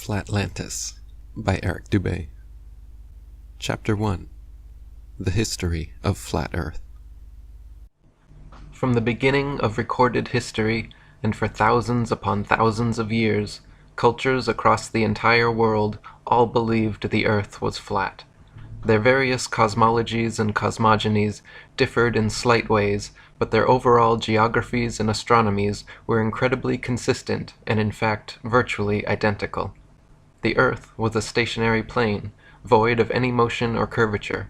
Flatlantis by Eric Dubé. Chapter 1. The History of Flat Earth. From the beginning of recorded history, and for thousands upon thousands of years, cultures across the entire world all believed the Earth was flat. Their various cosmologies and cosmogonies differed in slight ways, but their overall geographies and astronomies were incredibly consistent and in fact virtually identical. The Earth was a stationary plane, void of any motion or curvature,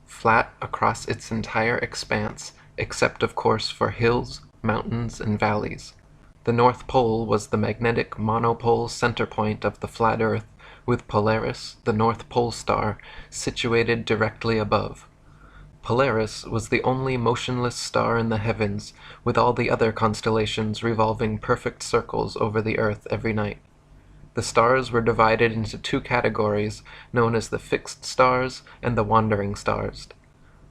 flat across its entire expanse, except of course for hills, mountains, and valleys. The North Pole was the magnetic monopole center point of the flat Earth, with Polaris, the North Pole star, situated directly above. Polaris was the only motionless star in the heavens, with all the other constellations revolving perfect circles over the Earth every night. The stars were divided into two categories, known as the fixed stars and the wandering stars.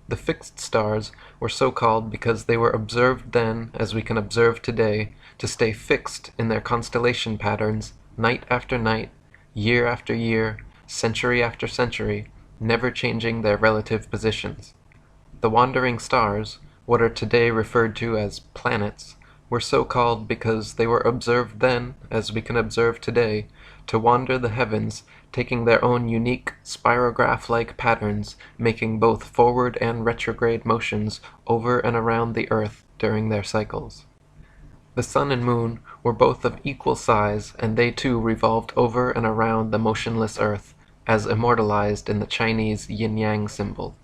The fixed stars were so called because they were observed then, as we can observe today, to stay fixed in their constellation patterns, night after night, year after year, century after century, never changing their relative positions. The wandering stars, what are today referred to as planets, were so called because they were observed then, as we can observe today, to wander the heavens, taking their own unique spirograph-like patterns, making both forward and retrograde motions over and around the Earth during their cycles. The sun and moon were both of equal size, and they too revolved over and around the motionless Earth, as immortalized in the Chinese yin-yang symbol.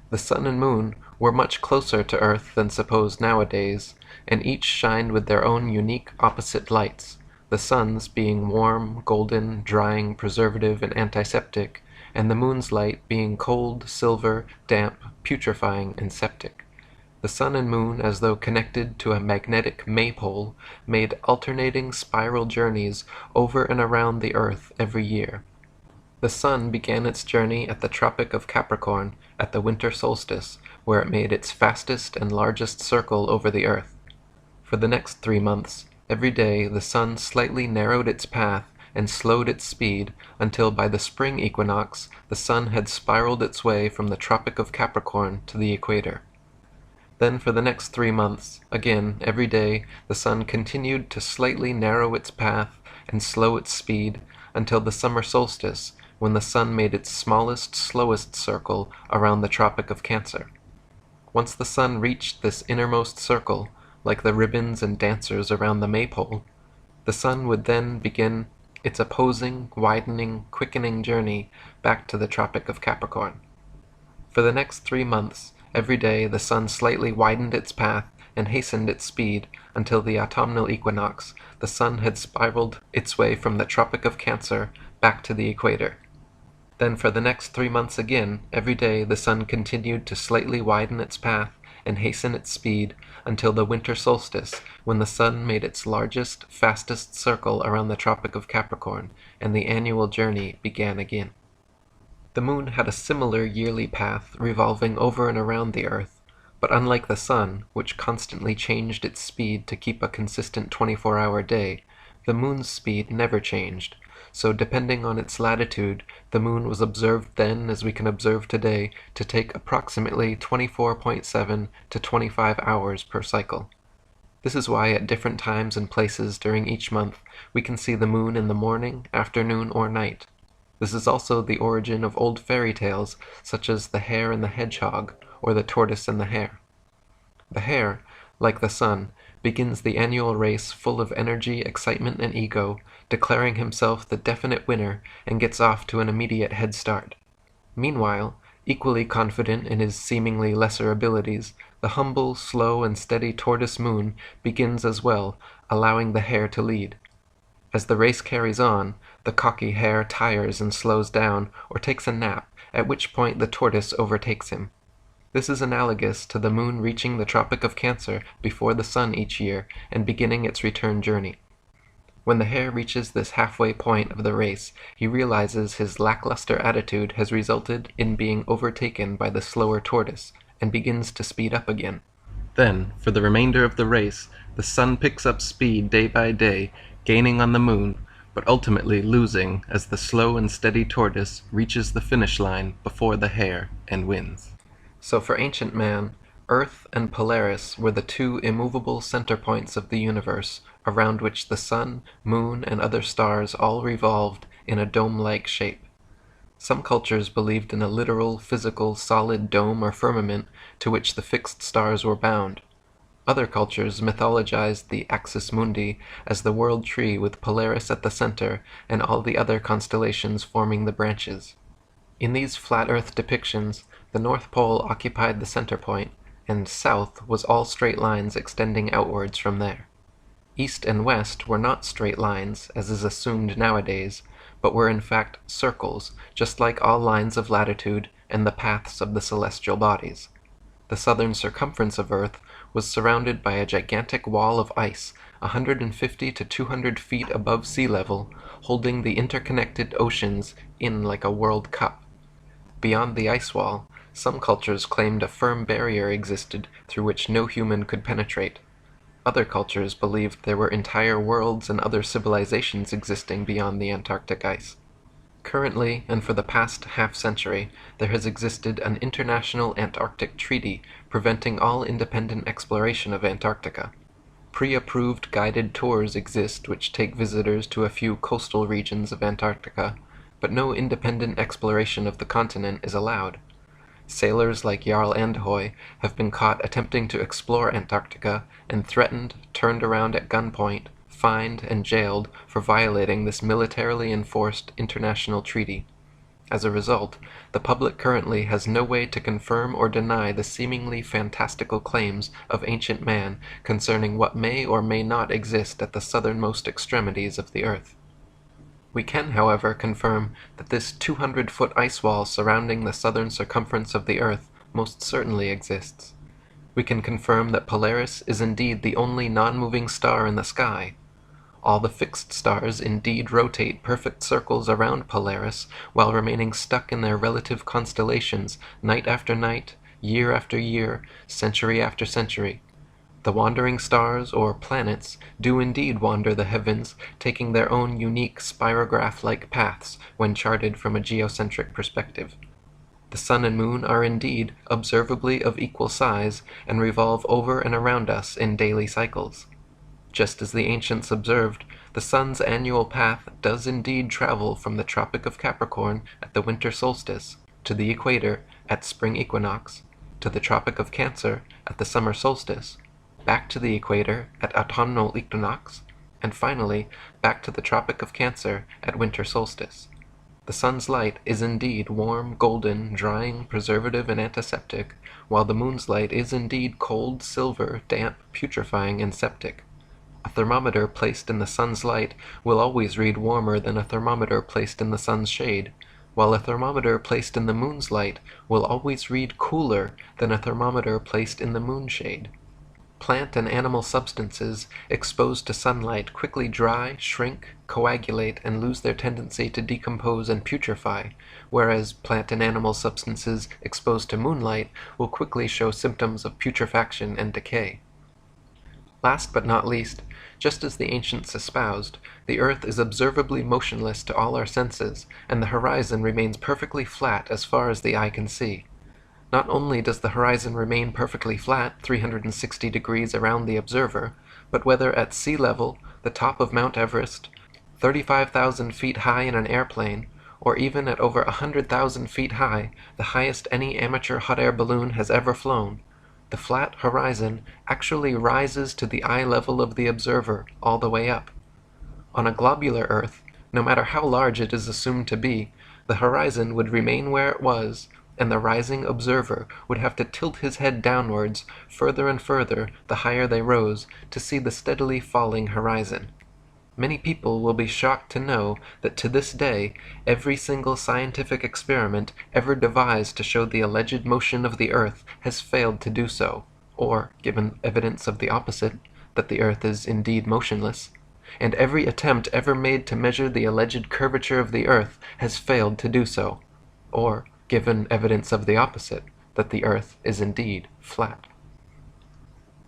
The sun and moon were much closer to Earth than supposed nowadays, and each shined with their own unique opposite lights, the sun's being warm, golden, drying, preservative, and antiseptic, and the moon's light being cold, silver, damp, putrefying, and septic. The sun and moon, as though connected to a magnetic maypole, made alternating spiral journeys over and around the Earth every year. The sun began its journey at the Tropic of Capricorn at the winter solstice, where it made its fastest and largest circle over the Earth. For the next 3 months, every day the sun slightly narrowed its path and slowed its speed until by the spring equinox the sun had spiraled its way from the Tropic of Capricorn to the equator. Then for the next 3 months, again every day, the sun continued to slightly narrow its path and slow its speed until the summer solstice, when the sun made its smallest, slowest circle around the Tropic of Cancer. Once the sun reached this innermost circle, like the ribbons and dancers around the maypole, the sun would then begin its opposing, widening, quickening journey back to the Tropic of Capricorn. For the next 3 months, every day the sun slightly widened its path and hastened its speed until the autumnal equinox, the sun had spiraled its way from the Tropic of Cancer back to the equator. Then for the next 3 months again, every day the sun continued to slightly widen its path and hasten its speed until the winter solstice, when the sun made its largest, fastest circle around the Tropic of Capricorn, and the annual journey began again. The moon had a similar yearly path revolving over and around the Earth, but unlike the sun, which constantly changed its speed to keep a consistent 24-hour day, the moon's speed never changed. So depending on its latitude, the moon was observed then, as we can observe today, to take approximately 24.7 to 25 hours per cycle. This is why at different times and places during each month, we can see the moon in the morning, afternoon, or night. This is also the origin of old fairy tales, such as The Hare and the Hedgehog, or The Tortoise and the Hare. The hare, like the sun, begins the annual race full of energy, excitement, and ego, declaring himself the definite winner, and gets off to an immediate head start. Meanwhile, equally confident in his seemingly lesser abilities, the humble, slow, and steady tortoise moon begins as well, allowing the hare to lead. As the race carries on, the cocky hare tires and slows down, or takes a nap, at which point the tortoise overtakes him. This is analogous to the moon reaching the Tropic of Cancer before the sun each year and beginning its return journey. When the hare reaches this halfway point of the race, he realizes his lackluster attitude has resulted in being overtaken by the slower tortoise, and begins to speed up again. Then, for the remainder of the race, the sun picks up speed day by day, gaining on the moon, but ultimately losing as the slow and steady tortoise reaches the finish line before the hare and wins. So for ancient man, Earth and Polaris were the two immovable center points of the universe, around which the sun, moon, and other stars all revolved in a dome-like shape. Some cultures believed in a literal, physical, solid dome or firmament to which the fixed stars were bound. Other cultures mythologized the axis mundi as the world tree with Polaris at the center and all the other constellations forming the branches. In these flat Earth depictions, the North Pole occupied the center point, and south was all straight lines extending outwards from there. East and west were not straight lines, as is assumed nowadays, but were in fact circles, just like all lines of latitude and the paths of the celestial bodies. The southern circumference of Earth was surrounded by a gigantic wall of ice 150 to 200 feet above sea level, holding the interconnected oceans in like a world cup. Beyond the ice wall, some cultures claimed a firm barrier existed through which no human could penetrate. Other cultures believed there were entire worlds and other civilizations existing beyond the Antarctic ice. Currently, and for the past half-century, there has existed an international Antarctic treaty preventing all independent exploration of Antarctica. Pre-approved guided tours exist which take visitors to a few coastal regions of Antarctica, but no independent exploration of the continent is allowed. Sailors like Jarl Andhoy have been caught attempting to explore Antarctica and threatened, turned around at gunpoint, fined, and jailed for violating this militarily enforced international treaty. As a result, the public currently has no way to confirm or deny the seemingly fantastical claims of ancient man concerning what may or may not exist at the southernmost extremities of the Earth. We can, however, confirm that this 200-foot ice wall surrounding the southern circumference of the Earth most certainly exists. We can confirm that Polaris is indeed the only non-moving star in the sky. All the fixed stars indeed rotate perfect circles around Polaris while remaining stuck in their relative constellations night after night, year after year, century after century. The wandering stars, or planets, do indeed wander the heavens, taking their own unique spirograph-like paths when charted from a geocentric perspective. The sun and moon are indeed observably of equal size and revolve over and around us in daily cycles. Just as the ancients observed, the sun's annual path does indeed travel from the Tropic of Capricorn at the winter solstice, to the equator at spring equinox, to the Tropic of Cancer at the summer solstice, back to the equator at autumnal equinox, and finally back to the Tropic of Cancer at winter solstice. The sun's light is indeed warm, golden, drying, preservative, and antiseptic, while the moon's light is indeed cold, silver, damp, putrefying, and septic. A thermometer placed in the sun's light will always read warmer than a thermometer placed in the sun's shade, while a thermometer placed in the moon's light will always read cooler than a thermometer placed in the moon's shade. Plant and animal substances exposed to sunlight quickly dry, shrink, coagulate, and lose their tendency to decompose and putrefy, whereas plant and animal substances exposed to moonlight will quickly show symptoms of putrefaction and decay. Last but not least, just as the ancients espoused, the Earth is observably motionless to all our senses, and the horizon remains perfectly flat as far as the eye can see. Not only does the horizon remain perfectly flat 360 degrees around the observer, but whether at sea level, the top of Mount Everest, 35,000 feet high in an airplane, or even at over 100,000 feet high, the highest any amateur hot air balloon has ever flown, the flat horizon actually rises to the eye level of the observer all the way up. On a globular Earth, no matter how large it is assumed to be, the horizon would remain where it was, and the rising observer would have to tilt his head downwards further and further the higher they rose to see the steadily falling horizon. Many people will be shocked to know that to this day, every single scientific experiment ever devised to show the alleged motion of the Earth has failed to do so, or, given evidence of the opposite, that the Earth is indeed motionless, and every attempt ever made to measure the alleged curvature of the Earth has failed to do so, or, given evidence of the opposite, that the Earth is indeed flat.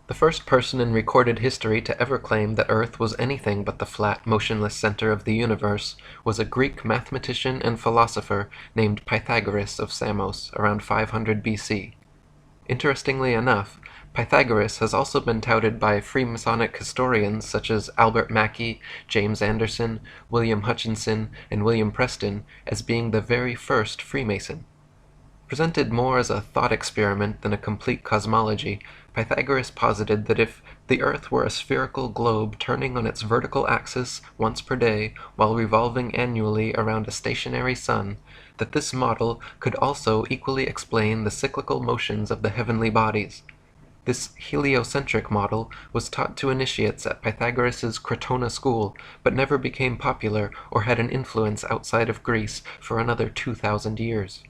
The first person in recorded history to ever claim that Earth was anything but the flat, motionless center of the universe was a Greek mathematician and philosopher named Pythagoras of Samos around 500 BC. Interestingly enough, Pythagoras has also been touted by Freemasonic historians such as Albert Mackey, James Anderson, William Hutchinson, and William Preston as being the very first Freemason. Presented more as a thought experiment than a complete cosmology, Pythagoras posited that if the Earth were a spherical globe turning on its vertical axis once per day while revolving annually around a stationary sun, that this model could also equally explain the cyclical motions of the heavenly bodies. This heliocentric model was taught to initiates at Pythagoras's Crotona school, but never became popular or had an influence outside of Greece for another 2,000 years.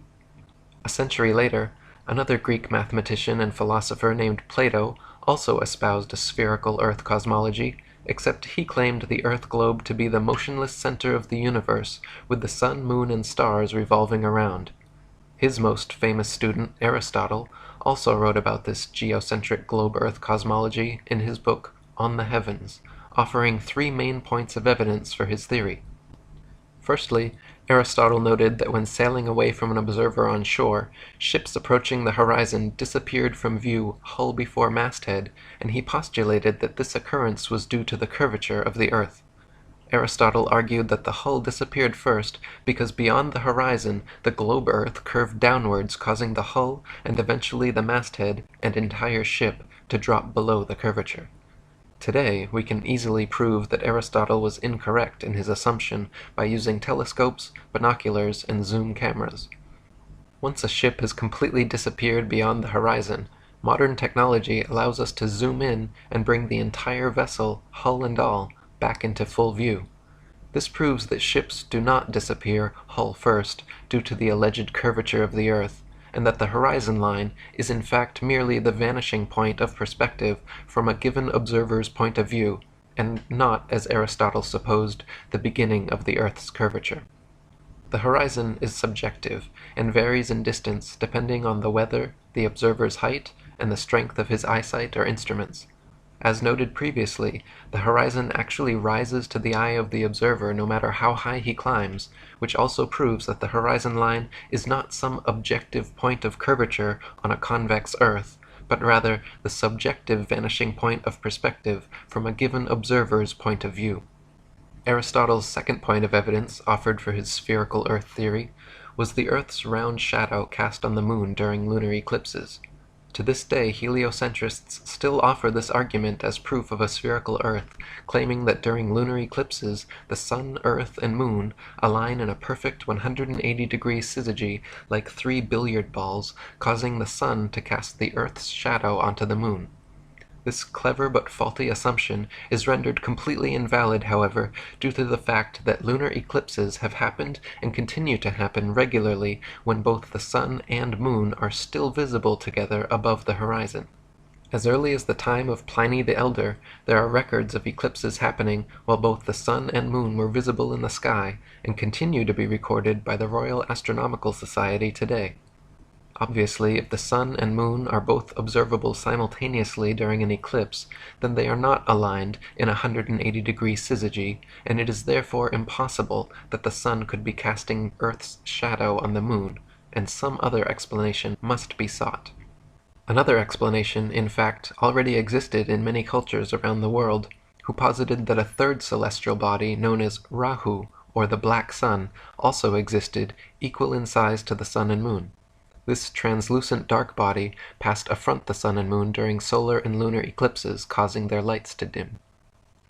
A century later, another Greek mathematician and philosopher named Plato also espoused a spherical Earth cosmology, except he claimed the Earth globe to be the motionless center of the universe, with the sun, moon, and stars revolving around. His most famous student, Aristotle, also wrote about this geocentric globe-Earth cosmology in his book On the Heavens, offering 3 main points of evidence for his theory. Firstly, Aristotle noted that when sailing away from an observer on shore, ships approaching the horizon disappeared from view hull before masthead, and he postulated that this occurrence was due to the curvature of the Earth. Aristotle argued that the hull disappeared first because beyond the horizon the globe Earth curved downwards, causing the hull and eventually the masthead and entire ship to drop below the curvature. Today, we can easily prove that Aristotle was incorrect in his assumption by using telescopes, binoculars, and zoom cameras. Once a ship has completely disappeared beyond the horizon, modern technology allows us to zoom in and bring the entire vessel, hull and all, back into full view. This proves that ships do not disappear hull first due to the alleged curvature of the Earth, and that the horizon line is in fact merely the vanishing point of perspective from a given observer's point of view, and not, as Aristotle supposed, the beginning of the Earth's curvature. The horizon is subjective, and varies in distance depending on the weather, the observer's height, and the strength of his eyesight or instruments. As noted previously, the horizon actually rises to the eye of the observer no matter how high he climbs, which also proves that the horizon line is not some objective point of curvature on a convex Earth, but rather the subjective vanishing point of perspective from a given observer's point of view. Aristotle's second point of evidence offered for his spherical Earth theory was the Earth's round shadow cast on the moon during lunar eclipses. To this day, heliocentrists still offer this argument as proof of a spherical Earth, claiming that during lunar eclipses, the Sun, Earth, and Moon align in a perfect 180-degree syzygy like 3 billiard balls, causing the Sun to cast the Earth's shadow onto the Moon. This clever but faulty assumption is rendered completely invalid, however, due to the fact that lunar eclipses have happened and continue to happen regularly when both the Sun and Moon are still visible together above the horizon. As early as the time of Pliny the Elder, there are records of eclipses happening while both the Sun and Moon were visible in the sky, and continue to be recorded by the Royal Astronomical Society today. Obviously, if the Sun and Moon are both observable simultaneously during an eclipse, then they are not aligned in a 180-degree syzygy, and it is therefore impossible that the Sun could be casting Earth's shadow on the Moon, and some other explanation must be sought. Another explanation, in fact, already existed in many cultures around the world, who posited that a third celestial body known as Rahu, or the Black Sun, also existed, equal in size to the Sun and Moon. This translucent dark body passed affront the Sun and Moon during solar and lunar eclipses, causing their lights to dim.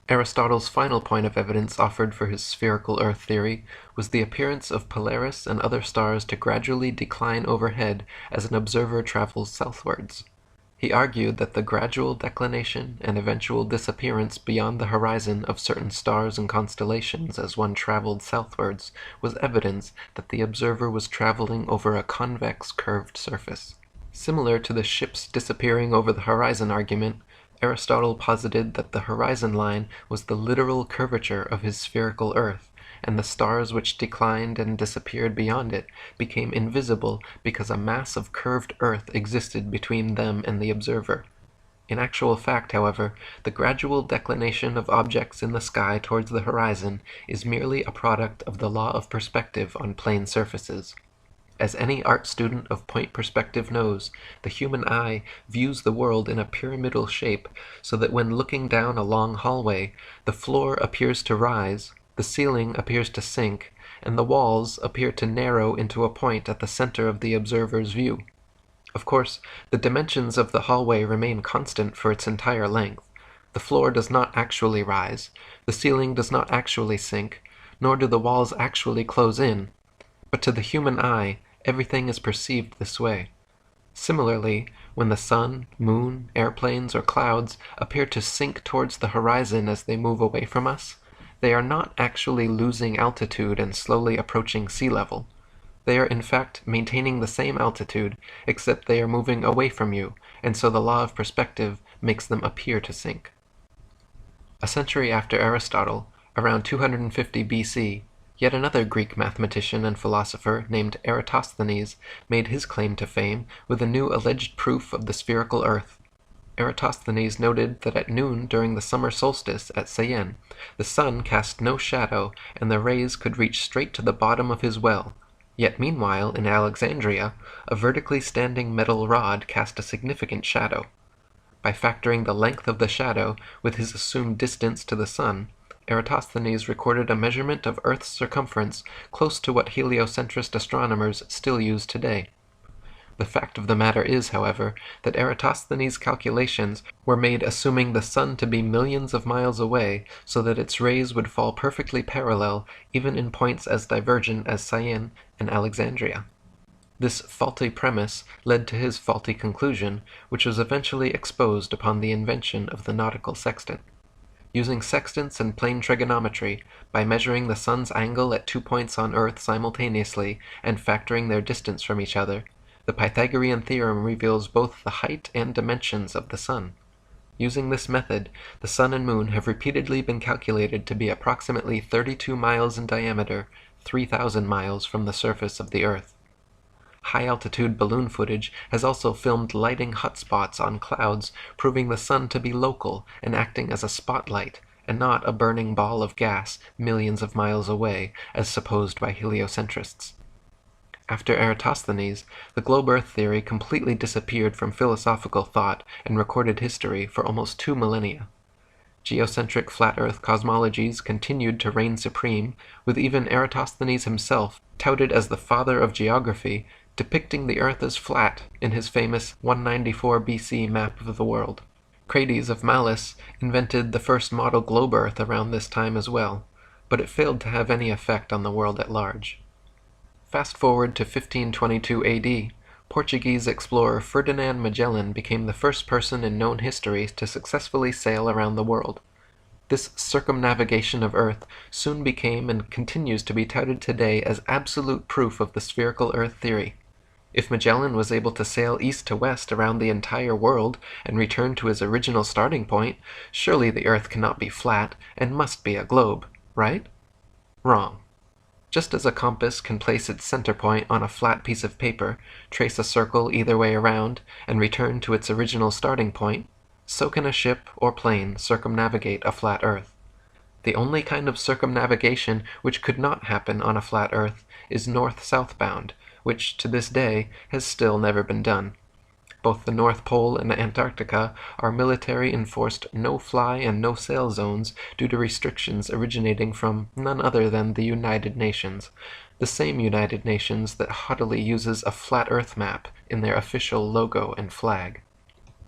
Aristotle's final point of evidence offered for his spherical Earth theory was the appearance of Polaris and other stars to gradually decline overhead as an observer travels southwards. He argued that the gradual declination and eventual disappearance beyond the horizon of certain stars and constellations as one traveled southwards was evidence that the observer was traveling over a convex curved surface. Similar to the ships disappearing over the horizon argument, Aristotle posited that the horizon line was the literal curvature of his spherical Earth, and the stars which declined and disappeared beyond it became invisible because a mass of curved Earth existed between them and the observer. In actual fact, however, the gradual declination of objects in the sky towards the horizon is merely a product of the law of perspective on plane surfaces. As any art student of point perspective knows, the human eye views the world in a pyramidal shape, so that when looking down a long hallway, the floor appears to rise, the ceiling appears to sink, and the walls appear to narrow into a point at the center of the observer's view. Of course, the dimensions of the hallway remain constant for its entire length. The floor does not actually rise, the ceiling does not actually sink, nor do the walls actually close in. But to the human eye, everything is perceived this way. Similarly, when the sun, moon, airplanes, or clouds appear to sink towards the horizon as they move away from us, they are not actually losing altitude and slowly approaching sea level. They are in fact maintaining the same altitude, except they are moving away from you, and so the law of perspective makes them appear to sink. A century after Aristotle, around 250 BC, yet another Greek mathematician and philosopher named Eratosthenes made his claim to fame with a new alleged proof of the spherical earth. Eratosthenes noted that at noon during the summer solstice at Syene, the sun cast no shadow and the rays could reach straight to the bottom of his well. Yet meanwhile, in Alexandria, a vertically standing metal rod cast a significant shadow. By factoring the length of the shadow with his assumed distance to the sun, Eratosthenes recorded a measurement of Earth's circumference close to what heliocentrist astronomers still use today. The fact of the matter is, however, that Eratosthenes' calculations were made assuming the sun to be millions of miles away, so that its rays would fall perfectly parallel even in points as divergent as Syene and Alexandria. This faulty premise led to his faulty conclusion, which was eventually exposed upon the invention of the nautical sextant. Using sextants and plane trigonometry, by measuring the sun's angle at 2 points on Earth simultaneously and factoring their distance from each other, the Pythagorean theorem reveals both the height and dimensions of the sun. Using this method, the sun and moon have repeatedly been calculated to be approximately 32 miles in diameter, 3,000 miles from the surface of the Earth. High-altitude balloon footage has also filmed lighting hotspots on clouds, proving the sun to be local and acting as a spotlight, and not a burning ball of gas millions of miles away, as supposed by heliocentrists. After Eratosthenes, the globe Earth theory completely disappeared from philosophical thought and recorded history for almost 2 millennia. Geocentric flat Earth cosmologies continued to reign supreme, with even Eratosthenes himself, touted as the father of geography, depicting the Earth as flat in his famous 194 BC map of the world. Crates of Malice invented the first model globe Earth around this time as well, but it failed to have any effect on the world at large. Fast forward to 1522 AD, Portuguese explorer Ferdinand Magellan became the first person in known history to successfully sail around the world. This circumnavigation of Earth soon became and continues to be touted today as absolute proof of the spherical Earth theory. If Magellan was able to sail east to west around the entire world and return to his original starting point, surely the Earth cannot be flat and must be a globe, right? Wrong. Just as a compass can place its center point on a flat piece of paper, trace a circle either way around, and return to its original starting point, so can a ship or plane circumnavigate a flat Earth. The only kind of circumnavigation which could not happen on a flat Earth is north-southbound, which to this day has still never been done. Both the North Pole and Antarctica are military-enforced no-fly and no-sail zones due to restrictions originating from none other than the United Nations, the same United Nations that haughtily uses a flat Earth map in their official logo and flag.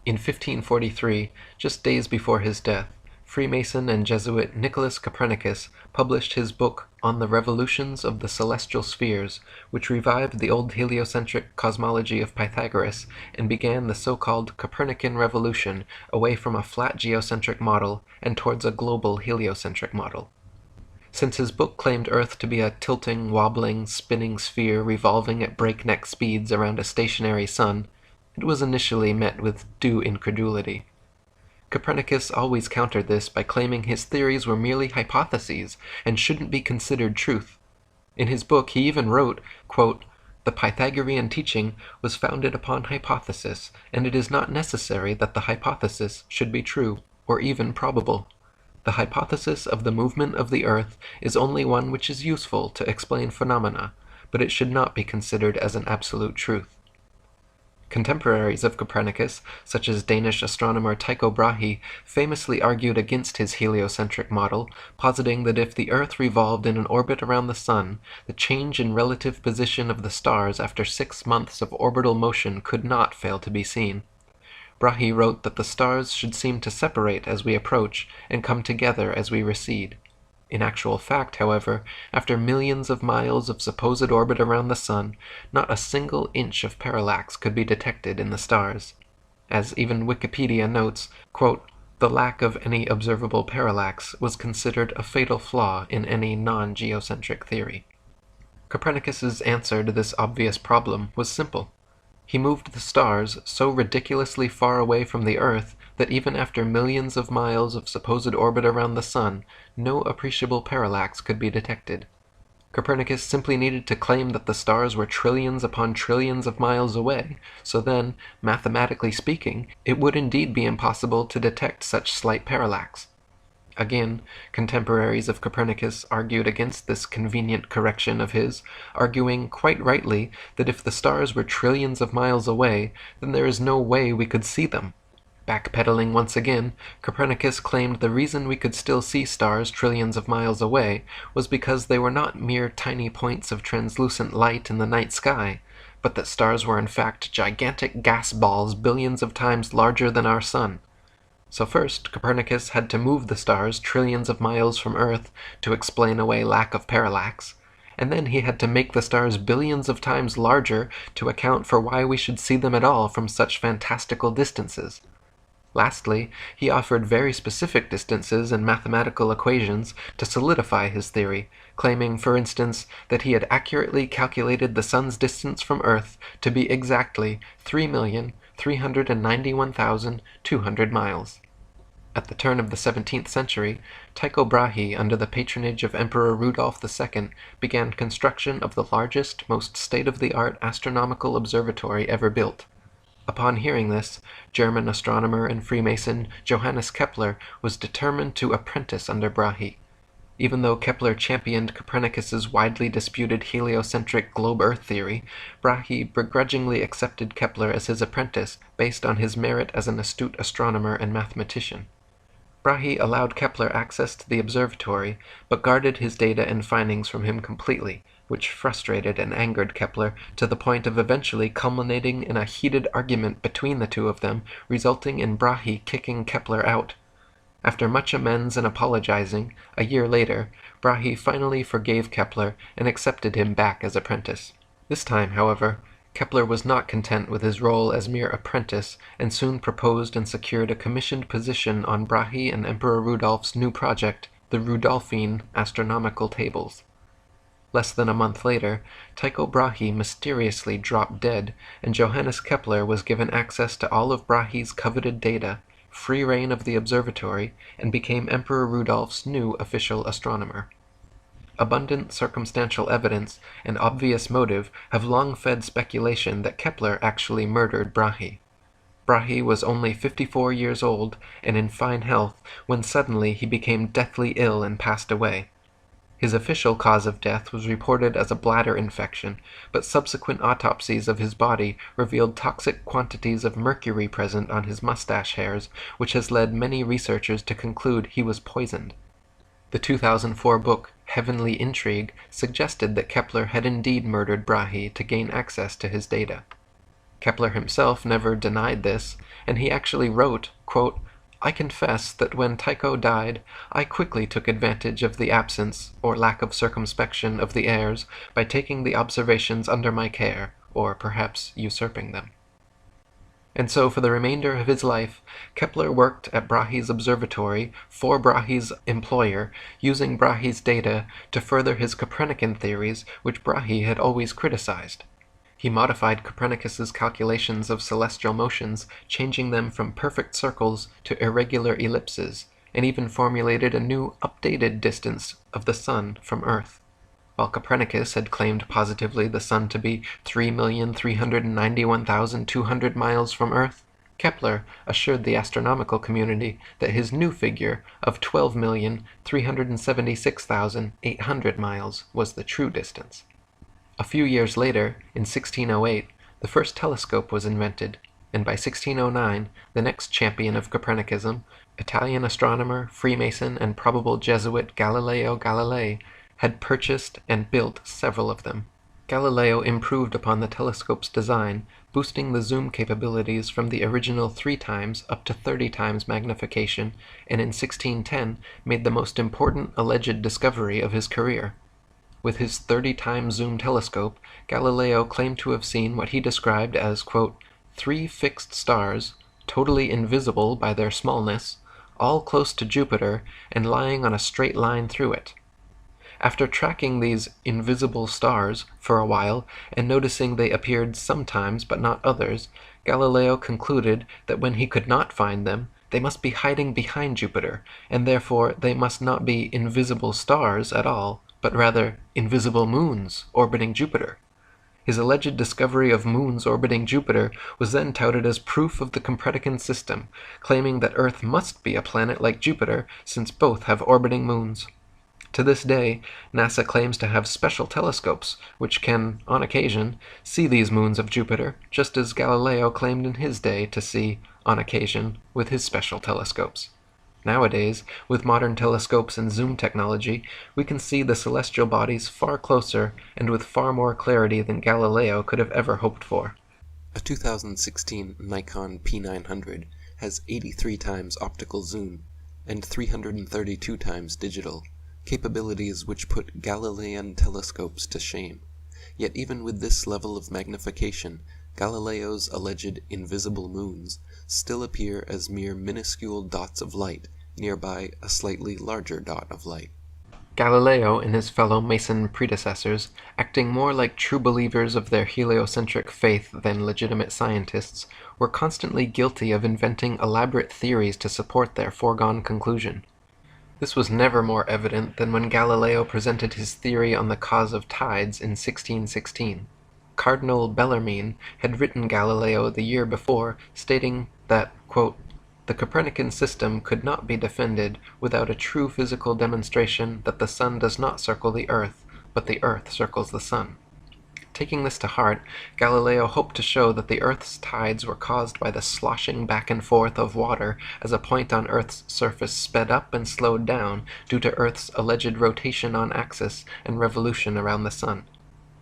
In 1543, just days before his death, Freemason and Jesuit Nicholas Copernicus published his book On the Revolutions of the Celestial Spheres, which revived the old heliocentric cosmology of Pythagoras and began the so-called Copernican revolution away from a flat geocentric model and towards a global heliocentric model. Since his book claimed Earth to be a tilting, wobbling, spinning sphere revolving at breakneck speeds around a stationary sun, it was initially met with due incredulity. Copernicus always countered this by claiming his theories were merely hypotheses and shouldn't be considered truth. In his book he even wrote, quote, The Pythagorean teaching was founded upon hypothesis, and it is not necessary that the hypothesis should be true, or even probable. The hypothesis of the movement of the earth is only one which is useful to explain phenomena, but it should not be considered as an absolute truth. Contemporaries of Copernicus, such as Danish astronomer Tycho Brahe, famously argued against his heliocentric model, positing that if the Earth revolved in an orbit around the Sun, the change in relative position of the stars after 6 months of orbital motion could not fail to be seen. Brahe wrote that the stars should seem to separate as we approach and come together as we recede. In actual fact, however, after millions of miles of supposed orbit around the Sun, not a single inch of parallax could be detected in the stars. As even Wikipedia notes, quote, "The lack of any observable parallax was considered a fatal flaw in any non-geocentric theory." Copernicus's answer to this obvious problem was simple. He moved the stars so ridiculously far away from the Earth that even after millions of miles of supposed orbit around the Sun, no appreciable parallax could be detected. Copernicus simply needed to claim that the stars were trillions upon trillions of miles away, so then, mathematically speaking, it would indeed be impossible to detect such slight parallax. Again, contemporaries of Copernicus argued against this convenient correction of his, arguing quite rightly that if the stars were trillions of miles away, then there is no way we could see them. Backpedaling once again, Copernicus claimed the reason we could still see stars trillions of miles away was because they were not mere tiny points of translucent light in the night sky, but that stars were in fact gigantic gas balls billions of times larger than our Sun. So first, Copernicus had to move the stars trillions of miles from Earth to explain away lack of parallax, and then he had to make the stars billions of times larger to account for why we should see them at all from such fantastical distances. Lastly, he offered very specific distances and mathematical equations to solidify his theory, claiming, for instance, that he had accurately calculated the Sun's distance from Earth to be exactly 3,391,200 miles. At the turn of the 17th century, Tycho Brahe, under the patronage of Emperor Rudolf II, began construction of the largest, most state-of-the-art astronomical observatory ever built. Upon hearing this, German astronomer and Freemason Johannes Kepler was determined to apprentice under Brahe. Even though Kepler championed Copernicus's widely disputed heliocentric globe-Earth theory, Brahe begrudgingly accepted Kepler as his apprentice based on his merit as an astute astronomer and mathematician. Brahe allowed Kepler access to the observatory, but guarded his data and findings from him completely, which frustrated and angered Kepler to the point of eventually culminating in a heated argument between the two of them, resulting in Brahe kicking Kepler out. After much amends and apologizing, a year later, Brahe finally forgave Kepler and accepted him back as apprentice. This time, however, Kepler was not content with his role as mere apprentice and soon proposed and secured a commissioned position on Brahe and Emperor Rudolph's new project, the Rudolphine astronomical tables. Less than a month later, Tycho Brahe mysteriously dropped dead, and Johannes Kepler was given access to all of Brahe's coveted data, free rein of the observatory, and became Emperor Rudolph's new official astronomer. Abundant circumstantial evidence and obvious motive have long fed speculation that Kepler actually murdered Brahe. Brahe was only 54 years old and in fine health when suddenly he became deathly ill and passed away. His official cause of death was reported as a bladder infection, but subsequent autopsies of his body revealed toxic quantities of mercury present on his mustache hairs, which has led many researchers to conclude he was poisoned. The 2004 book Heavenly Intrigue suggested that Kepler had indeed murdered Brahe to gain access to his data. Kepler himself never denied this, and he actually wrote, quote, "I confess that when Tycho died, I quickly took advantage of the absence or lack of circumspection of the heirs by taking the observations under my care, or perhaps usurping them." And so for the remainder of his life, Kepler worked at Brahe's observatory for Brahe's employer, using Brahe's data to further his Copernican theories, which Brahe had always criticized. He modified Copernicus's calculations of celestial motions, changing them from perfect circles to irregular ellipses, and even formulated a new, updated distance of the Sun from Earth. While Copernicus had claimed positively the Sun to be 3,391,200 miles from Earth, Kepler assured the astronomical community that his new figure of 12,376,800 miles was the true distance. A few years later, in 1608, the first telescope was invented, and by 1609, the next champion of Copernicism, Italian astronomer, Freemason, and probable Jesuit Galileo Galilei, had purchased and built several of them. Galileo improved upon the telescope's design, boosting the zoom capabilities from the original 3 times up to 30 times magnification, and in 1610 made the most important alleged discovery of his career. With his 30-time zoom telescope, Galileo claimed to have seen what he described as, quote, 3 fixed stars, totally invisible by their smallness, all close to Jupiter and lying on a straight line through it. After tracking these invisible stars for a while and noticing they appeared sometimes but not others, Galileo concluded that when he could not find them, they must be hiding behind Jupiter, and therefore they must not be invisible stars at all, but rather invisible moons orbiting Jupiter. His alleged discovery of moons orbiting Jupiter was then touted as proof of the Copernican system, claiming that Earth must be a planet like Jupiter since both have orbiting moons. To this day, NASA claims to have special telescopes which can, on occasion, see these moons of Jupiter, just as Galileo claimed in his day to see, on occasion, with his special telescopes. Nowadays, with modern telescopes and zoom technology, we can see the celestial bodies far closer and with far more clarity than Galileo could have ever hoped for. A 2016 Nikon P900 has 83 times optical zoom and 332 times digital, capabilities which put Galilean telescopes to shame. Yet even with this level of magnification, Galileo's alleged invisible moons still appear as mere minuscule dots of light nearby a slightly larger dot of light. Galileo and his fellow Mason predecessors, acting more like true believers of their heliocentric faith than legitimate scientists, were constantly guilty of inventing elaborate theories to support their foregone conclusion. This was never more evident than when Galileo presented his theory on the cause of tides in 1616. Cardinal Bellarmine had written Galileo the year before, stating that, quote, the Copernican system could not be defended without a true physical demonstration that the sun does not circle the earth, but the earth circles the sun. Taking this to heart, Galileo hoped to show that the Earth's tides were caused by the sloshing back and forth of water as a point on Earth's surface sped up and slowed down due to Earth's alleged rotation on axis and revolution around the sun.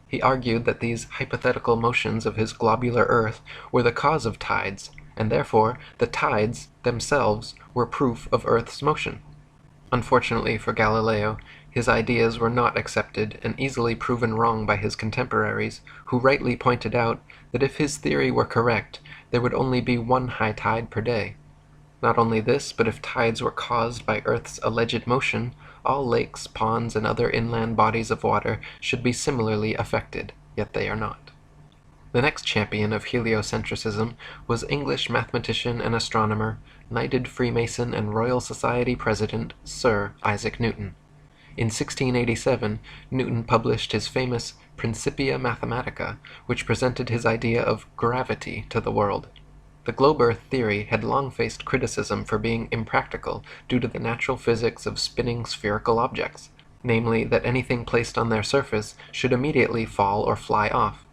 He argued that these hypothetical motions of his globular Earth were the cause of tides, and therefore the tides themselves were proof of Earth's motion. Unfortunately for Galileo, his ideas were not accepted and easily proven wrong by his contemporaries, who rightly pointed out that if his theory were correct, there would only be one high tide per day. Not only this, but if tides were caused by Earth's alleged motion, all lakes, ponds, and other inland bodies of water should be similarly affected, yet they are not. The next champion of heliocentrism was English mathematician and astronomer, knighted Freemason and Royal Society President Sir Isaac Newton. In 1687, Newton published his famous Principia Mathematica, which presented his idea of gravity to the world. The globe Earth theory had long faced criticism for being impractical due to the natural physics of spinning spherical objects, namely that anything placed on their surface should immediately fall or fly off.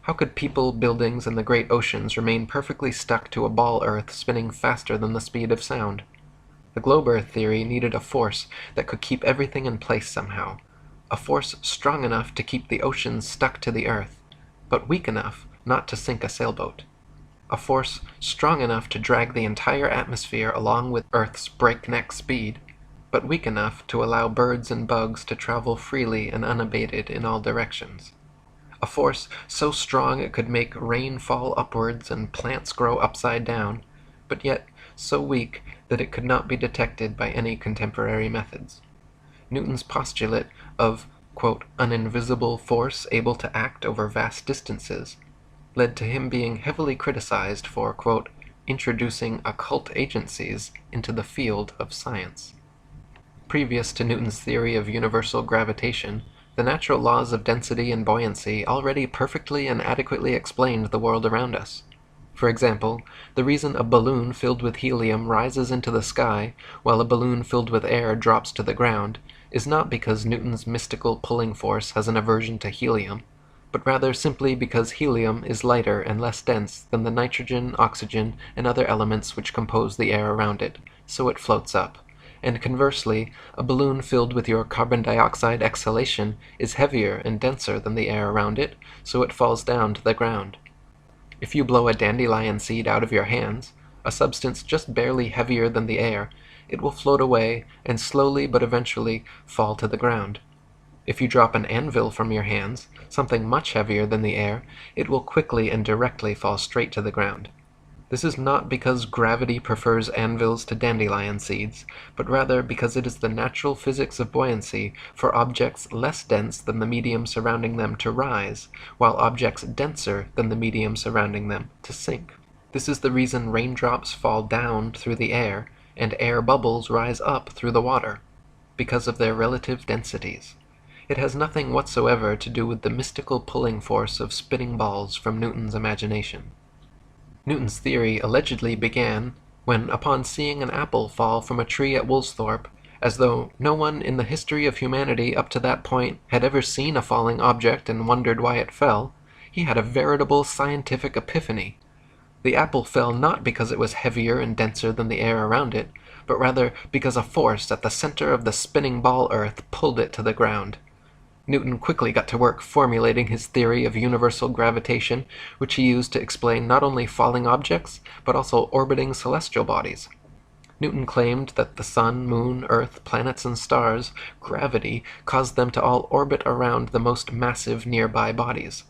How could people, buildings, and the great oceans remain perfectly stuck to a ball Earth spinning faster than the speed of sound? The globe Earth theory needed a force that could keep everything in place somehow, a force strong enough to keep the oceans stuck to the Earth, but weak enough not to sink a sailboat, a force strong enough to drag the entire atmosphere along with Earth's breakneck speed, but weak enough to allow birds and bugs to travel freely and unabated in all directions. A force so strong it could make rain fall upwards and plants grow upside down, but yet so weak that it could not be detected by any contemporary methods. Newton's postulate of, quote, an invisible force able to act over vast distances led to him being heavily criticized for, quote, introducing occult agencies into the field of science. Previous to Newton's theory of universal gravitation, The natural laws of density and buoyancy already perfectly and adequately explained the world around us. For example, the reason a balloon filled with helium rises into the sky while a balloon filled with air drops to the ground is not because Newton's mystical pulling force has an aversion to helium, but rather simply because helium is lighter and less dense than the nitrogen, oxygen, and other elements which compose the air around it, so it floats up. And conversely, a balloon filled with your carbon dioxide exhalation is heavier and denser than the air around it, so it falls down to the ground. If you blow a dandelion seed out of your hands, a substance just barely heavier than the air, it will float away and slowly but eventually fall to the ground. If you drop an anvil from your hands, something much heavier than the air, it will quickly and directly fall straight to the ground. This is not because gravity prefers anvils to dandelion seeds, but rather because it is the natural physics of buoyancy for objects less dense than the medium surrounding them to rise, while objects denser than the medium surrounding them to sink. This is the reason raindrops fall down through the air and air bubbles rise up through the water, because of their relative densities. It has nothing whatsoever to do with the mystical pulling force of spinning balls from Newton's imagination. Newton's theory allegedly began when, upon seeing an apple fall from a tree at Woolsthorpe, as though no one in the history of humanity up to that point had ever seen a falling object and wondered why it fell, he had a veritable scientific epiphany. The apple fell not because it was heavier and denser than the air around it, but rather because a force at the center of the spinning ball earth pulled it to the ground. Newton quickly got to work formulating his theory of universal gravitation, which he used to explain not only falling objects, but also orbiting celestial bodies. Newton claimed that the sun, moon, earth, planets, and stars, gravity, caused them to all orbit around the most massive nearby bodies.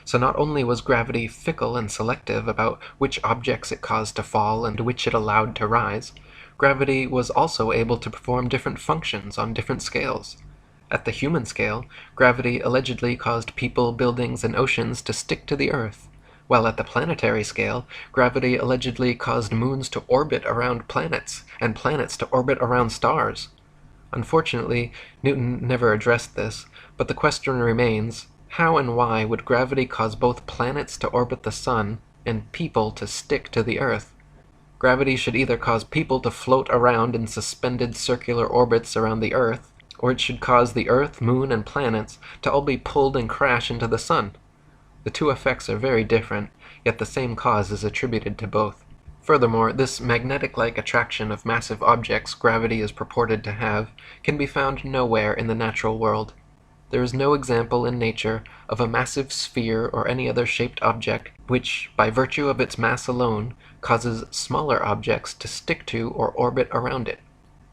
So not only was gravity fickle and selective about which objects it caused to fall and which it allowed to rise, gravity was also able to perform different functions on different scales. At the human scale, gravity allegedly caused people, buildings, and oceans to stick to the Earth, while at the planetary scale, gravity allegedly caused moons to orbit around planets, and planets to orbit around stars. Unfortunately, Newton never addressed this, but the question remains, how and why would gravity cause both planets to orbit the sun and people to stick to the Earth? Gravity should either cause people to float around in suspended circular orbits around the Earth, or it should cause the Earth, Moon, and planets to all be pulled and crash into the Sun. The two effects are very different, yet the same cause is attributed to both. Furthermore, this magnetic-like attraction of massive objects gravity is purported to have can be found nowhere in the natural world. There is no example in nature of a massive sphere or any other shaped object which, by virtue of its mass alone, causes smaller objects to stick to or orbit around it.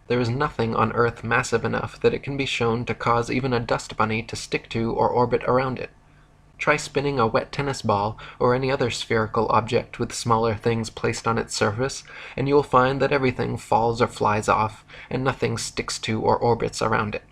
There is nothing on Earth massive enough that it can be shown to cause even a dust bunny to stick to or orbit around it. Try spinning a wet tennis ball or any other spherical object with smaller things placed on its surface, and you will find that everything falls or flies off, and nothing sticks to or orbits around it.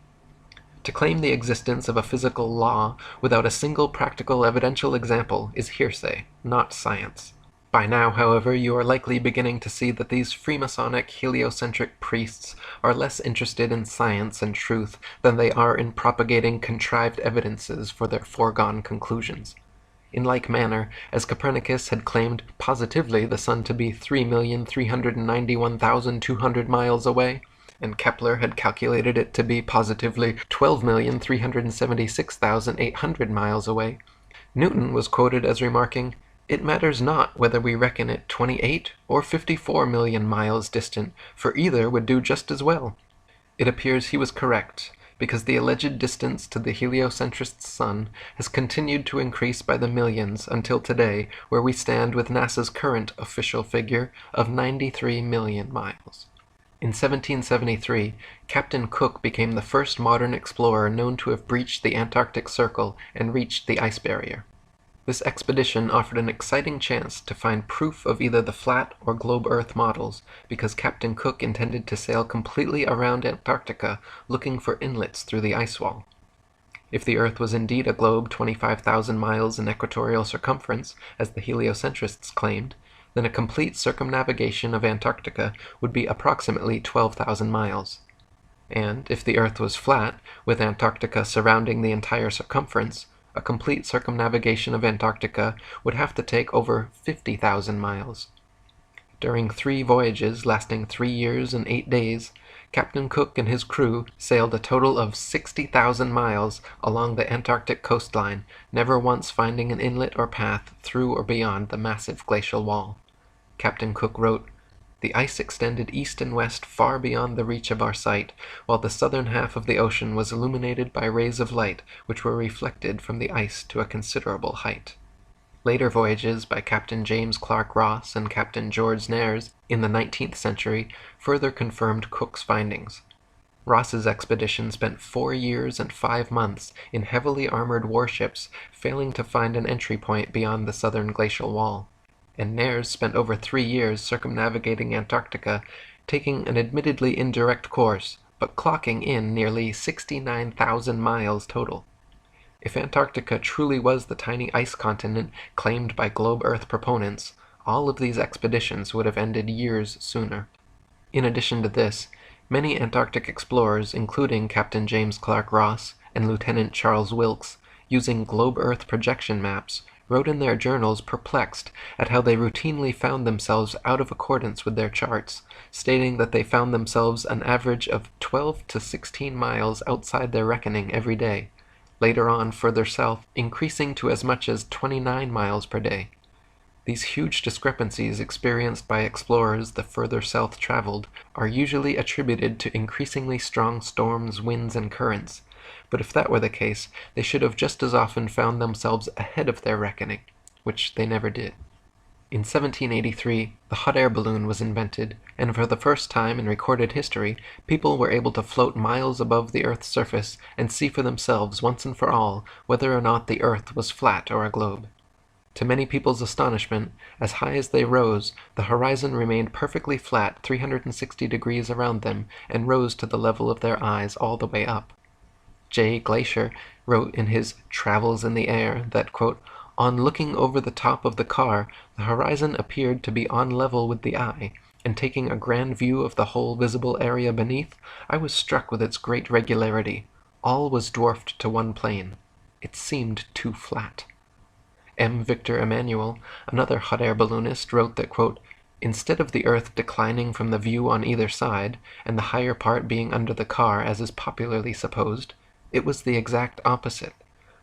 To claim the existence of a physical law without a single practical evidential example is hearsay, not science. By now, however, you are likely beginning to see that these Freemasonic heliocentric priests are less interested in science and truth than they are in propagating contrived evidences for their foregone conclusions. In like manner, as Copernicus had claimed positively the sun to be 3,391,200 miles away, and Kepler had calculated it to be positively 12,376,800 miles away, Newton was quoted as remarking, "It matters not whether we reckon it 28 or 54 million miles distant, for either would do just as well." It appears he was correct, because the alleged distance to the heliocentrist's sun has continued to increase by the millions until today, where we stand with NASA's current official figure of 93 million miles. In 1773, Captain Cook became the first modern explorer known to have breached the Antarctic Circle and reached the ice barrier. This expedition offered an exciting chance to find proof of either the flat or globe Earth models, because Captain Cook intended to sail completely around Antarctica looking for inlets through the ice wall. If the Earth was indeed a globe 25,000 miles in equatorial circumference, as the heliocentrists claimed, then a complete circumnavigation of Antarctica would be approximately 12,000 miles. and if the Earth was flat, with Antarctica surrounding the entire circumference, a complete circumnavigation of Antarctica would have to take over 50,000 miles. During 3 voyages lasting 3 years and 8 days, Captain Cook and his crew sailed a total of 60,000 miles along the Antarctic coastline, never once finding an inlet or path through or beyond the massive glacial wall. Captain Cook wrote, "The ice extended east and west far beyond the reach of our sight, while the southern half of the ocean was illuminated by rays of light which were reflected from the ice to a considerable height." Later voyages by Captain James Clark Ross and Captain George Nares in the 19th century further confirmed Cook's findings. Ross's expedition spent 4 years and 5 months in heavily armored warships, failing to find an entry point beyond the southern glacial wall. And Nares spent over 3 years circumnavigating Antarctica, taking an admittedly indirect course, but clocking in nearly 69,000 miles total. If Antarctica truly was the tiny ice continent claimed by globe Earth proponents, all of these expeditions would have ended years sooner. In addition to this, many Antarctic explorers, including Captain James Clark Ross and Lieutenant Charles Wilkes, using globe Earth projection maps, wrote in their journals perplexed at how they routinely found themselves out of accordance with their charts, stating that they found themselves an average of 12 to 16 miles outside their reckoning every day, later on further south increasing to as much as 29 miles per day. These huge discrepancies experienced by explorers the further south traveled are usually attributed to increasingly strong storms, winds, and currents, but if that were the case, they should have just as often found themselves ahead of their reckoning, which they never did. In 1783, the hot air balloon was invented, and for the first time in recorded history, people were able to float miles above the Earth's surface and see for themselves once and for all whether or not the Earth was flat or a globe. To many people's astonishment, as high as they rose, the horizon remained perfectly flat 360 degrees around them and rose to the level of their eyes all the way up. J. Glaisher wrote in his Travels in the Air that, quote, "On looking over the top of the car, the horizon appeared to be on level with the eye, and taking a grand view of the whole visible area beneath, I was struck with its great regularity. All was dwarfed to one plane. It seemed too flat." M. Victor Emmanuel, another hot air balloonist, wrote that, quote, "Instead of the Earth declining from the view on either side, and the higher part being under the car as is popularly supposed, it was the exact opposite.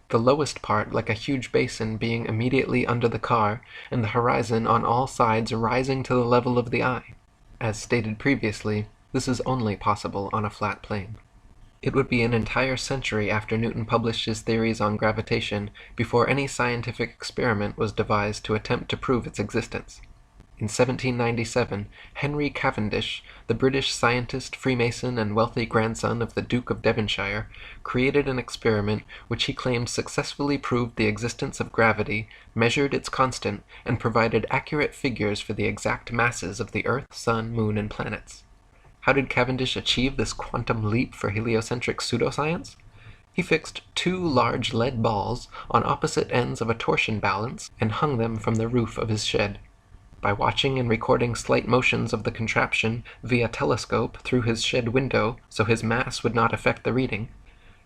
The lowest part like a huge basin being immediately under the car, and the horizon on all sides rising to the level of the eye. As stated previously, this is only possible on a flat plane." It would be an entire century after Newton published his theories on gravitation before any scientific experiment was devised to attempt to prove its existence. In 1797, Henry Cavendish, the British scientist, Freemason, and wealthy grandson of the Duke of Devonshire, created an experiment which he claimed successfully proved the existence of gravity, measured its constant, and provided accurate figures for the exact masses of the Earth, Sun, Moon, and planets. How did Cavendish achieve this quantum leap for heliocentric pseudoscience? He fixed 2 large lead balls on opposite ends of a torsion balance and hung them from the roof of his shed. By watching and recording slight motions of the contraption via telescope through his shed window so his mass would not affect the reading,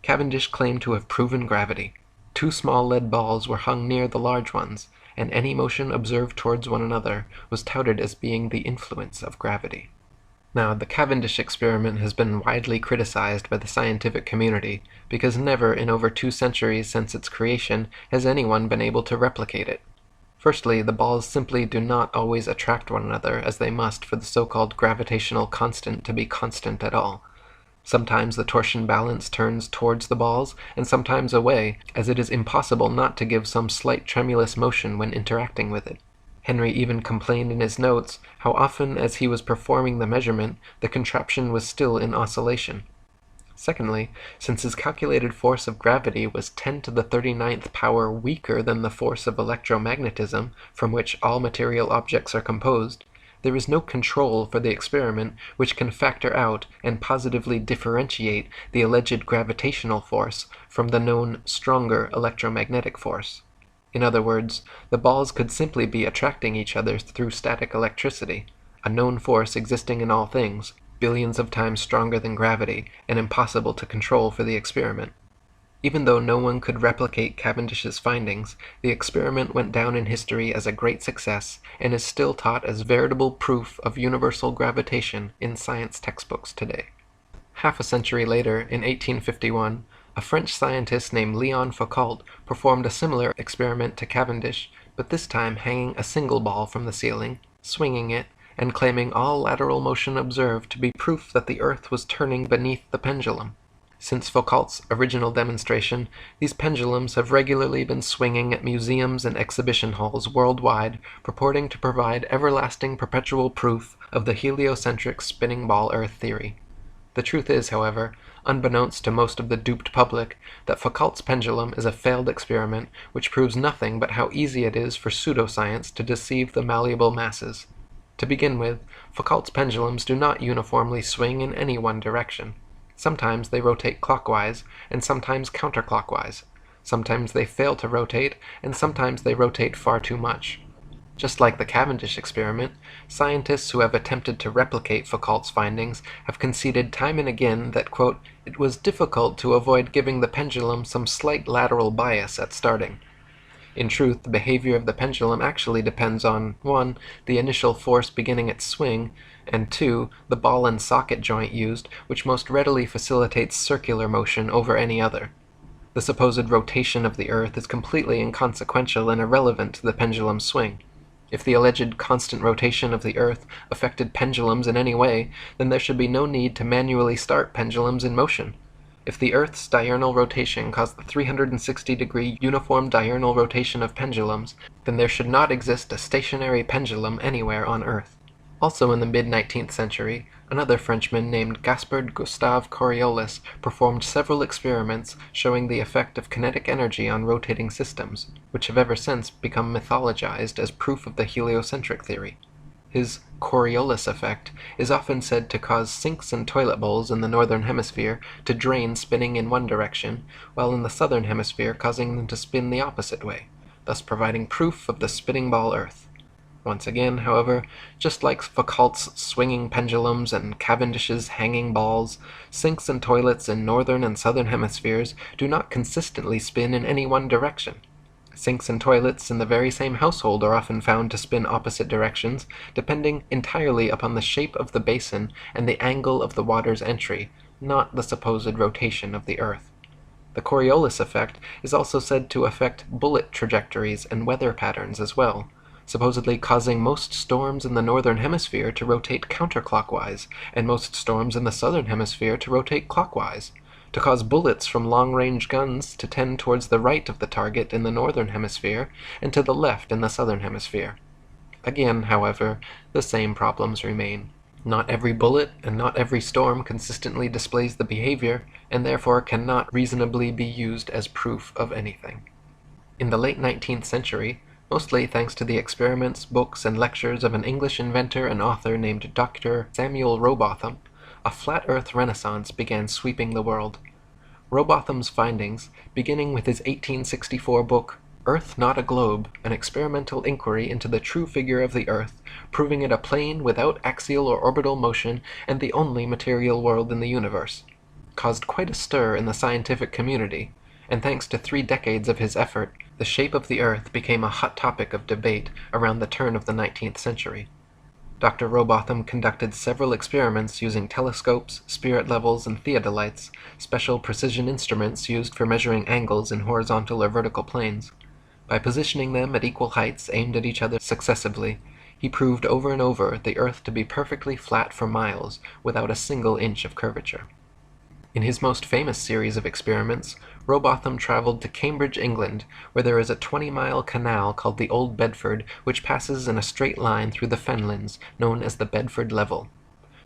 Cavendish claimed to have proven gravity. 2 small lead balls were hung near the large ones, and any motion observed towards one another was touted as being the influence of gravity. Now, the Cavendish experiment has been widely criticized by the scientific community because never in over 2 centuries since its creation has anyone been able to replicate it. Firstly, the balls simply do not always attract one another as they must for the so-called gravitational constant to be constant at all. Sometimes the torsion balance turns towards the balls, and sometimes away, as it is impossible not to give some slight tremulous motion when interacting with it. Henry even complained in his notes how often as he was performing the measurement, the contraption was still in oscillation. Secondly, since his calculated force of gravity was 10 to the 39th power weaker than the force of electromagnetism, from which all material objects are composed, there is no control for the experiment which can factor out and positively differentiate the alleged gravitational force from the known stronger electromagnetic force. In other words, the balls could simply be attracting each other through static electricity, a known force existing in all things, billions of times stronger than gravity and impossible to control for the experiment. Even though no one could replicate Cavendish's findings, the experiment went down in history as a great success and is still taught as veritable proof of universal gravitation in science textbooks today. Half a century later, in 1851, a French scientist named Leon Foucault performed a similar experiment to Cavendish, but this time hanging a single ball from the ceiling, swinging it, and claiming all lateral motion observed to be proof that the Earth was turning beneath the pendulum. Since Foucault's original demonstration, these pendulums have regularly been swinging at museums and exhibition halls worldwide, purporting to provide everlasting perpetual proof of the heliocentric spinning ball Earth theory. The truth is, however, unbeknownst to most of the duped public, that Foucault's pendulum is a failed experiment which proves nothing but how easy it is for pseudoscience to deceive the malleable masses. To begin with, Foucault's pendulums do not uniformly swing in any one direction. Sometimes they rotate clockwise, and sometimes counterclockwise. Sometimes they fail to rotate, and sometimes they rotate far too much. Just like the Cavendish experiment, scientists who have attempted to replicate Foucault's findings have conceded time and again that, quote, it was difficult to avoid giving the pendulum some slight lateral bias at starting. In truth, the behavior of the pendulum actually depends on 1. The initial force beginning its swing, and 2. The ball and socket joint used, which most readily facilitates circular motion over any other. The supposed rotation of the Earth is completely inconsequential and irrelevant to the pendulum's swing. If the alleged constant rotation of the Earth affected pendulums in any way, then there should be no need to manually start pendulums in motion. If the Earth's diurnal rotation caused the 360-degree uniform diurnal rotation of pendulums, then there should not exist a stationary pendulum anywhere on Earth. Also in the mid-19th century, another Frenchman named Bedford Coriolis performed several experiments showing the effect of kinetic energy on rotating systems, which have ever since become mythologized as proof of the heliocentric theory. His Coriolis effect is often said to cause sinks and toilet bowls in the northern hemisphere to drain spinning in one direction, while in the southern hemisphere causing them to spin the opposite way, thus providing proof of the spinning ball Earth. Once again, however, just like Foucault's swinging pendulums and Cavendish's hanging balls, sinks and toilets in northern and southern hemispheres do not consistently spin in any one direction. Sinks and toilets in the very same household are often found to spin opposite directions, depending entirely upon the shape of the basin and the angle of the water's entry, not the supposed rotation of the Earth. The Coriolis effect is also said to affect bullet trajectories and weather patterns as well, supposedly causing most storms in the northern hemisphere to rotate counterclockwise, and most storms in the southern hemisphere to rotate clockwise, to cause bullets from long-range guns to tend towards the right of the target in the northern hemisphere and to the left in the southern hemisphere. Again, however, the same problems remain. Not every bullet and not every storm consistently displays the behavior, and therefore cannot reasonably be used as proof of anything. In the late 19th century, mostly thanks to the experiments, books, and lectures of an English inventor and author named Dr. Samuel Rowbotham, a flat Earth renaissance began sweeping the world. Rowbotham's findings, beginning with his 1864 book, Earth Not a Globe, an experimental inquiry into the true figure of the Earth, proving it a plane without axial or orbital motion and the only material world in the universe, caused quite a stir in the scientific community, and thanks to 3 decades of his effort, the shape of the Earth became a hot topic of debate around the turn of the 19th century. Dr. Rowbotham conducted several experiments using telescopes, spirit levels, and theodolites, special precision instruments used for measuring angles in horizontal or vertical planes. By positioning them at equal heights aimed at each other successively, he proved over and over the Earth to be perfectly flat for miles, without a single inch of curvature. In his most famous series of experiments, Rowbotham traveled to Cambridge, England, where there is a 20-mile canal called the Old Bedford, which passes in a straight line through the fenlands, known as the Bedford Level.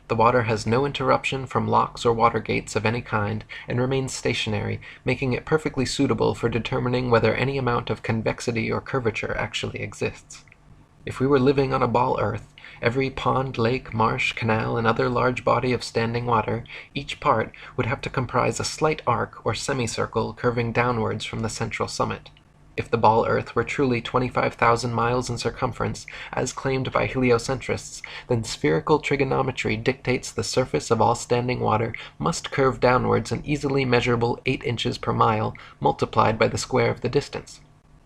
The water has no interruption from locks or water gates of any kind, and remains stationary, making it perfectly suitable for determining whether any amount of convexity or curvature actually exists. If we were living on a ball Earth, every pond, lake, marsh, canal, and other large body of standing water, each part would have to comprise a slight arc or semicircle curving downwards from the central summit. If the ball Earth were truly 25,000 miles in circumference, as claimed by heliocentrists, then spherical trigonometry dictates the surface of all standing water must curve downwards an easily measurable 8 inches per mile multiplied by the square of the distance.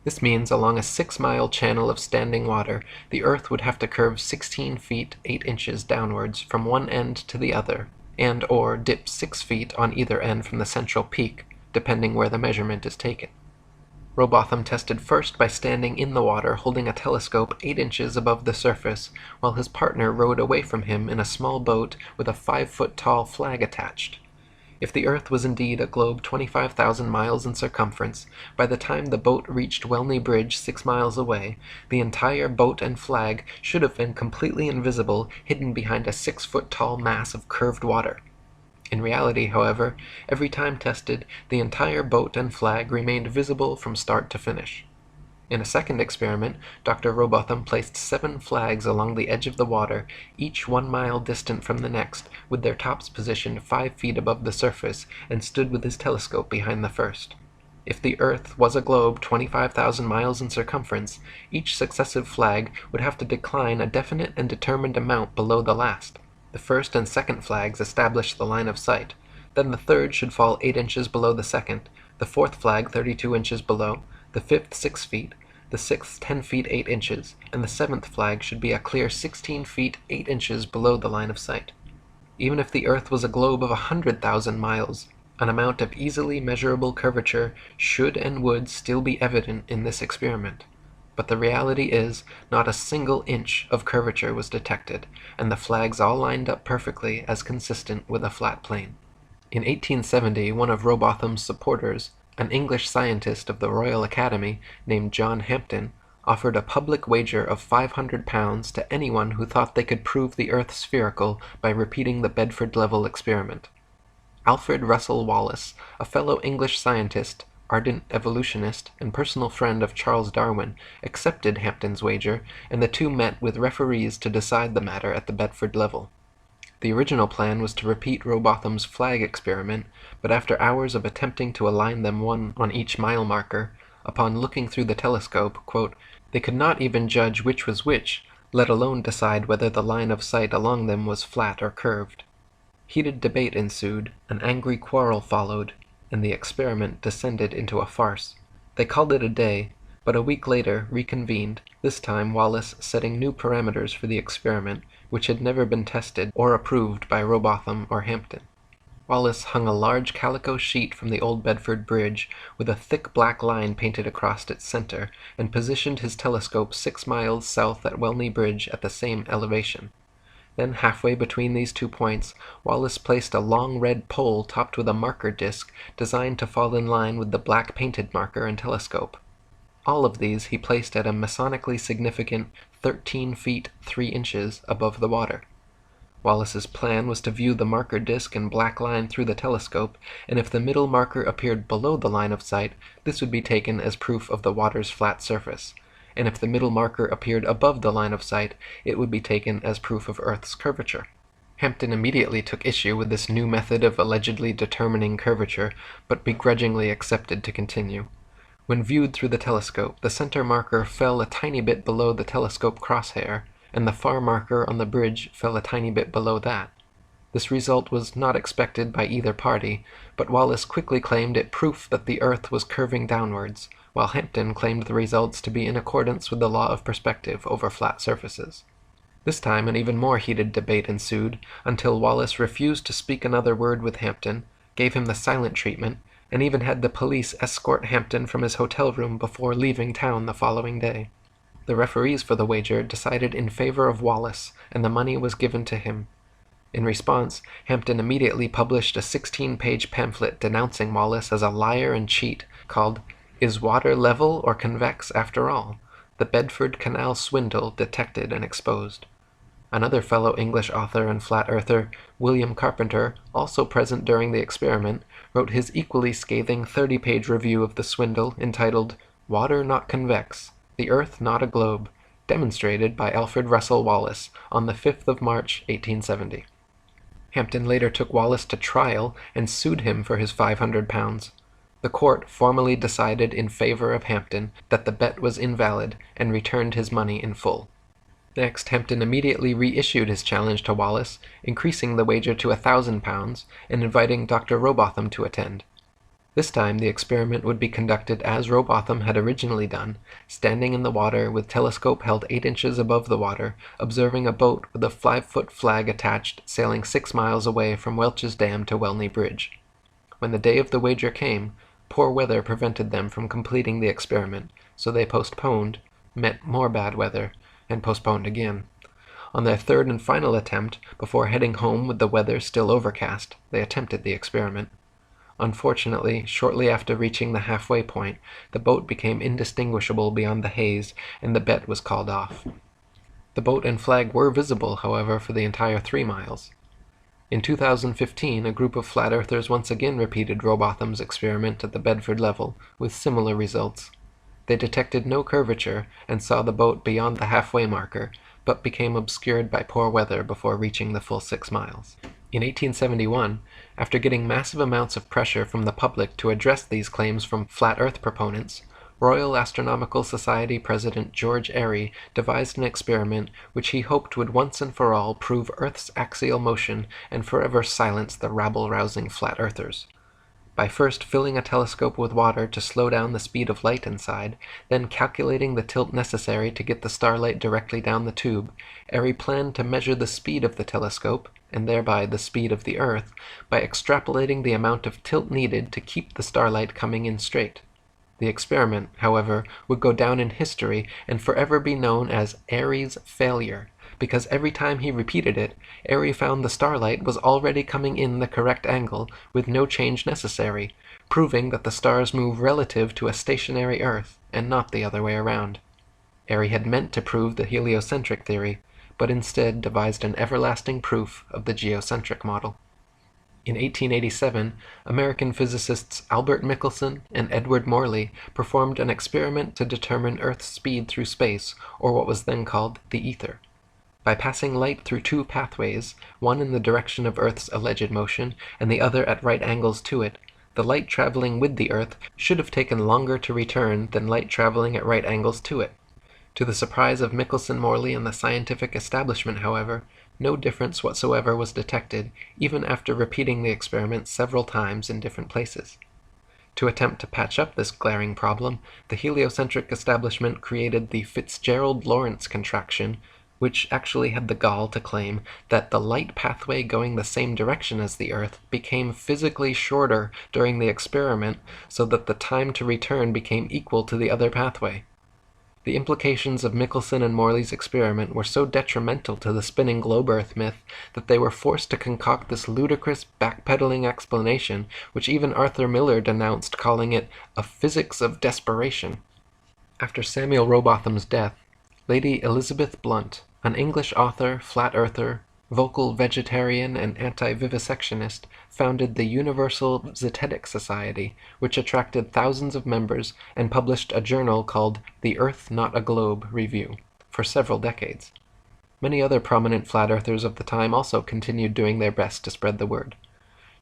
This means along a 6-mile channel of standing water, the Earth would have to curve 16 feet 8 inches downwards from one end to the other, and or dip 6 feet on either end from the central peak, depending where the measurement is taken. Rowbotham tested first by standing in the water holding a telescope 8 inches above the surface, while his partner rowed away from him in a small boat with a 5-foot-tall flag attached. If the Earth was indeed a globe 25,000 miles in circumference, by the time the boat reached Welney Bridge 6 miles away, the entire boat and flag should have been completely invisible, hidden behind a 6-foot-tall mass of curved water. In reality, however, every time tested, the entire boat and flag remained visible from start to finish. In a second experiment, Dr. Rowbotham placed 7 flags along the edge of the water, each 1 mile distant from the next, with their tops positioned 5 feet above the surface, and stood with his telescope behind the first. If the Earth was a globe 25,000 miles in circumference, each successive flag would have to decline a definite and determined amount below the last. The first and second flags established the line of sight. Then the third should fall 8 inches below the second, the fourth flag 32 inches below, the fifth 6 feet, the sixth 10 feet 8 inches, and the seventh flag should be a clear 16 feet 8 inches below the line of sight. Even if the Earth was a globe of 100,000 miles, an amount of easily measurable curvature should and would still be evident in this experiment. But the reality is, not a single inch of curvature was detected, and the flags all lined up perfectly as consistent with a flat plane. In 1870, one of Rowbotham's supporters, an English scientist of the Royal Academy named John Hampden, offered a public wager of £500 to anyone who thought they could prove the Earth spherical by repeating the Bedford Level experiment. Alfred Russel Wallace, a fellow English scientist, ardent evolutionist, and personal friend of Charles Darwin, accepted Hampden's wager, and the two met with referees to decide the matter at the Bedford Level. The original plan was to repeat Rowbotham's flag experiment, but after hours of attempting to align them one on each mile marker, upon looking through the telescope, quote, they could not even judge which was which, let alone decide whether the line of sight along them was flat or curved. Heated debate ensued, an angry quarrel followed, and the experiment descended into a farce. They called it a day, but a week later reconvened, this time Wallace setting new parameters for the experiment, which had never been tested or approved by Rowbotham or Hampden. Wallace hung a large calico sheet from the old Bedford Bridge, with a thick black line painted across its center, and positioned his telescope 6 miles south at Welney Bridge at the same elevation. Then, halfway between these 2 points, Wallace placed a long red pole topped with a marker disc designed to fall in line with the black painted marker and telescope. All of these he placed at a masonically significant 13 feet 3 inches above the water. Wallace's plan was to view the marker disc and black line through the telescope, and if the middle marker appeared below the line of sight, this would be taken as proof of the water's flat surface, and if the middle marker appeared above the line of sight, it would be taken as proof of Earth's curvature. Hampden immediately took issue with this new method of allegedly determining curvature, but begrudgingly accepted to continue. When viewed through the telescope, the center marker fell a tiny bit below the telescope crosshair, and the far marker on the bridge fell a tiny bit below that. This result was not expected by either party, but Wallace quickly claimed it proof that the Earth was curving downwards, while Hampden claimed the results to be in accordance with the law of perspective over flat surfaces. This time an even more heated debate ensued, until Wallace refused to speak another word with Hampden, gave him the silent treatment, and even had the police escort Hampden from his hotel room before leaving town the following day. The referees for the wager decided in favor of Wallace, and the money was given to him. In response, Hampden immediately published a 16-page pamphlet denouncing Wallace as a liar and cheat, called "Is Water Level or Convex After All? The Bedford Canal Swindle Detected and Exposed." Another fellow English author and flat-earther, William Carpenter, also present during the experiment, wrote his equally scathing 30-page review of the swindle entitled "Water Not Convex, the Earth Not a Globe," demonstrated by Alfred Russel Wallace on the 5th of March, 1870. Hampden later took Wallace to trial and sued him for his £500. The court formally decided in favor of Hampden that the bet was invalid and returned his money in full. Next, Hampden immediately reissued his challenge to Wallace, increasing the wager to £1,000 and inviting Dr. Robotham to attend. This time the experiment would be conducted as Robotham had originally done, standing in the water with telescope held 8 inches above the water, observing a boat with a 5-foot flag attached sailing 6 miles away from Welch's Dam to Welney Bridge. When the day of the wager came, poor weather prevented them from completing the experiment, so they postponed, met more bad weather, and postponed again. On their third and final attempt, before heading home with the weather still overcast, they attempted the experiment. Unfortunately, shortly after reaching the halfway point, the boat became indistinguishable beyond the haze, and the bet was called off. The boat and flag were visible, however, for the entire 3 miles. In 2015, a group of flat earthers once again repeated Robotham's experiment at the Bedford Level, with similar results. They detected no curvature and saw the boat beyond the halfway marker, but became obscured by poor weather before reaching the full 6 miles. In 1871, after getting massive amounts of pressure from the public to address these claims from flat Earth proponents, Royal Astronomical Society President George Airy devised an experiment which he hoped would once and for all prove Earth's axial motion and forever silence the rabble-rousing flat earthers. By first filling a telescope with water to slow down the speed of light inside, then calculating the tilt necessary to get the starlight directly down the tube, Airy planned to measure the speed of the telescope, and thereby the speed of the Earth, by extrapolating the amount of tilt needed to keep the starlight coming in straight. The experiment, however, would go down in history and forever be known as Airy's failure, because every time he repeated it, Airy found the starlight was already coming in the correct angle with no change necessary, proving that the stars move relative to a stationary Earth and not the other way around. Airy had meant to prove the heliocentric theory, but instead devised an everlasting proof of the geocentric model. In 1887, American physicists Albert Michelson and Edward Morley performed an experiment to determine Earth's speed through space, or what was then called the ether. By passing light through 2 pathways, one in the direction of Earth's alleged motion and the other at right angles to it, the light traveling with the Earth should have taken longer to return than light traveling at right angles to it. To the surprise of Michelson-Morley and the scientific establishment, however, no difference whatsoever was detected, even after repeating the experiment several times in different places. To attempt to patch up this glaring problem, the heliocentric establishment created the Fitzgerald-Lorentz contraction, which actually had the gall to claim that the light pathway going the same direction as the Earth became physically shorter during the experiment so that the time to return became equal to the other pathway. The implications of Michelson and Morley's experiment were so detrimental to the spinning globe Earth myth that they were forced to concoct this ludicrous backpedaling explanation, which even Arthur Miller denounced, calling it a physics of desperation. After Samuel Rowbotham's death, Lady Elizabeth Blunt, an English author, flat earther, vocal vegetarian, and anti-vivisectionist, founded the Universal Zetetic Society, which attracted thousands of members and published a journal called The Earth Not a Globe Review for several decades. Many other prominent flat earthers of the time also continued doing their best to spread the word.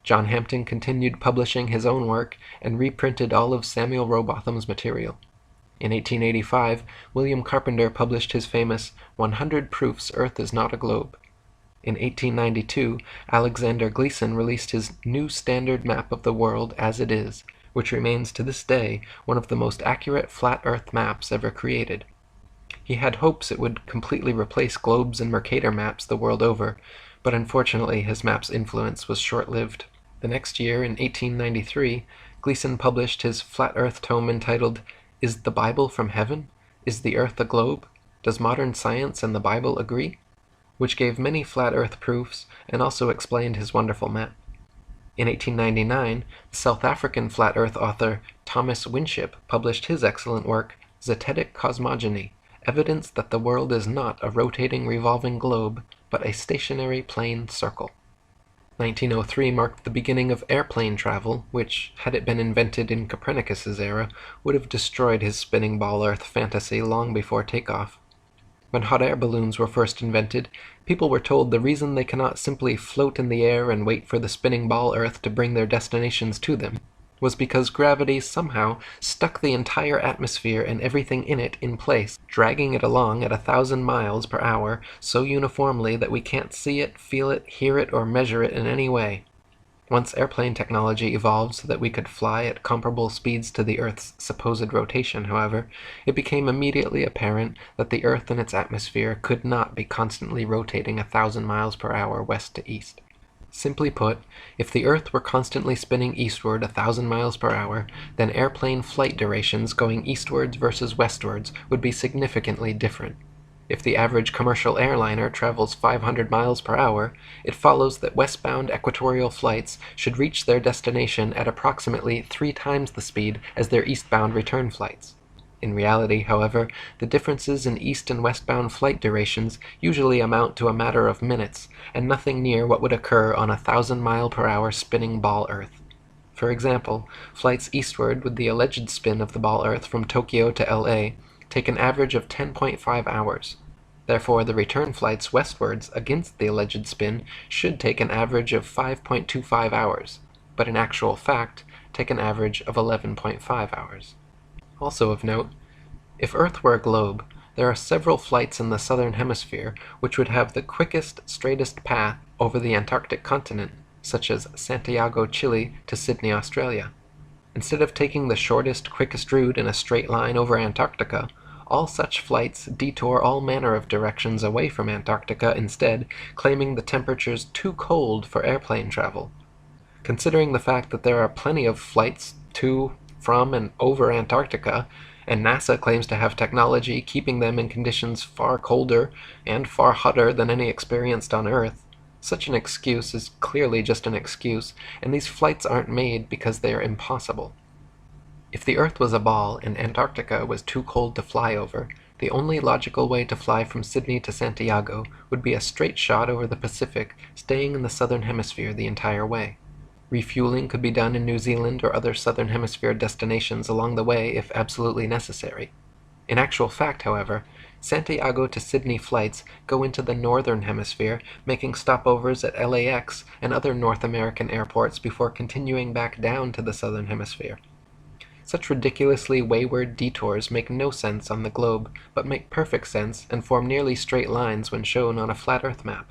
John Hampden continued publishing his own work and reprinted all of Samuel Rowbotham's material. In 1885, William Carpenter published his famous 100 Proofs Earth is Not a Globe. In 1892, Alexander Gleason released his New Standard Map of the World as It Is, which remains to this day one of the most accurate flat Earth maps ever created. He had hopes it would completely replace globes and Mercator maps the world over, but unfortunately his map's influence was short-lived. The next year, in 1893, Gleason published his flat Earth tome entitled Is the Bible from Heaven? Is the Earth a Globe? Does Modern Science and the Bible Agree? Which gave many flat Earth proofs and also explained his wonderful map. In 1899, the South African flat Earth author Thomas Winship published his excellent work, Zetetic Cosmogony, evidence that the world is not a rotating revolving globe, but a stationary plane circle. 1903 marked the beginning of airplane travel, which, had it been invented in Copernicus's era, would have destroyed his spinning ball Earth fantasy long before takeoff. When hot air balloons were first invented, people were told the reason they cannot simply float in the air and wait for the spinning ball Earth to bring their destinations to them was because gravity somehow stuck the entire atmosphere and everything in it in place, dragging it along at 1,000 miles per hour so uniformly that we can't see it, feel it, hear it, or measure it in any way. Once airplane technology evolved so that we could fly at comparable speeds to the Earth's supposed rotation, however, it became immediately apparent that the Earth and its atmosphere could not be constantly rotating 1,000 miles per hour west to east. Simply put, if the Earth were constantly spinning eastward 1,000 miles per hour, then airplane flight durations going eastwards versus westwards would be significantly different. If the average commercial airliner travels 500 miles per hour, it follows that westbound equatorial flights should reach their destination at approximately 3 times the speed as their eastbound return flights. In reality, however, the differences in east and westbound flight durations usually amount to a matter of minutes, and nothing near what would occur on a 1,000-mile-per-hour spinning ball Earth. For example, flights eastward with the alleged spin of the ball Earth from Tokyo to LA take an average of 10.5 hours. Therefore, the return flights westwards against the alleged spin should take an average of 5.25 hours, but in actual fact, take an average of 11.5 hours. Also of note, if Earth were a globe, there are several flights in the southern hemisphere which would have the quickest, straightest path over the Antarctic continent, such as Santiago, Chile to Sydney, Australia. Instead of taking the shortest, quickest route in a straight line over Antarctica, all such flights detour all manner of directions away from Antarctica instead, claiming the temperature's too cold for airplane travel. Considering the fact that there are plenty of flights to, from, and over Antarctica, and NASA claims to have technology keeping them in conditions far colder and far hotter than any experienced on Earth, such an excuse is clearly just an excuse, and these flights aren't made because they are impossible. If the Earth was a ball and Antarctica was too cold to fly over, the only logical way to fly from Sydney to Santiago would be a straight shot over the Pacific, staying in the southern hemisphere the entire way. Refueling could be done in New Zealand or other southern hemisphere destinations along the way if absolutely necessary. In actual fact, however, Santiago to Sydney flights go into the northern hemisphere, making stopovers at LAX and other North American airports before continuing back down to the southern hemisphere. Such ridiculously wayward detours make no sense on the globe, but make perfect sense and form nearly straight lines when shown on a flat Earth map.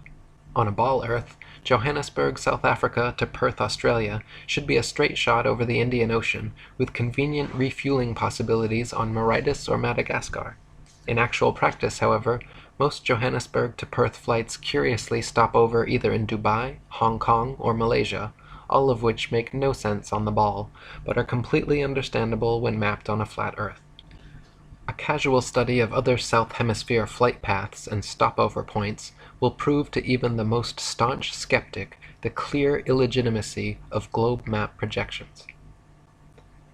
On a ball Earth, Johannesburg, South Africa to Perth, Australia should be a straight shot over the Indian Ocean, with convenient refueling possibilities on Mauritius or Madagascar. In actual practice, however, most Johannesburg to Perth flights curiously stop over either in Dubai, Hong Kong, or Malaysia, all of which make no sense on the ball, but are completely understandable when mapped on a flat Earth. A casual study of other South Hemisphere flight paths and stopover points will prove to even the most staunch skeptic the clear illegitimacy of globe map projections.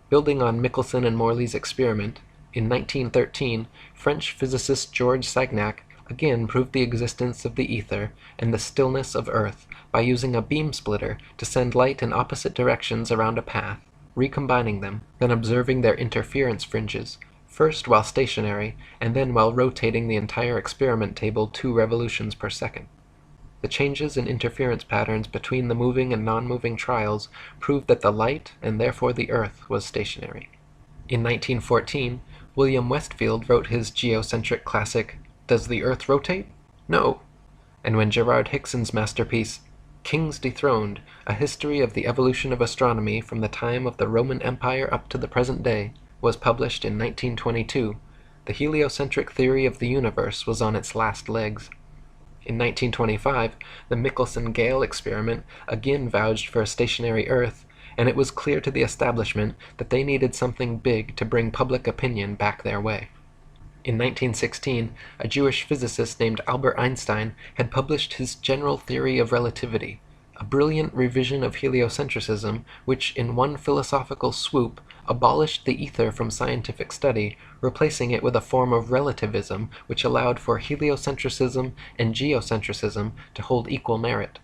Building on Michelson and Morley's experiment, in 1913, French physicist Georges Sagnac again proved the existence of the ether and the stillness of Earth by using a beam splitter to send light in opposite directions around a path, recombining them, then observing their interference fringes, first while stationary, and then while rotating the entire experiment table 2 revolutions per second. The changes in interference patterns between the moving and non-moving trials proved that the light, and therefore the Earth, was stationary. In 1914, William Westfield wrote his geocentric classic, Does the Earth Rotate? No! And when Gerard Hickson's masterpiece, Kings Dethroned, A History of the Evolution of Astronomy from the Time of the Roman Empire up to the Present Day, was published in 1922, the heliocentric theory of the universe was on its last legs. In 1925, the Michelson-Gale experiment again vouched for a stationary Earth, and it was clear to the establishment that they needed something big to bring public opinion back their way. In 1916, a Jewish physicist named Albert Einstein had published his General Theory of Relativity, a brilliant revision of heliocentrism which, in one philosophical swoop, abolished the ether from scientific study, replacing it with a form of relativism which allowed for heliocentrism and geocentricism to hold equal merit.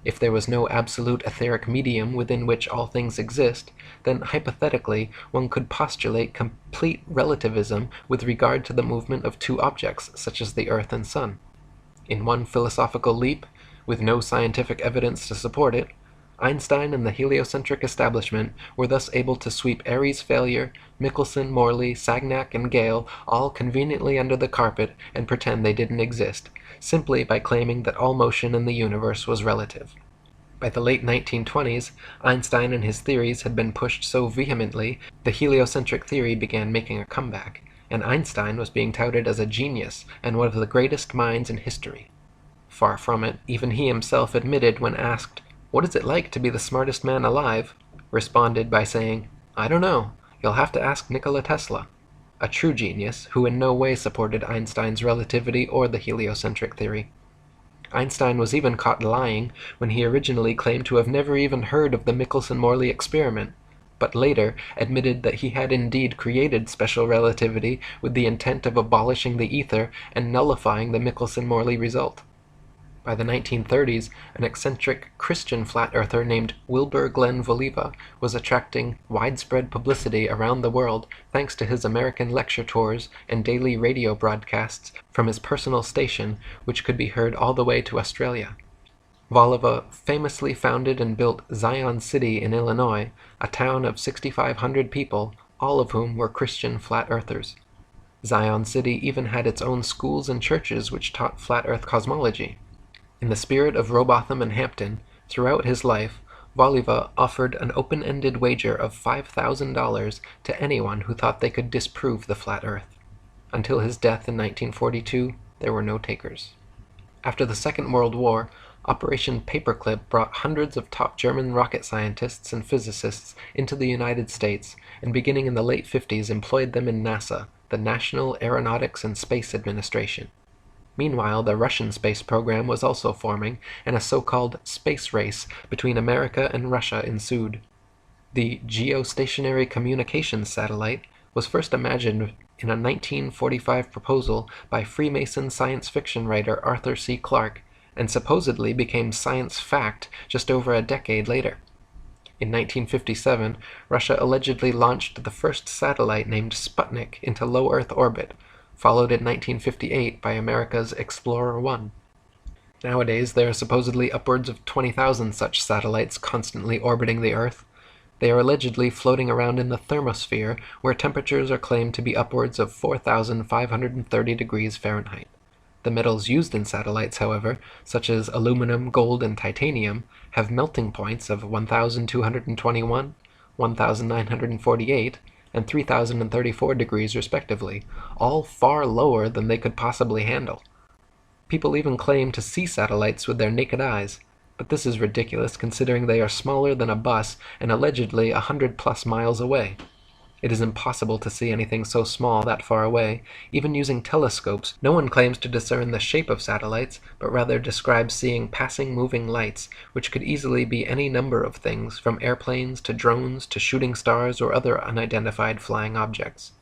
If there was no absolute etheric medium within which all things exist, then hypothetically one could postulate complete relativism with regard to the movement of 2 objects, such as the Earth and Sun. In one philosophical leap, with no scientific evidence to support it, Einstein and the heliocentric establishment were thus able to sweep Airy's failure, Michelson-Morley, Sagnac, and Gale all conveniently under the carpet and pretend they didn't exist, simply by claiming that all motion in the universe was relative. By the late 1920s, Einstein and his theories had been pushed so vehemently, the heliocentric theory began making a comeback, and Einstein was being touted as a genius and one of the greatest minds in history. Far from it, even he himself admitted when asked, "What is it like to be the smartest man alive?" responded by saying, "I don't know, you'll have to ask Nikola Tesla," a true genius who in no way supported Einstein's relativity or the heliocentric theory. Einstein was even caught lying when he originally claimed to have never even heard of the Michelson-Morley experiment, but later admitted that he had indeed created special relativity with the intent of abolishing the ether and nullifying the Michelson-Morley result. By the 1930s, an eccentric Christian flat-earther named Wilbur Glenn Voliva was attracting widespread publicity around the world thanks to his American lecture tours and daily radio broadcasts from his personal station, which could be heard all the way to Australia. Voliva famously founded and built Zion City in Illinois, a town of 6,500 people, all of whom were Christian flat-earthers. Zion City even had its own schools and churches which taught flat-earth cosmology. In the spirit of Robotham and Hampton, throughout his life, Voliva offered an open-ended wager of $5,000 to anyone who thought they could disprove the flat Earth. Until his death in 1942, there were no takers. After the Second World War, Operation Paperclip brought hundreds of top German rocket scientists and physicists into the United States, and beginning in the late 50s employed them in NASA, the National Aeronautics and Space Administration. Meanwhile, the Russian space program was also forming, and a so-called space race between America and Russia ensued. The geostationary communications satellite was first imagined in a 1945 proposal by Freemason science fiction writer Arthur C. Clarke, and supposedly became science fact just over a decade later. In 1957, Russia allegedly launched the first satellite named Sputnik into low Earth orbit, followed in 1958 by America's Explorer 1. Nowadays, there are supposedly upwards of 20,000 such satellites constantly orbiting the Earth. They are allegedly floating around in the thermosphere, where temperatures are claimed to be upwards of 4,530 degrees Fahrenheit. The metals used in satellites, however, such as aluminum, gold, and titanium, have melting points of 1,221, 1,948, and 3,034 degrees respectively, all far lower than they could possibly handle. People even claim to see satellites with their naked eyes, but this is ridiculous considering they are smaller than a bus and allegedly 100+ miles away. It is impossible to see anything so small that far away. Even using telescopes, no one claims to discern the shape of satellites, but rather describes seeing passing moving lights, which could easily be any number of things, from airplanes to drones to shooting stars or other unidentified flying objects.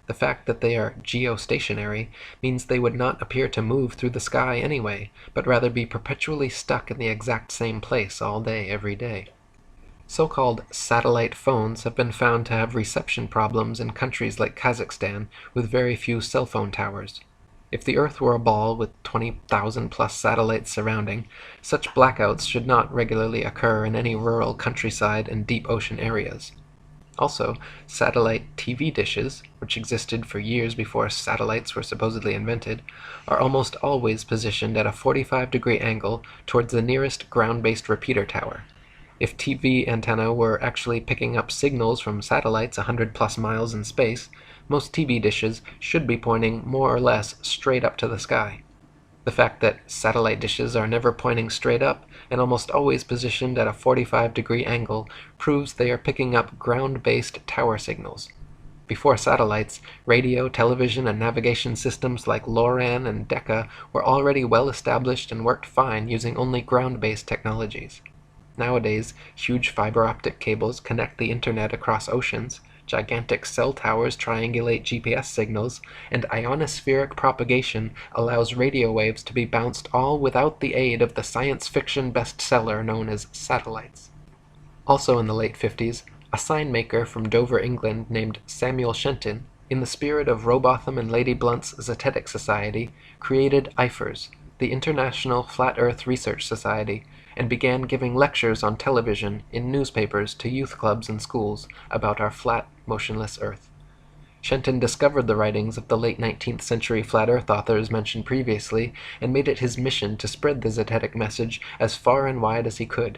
The fact that they are geostationary means they would not appear to move through the sky anyway, but rather be perpetually stuck in the exact same place all day, every day. So-called satellite phones have been found to have reception problems in countries like Kazakhstan with very few cell phone towers. If the Earth were a ball with 20,000+ satellites surrounding, such blackouts should not regularly occur in any rural countryside and deep ocean areas. Also, satellite TV dishes, which existed for years before satellites were supposedly invented, are almost always positioned at a 45-degree angle towards the nearest ground-based repeater tower. If TV antenna were actually picking up signals from satellites 100+ miles in space, most TV dishes should be pointing more or less straight up to the sky. The fact that satellite dishes are never pointing straight up and almost always positioned at a 45-degree angle proves they are picking up ground-based tower signals. Before satellites, radio, television, and navigation systems like LORAN and Decca were already well established and worked fine using only ground-based technologies. Nowadays, huge fiber optic cables connect the internet across oceans, gigantic cell towers triangulate GPS signals, and ionospheric propagation allows radio waves to be bounced all without the aid of the science fiction bestseller known as satellites. Also in the late 50s, a sign maker from Dover, England named Samuel Shenton, in the spirit of Robotham and Lady Blunt's Zetetic Society, created IFERS, the International Flat Earth Research Society, and began giving lectures on television, in newspapers, to youth clubs and schools about our flat, motionless Earth. Shenton discovered the writings of the late 19th century flat Earth authors mentioned previously and made it his mission to spread the Zetetic message as far and wide as he could.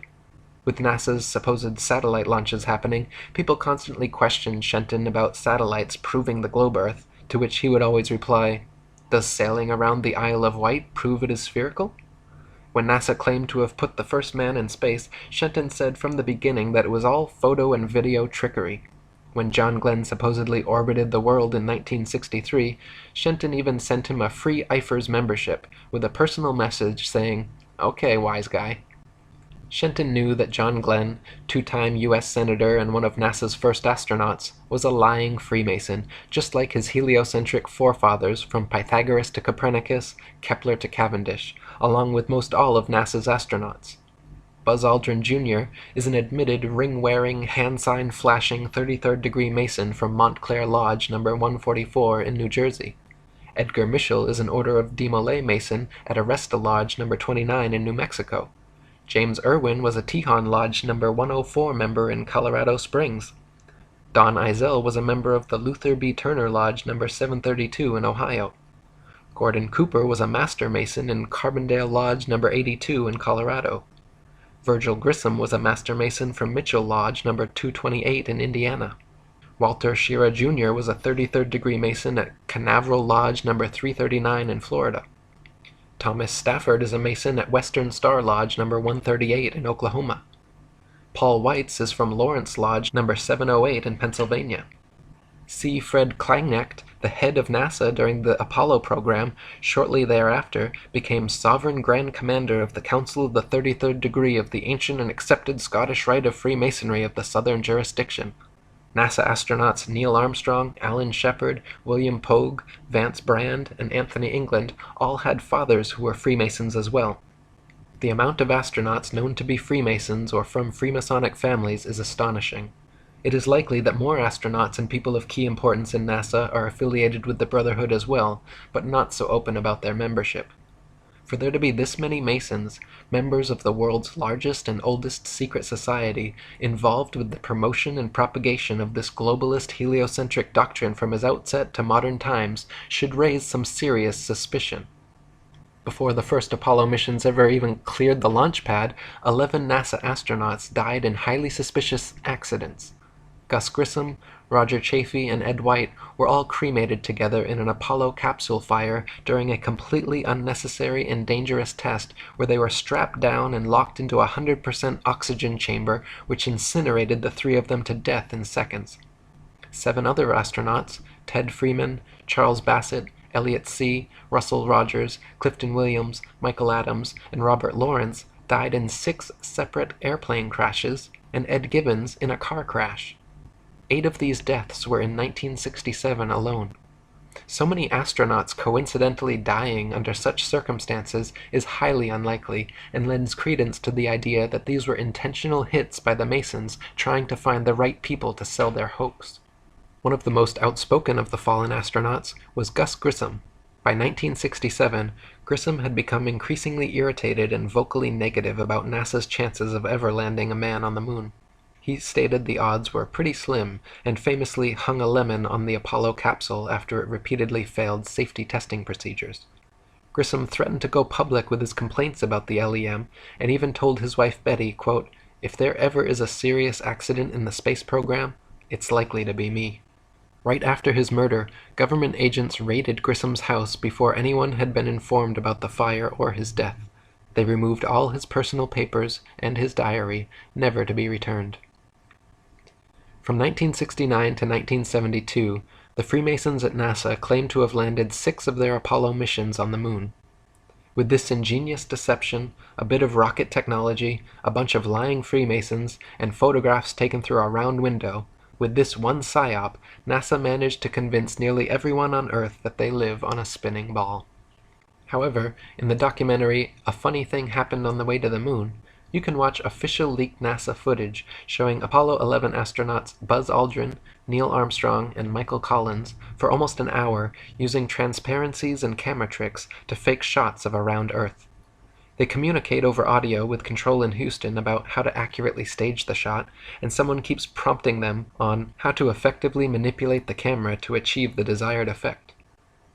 With NASA's supposed satellite launches happening, people constantly questioned Shenton about satellites proving the globe Earth, to which he would always reply, "Does sailing around the Isle of Wight prove it is spherical?" When NASA claimed to have put the first man in space, Shenton said from the beginning that it was all photo and video trickery. When John Glenn supposedly orbited the world in 1963, Shenton even sent him a free IFERS membership with a personal message saying, "Okay, wise guy." Shenton knew that John Glenn, two-time U.S. Senator and one of NASA's first astronauts, was a lying Freemason, just like his heliocentric forefathers from Pythagoras to Copernicus, Kepler to Cavendish, along with most all of NASA's astronauts. Buzz Aldrin Jr. is an admitted ring-wearing, hand-sign-flashing 33rd-degree Mason from Montclair Lodge No. 144 in New Jersey. Edgar Mitchell is an Order of Demolay Mason at Aresta Lodge No. 29 in New Mexico. James Irwin was a Tejon Lodge No. 104 member in Colorado Springs. Don Eisel was a member of the Luther B. Turner Lodge No. 732 in Ohio. Gordon Cooper was a Master Mason in Carbondale Lodge No. 82 in Colorado. Virgil Grissom was a Master Mason from Mitchell Lodge No. 228 in Indiana. Walter Shira Jr. was a 33rd degree Mason at Canaveral Lodge No. 339 in Florida. Thomas Stafford is a Mason at Western Star Lodge No. 138 in Oklahoma. Paul Weitz is from Lawrence Lodge No. 708 in Pennsylvania. C. Fred Kleineknecht, the head of NASA during the Apollo program, shortly thereafter became Sovereign Grand Commander of the Council of the 33rd Degree of the ancient and accepted Scottish Rite of Freemasonry of the Southern Jurisdiction. NASA astronauts Neil Armstrong, Alan Shepard, William Pogue, Vance Brand, and Anthony England all had fathers who were Freemasons as well. The amount of astronauts known to be Freemasons or from Freemasonic families is astonishing. It is likely that more astronauts and people of key importance in NASA are affiliated with the Brotherhood as well, but not so open about their membership. For there to be this many Masons, members of the world's largest and oldest secret society, involved with the promotion and propagation of this globalist heliocentric doctrine from its outset to modern times, should raise some serious suspicion. Before the first Apollo missions ever even cleared the launch pad, 11 NASA astronauts died in highly suspicious accidents. Gus Grissom, Roger Chaffee, and Ed White were all cremated together in an Apollo capsule fire during a completely unnecessary and dangerous test where they were strapped down and locked into a 100% oxygen chamber which incinerated the three of them to death in seconds. 7 other astronauts, Ted Freeman, Charles Bassett, Elliot C., Russell Rogers, Clifton Williams, Michael Adams, and Robert Lawrence, died in 6 separate airplane crashes, and Ed Gibbons in a car crash. 8 of these deaths were in 1967 alone. So many astronauts coincidentally dying under such circumstances is highly unlikely and lends credence to the idea that these were intentional hits by the Masons trying to find the right people to sell their hoax. One of the most outspoken of the fallen astronauts was Gus Grissom. By 1967, Grissom had become increasingly irritated and vocally negative about NASA's chances of ever landing a man on the moon. He stated the odds were pretty slim, and famously hung a lemon on the Apollo capsule after it repeatedly failed safety testing procedures. Grissom threatened to go public with his complaints about the LEM, and even told his wife Betty, quote, "If there ever is a serious accident in the space program, it's likely to be me." Right after his murder, government agents raided Grissom's house before anyone had been informed about the fire or his death. They removed all his personal papers and his diary, never to be returned. From 1969 to 1972, the Freemasons at NASA claimed to have landed 6 of their Apollo missions on the moon. With this ingenious deception, a bit of rocket technology, a bunch of lying Freemasons, and photographs taken through a round window, with this one psyop, NASA managed to convince nearly everyone on Earth that they live on a spinning ball. However, in the documentary A Funny Thing Happened on the Way to the Moon, you can watch official leaked NASA footage showing Apollo 11 astronauts Buzz Aldrin, Neil Armstrong, and Michael Collins for almost an hour using transparencies and camera tricks to fake shots of a round Earth. They communicate over audio with control in Houston about how to accurately stage the shot, and someone keeps prompting them on how to effectively manipulate the camera to achieve the desired effect.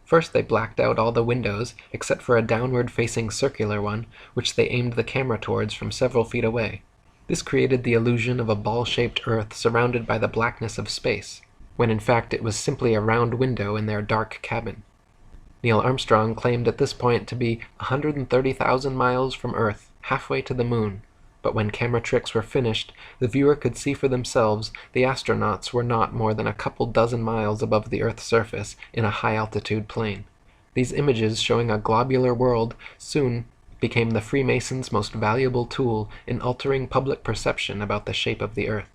First they blacked out all the windows except for a downward-facing circular one, which they aimed the camera towards from several feet away. This created the illusion of a ball-shaped Earth surrounded by the blackness of space, when in fact it was simply a round window in their dark cabin. Neil Armstrong claimed at this point to be 130,000 miles from Earth, halfway to the moon, but when camera tricks were finished, the viewer could see for themselves the astronauts were not more than a couple dozen miles above the Earth's surface in a high-altitude plane. These images showing a globular world soon became the Freemasons' most valuable tool in altering public perception about the shape of the Earth.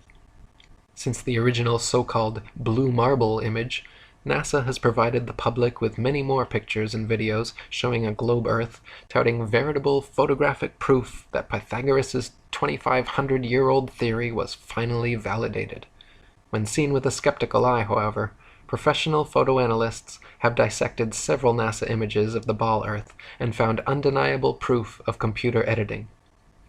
Since the original so-called blue marble image, NASA has provided the public with many more pictures and videos showing a globe Earth, touting veritable photographic proof that Pythagoras' 2,500-year-old theory was finally validated. When seen with a skeptical eye, however, professional photoanalysts have dissected several NASA images of the ball Earth and found undeniable proof of computer editing.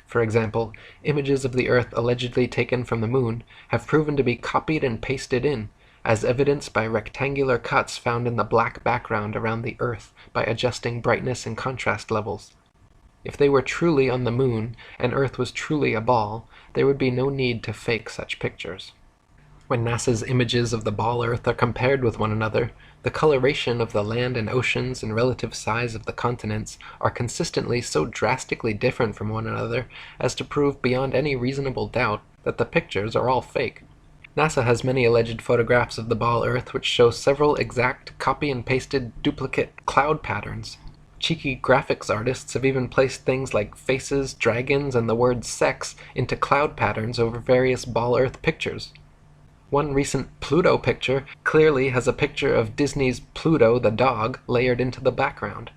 For example, images of the Earth allegedly taken from the Moon have proven to be copied and pasted in, as evidenced by rectangular cuts found in the black background around the Earth by adjusting brightness and contrast levels. If they were truly on the Moon, and Earth was truly a ball, there would be no need to fake such pictures. When NASA's images of the ball Earth are compared with one another, the coloration of the land and oceans and relative size of the continents are consistently so drastically different from one another as to prove beyond any reasonable doubt that the pictures are all fake. NASA has many alleged photographs of the ball Earth which show several exact copy-and-pasted duplicate cloud patterns. Cheeky graphics artists have even placed things like faces, dragons, and the word sex into cloud patterns over various ball Earth pictures. One recent Pluto picture clearly has a picture of Disney's Pluto the dog layered into the background.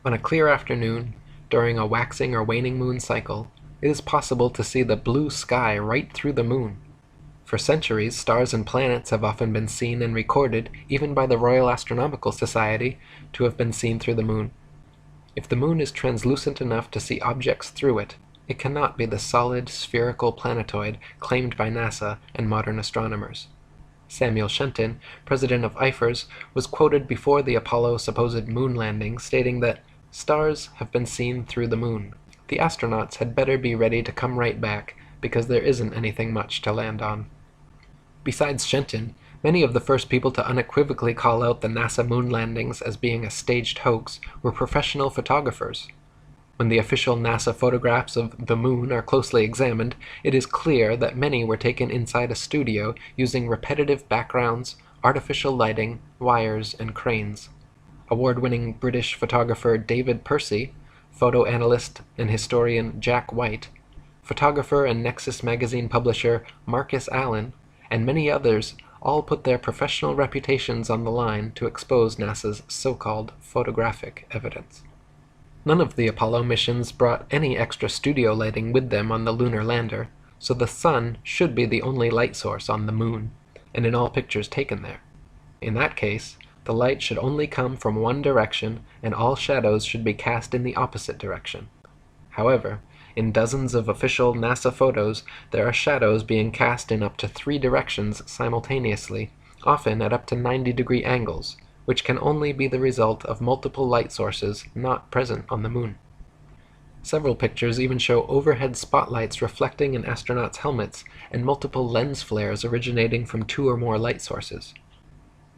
On a clear afternoon, during a waxing or waning moon cycle, it is possible to see the blue sky right through the moon. For centuries, stars and planets have often been seen and recorded, even by the Royal Astronomical Society, to have been seen through the moon. If the moon is translucent enough to see objects through it, it cannot be the solid, spherical planetoid claimed by NASA and modern astronomers. Samuel Shenton, president of IFERS, was quoted before the Apollo supposed moon landing, stating that stars have been seen through the moon. The astronauts had better be ready to come right back, because there isn't anything much to land on. Besides Shenton, many of the first people to unequivocally call out the NASA moon landings as being a staged hoax were professional photographers. When the official NASA photographs of the moon are closely examined, it is clear that many were taken inside a studio using repetitive backgrounds, artificial lighting, wires, and cranes. Award-winning British photographer David Percy, photo analyst and historian Jack White, photographer and Nexus magazine publisher Marcus Allen, and many others all put their professional reputations on the line to expose NASA's so-called photographic evidence. None of the Apollo missions brought any extra studio lighting with them on the lunar lander, so the sun should be the only light source on the moon, and in all pictures taken there. In that case, the light should only come from one direction, and all shadows should be cast in the opposite direction. However, in dozens of official NASA photos, there are shadows being cast in up to 3 directions simultaneously, often at up to 90-degree angles, which can only be the result of multiple light sources not present on the moon. Several pictures even show overhead spotlights reflecting in astronauts' helmets and multiple lens flares originating from 2 or more light sources.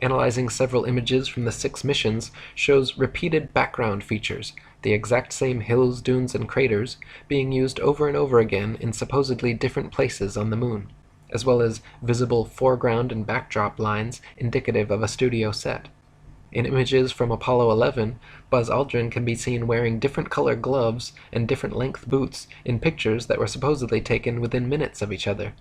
Analyzing several images from the 6 missions shows repeated background features, the exact same hills, dunes, and craters, being used over and over again in supposedly different places on the moon, as well as visible foreground and backdrop lines indicative of a studio set. In images from Apollo 11, Buzz Aldrin can be seen wearing different colored gloves and different length boots in pictures that were supposedly taken within minutes of each other.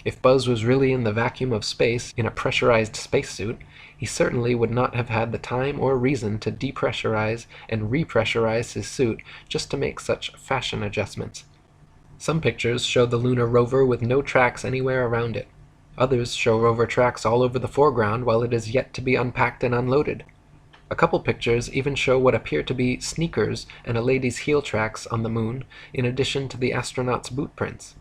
If Buzz was really in the vacuum of space in a pressurized spacesuit, he certainly would not have had the time or reason to depressurize and repressurize his suit just to make such fashion adjustments. Some pictures show the lunar rover with no tracks anywhere around it. Others show rover tracks all over the foreground while it is yet to be unpacked and unloaded. A couple pictures even show what appear to be sneakers and a lady's heel tracks on the moon, in addition to the astronauts' boot prints.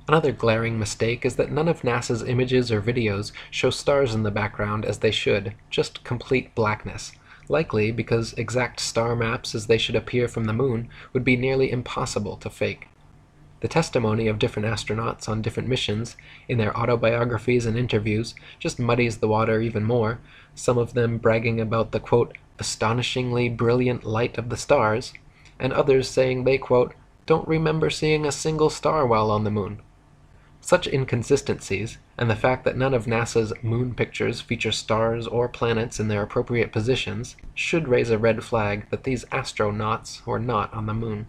Another glaring mistake is that none of NASA's images or videos show stars in the background as they should, just complete blackness, likely because exact star maps as they should appear from the moon would be nearly impossible to fake. The testimony of different astronauts on different missions, in their autobiographies and interviews, just muddies the water even more, some of them bragging about the, quote, astonishingly brilliant light of the stars, and others saying they, quote, don't remember seeing a single star while on the moon. Such inconsistencies, and the fact that none of NASA's moon pictures feature stars or planets in their appropriate positions, should raise a red flag that these astronauts were not on the moon.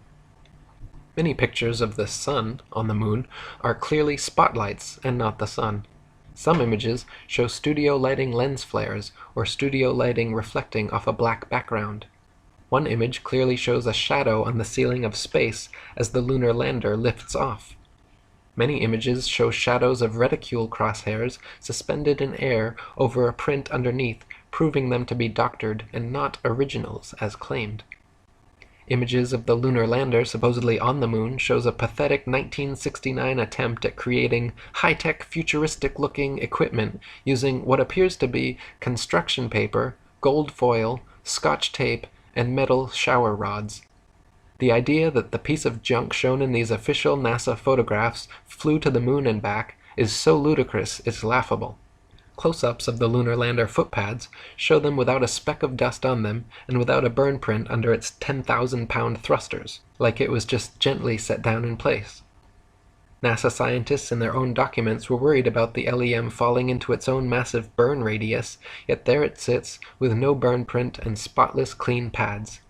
Many pictures of the sun on the moon are clearly spotlights and not the sun. Some images show studio lighting lens flares or studio lighting reflecting off a black background. One image clearly shows a shadow on the ceiling of space as the lunar lander lifts off. Many images show shadows of reticule crosshairs suspended in air over a print underneath, proving them to be doctored and not originals as claimed. Images of the lunar lander supposedly on the moon shows a pathetic 1969 attempt at creating high-tech futuristic-looking equipment using what appears to be construction paper, gold foil, scotch tape, and metal shower rods. The idea that the piece of junk shown in these official NASA photographs flew to the moon and back is so ludicrous it's laughable. Close-ups of the lunar lander footpads show them without a speck of dust on them and without a burn print under its 10,000-pound thrusters, like it was just gently set down in place. NASA scientists in their own documents were worried about the LEM falling into its own massive burn radius, yet there it sits with no burn print and spotless clean pads.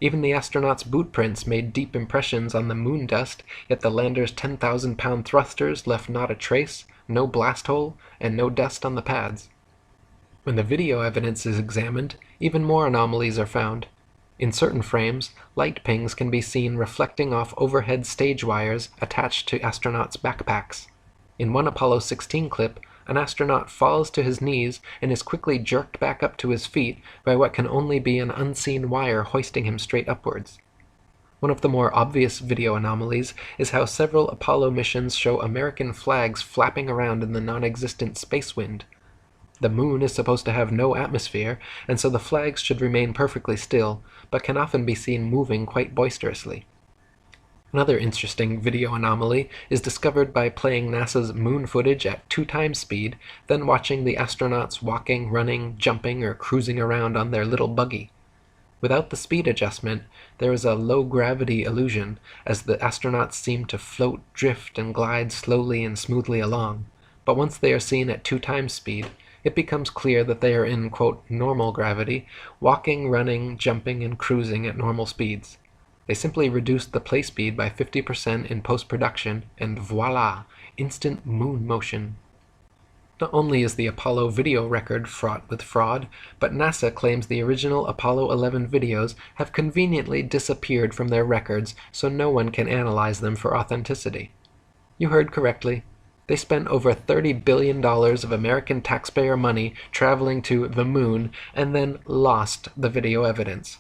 Even the astronauts' boot prints made deep impressions on the moon dust, yet the lander's 10,000-pound thrusters left not a trace, no blast hole, and no dust on the pads. When the video evidence is examined, even more anomalies are found. In certain frames, light pings can be seen reflecting off overhead stage wires attached to astronauts' backpacks. In one Apollo 16 clip, an astronaut falls to his knees and is quickly jerked back up to his feet by what can only be an unseen wire hoisting him straight upwards. One of the more obvious video anomalies is how several Apollo missions show American flags flapping around in the non-existent space wind. The moon is supposed to have no atmosphere, and so the flags should remain perfectly still, but can often be seen moving quite boisterously. Another interesting video anomaly is discovered by playing NASA's moon footage at 2x speed, then watching the astronauts walking, running, jumping, or cruising around on their little buggy. Without the speed adjustment, there is a low-gravity illusion, as the astronauts seem to float, drift, and glide slowly and smoothly along. But once they are seen at 2x speed, it becomes clear that they are in, quote, normal gravity, walking, running, jumping, and cruising at normal speeds. They simply reduced the play speed by 50% in post-production, and voila, instant moon motion. Not only is the Apollo video record fraught with fraud, but NASA claims the original Apollo 11 videos have conveniently disappeared from their records so no one can analyze them for authenticity. You heard correctly. They spent over $30 billion of American taxpayer money traveling to the moon and then lost the video evidence.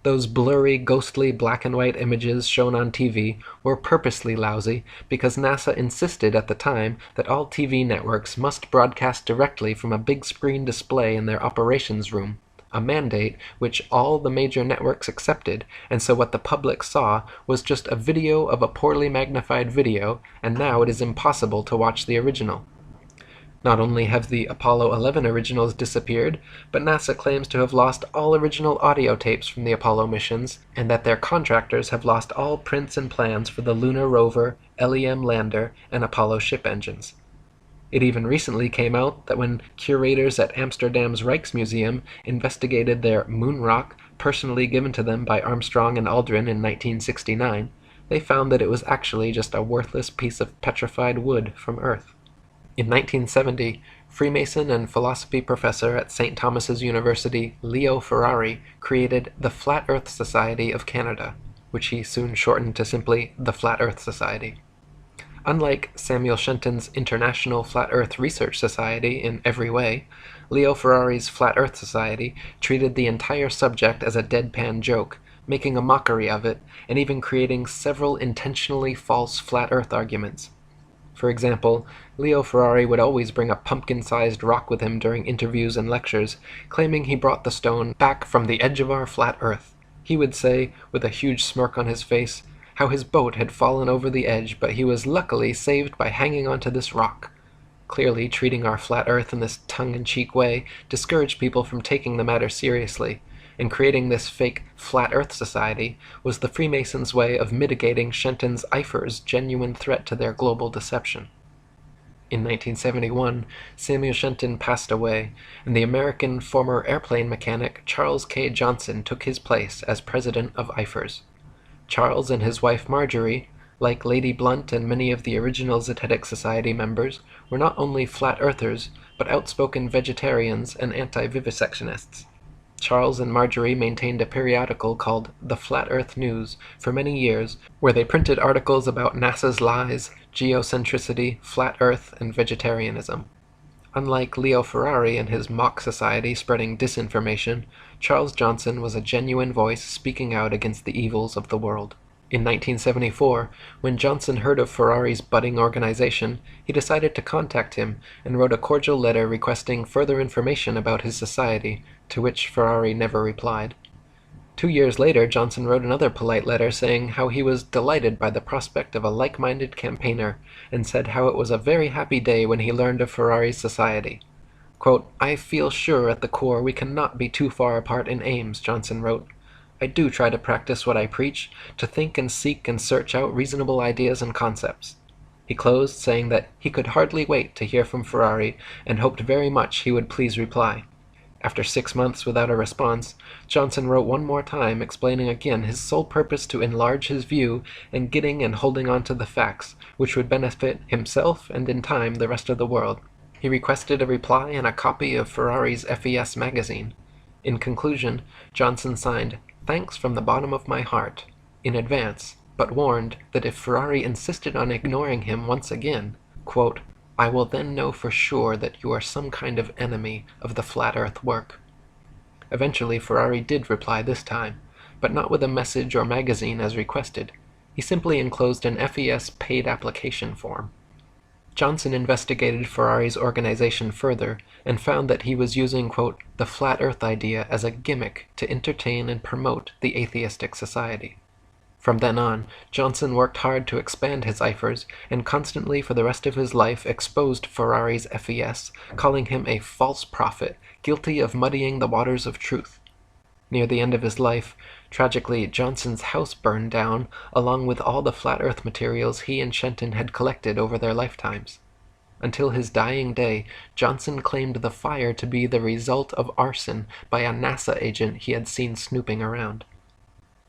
Those blurry, ghostly black and white images shown on TV were purposely lousy because NASA insisted at the time that all TV networks must broadcast directly from a big screen display in their operations room, a mandate which all the major networks accepted, and so what the public saw was just a video of a poorly magnified video, and now it is impossible to watch the original. Not only have the Apollo 11 originals disappeared, but NASA claims to have lost all original audio tapes from the Apollo missions, and that their contractors have lost all prints and plans for the lunar rover, LEM lander, and Apollo ship engines. It even recently came out that when curators at Amsterdam's Rijksmuseum investigated their moon rock, personally given to them by Armstrong and Aldrin in 1969, they found that it was actually just a worthless piece of petrified wood from Earth. In 1970, Freemason and philosophy professor at St. Thomas's University Leo Ferrari created the Flat Earth Society of Canada, which he soon shortened to simply the Flat Earth Society. Unlike Samuel Shenton's International Flat Earth Research Society in every way, Leo Ferrari's Flat Earth Society treated the entire subject as a deadpan joke, making a mockery of it, and even creating several intentionally false flat Earth arguments. For example, Leo Ferrari would always bring a pumpkin-sized rock with him during interviews and lectures, claiming he brought the stone back from the edge of our flat Earth. He would say, with a huge smirk on his face, how his boat had fallen over the edge, but he was luckily saved by hanging onto this rock. Clearly, treating our flat Earth in this tongue-in-cheek way discouraged people from taking the matter seriously, and creating this fake Flat Earth Society was the Freemasons' way of mitigating Shenton's Eifer's genuine threat to their global deception. In 1971, Samuel Shenton passed away, and the American former airplane mechanic Charles K. Johnson took his place as president of Eifer's. Charles and his wife Marjorie, like Lady Blunt and many of the original Zetetic Society members, were not only flat earthers, but outspoken vegetarians and anti-vivisectionists. Charles and Marjorie maintained a periodical called The Flat Earth News for many years, where they printed articles about NASA's lies, geocentricity, flat Earth, and vegetarianism. Unlike Leo Ferrari and his mock society spreading disinformation, Charles Johnson was a genuine voice speaking out against the evils of the world. In 1974, when Johnson heard of Ferrari's budding organization, he decided to contact him and wrote a cordial letter requesting further information about his society, to which Ferrari never replied. 2 years later, Johnson wrote another polite letter saying how he was delighted by the prospect of a like-minded campaigner, and said how it was a very happy day when he learned of Ferrari's society. Quote, "I feel sure at the core we cannot be too far apart in aims," Johnson wrote. "I do try to practice what I preach, to think and seek and search out reasonable ideas and concepts." He closed saying that he could hardly wait to hear from Ferrari and hoped very much he would please reply. After 6 months without a response, Johnson wrote one more time explaining again his sole purpose to enlarge his view and getting and holding on to the facts, which would benefit himself and in time the rest of the world. He requested a reply and a copy of Ferrari's FES magazine. In conclusion, Johnson signed, "Thanks from the bottom of my heart," in advance, but warned that if Ferrari insisted on ignoring him once again, quote, "I will then know for sure that you are some kind of enemy of the flat earth work." Eventually Ferrari did reply this time, but not with a message or magazine as requested. He simply enclosed an FES paid application form. Johnson investigated Ferrari's organization further and found that he was using, quote, "the flat earth idea as a gimmick to entertain and promote the atheistic society." From then on, Johnson worked hard to expand his Eifers and constantly for the rest of his life exposed Ferrari's FES, calling him a false prophet, guilty of muddying the waters of truth. Near the end of his life, tragically, Johnson's house burned down, along with all the flat earth materials he and Shenton had collected over their lifetimes. Until his dying day, Johnson claimed the fire to be the result of arson by a NASA agent he had seen snooping around.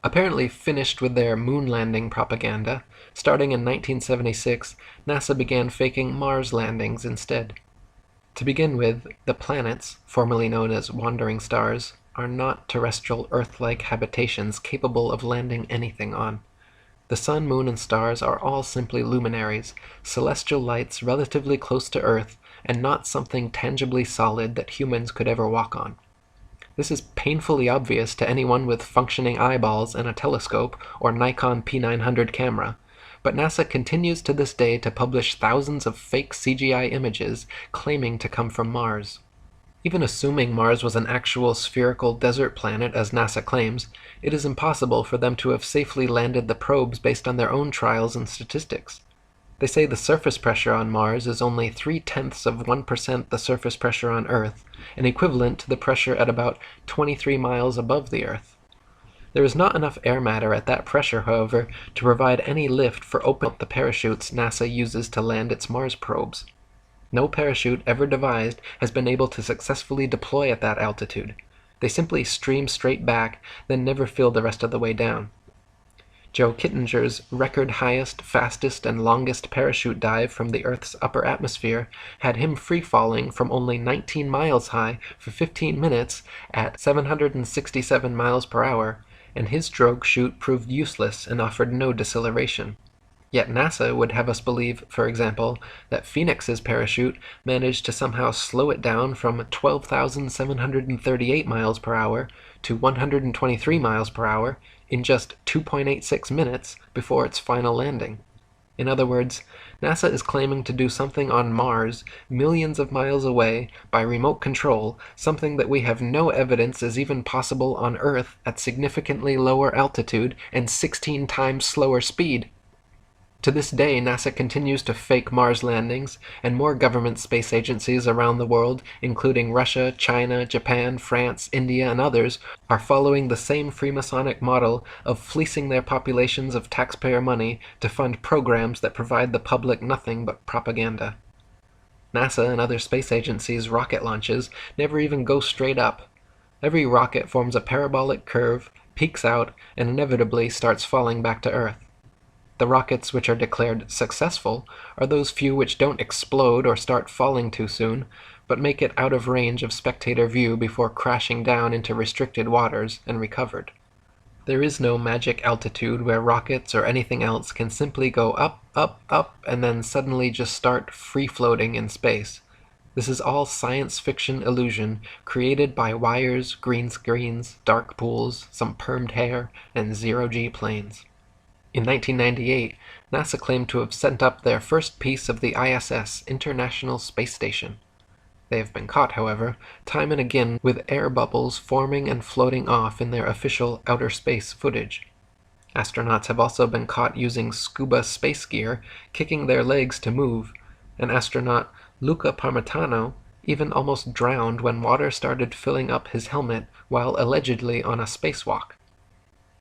Apparently finished with their moon landing propaganda, starting in 1976, NASA began faking Mars landings instead. To begin with, the planets, formerly known as wandering stars, are not terrestrial Earth-like habitations capable of landing anything on. The sun, moon, and stars are all simply luminaries, celestial lights relatively close to Earth, and not something tangibly solid that humans could ever walk on. This is painfully obvious to anyone with functioning eyeballs and a telescope or Nikon P900 camera, but NASA continues to this day to publish thousands of fake CGI images claiming to come from Mars. Even assuming Mars was an actual spherical desert planet as NASA claims, it is impossible for them to have safely landed the probes based on their own trials and statistics. They say the surface pressure on Mars is only 0.3% the surface pressure on Earth, and equivalent to the pressure at about 23 miles above the Earth. There is not enough air matter at that pressure, however, to provide any lift for opening up the parachutes NASA uses to land its Mars probes. No parachute ever devised has been able to successfully deploy at that altitude. They simply stream straight back, then never fill the rest of the way down. Joe Kittinger's record highest, fastest, and longest parachute dive from the Earth's upper atmosphere had him free-falling from only 19 miles high for 15 minutes at 767 miles per hour, and his drogue chute proved useless and offered no deceleration. Yet NASA would have us believe, for example, that Phoenix's parachute managed to somehow slow it down from 12,738 miles per hour to 123 miles per hour in just 2.86 minutes before its final landing. In other words, NASA is claiming to do something on Mars millions of miles away by remote control, something that we have no evidence is even possible on Earth at significantly lower altitude and 16 times slower speed. To this day, NASA continues to fake Mars landings, and more government space agencies around the world, including Russia, China, Japan, France, India, and others, are following the same Freemasonic model of fleecing their populations of taxpayer money to fund programs that provide the public nothing but propaganda. NASA and other space agencies' rocket launches never even go straight up. Every rocket forms a parabolic curve, peaks out, and inevitably starts falling back to Earth. The rockets which are declared successful are those few which don't explode or start falling too soon, but make it out of range of spectator view before crashing down into restricted waters and recovered. There is no magic altitude where rockets or anything else can simply go up, up, up, and then suddenly just start free-floating in space. This is all science fiction illusion created by wires, green screens, dark pools, some permed hair, and zero-G planes. In 1998, NASA claimed to have sent up their first piece of the ISS, International Space Station. They have been caught, however, time and again with air bubbles forming and floating off in their official outer space footage. Astronauts have also been caught using scuba space gear, kicking their legs to move, and astronaut Luca Parmitano even almost drowned when water started filling up his helmet while allegedly on a spacewalk.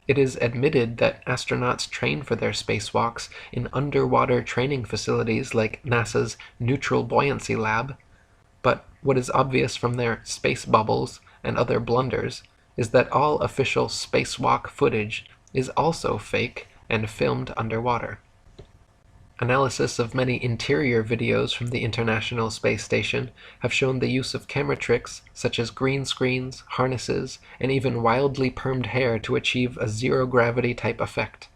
It is admitted that astronauts train for their spacewalks in underwater training facilities like NASA's Neutral Buoyancy Lab, but what is obvious from their space bubbles and other blunders is that all official spacewalk footage is also fake and filmed underwater. Analysis of many interior videos from the International Space Station have shown the use of camera tricks such as green screens, harnesses, and even wildly permed hair to achieve a zero-gravity type effect.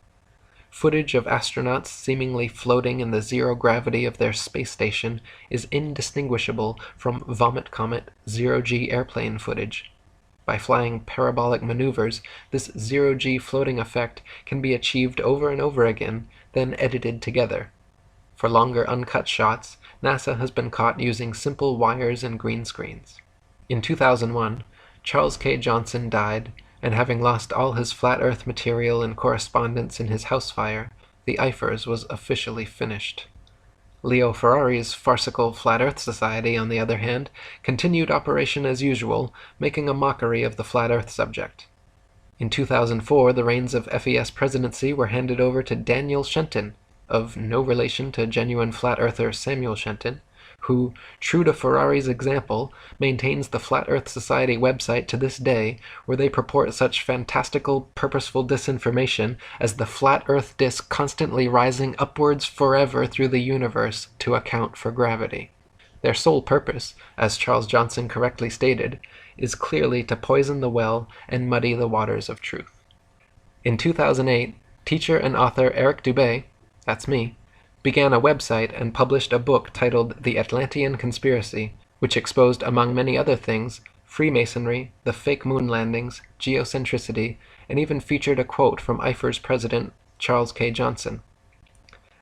Footage of astronauts seemingly floating in the zero gravity of their space station is indistinguishable from Vomit Comet zero-G airplane footage. By flying parabolic maneuvers, this zero-G floating effect can be achieved over and over again, then edited together. For longer uncut shots, NASA has been caught using simple wires and green screens. In 2001, Charles K. Johnson died, and having lost all his flat Earth material and correspondence in his house fire, the IFERS was officially finished. Leo Ferrari's farcical Flat Earth Society, on the other hand, continued operation as usual, making a mockery of the Flat Earth subject. In 2004, the reins of FES presidency were handed over to Daniel Shenton, of no relation to genuine Flat Earther Samuel Shenton, who, true to Ferrari's example, maintains the Flat Earth Society website to this day, where they purport such fantastical, purposeful disinformation as the flat Earth disk constantly rising upwards forever through the universe to account for gravity. Their sole purpose, as Charles Johnson correctly stated, is clearly to poison the well and muddy the waters of truth. In 2008, teacher and author Eric Dubé, that's me, began a website and published a book titled The Atlantean Conspiracy, which exposed, among many other things, Freemasonry, the fake moon landings, geocentricity, and even featured a quote from IFER's president Charles K. Johnson.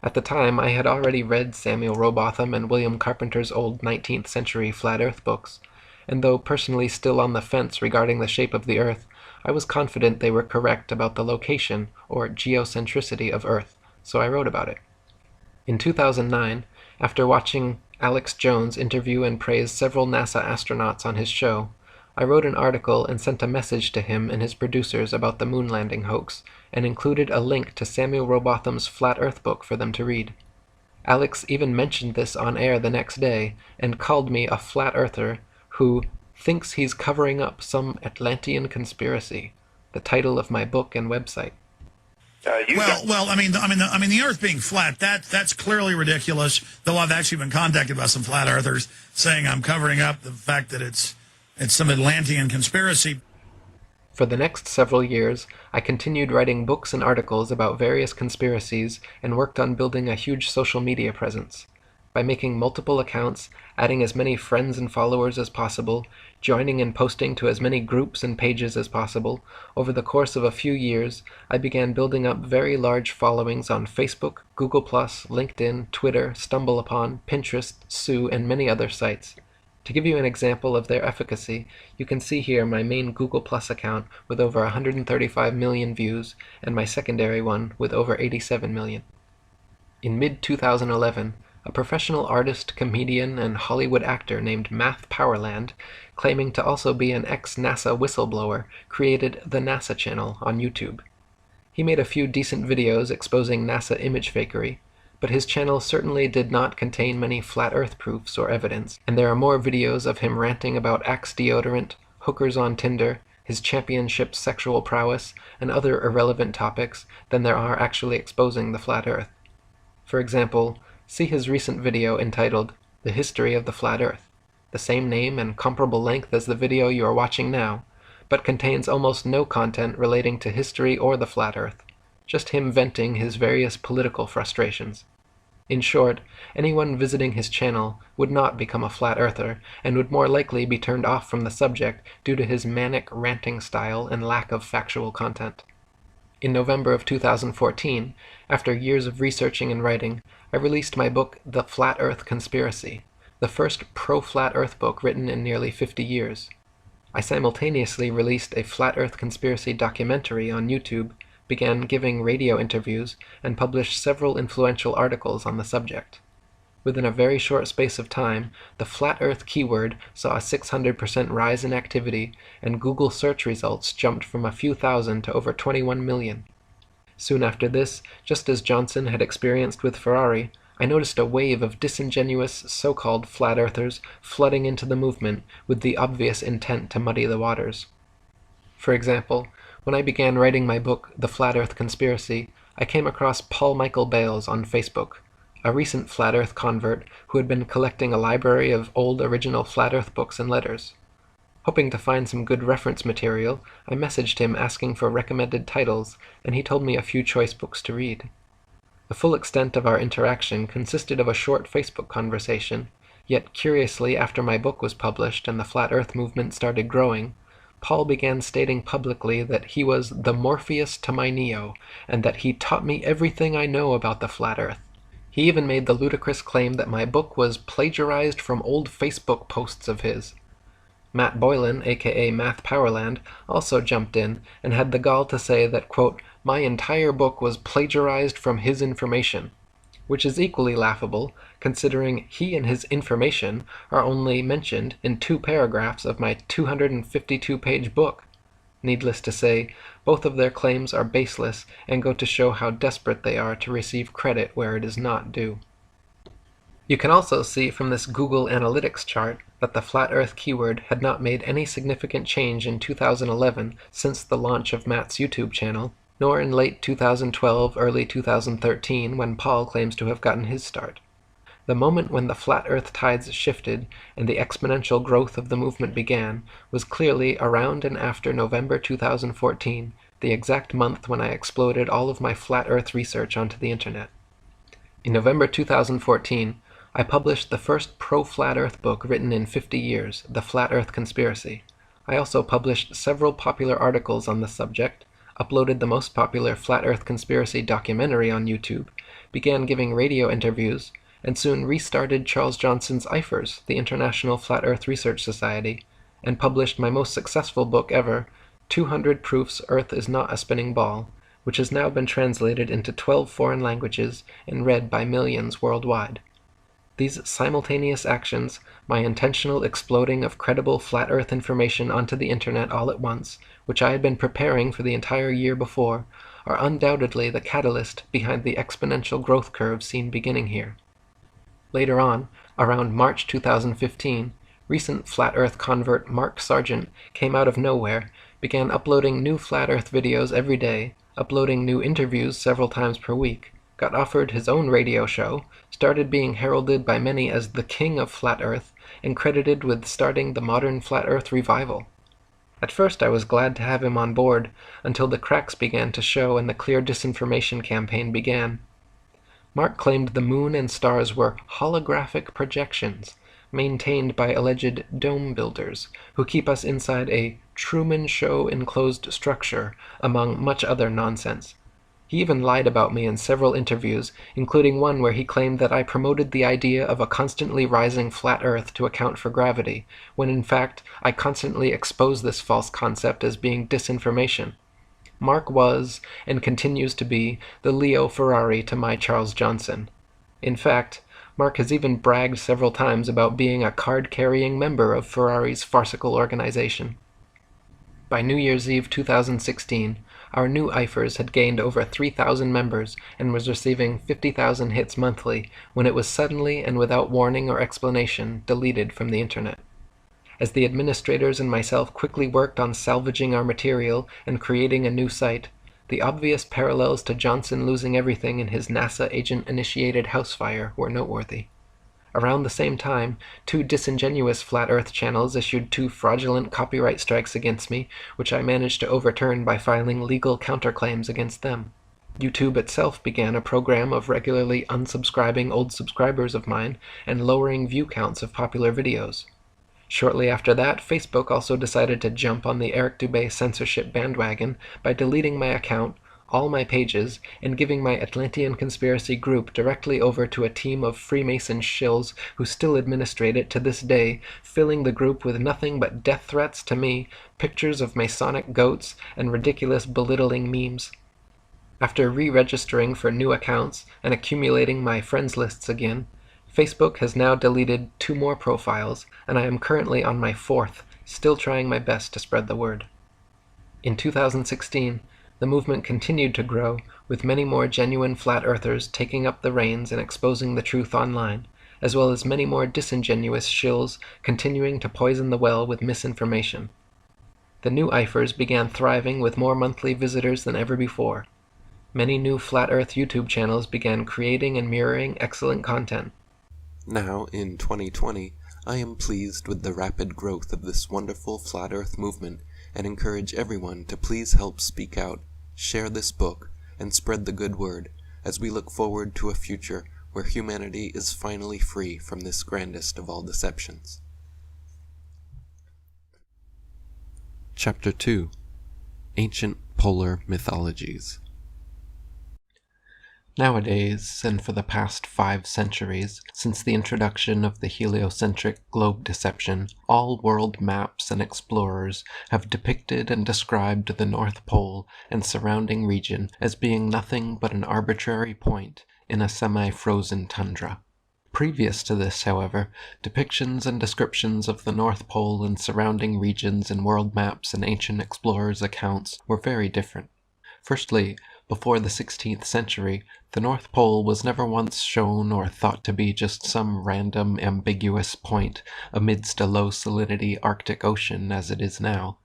At the time, I had already read Samuel Rowbotham and William Carpenter's old 19th century Flat Earth books, and though personally still on the fence regarding the shape of the Earth, I was confident they were correct about the location, or geocentricity, of Earth, so I wrote about it. In 2009, after watching Alex Jones interview and praise several NASA astronauts on his show, I wrote an article and sent a message to him and his producers about the moon landing hoax, and included a link to Samuel Rowbotham's Flat Earth book for them to read. Alex even mentioned this on air the next day, and called me a flat earther who thinks he's covering up some Atlantean conspiracy, the title of my book and website. The Earth being flat, that's clearly ridiculous. Though I've actually been contacted by some flat earthers saying I'm covering up the fact that it's some Atlantean conspiracy. For the next several years, I continued writing books and articles about various conspiracies and worked on building a huge social media presence. By making multiple accounts, adding as many friends and followers as possible, joining and posting to as many groups and pages as possible, over the course of a few years, I began building up very large followings on Facebook, Google+, LinkedIn, Twitter, StumbleUpon, Pinterest, Sue, and many other sites. To give you an example of their efficacy, you can see here my main Google Plus account with over 135 million views and my secondary one with over 87 million. In mid-2011, a professional artist, comedian, and Hollywood actor named Math Powerland, claiming to also be an ex-NASA whistleblower, created the NASA channel on YouTube. He made a few decent videos exposing NASA image fakery, but his channel certainly did not contain many flat earth proofs or evidence, and there are more videos of him ranting about Axe deodorant, hookers on Tinder, his championship sexual prowess, and other irrelevant topics than there are actually exposing the flat earth. For example, see his recent video entitled The History of the Flat Earth, the same name and comparable length as the video you are watching now, but contains almost no content relating to history or the flat earth, just him venting his various political frustrations. In short, anyone visiting his channel would not become a flat earther and would more likely be turned off from the subject due to his manic ranting style and lack of factual content. In November of 2014, after years of researching and writing, I released my book The Flat Earth Conspiracy, the first pro-flat earth book written in nearly 50 years. I simultaneously released a flat earth conspiracy documentary on YouTube, began giving radio interviews, and published several influential articles on the subject. Within a very short space of time, the flat earth keyword saw a 600% rise in activity, and Google search results jumped from a few thousand to over 21 million. Soon after this, just as Johnson had experienced with Ferrari, I noticed a wave of disingenuous so-called flat earthers flooding into the movement with the obvious intent to muddy the waters. For example, when I began writing my book, The Flat Earth Conspiracy, I came across Paul Michael Bales on Facebook, a recent flat earth convert who had been collecting a library of old original flat earth books and letters. Hoping to find some good reference material, I messaged him asking for recommended titles, and he told me a few choice books to read. The full extent of our interaction consisted of a short Facebook conversation, yet curiously, after my book was published and the flat earth movement started growing, Paul began stating publicly that he was the Morpheus to my Neo, and that he taught me everything I know about the flat earth. He even made the ludicrous claim that my book was plagiarized from old Facebook posts of his. Matt Boylan, aka Math Powerland, also jumped in and had the gall to say that, quote, my entire book was plagiarized from his information, which is equally laughable, considering he and his information are only mentioned in 2 paragraphs of my 252-page book. Needless to say, both of their claims are baseless and go to show how desperate they are to receive credit where it is not due. You can also see from this Google Analytics chart that the flat earth keyword had not made any significant change in 2011 since the launch of Matt's YouTube channel, nor in late 2012, early 2013 when Paul claims to have gotten his start. The moment when the flat earth tides shifted and the exponential growth of the movement began was clearly around and after November 2014, the exact month when I exploded all of my flat earth research onto the internet. In November 2014, I published the first pro-flat earth book written in 50 years, The Flat Earth Conspiracy. I also published several popular articles on the subject, uploaded the most popular flat earth conspiracy documentary on YouTube, began giving radio interviews, and soon restarted Charles Johnson's IFERS, the International Flat Earth Research Society, and published my most successful book ever, 200 Proofs Earth is Not a Spinning Ball, which has now been translated into 12 foreign languages and read by millions worldwide. These simultaneous actions, my intentional exploding of credible flat earth information onto the internet all at once, which I had been preparing for the entire year before, are undoubtedly the catalyst behind the exponential growth curve seen beginning here. Later on, around March 2015, recent flat earth convert Mark Sargent came out of nowhere, began uploading new flat earth videos every day, uploading new interviews several times per week, got offered his own radio show, started being heralded by many as the king of flat earth, and credited with starting the modern flat earth revival. At first I was glad to have him on board, until the cracks began to show and the clear disinformation campaign began. Mark claimed the moon and stars were holographic projections, maintained by alleged dome builders, who keep us inside a Truman Show enclosed structure, among much other nonsense. He even lied about me in several interviews, including one where he claimed that I promoted the idea of a constantly rising flat Earth to account for gravity, when in fact I constantly expose this false concept as being disinformation. Mark was, and continues to be, the Leo Ferrari to my Charles Johnson. In fact, Mark has even bragged several times about being a card-carrying member of Ferrari's farcical organization. By New Year's Eve 2016, our new IFers had gained over 3,000 members and was receiving 50,000 hits monthly when it was suddenly and without warning or explanation deleted from the internet. As the administrators and myself quickly worked on salvaging our material and creating a new site, the obvious parallels to Johnson losing everything in his NASA agent-initiated house fire were noteworthy. Around the same time, 2 disingenuous Flat Earth channels issued 2 fraudulent copyright strikes against me, which I managed to overturn by filing legal counterclaims against them. YouTube itself began a program of regularly unsubscribing old subscribers of mine and lowering view counts of popular videos. Shortly after that, Facebook also decided to jump on the Eric Dubé censorship bandwagon by deleting my account, all my pages, and giving my Atlantean conspiracy group directly over to a team of Freemason shills who still administrate it to this day, filling the group with nothing but death threats to me, pictures of Masonic goats, and ridiculous belittling memes. After re-registering for new accounts and accumulating my friends lists again, Facebook has now deleted 2 more profiles, and I am currently on my 4th, still trying my best to spread the word. In 2016, the movement continued to grow, with many more genuine flat earthers taking up the reins and exposing the truth online, as well as many more disingenuous shills continuing to poison the well with misinformation. The new IFers began thriving with more monthly visitors than ever before. Many new Flat Earth YouTube channels began creating and mirroring excellent content. Now, in 2020, I am pleased with the rapid growth of this wonderful Flat Earth movement and encourage everyone to please help speak out, share this book, and spread the good word as we look forward to a future where humanity is finally free from this grandest of all deceptions. Chapter 2: Ancient Polar Mythologies. Nowadays, and for the past 5 centuries, since the introduction of the heliocentric globe deception, all world maps and explorers have depicted and described the North Pole and surrounding region as being nothing but an arbitrary point in a semi-frozen tundra. Previous to this, however, depictions and descriptions of the North Pole and surrounding regions in world maps and ancient explorers' accounts were very different. Firstly, before the 16th century, the North Pole was never once shown or thought to be just some random, ambiguous point amidst a low-salinity Arctic Ocean as it is now.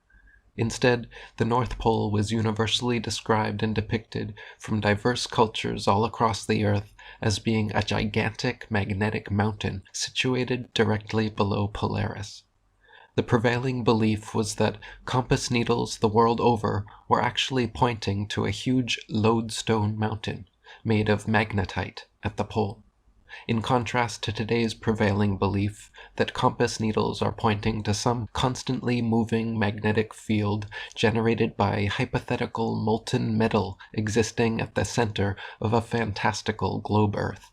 Instead, the North Pole was universally described and depicted from diverse cultures all across the Earth as being a gigantic magnetic mountain situated directly below Polaris. The prevailing belief was that compass needles the world over were actually pointing to a huge lodestone mountain made of magnetite at the pole, in contrast to today's prevailing belief that compass needles are pointing to some constantly moving magnetic field generated by hypothetical molten metal existing at the center of a fantastical globe Earth.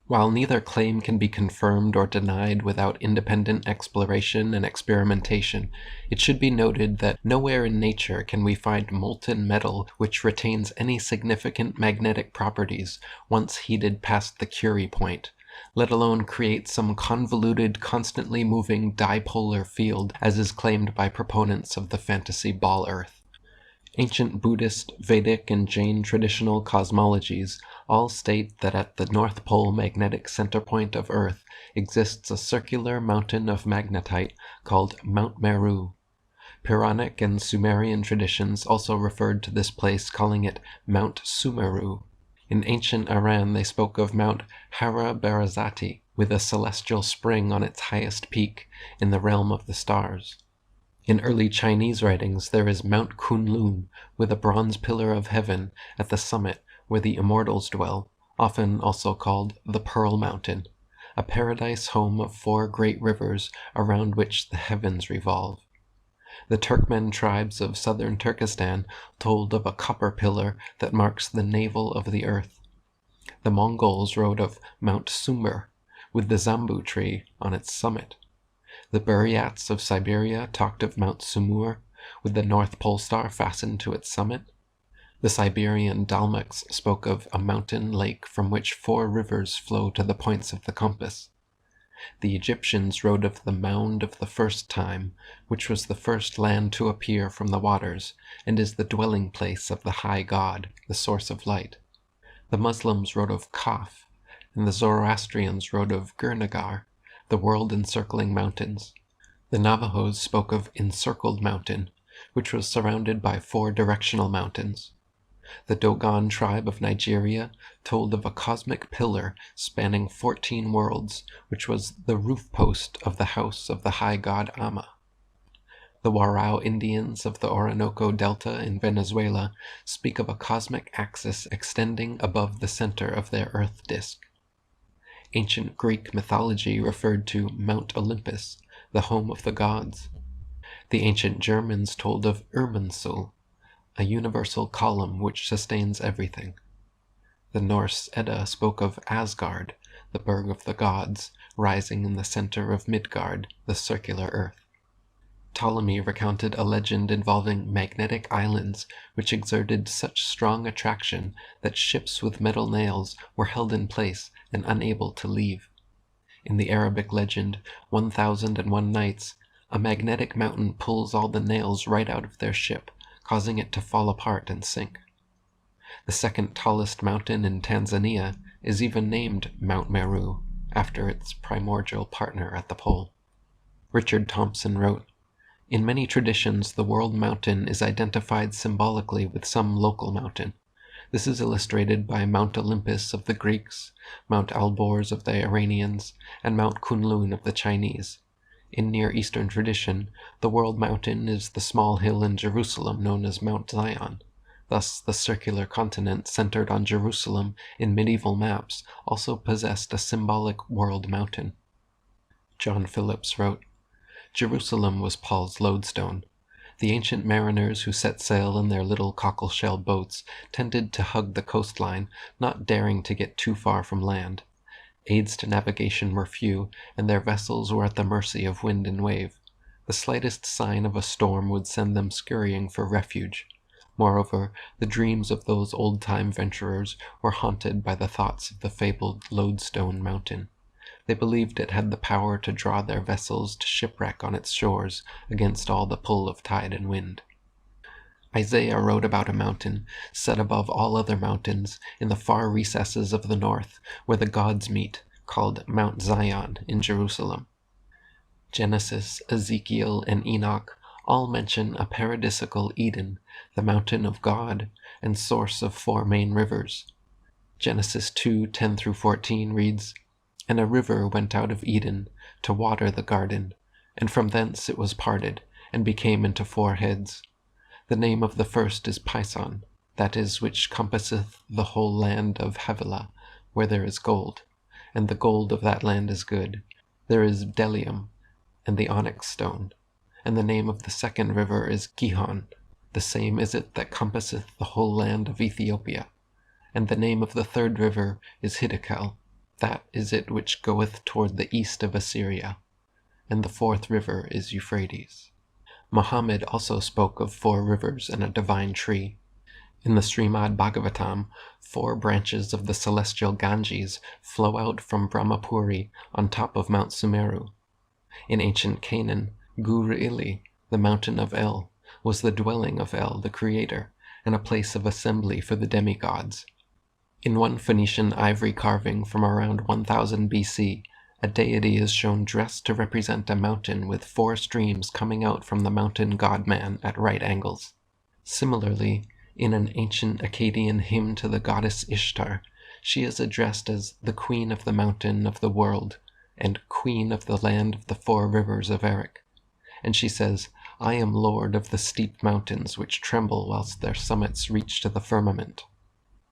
While neither claim can be confirmed or denied without independent exploration and experimentation, it should be noted that nowhere in nature can we find molten metal which retains any significant magnetic properties once heated past the Curie point, let alone create some convoluted, constantly moving dipolar field as is claimed by proponents of the fantasy ball Earth. Ancient Buddhist, Vedic, and Jain traditional cosmologies all state that at the North Pole magnetic center point of Earth exists a circular mountain of magnetite called Mount Meru. Puranic and Sumerian traditions also referred to this place, calling it Mount Sumeru. In ancient Iran they spoke of Mount Hara Barazati, with a celestial spring on its highest peak in the realm of the stars. In early Chinese writings there is Mount Kunlun, with a bronze pillar of heaven at the summit where the immortals dwell, often also called the Pearl Mountain, a paradise home of 4 great rivers around which the heavens revolve. The Turkmen tribes of southern Turkestan told of a copper pillar that marks the navel of the earth. The Mongols wrote of Mount Sumber, with the Zambu tree on its summit. The Buryats of Siberia talked of Mount Sumur, with the North Pole Star fastened to its summit. The Siberian Dalmaks spoke of a mountain lake from which 4 rivers flow to the points of the compass. The Egyptians wrote of the Mound of the First Time, which was the first land to appear from the waters, and is the dwelling place of the high god, the source of light. The Muslims wrote of Kaf, and the Zoroastrians wrote of Gurnagar, the world-encircling mountains. The Navajos spoke of Encircled Mountain, which was surrounded by 4 directional mountains. The Dogon tribe of Nigeria told of a cosmic pillar spanning 14 worlds, which was the roof post of the house of the high god Ama. The Warao Indians of the Orinoco Delta in Venezuela speak of a cosmic axis extending above the center of their Earth disk. Ancient Greek mythology referred to Mount Olympus, the home of the gods. The ancient Germans told of Irminsul, a universal column which sustains everything. The Norse Edda spoke of Asgard, the burg of the gods, rising in the center of Midgard, the circular earth. Ptolemy recounted a legend involving magnetic islands which exerted such strong attraction that ships with metal nails were held in place and unable to leave. In the Arabic legend, 1001 Nights, a magnetic mountain pulls all the nails right out of their ship, causing it to fall apart and sink. The second tallest mountain in Tanzania is even named Mount Meru, after its primordial partner at the pole. Richard Thompson wrote, "In many traditions, the world mountain is identified symbolically with some local mountain. This is illustrated by Mount Olympus of the Greeks, Mount Alborz of the Iranians, and Mount Kunlun of the Chinese. In Near Eastern tradition, the world mountain is the small hill in Jerusalem known as Mount Zion. Thus, the circular continent centered on Jerusalem in medieval maps also possessed a symbolic world mountain." John Phillips wrote, "Jerusalem was Paul's lodestone. The ancient mariners who set sail in their little cockle-shell boats tended to hug the coastline, not daring to get too far from land. Aids to navigation were few, and their vessels were at the mercy of wind and wave. The slightest sign of a storm would send them scurrying for refuge. Moreover, the dreams of those old-time venturers were haunted by the thoughts of the fabled Lodestone Mountain. They believed it had the power to draw their vessels to shipwreck on its shores against all the pull of tide and wind." Isaiah wrote about a mountain, set above all other mountains, in the far recesses of the north, where the gods meet, called Mount Zion in Jerusalem. Genesis, Ezekiel, and Enoch all mention a paradisical Eden, the mountain of God, and source of 4 main rivers. Genesis 2:10-14 reads, "And a river went out of Eden to water the garden, and from thence it was parted, and became into 4 heads. The name of the first is Pison, that is which compasseth the whole land of Havilah, where there is gold, and the gold of that land is good. There is bdellium, and the onyx stone. And the name of the second river is Gihon, the same is it that compasseth the whole land of Ethiopia. And the name of the third river is Hiddekel, that is it which goeth toward the east of Assyria. And the 4th river is Euphrates." Muhammad also spoke of 4 rivers and a divine tree. In the Srimad Bhagavatam, 4 branches of the celestial Ganges flow out from Brahmapuri on top of Mount Sumeru. In ancient Canaan, Gur-ili, the mountain of El, was the dwelling of El, the creator, and a place of assembly for the demigods. In one Phoenician ivory carving from around 1000 BC, a deity is shown dressed to represent a mountain with 4 streams coming out from the mountain god-man at right angles. Similarly, in an ancient Akkadian hymn to the goddess Ishtar, she is addressed as the queen of the mountain of the world and queen of the land of the 4 rivers of Erech. And she says, I am lord of the steep mountains which tremble whilst their summits reach to the firmament.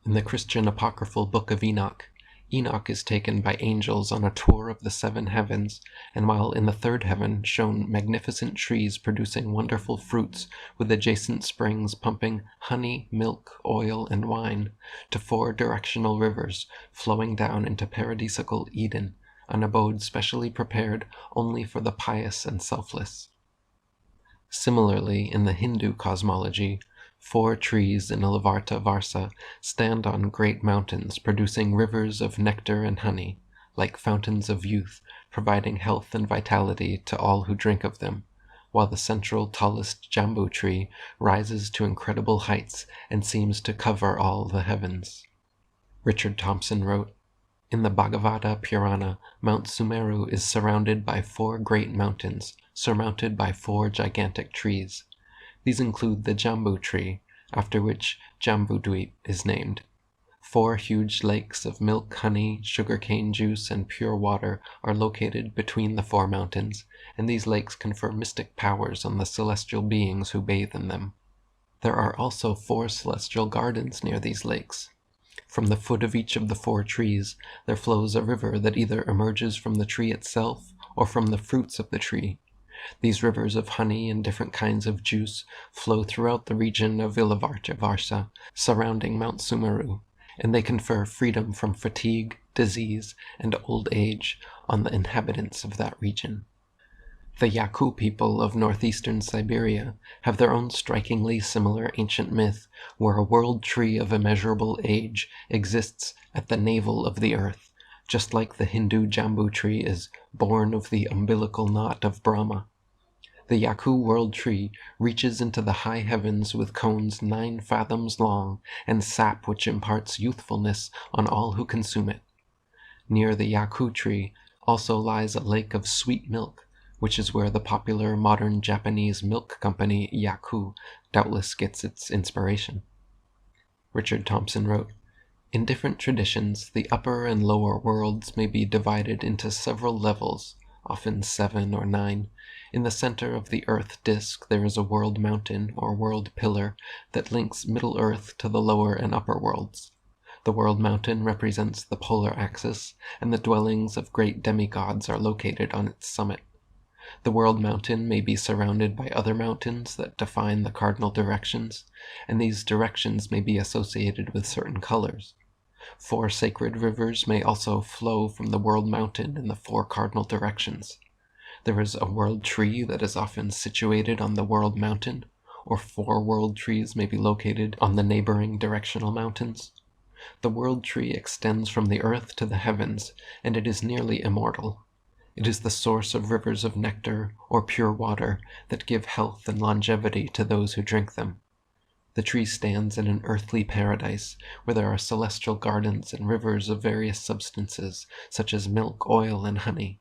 In the Christian apocryphal Book of Enoch, Enoch is taken by angels on a tour of the seven heavens, and while in the third heaven shown magnificent trees producing wonderful fruits, with adjacent springs pumping honey, milk, oil, and wine, to 4 directional rivers flowing down into paradisical Eden, an abode specially prepared only for the pious and selfless. Similarly, in the Hindu cosmology, 4 trees in Alavarta Varsa stand on great mountains, producing rivers of nectar and honey, like fountains of youth, providing health and vitality to all who drink of them, while the central tallest jambu tree rises to incredible heights and seems to cover all the heavens. Richard Thompson wrote, "In the Bhagavata Purana, Mount Meru is surrounded by 4 great mountains, surmounted by 4 gigantic trees. These include the Jambu tree, after which Jambudweep is named. 4 huge lakes of milk, honey, sugarcane juice, and pure water are located between the 4 mountains, and these lakes confer mystic powers on the celestial beings who bathe in them. There are also 4 celestial gardens near these lakes. From the foot of each of the 4 trees there flows a river that either emerges from the tree itself or from the fruits of the tree. These rivers of honey and different kinds of juice flow throughout the region of Ilavarta Varsa, surrounding Mount Meru, and they confer freedom from fatigue, disease, and old age on the inhabitants of that region. The Yaku people of northeastern Siberia have their own strikingly similar ancient myth, where a world tree of immeasurable age exists at the navel of the earth, just like the Hindu Jambu tree is born of the umbilical knot of Brahma. The Yaku world tree reaches into the high heavens with cones 9 fathoms long and sap which imparts youthfulness on all who consume it. Near the Yaku tree also lies a lake of sweet milk, which is where the popular modern Japanese milk company Yaku doubtless gets its inspiration." Richard Thompson wrote, "In different traditions, the upper and lower worlds may be divided into several levels, often 7 or 9. In the center of the Earth disk there is a world mountain or world pillar that links Middle Earth to the lower and upper worlds. The world mountain represents the polar axis, and the dwellings of great demigods are located on its summit. The world mountain may be surrounded by other mountains that define the cardinal directions, and these directions may be associated with certain colors. 4 sacred rivers may also flow from the world mountain in the 4 cardinal directions. There is a world tree that is often situated on the world mountain, or 4 world trees may be located on the neighboring directional mountains. The world tree extends from the earth to the heavens, and it is nearly immortal. It is the source of rivers of nectar or pure water that give health and longevity to those who drink them. The tree stands in an earthly paradise where there are celestial gardens and rivers of various substances such as milk, oil, and honey.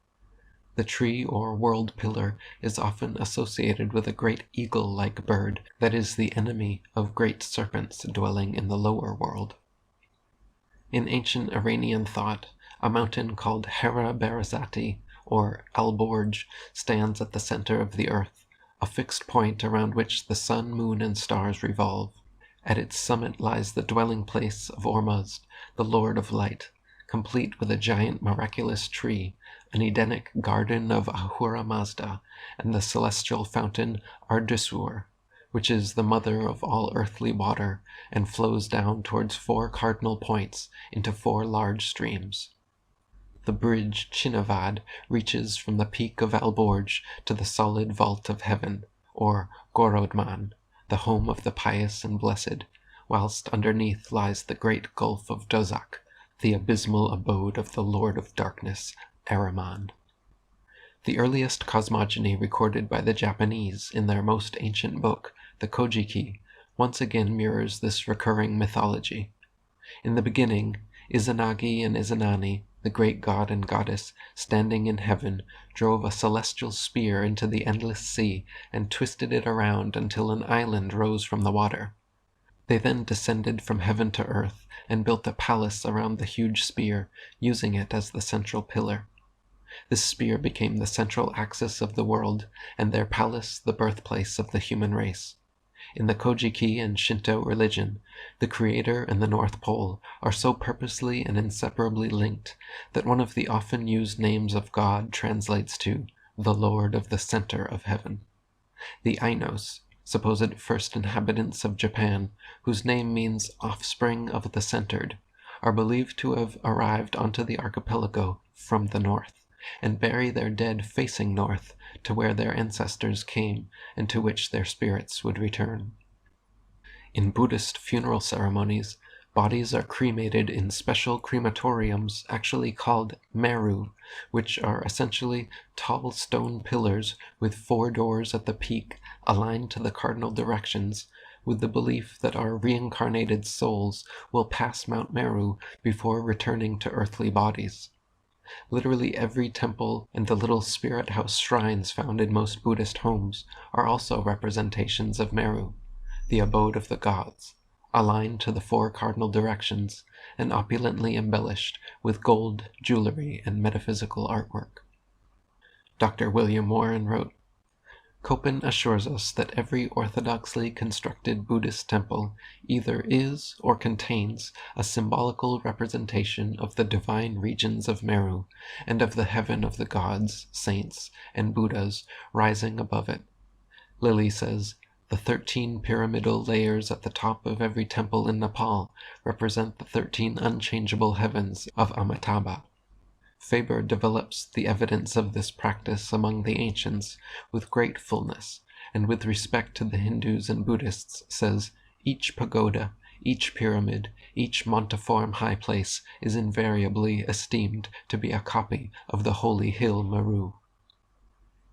The tree or world pillar is often associated with a great eagle-like bird that is the enemy of great serpents dwelling in the lower world." In ancient Iranian thought, a mountain called Hera Barazati, or Alborj, stands at the center of the earth, a fixed point around which the sun, moon, and stars revolve. At its summit lies the dwelling place of Ormuzd, the Lord of Light, complete with a giant miraculous tree, an Edenic garden of Ahura Mazda, and the celestial fountain Ardusur, which is the mother of all earthly water, and flows down towards 4 cardinal points into 4 large streams. The bridge Chinavad reaches from the peak of Alborj to the solid vault of heaven, or Gorodman, the home of the pious and blessed, whilst underneath lies the great gulf of Dozak, the abysmal abode of the Lord of Darkness, Ahriman. The earliest cosmogony recorded by the Japanese in their most ancient book, the Kojiki, once again mirrors this recurring mythology. In the beginning, Izanagi and Izanani, the great god and goddess, standing in heaven, drove a celestial spear into the endless sea and twisted it around until an island rose from the water. They then descended from heaven to earth and built a palace around the huge spear, using it as the central pillar. This sphere became the central axis of the world, and their palace the birthplace of the human race. In the Kojiki and Shinto religion, the Creator and the North Pole are so purposely and inseparably linked that one of the often used names of God translates to the Lord of the Center of Heaven. The Ainos, supposed first inhabitants of Japan, whose name means offspring of the centered, are believed to have arrived onto the archipelago from the north, and bury their dead facing north to where their ancestors came and to which their spirits would return. In Buddhist funeral ceremonies, bodies are cremated in special crematoriums actually called Meru, which are essentially tall stone pillars with 4 doors at the peak aligned to the cardinal directions, with the belief that our reincarnated souls will pass Mount Meru before returning to earthly bodies. Literally every temple and the little spirit house shrines found in most Buddhist homes are also representations of Meru, the abode of the gods, aligned to the 4 cardinal directions and opulently embellished with gold, jewelry, and metaphysical artwork. Dr. William Warren wrote, Copen assures us that every orthodoxly constructed Buddhist temple either is or contains a symbolical representation of the divine regions of Meru and of the heaven of the gods, saints, and Buddhas rising above it. Lilly says, the 13 pyramidal layers at the top of every temple in Nepal represent the 13 unchangeable heavens of Amitabha. Faber develops the evidence of this practice among the ancients with great fullness, and with respect to the Hindus and Buddhists says, each pagoda, each pyramid, each montiform high place is invariably esteemed to be a copy of the holy hill Meru.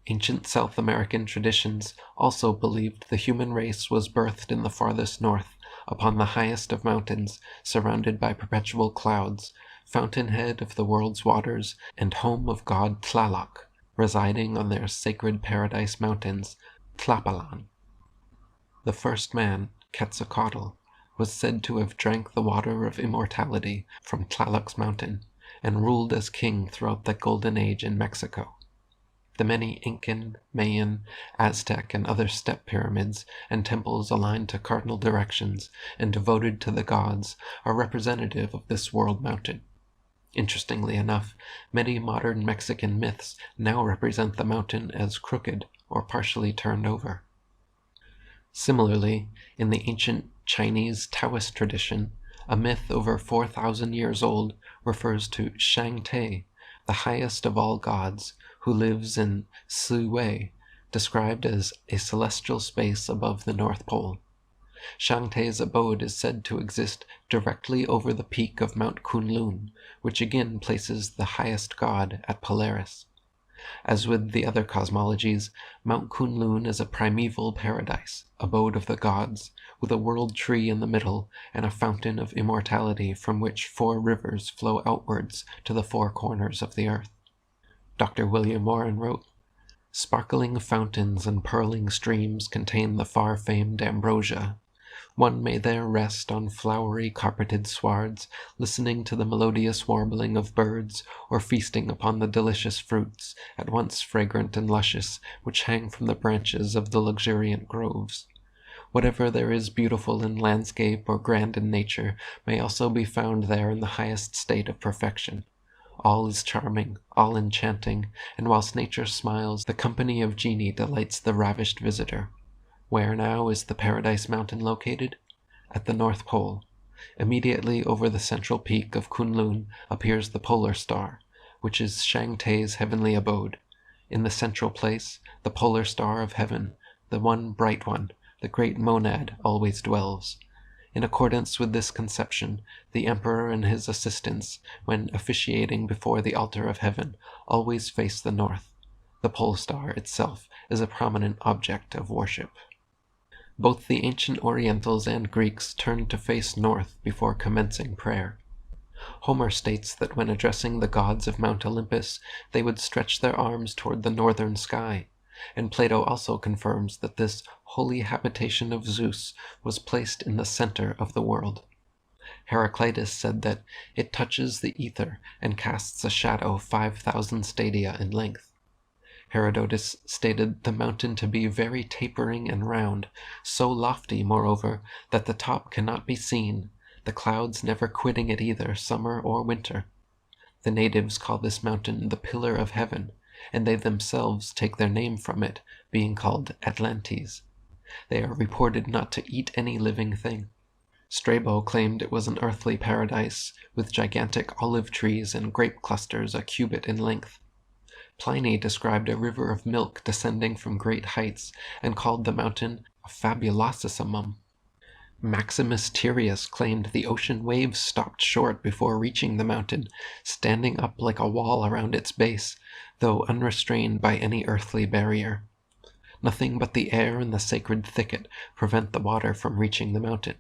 Ancient South American traditions also believed the human race was birthed in the farthest north, upon the highest of mountains, surrounded by perpetual clouds, fountainhead of the world's waters, and home of god Tlaloc, residing on their sacred paradise mountains, Tlapalan. The first man, Quetzalcoatl, was said to have drank the water of immortality from Tlaloc's mountain, and ruled as king throughout the Golden Age in Mexico. The many Incan, Mayan, Aztec, and other step pyramids and temples aligned to cardinal directions and devoted to the gods are representative of this world mountain. Interestingly enough, many modern Mexican myths now represent the mountain as crooked or partially turned over. Similarly, in the ancient Chinese Taoist tradition, a myth over 4,000 years old refers to Shang-Te, the highest of all gods, who lives in Si-Wei, described as a celestial space above the North Pole. Shang-Te's abode is said to exist directly over the peak of Mount Kunlun, which again places the highest god at Polaris. As with the other cosmologies, Mount Kunlun is a primeval paradise, abode of the gods, with a world tree in the middle and a fountain of immortality from which 4 rivers flow outwards to the 4 corners of the earth. Dr. William Warren wrote, sparkling fountains and purling streams contain the far-famed ambrosia. One may there rest on flowery carpeted swards, listening to the melodious warbling of birds, or feasting upon the delicious fruits, at once fragrant and luscious, which hang from the branches of the luxuriant groves. Whatever there is beautiful in landscape or grand in nature may also be found there in the highest state of perfection. All is charming, all enchanting, and whilst nature smiles, the company of genii delights the ravished visitor. Where now is the Paradise Mountain located? At the North Pole. Immediately over the central peak of Kunlun appears the polar star, which is Shang-Te's heavenly abode. In the central place, the polar star of heaven, the one bright one, the great monad, always dwells. In accordance with this conception, the emperor and his assistants, when officiating before the altar of heaven, always face the north. The pole star itself is a prominent object of worship. Both the ancient Orientals and Greeks turned to face north before commencing prayer. Homer states that when addressing the gods of Mount Olympus, they would stretch their arms toward the northern sky, and Plato also confirms that this holy habitation of Zeus was placed in the center of the world. Heraclitus said that it touches the ether and casts a shadow 5,000 stadia in length. Herodotus stated the mountain to be very tapering and round, so lofty, moreover, that the top cannot be seen, the clouds never quitting it either summer or winter. The natives call this mountain the Pillar of Heaven, and they themselves take their name from it, being called Atlantes. They are reported not to eat any living thing. Strabo claimed it was an earthly paradise, with gigantic olive trees and grape clusters a cubit in length. Pliny described a river of milk descending from great heights, and called the mountain a fabulosissimum. Maximus Tyrius claimed the ocean waves stopped short before reaching the mountain, standing up like a wall around its base, though unrestrained by any earthly barrier. Nothing but the air and the sacred thicket prevent the water from reaching the mountain.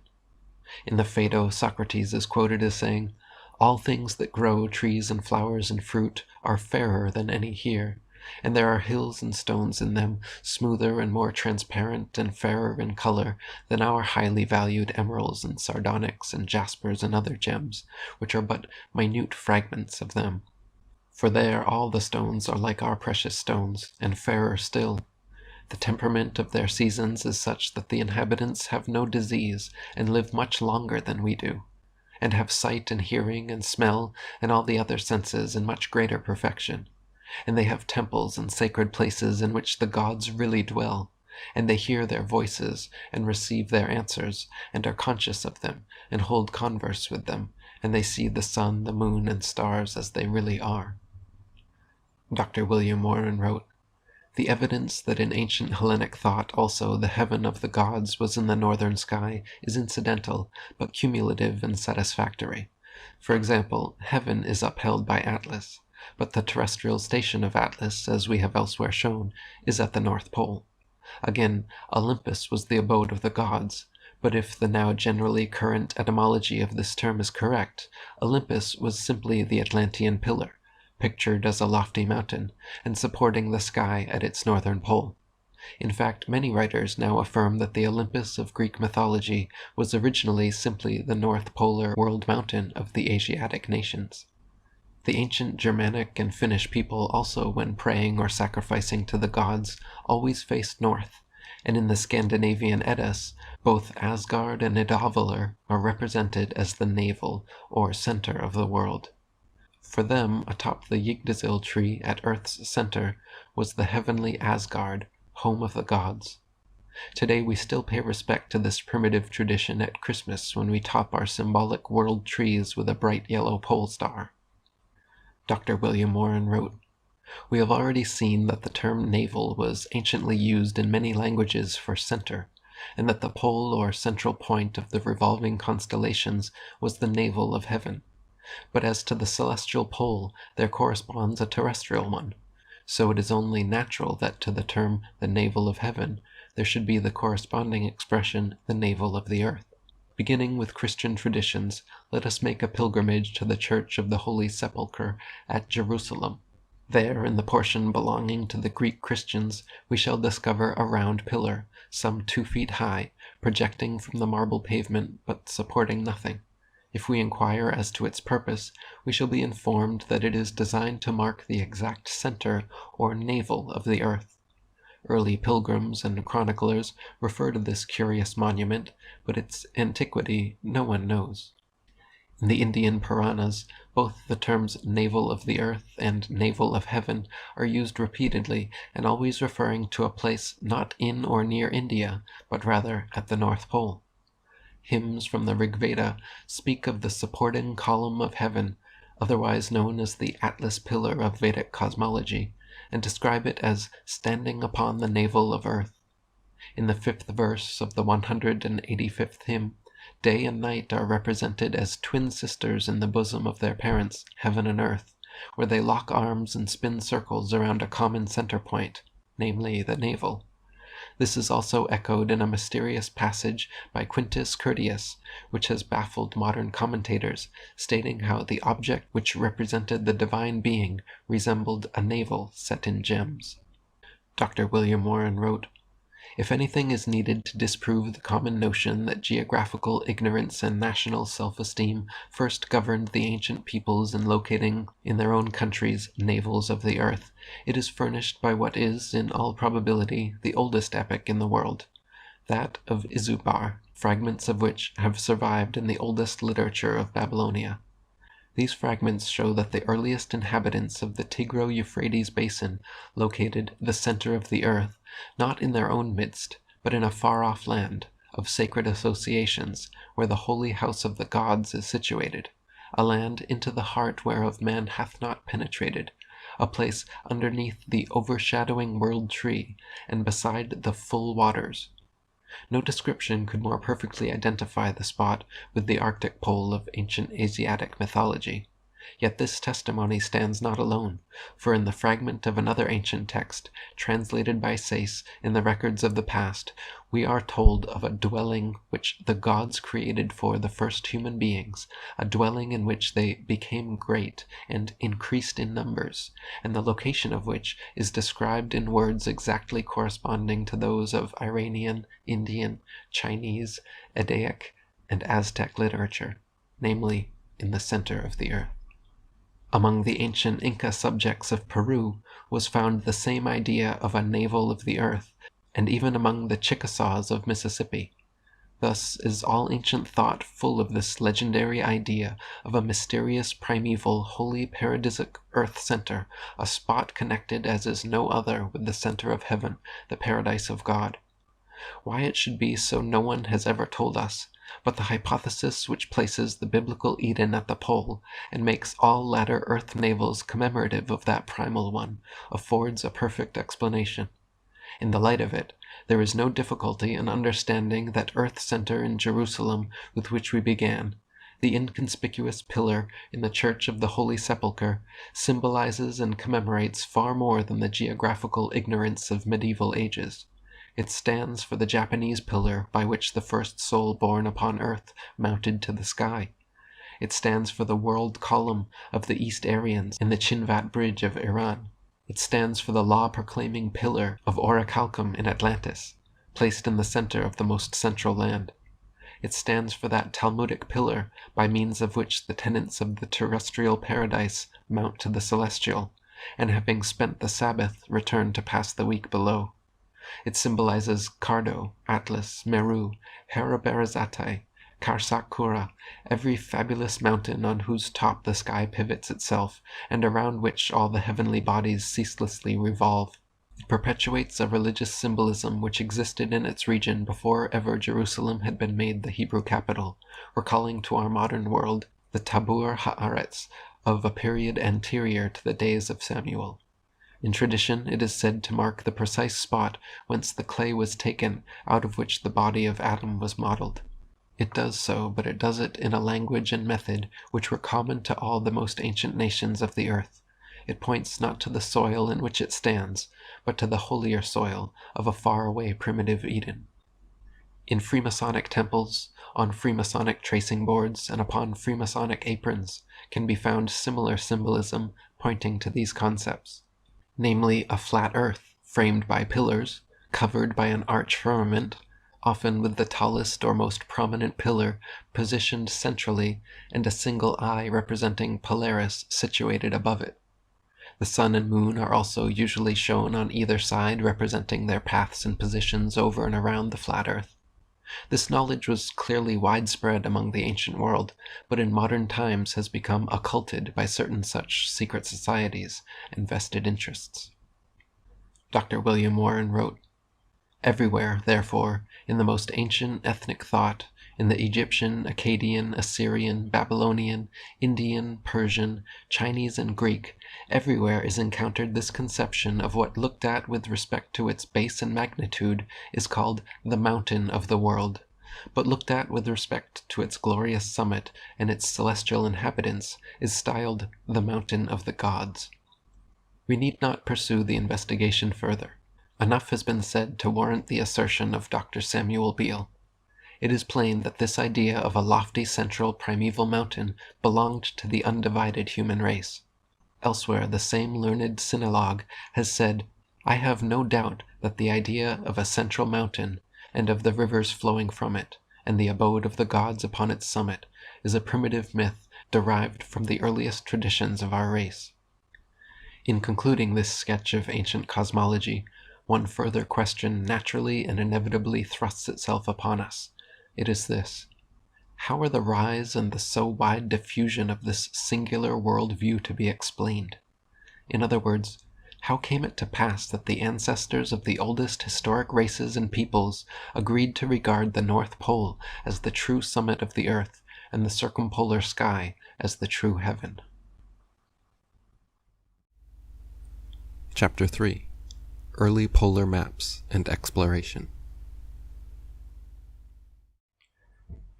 In the Phaedo, Socrates is quoted as saying, "All things that grow, trees and flowers and fruit, are fairer than any here, and there are hills and stones in them, smoother and more transparent and fairer in color than our highly valued emeralds and sardonyx and jaspers and other gems, which are but minute fragments of them. For there all the stones are like our precious stones, and fairer still. The temperament of their seasons is such that the inhabitants have no disease, and live much longer than we do, and have sight and hearing and smell and all the other senses in much greater perfection. And they have temples and sacred places in which the gods really dwell, and they hear their voices and receive their answers, and are conscious of them, and hold converse with them, and they see the sun, the moon, and stars as they really are." Dr. William Warren wrote, "The evidence that in ancient Hellenic thought also the heaven of the gods was in the northern sky is incidental, but cumulative and satisfactory. For example, heaven is upheld by Atlas, but the terrestrial station of Atlas, as we have elsewhere shown, is at the North Pole. Again, Olympus was the abode of the gods, but if the now generally current etymology of this term is correct, Olympus was simply the Atlantean pillar, pictured as a lofty mountain, and supporting the sky at its northern pole. In fact, many writers now affirm that the Olympus of Greek mythology was originally simply the North Polar world mountain of the Asiatic nations. The ancient Germanic and Finnish people also, when praying or sacrificing to the gods, always faced north, and in the Scandinavian Eddas, both Asgard and Nidavellir are represented as the navel, or center of the world. For them, atop the Yggdrasil tree at Earth's center was the heavenly Asgard, home of the gods. Today we still pay respect to this primitive tradition at Christmas when we top our symbolic world trees with a bright yellow pole star. Dr. William Warren wrote, "We have already seen that the term navel was anciently used in many languages for center, and that the pole or central point of the revolving constellations was the navel of heaven. But as to the celestial pole, there corresponds a terrestrial one, so it is only natural that to the term the navel of heaven there should be the corresponding expression the navel of the earth. Beginning with Christian traditions, let us make a pilgrimage to the Church of the Holy Sepulchre at Jerusalem. There, in the portion belonging to the Greek Christians, we shall discover a round pillar, some 2 feet high, projecting from the marble pavement but supporting nothing. If we inquire as to its purpose, we shall be informed that it is designed to mark the exact center or navel of the earth. Early pilgrims and chroniclers refer to this curious monument, but its antiquity no one knows. In the Indian Puranas, both the terms navel of the earth and navel of heaven are used repeatedly, and always referring to a place not in or near India, but rather at the North Pole. Hymns from the Rig Veda speak of the supporting column of heaven, otherwise known as the Atlas pillar of Vedic cosmology, and describe it as standing upon the navel of earth. In the 5th verse of the 185th hymn, day and night are represented as twin sisters in the bosom of their parents, heaven and earth, where they lock arms and spin circles around a common center point, namely the navel. This is also echoed in a mysterious passage by Quintus Curtius, which has baffled modern commentators, stating how the object which represented the divine being resembled a navel set in gems. Dr. William Warren wrote, If anything is needed to disprove the common notion that geographical ignorance and national self-esteem first governed the ancient peoples in locating in their own countries navels of the earth, it is furnished by what is, in all probability, the oldest epic in the world, that of Izubar, fragments of which have survived in the oldest literature of Babylonia. These fragments show that the earliest inhabitants of the Tigro-Euphrates basin located the center of the earth, not in their own midst, but in a far-off land of sacred associations, where the holy house of the gods is situated, a land into the heart whereof man hath not penetrated, a place underneath the overshadowing world tree, and beside the full waters. No description could more perfectly identify the spot with the Arctic pole of ancient Asiatic mythology. Yet this testimony stands not alone, for in the fragment of another ancient text, translated by Sayce in the records of the past, we are told of a dwelling which the gods created for the first human beings, a dwelling in which they became great and increased in numbers, and the location of which is described in words exactly corresponding to those of Iranian, Indian, Chinese, Eddaic, and Aztec literature, namely, in the center of the earth. Among the ancient Inca subjects of Peru was found the same idea of a navel of the earth, and even among the Chickasaws of Mississippi. Thus is all ancient thought full of this legendary idea of a mysterious primeval holy paradisic earth center, a spot connected as is no other with the center of heaven, the paradise of God. Why it should be so no one has ever told us, but the hypothesis which places the biblical Eden at the pole, and makes all latter earth navels commemorative of that primal one, affords a perfect explanation. In the light of it, there is no difficulty in understanding that earth center in Jerusalem with which we began, the inconspicuous pillar in the Church of the Holy Sepulchre, symbolizes and commemorates far more than the geographical ignorance of medieval ages. It stands for the Japanese pillar by which the first soul born upon earth mounted to the sky. It stands for the world column of the East Aryans in the Chinvat Bridge of Iran. It stands for the law-proclaiming pillar of Orichalcum in Atlantis, placed in the center of the most central land. It stands for that Talmudic pillar by means of which the tenants of the terrestrial paradise mount to the celestial, and having spent the Sabbath return to pass the week below. It symbolizes Cardo, Atlas, Meru, Herabarazatai, Karsakura, every fabulous mountain on whose top the sky pivots itself, and around which all the heavenly bodies ceaselessly revolve. It perpetuates a religious symbolism which existed in its region before ever Jerusalem had been made the Hebrew capital, recalling to our modern world the Tabur Haaretz of a period anterior to the days of Samuel. In tradition, it is said to mark the precise spot whence the clay was taken out of which the body of Adam was modeled. It does so, but it does it in a language and method which were common to all the most ancient nations of the earth. It points not to the soil in which it stands, but to the holier soil of a far-away primitive Eden. In Freemasonic temples, on Freemasonic tracing boards, and upon Freemasonic aprons can be found similar symbolism pointing to these concepts, namely a flat earth framed by pillars, covered by an arch firmament, often with the tallest or most prominent pillar positioned centrally, and a single eye representing Polaris situated above it. The sun and moon are also usually shown on either side, representing their paths and positions over and around the flat earth. This knowledge was clearly widespread among the ancient world, but in modern times has become occulted by certain such secret societies and vested interests. Dr. William Warren wrote, "Everywhere, therefore, in the most ancient ethnic thought, in the Egyptian, Akkadian, Assyrian, Babylonian, Indian, Persian, Chinese, and Greek, everywhere is encountered this conception of what, looked at with respect to its base and magnitude, is called the mountain of the world, but looked at with respect to its glorious summit and its celestial inhabitants, is styled the mountain of the gods." We need not pursue the investigation further. Enough has been said to warrant the assertion of Dr. Samuel Beal. It is plain that this idea of a lofty central primeval mountain belonged to the undivided human race. Elsewhere, the same learned sinologue has said, "I have no doubt that the idea of a central mountain, and of the rivers flowing from it, and the abode of the gods upon its summit, is a primitive myth derived from the earliest traditions of our race. In concluding this sketch of ancient cosmology, one further question naturally and inevitably thrusts itself upon us. It is this: how are the rise and the so wide diffusion of this singular world view to be explained? In other words, how came it to pass that the ancestors of the oldest historic races and peoples agreed to regard the North Pole as the true summit of the earth and the circumpolar sky as the true heaven? Chapter 3. Early Polar Maps and Exploration.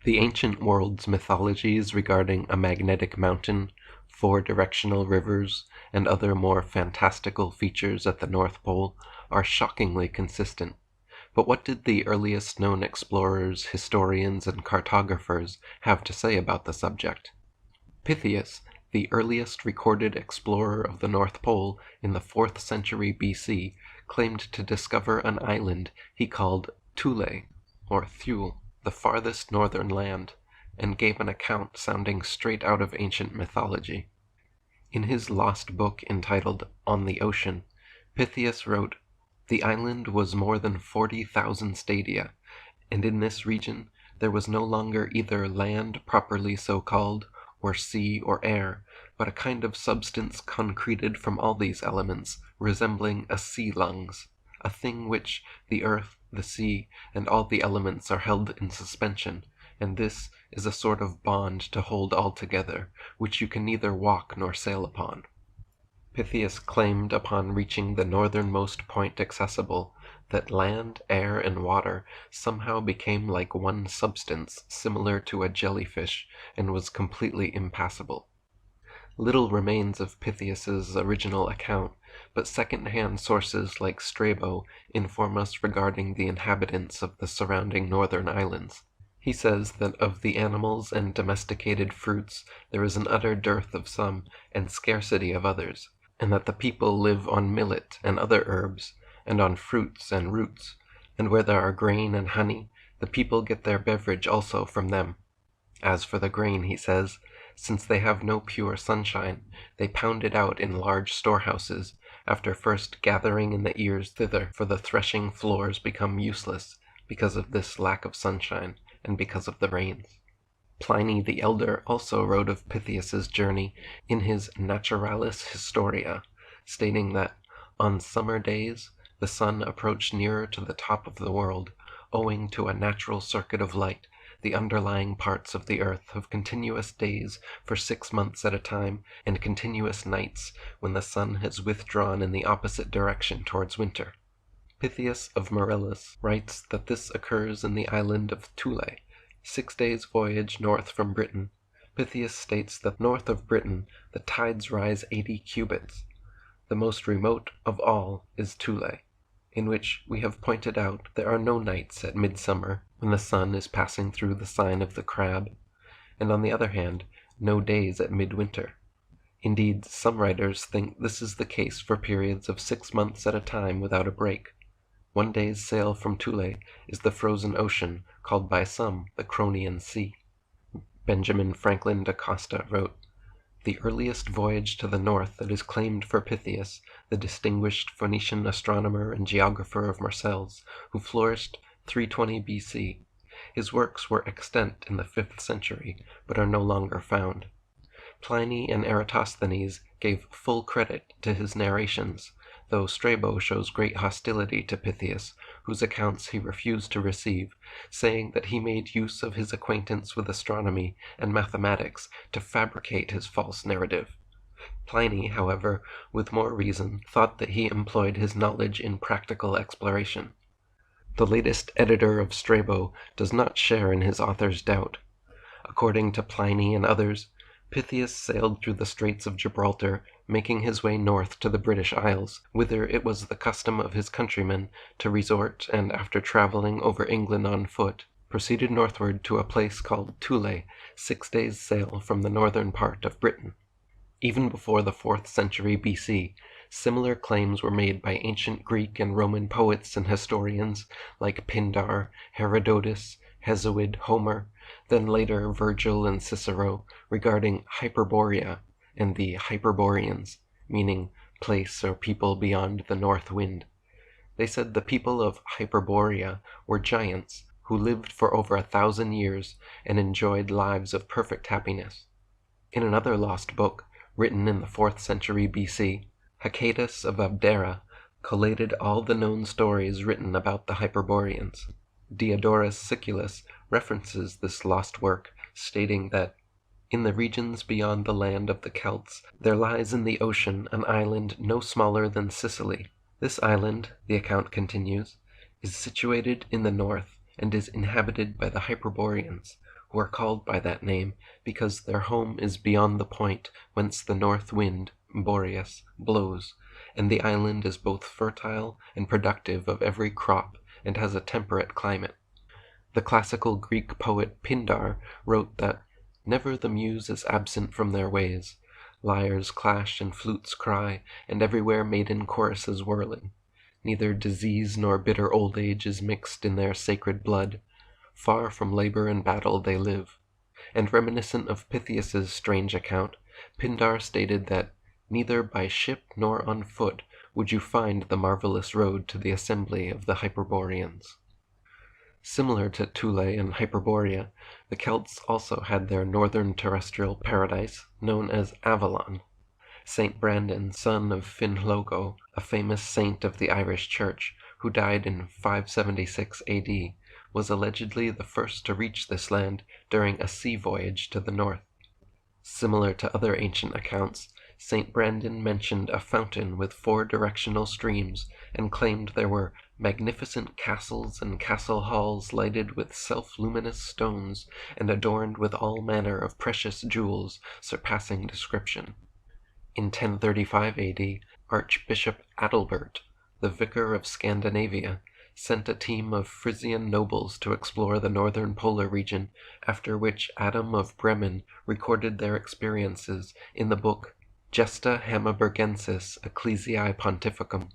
The ancient world's mythologies regarding a magnetic mountain, 4 directional rivers, and other more fantastical features at the North Pole are shockingly consistent. But what did the earliest known explorers, historians, and cartographers have to say about the subject? Pytheas, the earliest recorded explorer of the North Pole in the 4th century BC, claimed to discover an island he called Thule, or Thule, the farthest northern land, and gave an account sounding straight out of ancient mythology. In his lost book entitled On the Ocean, Pytheas wrote, "The island was more than 40,000 stadia, and in this region there was no longer either land properly so called, or sea or air, but a kind of substance concreted from all these elements, resembling a sea lungs, a thing which the earth, the sea, and all the elements are held in suspension, and this is a sort of bond to hold all together, which you can neither walk nor sail upon." Pytheas claimed upon reaching the northernmost point accessible, that land, air, and water somehow became like one substance similar to a jellyfish, and was completely impassable. Little remains of Pytheas's original account, but second-hand sources like Strabo inform us regarding the inhabitants of the surrounding northern islands. He says that of the animals and domesticated fruits there is an utter dearth of some, and scarcity of others, and that the people live on millet and other herbs, and on fruits and roots, and where there are grain and honey, the people get their beverage also from them. As for the grain, he says, since they have no pure sunshine, they pound it out in large storehouses, after first gathering in the ears thither, for the threshing floors become useless, because of this lack of sunshine, and because of the rains. Pliny the Elder also wrote of Pytheas's journey in his Naturalis Historia, stating that, on summer days, the sun approached nearer to the top of the world, owing to a natural circuit of light. The underlying parts of the earth have continuous days for 6 months at a time, and continuous nights when the sun has withdrawn in the opposite direction towards winter. Pytheas of Morellus writes that this occurs in the island of Thule, 6 days' voyage north from Britain. Pytheas states that north of Britain the tides rise 80 cubits. The most remote of all is Thule, in which we have pointed out there are no nights at midsummer when the sun is passing through the sign of the crab, and on the other hand, no days at midwinter. Indeed, some writers think this is the case for periods of 6 months at a time without a break. 1 day's sail from Thule is the frozen ocean, called by some the Cronian Sea. Benjamin Franklin da Costa wrote, "The earliest voyage to the north that is claimed for Pytheas, the distinguished Phoenician astronomer and geographer of Marseilles, who flourished 320 BC. His works were extant in the 5th century, but are no longer found. Pliny and Eratosthenes gave full credit to his narrations, though Strabo shows great hostility to Pytheas, whose accounts he refused to receive, saying that he made use of his acquaintance with astronomy and mathematics to fabricate his false narrative. Pliny, however, with more reason, thought that he employed his knowledge in practical exploration. The latest editor of Strabo does not share in his author's doubt. According to Pliny and others, Pytheas sailed through the Straits of Gibraltar, making his way north to the British Isles, whither it was the custom of his countrymen to resort, and after travelling over England on foot, proceeded northward to a place called Thule, 6 days' sail from the northern part of Britain. Even before the 4th century BC, Similar claims were made by ancient Greek and Roman poets and historians like Pindar, Herodotus, Hesiod, Homer, then later Virgil and Cicero, regarding Hyperborea and the Hyperboreans, meaning place or people beyond the north wind. They said the people of Hyperborea were giants who lived for over 1,000 years and enjoyed lives of perfect happiness. In another lost book, written in the 4th century BC, Hecatus of Abdera collated all the known stories written about the Hyperboreans. Diodorus Siculus references this lost work, stating that in the regions beyond the land of the Celts there lies in the ocean an island no smaller than Sicily. This island, the account continues, is situated in the north and is inhabited by the Hyperboreans, who are called by that name because their home is beyond the point whence the north wind, Boreas, blows, and the island is both fertile and productive of every crop and has a temperate climate. The classical Greek poet Pindar wrote that never the muse is absent from their ways. Lyres clash and flutes cry, and everywhere maiden choruses whirling. Neither disease nor bitter old age is mixed in their sacred blood. Far from labor and battle they live. And reminiscent of Pythias's strange account, Pindar stated that neither by ship nor on foot would you find the marvelous road to the assembly of the Hyperboreans. Similar to Thule and Hyperborea, the Celts also had their northern terrestrial paradise, known as Avalon. Saint Brandon, son of Finlogo, a famous saint of the Irish Church, who died in 576 AD, was allegedly the first to reach this land during a sea voyage to the north. Similar to other ancient accounts, Saint Brandon mentioned a fountain with 4 directional streams and claimed there were magnificent castles and castle halls lighted with self-luminous stones and adorned with all manner of precious jewels surpassing description. In 1035 AD, Archbishop Adalbert, the vicar of Scandinavia, sent a team of Frisian nobles to explore the northern polar region, after which Adam of Bremen recorded their experiences in the book Gesta Hammaburgensis Ecclesiae Pontificum.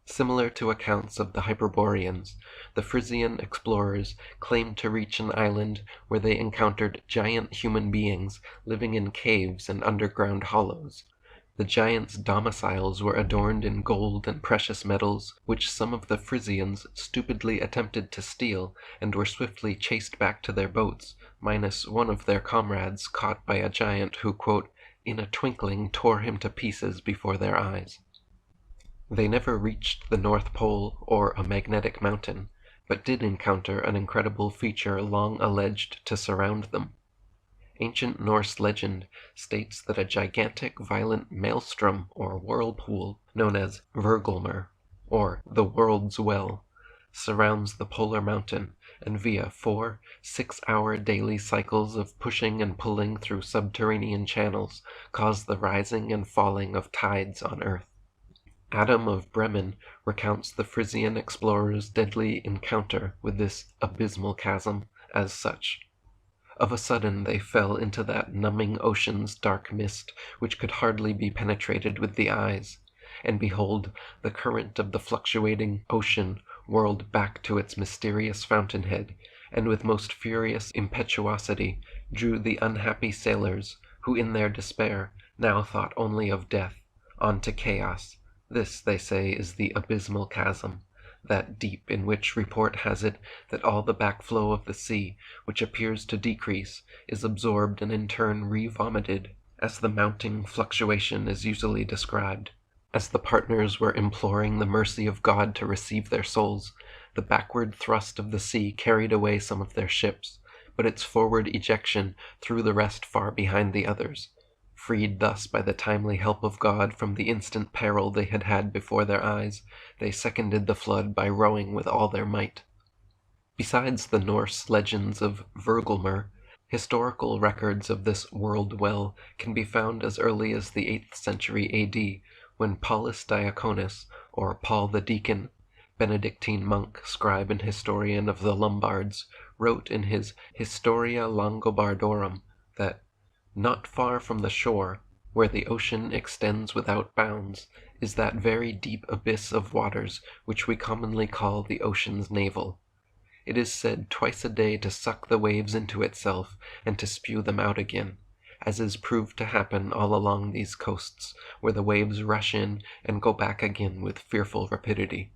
Similar to accounts of the Hyperboreans, the Frisian explorers claimed to reach an island where they encountered giant human beings living in caves and underground hollows. The giants' domiciles were adorned in gold and precious metals, which some of the Frisians stupidly attempted to steal and were swiftly chased back to their boats, minus one of their comrades caught by a giant who, quote, in a twinkling tore him to pieces before their eyes. They never reached the North Pole or a magnetic mountain, but did encounter an incredible feature long alleged to surround them. Ancient Norse legend states that a gigantic violent maelstrom or whirlpool, known as Hvergelmer, or the World's Well, surrounds the polar mountain, and via 4 6-hour daily cycles of pushing and pulling through subterranean channels cause the rising and falling of tides on Earth. Adam of Bremen recounts the Frisian explorers' deadly encounter with this abysmal chasm as such. Of a sudden they fell into that numbing ocean's dark mist which could hardly be penetrated with the eyes, and behold, the current of the fluctuating ocean whirled back to its mysterious fountainhead, and with most furious impetuosity drew the unhappy sailors, who in their despair now thought only of death, on to chaos. This, they say, is the abysmal chasm, that deep in which report has it that all the backflow of the sea, which appears to decrease, is absorbed and in turn re-vomited, as the mounting fluctuation is usually described. As the partners were imploring the mercy of God to receive their souls, the backward thrust of the sea carried away some of their ships, but its forward ejection threw the rest far behind the others. Freed thus by the timely help of God from the instant peril they had had before their eyes, they seconded the flood by rowing with all their might. Besides the Norse legends of Hvergelmer, historical records of this world well can be found as early as the 8th century AD, when Paulus Diaconus, or Paul the Deacon, Benedictine monk, scribe and historian of the Lombards, wrote in his Historia Langobardorum that not far from the shore, where the ocean extends without bounds, is that very deep abyss of waters which we commonly call the ocean's navel. It is said twice a day to suck the waves into itself and to spew them out again, as is proved to happen all along these coasts, where the waves rush in and go back again with fearful rapidity.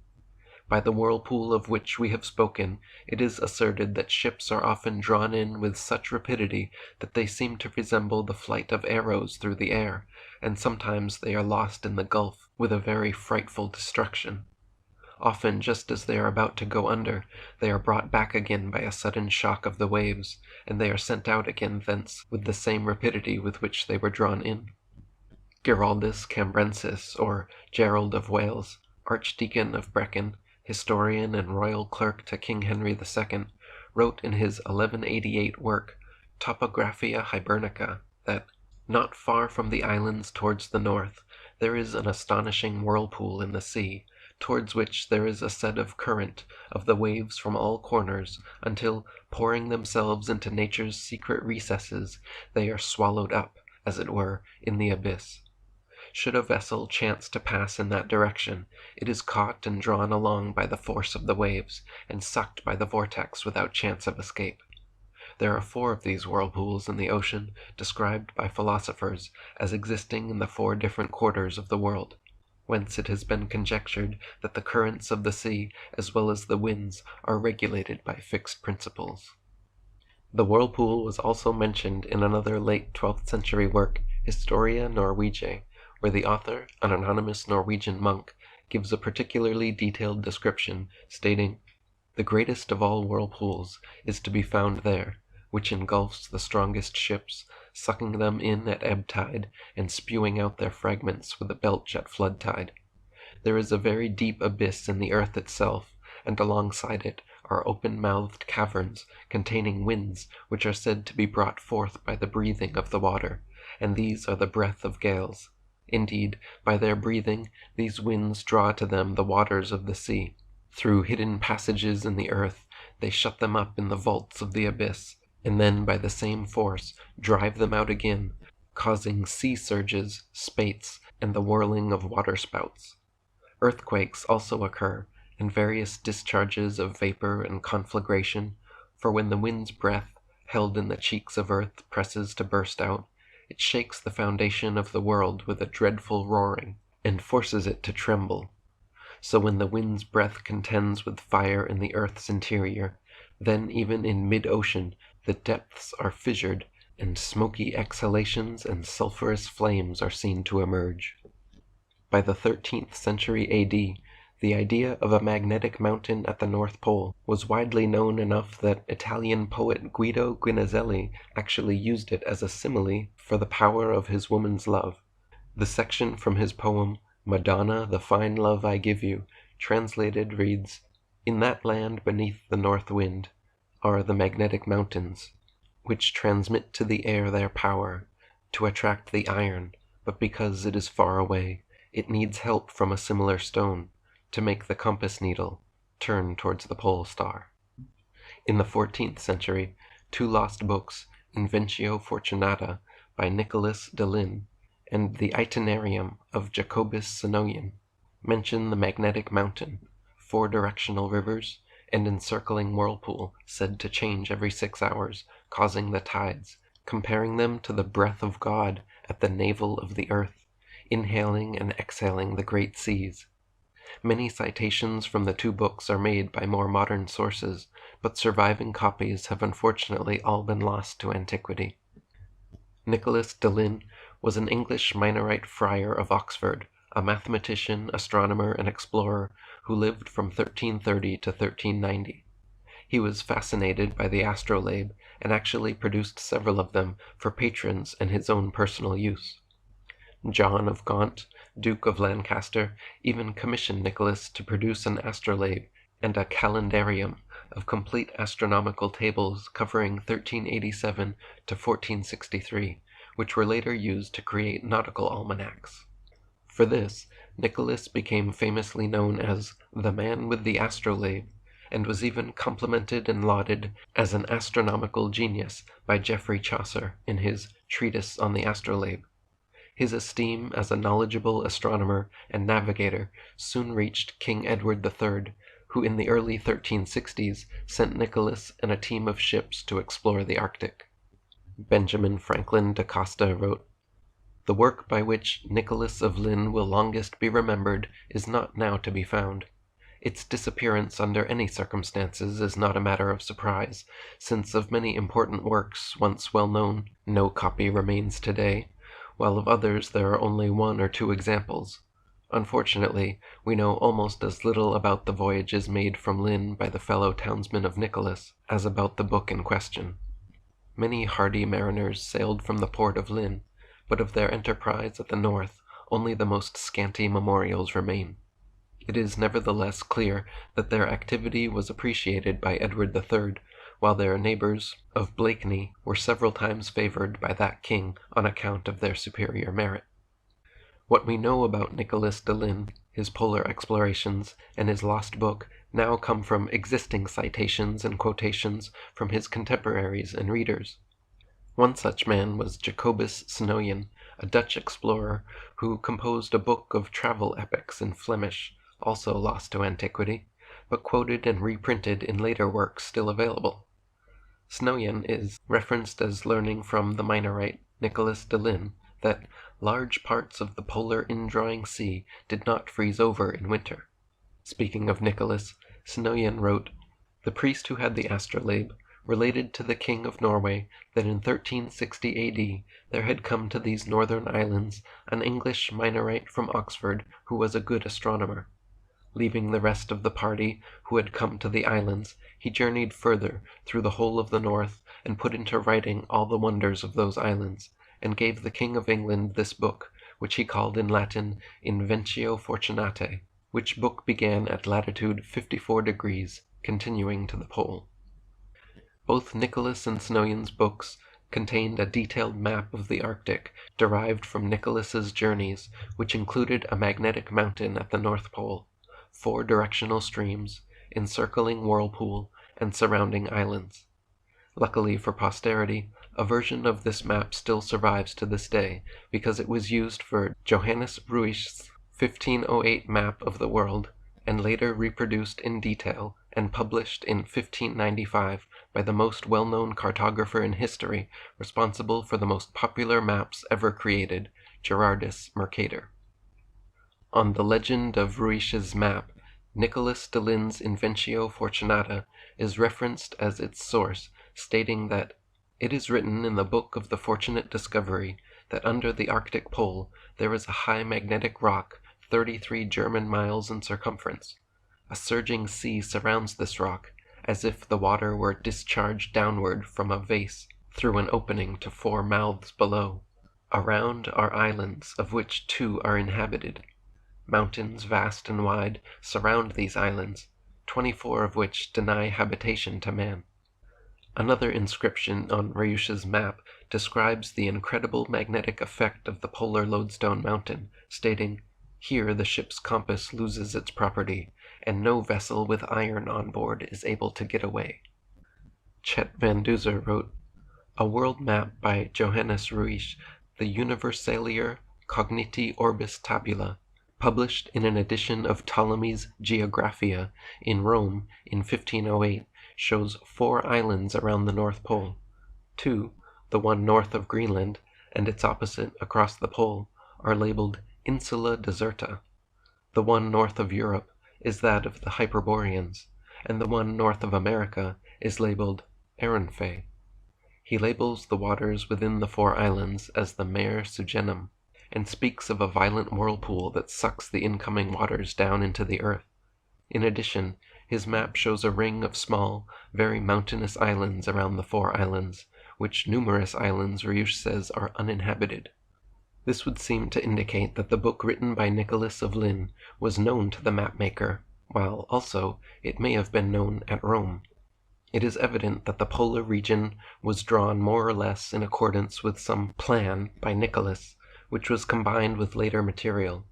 By the whirlpool of which we have spoken, it is asserted that ships are often drawn in with such rapidity that they seem to resemble the flight of arrows through the air, and sometimes they are lost in the gulf with a very frightful destruction. Often, just as they are about to go under, they are brought back again by a sudden shock of the waves, and they are sent out again thence with the same rapidity with which they were drawn in. Giraldus Cambrensis, or Gerald of Wales, Archdeacon of Brecon, historian and royal clerk to King Henry II, wrote in his 1188 work, Topographia Hibernica, that, not far from the islands towards the north, there is an astonishing whirlpool in the sea, towards which there is a set of current of the waves from all corners, until, pouring themselves into nature's secret recesses, they are swallowed up, as it were, in the abyss. Should a vessel chance to pass in that direction, it is caught and drawn along by the force of the waves, and sucked by the vortex without chance of escape. There are 4 of these whirlpools in the ocean, described by philosophers as existing in the 4 different quarters of the world, whence it has been conjectured that the currents of the sea, as well as the winds, are regulated by fixed principles. The whirlpool was also mentioned in another late 12th century work, Historia Norwegiae, where the author, an anonymous Norwegian monk, gives a particularly detailed description, stating, "The greatest of all whirlpools is to be found there, which engulfs the strongest ships, sucking them in at ebb tide, and spewing out their fragments with a belch at flood tide. There is a very deep abyss in the earth itself, and alongside it are open-mouthed caverns containing winds which are said to be brought forth by the breathing of the water, and these are the breath of gales. Indeed, by their breathing, these winds draw to them the waters of the sea. Through hidden passages in the earth, they shut them up in the vaults of the abyss, and then by the same force drive them out again, causing sea surges, spates, and the whirling of waterspouts. Earthquakes also occur, and various discharges of vapor and conflagration, for when the wind's breath, held in the cheeks of earth, presses to burst out, it shakes the foundation of the world with a dreadful roaring, and forces it to tremble. So when the wind's breath contends with fire in the earth's interior, then even in mid-ocean the depths are fissured, and smoky exhalations and sulphurous flames are seen to emerge." By the 13th century A.D., the idea of a magnetic mountain at the North Pole was widely known enough that Italian poet Guido Guinizelli actually used it as a simile for the power of his woman's love. The section from his poem, "Madonna, the fine love I give you," translated reads, "In that land beneath the north wind are the magnetic mountains, which transmit to the air their power to attract the iron, but because it is far away, it needs help from a similar stone to make the compass needle turn towards the pole star." In the 14th century, 2 lost books, Inventio Fortunata by Nicholas de Lin and the Itinerarium of Jacobus Sinoian, mention the magnetic mountain, 4 directional rivers, and encircling whirlpool said to change every 6 hours, causing the tides, comparing them to the breath of God at the navel of the earth, inhaling and exhaling the great seas. Many citations from the 2 books are made by more modern sources, but surviving copies have unfortunately all been lost to antiquity. Nicholas de Lin was an English Minorite friar of Oxford, a mathematician, astronomer, and explorer who lived from 1330 to 1390. He was fascinated by the astrolabe and actually produced several of them for patrons and his own personal use. John of Gaunt, Duke of Lancaster, even commissioned Nicholas to produce an astrolabe and a calendarium of complete astronomical tables covering 1387 to 1463, which were later used to create nautical almanacs. For this, Nicholas became famously known as the man with the astrolabe, and was even complimented and lauded as an astronomical genius by Geoffrey Chaucer in his Treatise on the Astrolabe. His esteem as a knowledgeable astronomer and navigator soon reached King Edward III, who in the early 1360s sent Nicholas and a team of ships to explore the Arctic. Benjamin Franklin da Costa wrote, "The work by which Nicholas of Lynn will longest be remembered is not now to be found. Its disappearance under any circumstances is not a matter of surprise, since of many important works once well known no copy remains today, while of others there are only one or two examples. Unfortunately, we know almost as little about the voyages made from Lynn by the fellow townsmen of Nicholas as about the book in question. Many hardy mariners sailed from the port of Lynn, but of their enterprise at the north only the most scanty memorials remain. It is nevertheless clear that their activity was appreciated by Edward III, while their neighbors of Blakeney were several times favored by that king on account of their superior merit. What we know about Nicholas de Lynn, his polar explorations, and his lost book now come from existing citations and quotations from his contemporaries and readers. One such man was Jacobus Snoyen, a Dutch explorer who composed a book of travel epics in Flemish, also lost to antiquity, but quoted and reprinted in later works still available. Snoyen is referenced as learning from the Minorite Nicholas de Lynn that large parts of the polar indrawing sea did not freeze over in winter. Speaking of Nicholas, Snoyen wrote, "The priest who had the astrolabe related to the king of Norway that in 1360 A.D. there had come to these northern islands an English Minorite from Oxford who was a good astronomer. Leaving the rest of the party who had come to the islands, he journeyed further through the whole of the north, and put into writing all the wonders of those islands, and gave the King of England this book, which he called in Latin Inventio Fortunatae, which book began at latitude 54 degrees, continuing to the pole." Both Nicholas and Snoyen's books contained a detailed map of the Arctic derived from Nicholas's journeys, which included a magnetic mountain at the North Pole, 4 directional streams, encircling whirlpool, and surrounding islands. Luckily for posterity, a version of this map still survives to this day, because it was used for Johannes Ruij's 1508 map of the world, and later reproduced in detail and published in 1595 by the most well-known cartographer in history, responsible for the most popular maps ever created, Gerardus Mercator. On the legend of Ruij's map, Nicholas de Lynn's Inventio Fortunata is referenced as its source, stating that "it is written in the book of the fortunate discovery that under the Arctic pole there is a high magnetic rock 33 German miles in circumference. A surging sea surrounds this rock, as if the water were discharged downward from a vase through an opening to 4 mouths below. Around are islands, of which 2 are inhabited. Mountains vast and wide surround these islands, 24 of which deny habitation to man." Another inscription on Ruij's map describes the incredible magnetic effect of the polar lodestone mountain, stating, "Here the ship's compass loses its property, and no vessel with iron on board is able to get away." Chet Van Duzer wrote, "A world map by Johannes Ruij, the Universalior Cogniti Orbis Tabula, published in an edition of Ptolemy's Geographia in Rome in 1508, shows 4 islands around the North Pole. 2, the one north of Greenland, and its opposite across the pole, are labeled Insula Deserta. The one north of Europe is that of the Hyperboreans, and the one north of America is labeled Aeronfe. He labels the waters within the 4 islands as the Mare Sugenum, and speaks of a violent whirlpool that sucks the incoming waters down into the earth. In addition, his map shows a ring of small, very mountainous islands around the 4 islands, which numerous islands Ruij says are uninhabited. This would seem to indicate that the book written by Nicholas of Lynn was known to the mapmaker, while also it may have been known at Rome. It is evident that the polar region was drawn more or less in accordance with some plan by Nicholas, which was combined with later material.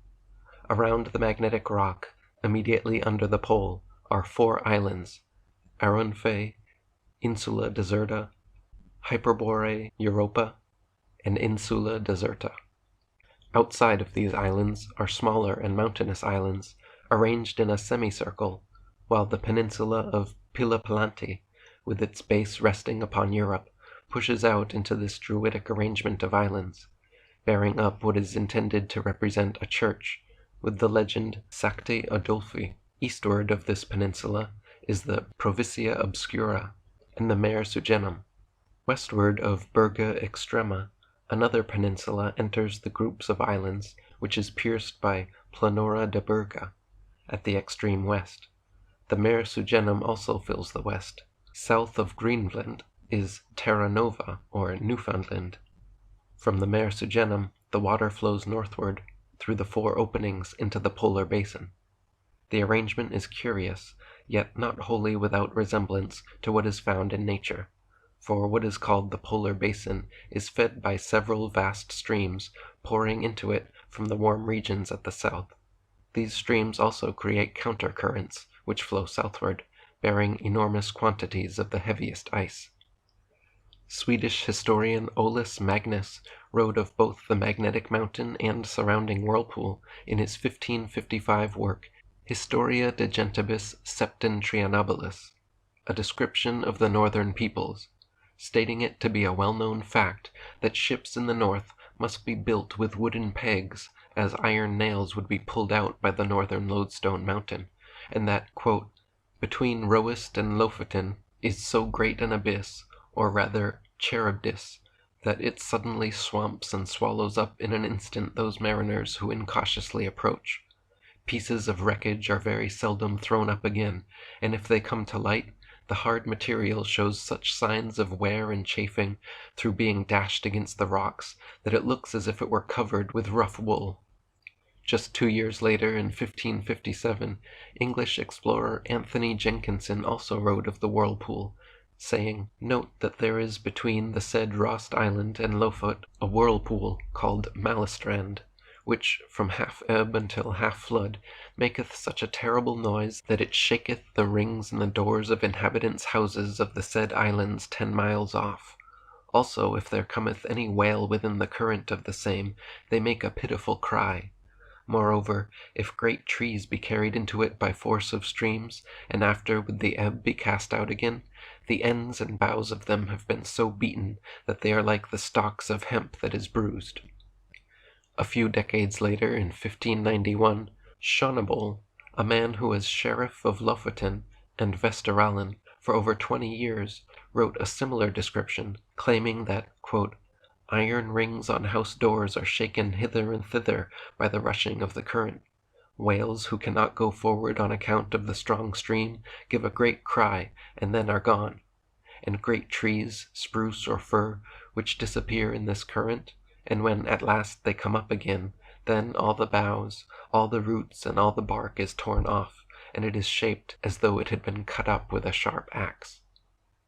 Around the magnetic rock, immediately under the pole, are 4 islands, Aeronfe, Insula Deserta, Hyperbore Europa, and Insula Deserta. Outside of these islands are smaller and mountainous islands, arranged in a semicircle, while the peninsula of Pilaplanti, with its base resting upon Europe, pushes out into this druidic arrangement of islands, bearing up what is intended to represent a church, with the legend Sancti Adolphi. Eastward of this peninsula is the Provincia Obscura and the Mare Sugenum. Westward of Berga Extrema, another peninsula enters the groups of islands, which is pierced by Planura de Berga at the extreme west. The Mare Sugenum also fills the west. South of Greenland is Terra Nova, or Newfoundland. From the Mare Sugenum, the water flows northward through the 4 openings into the polar basin. The arrangement is curious, yet not wholly without resemblance to what is found in nature, for what is called the polar basin is fed by several vast streams pouring into it from the warm regions at the south. These streams also create countercurrents, which flow southward, bearing enormous quantities of the heaviest ice. Swedish historian Olaus Magnus wrote of both the magnetic mountain and surrounding whirlpool in his 1555 work Historia de Gentibus Septentrionabilis, a description of the northern peoples, stating it to be a well-known fact that ships in the north must be built with wooden pegs, as iron nails would be pulled out by the northern lodestone mountain, and that, quote, between Roest and Lofoten is so great an abyss, or rather Charybdis, that it suddenly swamps and swallows up in an instant those mariners who incautiously approach. Pieces of wreckage are very seldom thrown up again, and if they come to light, the hard material shows such signs of wear and chafing through being dashed against the rocks that it looks as if it were covered with rough wool. Just 2 years later, in 1557, English explorer Anthony Jenkinson also wrote of the whirlpool, saying, note that there is between the said Rost Island and Lofot a whirlpool called Mallestrand, which from half ebb until half flood maketh such a terrible noise that it shaketh the rings and the doors of inhabitants' houses of the said islands 10 miles off. Also, if there cometh any whale within the current of the same, they make a pitiful cry. Moreover, if great trees be carried into it by force of streams, and after with the ebb be cast out again, the ends and boughs of them have been so beaten that they are like the stalks of hemp that is bruised. A few decades later, in 1591, Schonebold, a man who was sheriff of Lofoten and Vesteralen for over 20 years, wrote a similar description, claiming that, quote, iron rings on house doors are shaken hither and thither by the rushing of the current. Whales who cannot go forward on account of the strong stream give a great cry and then are gone. And great trees, spruce or fir, which disappear in this current, and when at last they come up again, then all the boughs, all the roots, and all the bark is torn off, and it is shaped as though it had been cut up with a sharp axe.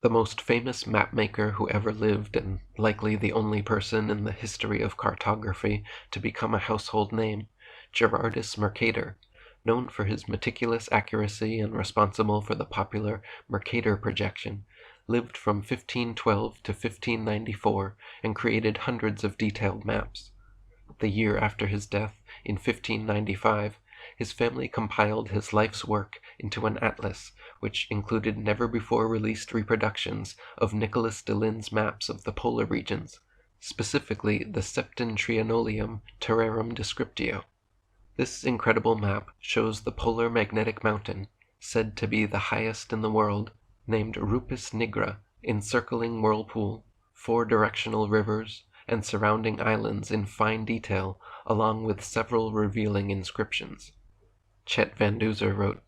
The most famous mapmaker who ever lived, and likely the only person in the history of cartography to become a household name, Gerardus Mercator, known for his meticulous accuracy and responsible for the popular Mercator projection, lived from 1512 to 1594 and created hundreds of detailed maps. The year after his death, in 1595, his family compiled his life's work into an atlas, which included never-before-released reproductions of Nicholas Delisle's maps of the polar regions, specifically the Septentrionalium Terrarum Descriptio. This incredible map shows the polar magnetic mountain, said to be the highest in the world, named Rupes Nigra, encircling whirlpool, 4 directional rivers, and surrounding islands in fine detail, along with several revealing inscriptions. Chet Van Duzer wrote,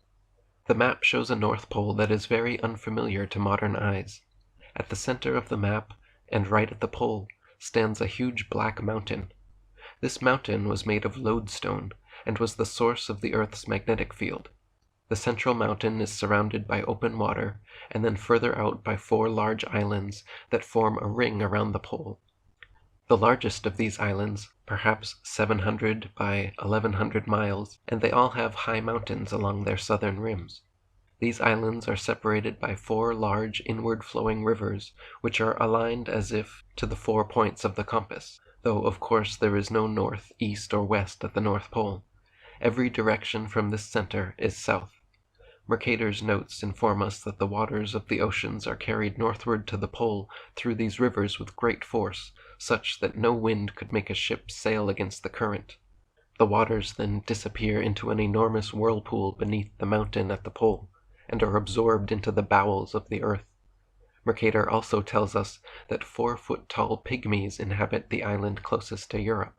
the map shows a North Pole that is very unfamiliar to modern eyes. At the center of the map, and right at the pole, stands a huge black mountain. This mountain was made of lodestone, and was the source of the Earth's magnetic field. The central mountain is surrounded by open water, and then further out by 4 large islands that form a ring around the pole. The largest of these islands, perhaps 700 by 1100 miles, and they all have high mountains along their southern rims. These islands are separated by 4 large inward-flowing rivers, which are aligned as if to the 4 points of the compass, though of course there is no north, east, or west at the North Pole. Every direction from this center is south. Mercator's notes inform us that the waters of the oceans are carried northward to the pole through these rivers with great force, such that no wind could make a ship sail against the current. The waters then disappear into an enormous whirlpool beneath the mountain at the pole, and are absorbed into the bowels of the earth. Mercator also tells us that 4-foot-tall pygmies inhabit the island closest to Europe.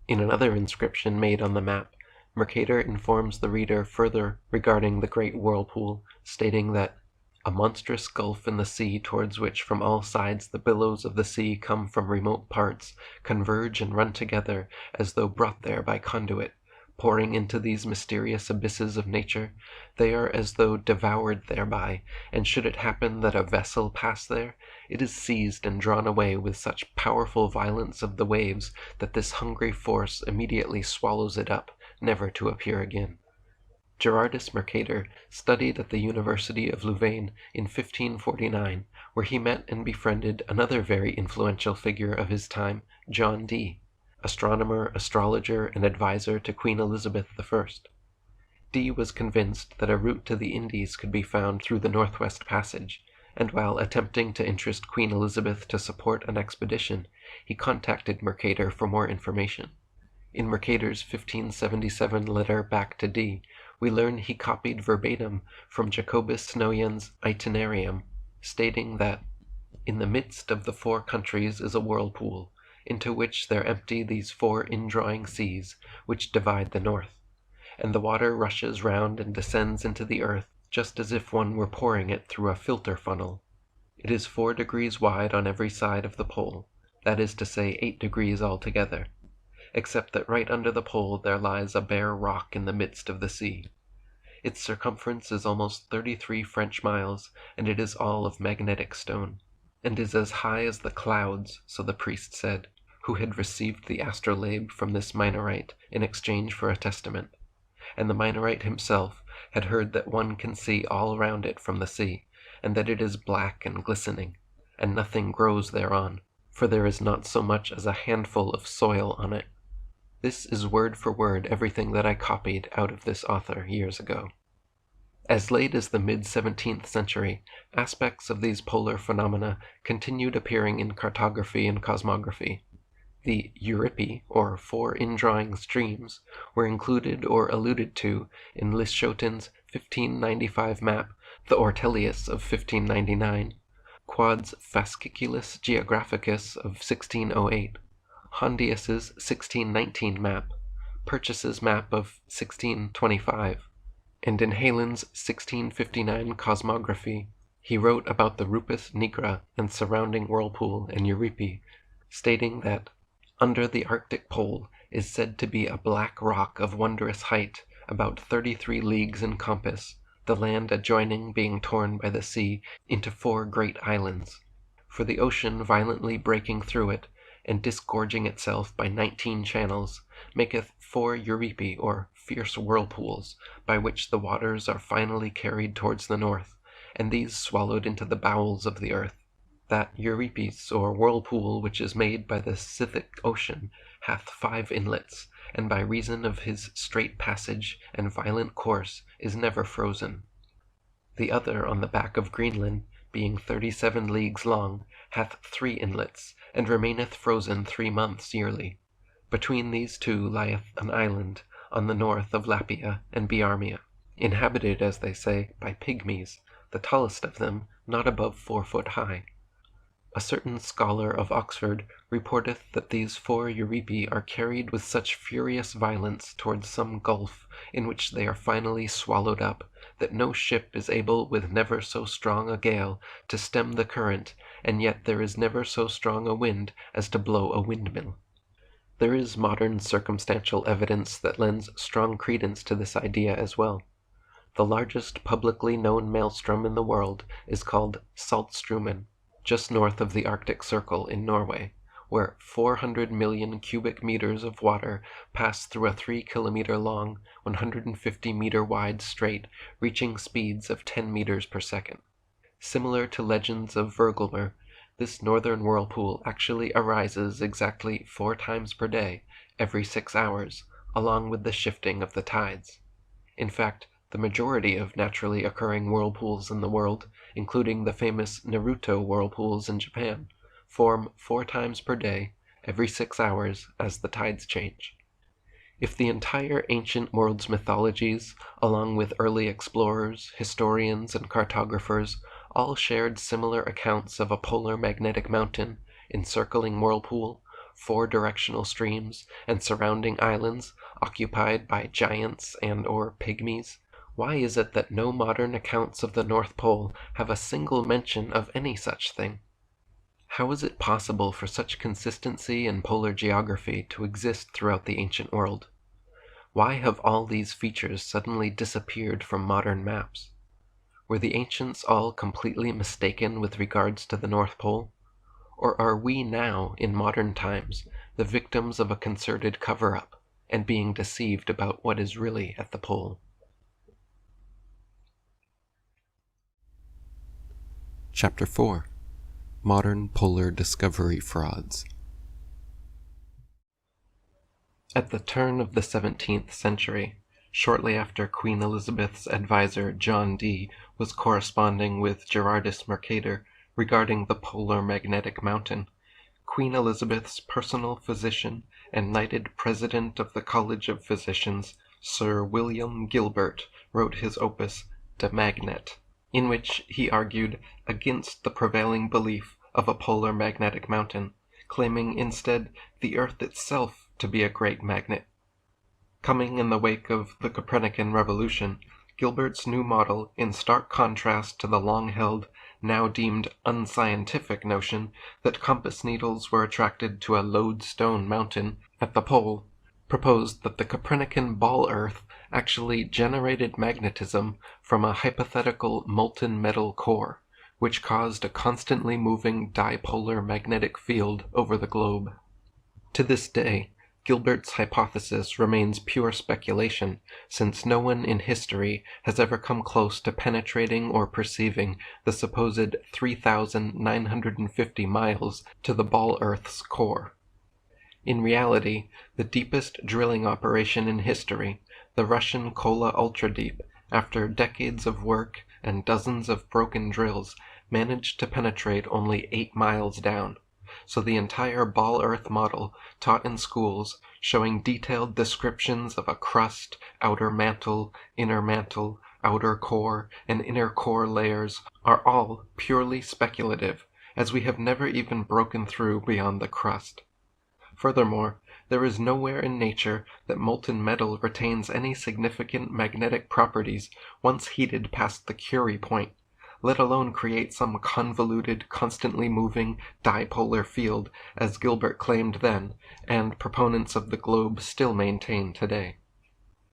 In another inscription made on the map, Mercator informs the reader further regarding the great whirlpool, stating that a monstrous gulf in the sea towards which from all sides the billows of the sea come from remote parts, converge and run together as though brought there by conduit. Pouring into these mysterious abysses of nature, they are as though devoured thereby, and should it happen that a vessel pass there, it is seized and drawn away with such powerful violence of the waves that this hungry force immediately swallows it up, never to appear again. Gerardus Mercator studied at the University of Louvain in 1549, where he met and befriended another very influential figure of his time, John Dee, astronomer, astrologer, and advisor to Queen Elizabeth I. Dee was convinced that a route to the Indies could be found through the Northwest Passage, and while attempting to interest Queen Elizabeth to support an expedition, he contacted Mercator for more information. In Mercator's 1577 letter back to Dee, we learn he copied verbatim from Jacobus Snoyen's Itinerarium, stating that in the midst of the 4 countries is a whirlpool, into which there empty these 4 indrawing seas, which divide the north, and the water rushes round and descends into the earth, just as if one were pouring it through a filter funnel. It is 4 degrees wide on every side of the pole, that is to say 8 degrees altogether, except that right under the pole there lies a bare rock in the midst of the sea. Its circumference is almost 33 French miles, and it is all of magnetic stone, and is as high as the clouds, so the priest said, who had received the astrolabe from this Minorite in exchange for a testament, and the Minorite himself had heard that one can see all around it from the sea, and that it is black and glistening, and nothing grows thereon, for there is not so much as a handful of soil on it. This is word for word everything that I copied out of this author years ago. As late as the mid-17th century, aspects of these polar phenomena continued appearing in cartography and cosmography. The Euripi, or 4 indrawing streams, were included or alluded to in Lischoten's 1595 map, the Ortelius of 1599, Quad's Fasciculus Geographicus of 1608, Hondius's 1619 map, Purchas's map of 1625, and in Heylon's 1659 cosmography, he wrote about the Rupus nigra and surrounding whirlpool and Euripi, stating that under the Arctic pole is said to be a black rock of wondrous height, about 33 leagues in compass, the land adjoining being torn by the sea into 4 great islands. For the ocean violently breaking through it, and disgorging itself by 19 channels, maketh 4 Euripi, or fierce whirlpools, by which the waters are finally carried towards the north, and these swallowed into the bowels of the earth. That Euripis, or whirlpool, which is made by the Scythic Ocean, hath 5 inlets, and by reason of his straight passage and violent course is never frozen. The other on the back of Greenland, being 37 leagues long, hath 3 inlets, and remaineth frozen 3 months yearly. Between these 2 lieth an island, on the north of Lapia and Biarmia, inhabited, as they say, by pygmies, the tallest of them not above 4 foot high. A certain scholar of Oxford reporteth that these 4 Euripi are carried with such furious violence towards some gulf, in which they are finally swallowed up, that no ship is able with never so strong a gale to stem the current, and yet there is never so strong a wind as to blow a windmill. There is modern circumstantial evidence that lends strong credence to this idea as well. The largest publicly known maelstrom in the world is called Saltstraumen, just north of the Arctic Circle in Norway, where 400 million cubic meters of water pass through a 3-kilometer long, 150-meter wide strait reaching speeds of 10 meters per second. Similar to legends of Vergelmer, this northern whirlpool actually arises exactly 4 times per day, every 6 hours, along with the shifting of the tides. In fact, the majority of naturally occurring whirlpools in the world, including the famous Naruto whirlpools in Japan, form 4 times per day, every 6 hours, as the tides change. If the entire ancient world's mythologies, along with early explorers, historians, and cartographers, all shared similar accounts of a polar magnetic mountain, encircling whirlpool, 4 directional streams, and surrounding islands occupied by giants and/or pygmies, why is it that no modern accounts of the North Pole have a single mention of any such thing? How is it possible for such consistency in polar geography to exist throughout the ancient world? Why have all these features suddenly disappeared from modern maps? Were the ancients all completely mistaken with regards to the North Pole? Or are we now, in modern times, the victims of a concerted cover-up, and being deceived about what is really at the pole? Chapter 4. Modern Polar Discovery Frauds. At the turn of the 17th century, shortly after Queen Elizabeth's advisor John Dee was corresponding with Gerardus Mercator regarding the polar magnetic mountain, Queen Elizabeth's personal physician and knighted president of the College of Physicians, Sir William Gilbert, wrote his opus De Magnet, in which he argued against the prevailing belief of a polar magnetic mountain, claiming instead the Earth itself to be a great magnet. Coming in the wake of the Copernican revolution, Gilbert's new model, in stark contrast to the long-held, now deemed unscientific notion that compass needles were attracted to a lodestone mountain at the pole, proposed that the Copernican ball Earth actually generated magnetism from a hypothetical molten metal core, which caused a constantly moving dipolar magnetic field over the globe. To this day, Gilbert's hypothesis remains pure speculation, since no one in history has ever come close to penetrating or perceiving the supposed 3,950 miles to the ball Earth's core. In reality, the deepest drilling operation in history, the Russian Kola Ultradeep, after decades of work and dozens of broken drills, managed to penetrate only 8 miles down. So the entire ball Earth model taught in schools, showing detailed descriptions of a crust, outer mantle, outer core, and inner core layers, are all purely speculative, as we have never even broken through beyond the crust. Furthermore, there is nowhere in nature that molten metal retains any significant magnetic properties once heated past the Curie point, let alone create some convoluted, constantly moving dipolar field, as Gilbert claimed then, and proponents of the globe still maintain today.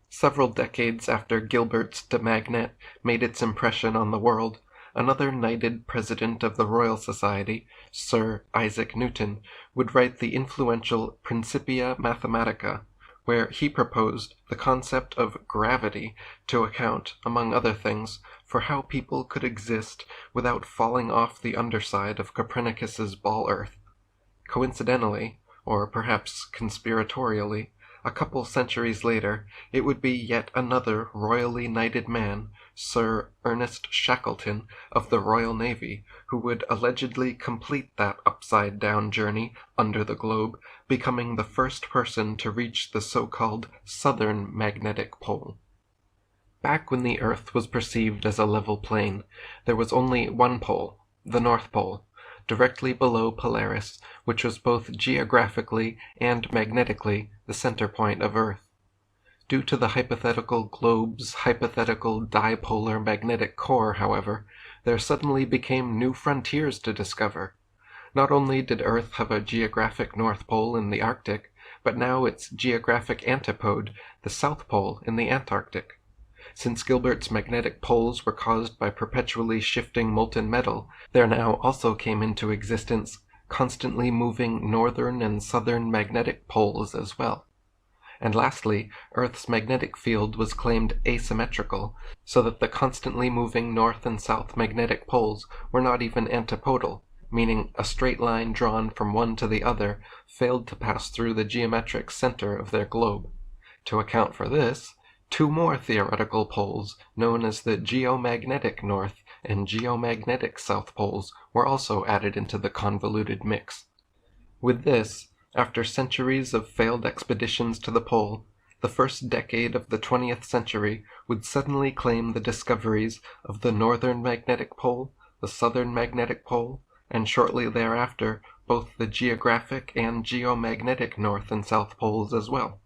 Several decades after Gilbert's De Magnet made its impression on the world, another knighted president of the Royal Society, Sir Isaac Newton, would write the influential Principia Mathematica, where he proposed the concept of gravity to account, among other things, for how people could exist without falling off the underside of Copernicus's ball Earth. Coincidentally, or perhaps conspiratorially, a couple centuries later, it would be yet another royally knighted man, Sir Ernest Shackleton of the Royal Navy, who would allegedly complete that upside-down journey under the globe, becoming the first person to reach the so-called southern magnetic pole. Back when the Earth was perceived as a level plane, there was only one pole, the North Pole, directly below Polaris, which was both geographically and magnetically the center point of Earth. Due to the hypothetical globe's hypothetical dipolar magnetic core, however, there suddenly became new frontiers to discover. Not only did Earth have a geographic North Pole in the Arctic, but now its geographic antipode, the South Pole in the Antarctic. Since Gilbert's magnetic poles were caused by perpetually shifting molten metal, there now also came into existence constantly moving northern and southern magnetic poles as well. And lastly, Earth's magnetic field was claimed asymmetrical, so that the constantly moving north and south magnetic poles were not even antipodal, meaning a straight line drawn from one to the other failed to pass through the geometric center of their globe. To account for this, two more theoretical poles, known as the geomagnetic north and geomagnetic south poles, were also added into the convoluted mix. With this, after centuries of failed expeditions to the pole, the first decade of the 20th century would suddenly claim the discoveries of the northern magnetic pole, the southern magnetic pole, and shortly thereafter both the geographic and geomagnetic north and south poles as well.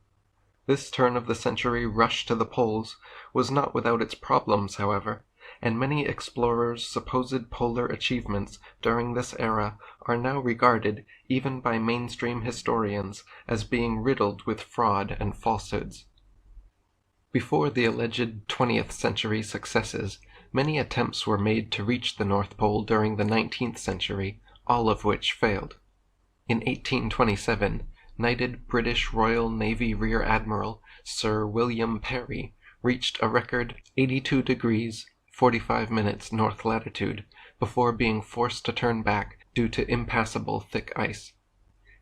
This turn of the century rush to the poles was not without its problems, however, and many explorers' supposed polar achievements during this era are now regarded, even by mainstream historians, as being riddled with fraud and falsehoods. Before the alleged 20th century successes, many attempts were made to reach the North Pole during the 19th century, all of which failed. In 1827, knighted British Royal Navy Rear Admiral Sir William Peary reached a record 82 degrees 45 minutes north latitude before being forced to turn back due to impassable thick ice.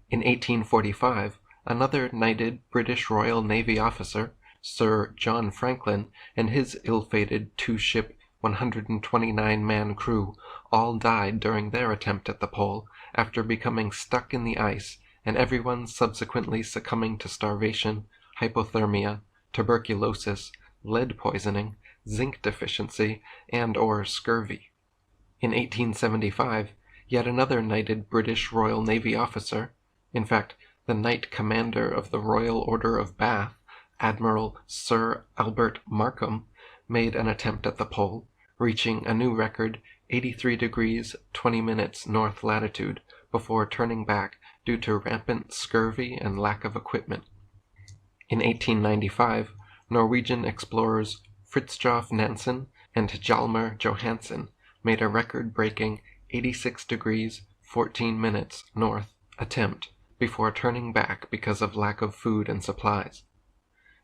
In 1845, another knighted British Royal Navy officer, Sir John Franklin, and his ill-fated two-ship 129-man crew all died during their attempt at the pole after becoming stuck in the ice, and everyone subsequently succumbing to starvation, hypothermia, tuberculosis, lead poisoning, zinc deficiency, and/or scurvy. In 1875, yet another knighted British Royal Navy officer, in fact, the Knight Commander of the Royal Order of Bath, Admiral Sir Albert Markham, made an attempt at the pole, reaching a new record 83 degrees 20 minutes north latitude before turning back due to rampant scurvy and lack of equipment. In 1895, Norwegian explorers Fridtjof Nansen and Hjalmar Johansen made a record-breaking 86 degrees 14 minutes north attempt before turning back because of lack of food and supplies.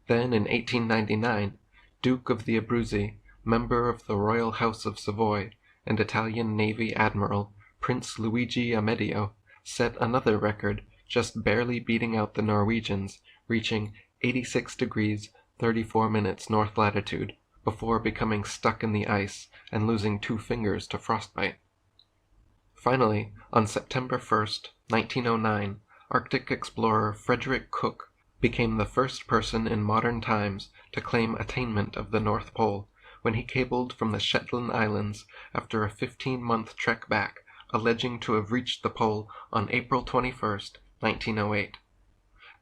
Then in 1899, Duke of the Abruzzi, member of the Royal House of Savoy, and Italian Navy Admiral Prince Luigi Amedeo set another record, just barely beating out the Norwegians, reaching 86 degrees 34 minutes north latitude before becoming stuck in the ice and losing 2 fingers to frostbite. Finally, on September 1st, 1909, Arctic explorer Frederick Cook became the first person in modern times to claim attainment of the North Pole when he cabled from the Shetland Islands after a 15-month trek back, alleging to have reached the pole on April 21st, 1908.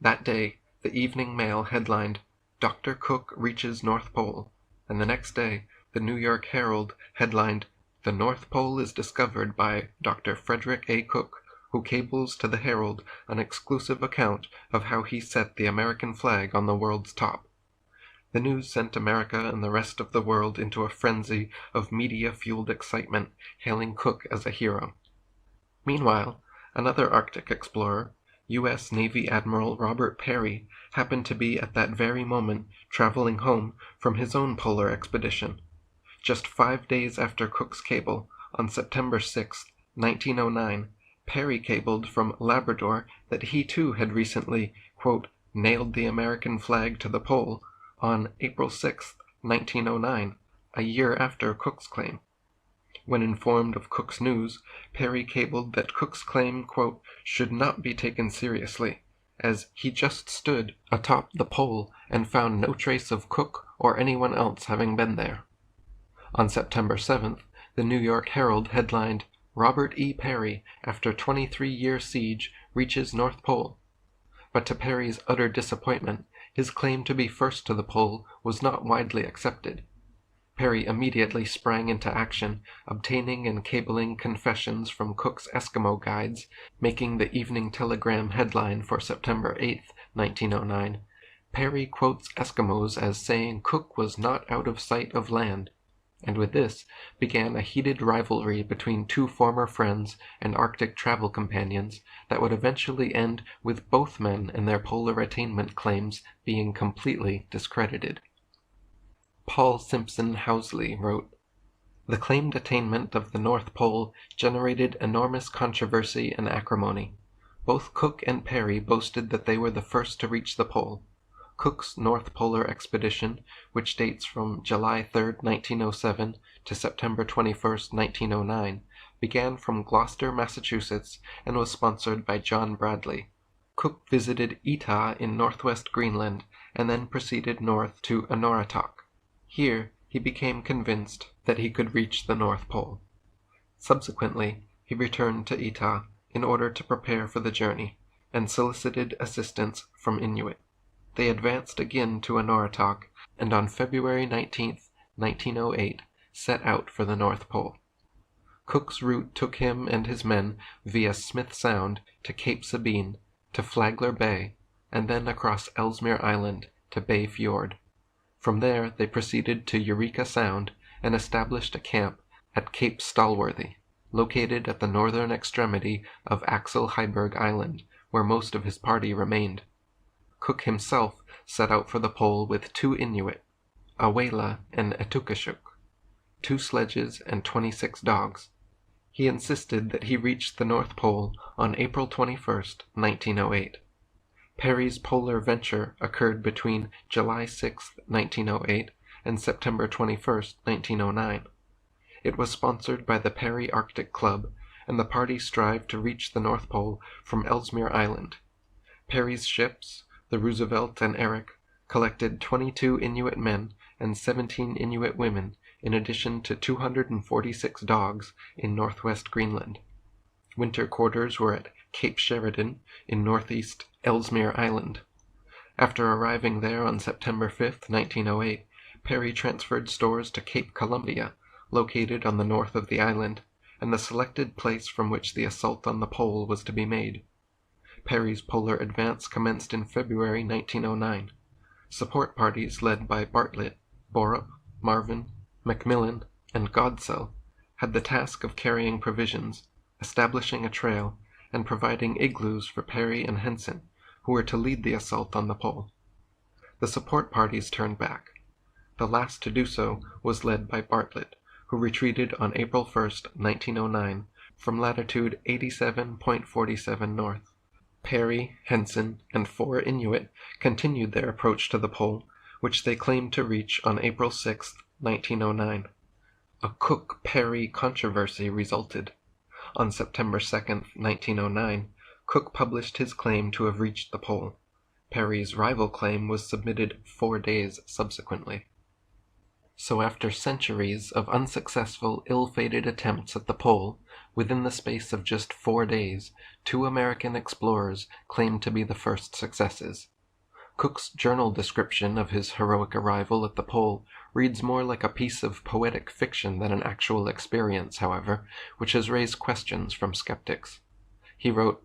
That day, the Evening Mail headlined, "Dr. Cook reaches North Pole," and the next day, the New York Herald headlined, "The North Pole is discovered by Dr. Frederick A. Cook, who cables to the Herald an exclusive account of how he set the American flag on the world's top." The news sent America and the rest of the world into a frenzy of media-fueled excitement, hailing Cook as a hero. Meanwhile, another Arctic explorer, U.S. Navy Admiral Robert Peary, happened to be at that very moment traveling home from his own polar expedition. Just 5 days after Cook's cable, on September 6, 1909, Peary cabled from Labrador that he too had recently, quote, "nailed the American flag to the pole" on April 6, 1909, a year after Cook's claim. When informed of Cook's news, Peary cabled that Cook's claim, quote, "should not be taken seriously, as he just stood atop the pole and found no trace of Cook or anyone else having been there." On September 7th, the New York Herald headlined, "Robert E. Peary, after 23-year siege, reaches North Pole." But to Peary's utter disappointment, his claim to be first to the pole was not widely accepted. Peary immediately sprang into action, obtaining and cabling confessions from Cook's Eskimo guides, making the Evening Telegram headline for September 8, 1909. Peary quotes Eskimos as saying Cook was not out of sight of land. and with this began a heated rivalry between two former friends and Arctic travel companions that would eventually end with both men and their polar attainment claims being completely discredited. Paul Simpson Housley wrote, "The claimed attainment of the North Pole generated enormous controversy and acrimony. Both Cook and Peary boasted that they were the first to reach the pole. Cook's North Polar Expedition, which dates from July 3, 1907 to September 21, 1909, began from Gloucester, Massachusetts, and was sponsored by John Bradley. Cook visited Etah in northwest Greenland and then proceeded north to Anortok. Here he became convinced that he could reach the North Pole. Subsequently, he returned to Etah in order to prepare for the journey, and solicited assistance from Inuit. They advanced again to Anortok, and on February 19, 1908, set out for the North Pole. Cook's route took him and his men via Smith Sound to Cape Sabine, to Flagler Bay, and then across Ellesmere Island to Bay Fjord. From there they proceeded to Eureka Sound and established a camp at Cape Stalworthy, located at the northern extremity of Axel Heiberg Island, where most of his party remained. Cook himself set out for the pole with 2 Inuit, Awela and Etukashuk, 2 sledges and 26 dogs. He insisted that he reached the North Pole on April 21, 1908. Peary's polar venture occurred between July 6, 1908 and September 21, 1909. It was sponsored by the Peary Arctic Club, and the party strived to reach the North Pole from Ellesmere Island. Peary's ships, the Roosevelt and Eric, collected 22 Inuit men and 17 Inuit women, in addition to 246 dogs in northwest Greenland. Winter quarters were at Cape Sheridan in northeast Ellesmere Island. After arriving there on September 5, 1908, Peary transferred stores to Cape Columbia, located on the north of the island, and the selected place from which the assault on the pole was to be made. Peary's polar advance commenced in February 1909. Support parties led by Bartlett, Borup, Marvin, Macmillan, and Godsell had the task of carrying provisions, establishing a trail, and providing igloos for Peary and Henson, who were to lead the assault on the pole. The support parties turned back. The last to do so was led by Bartlett, who retreated on April 1, 1909, from latitude 87.47 north. Peary, Henson, and 4 Inuit continued their approach to the pole, which they claimed to reach on April 6, 1909. A Cook-Peary controversy resulted. On September 2, 1909, Cook published his claim to have reached the pole. Peary's rival claim was submitted 4 days subsequently. So after centuries of unsuccessful, ill-fated attempts at the pole, within the space of just 4 days, 2 American explorers claimed to be the first successes. Cook's journal description of his heroic arrival at the pole reads more like a piece of poetic fiction than an actual experience, however, which has raised questions from skeptics. He wrote,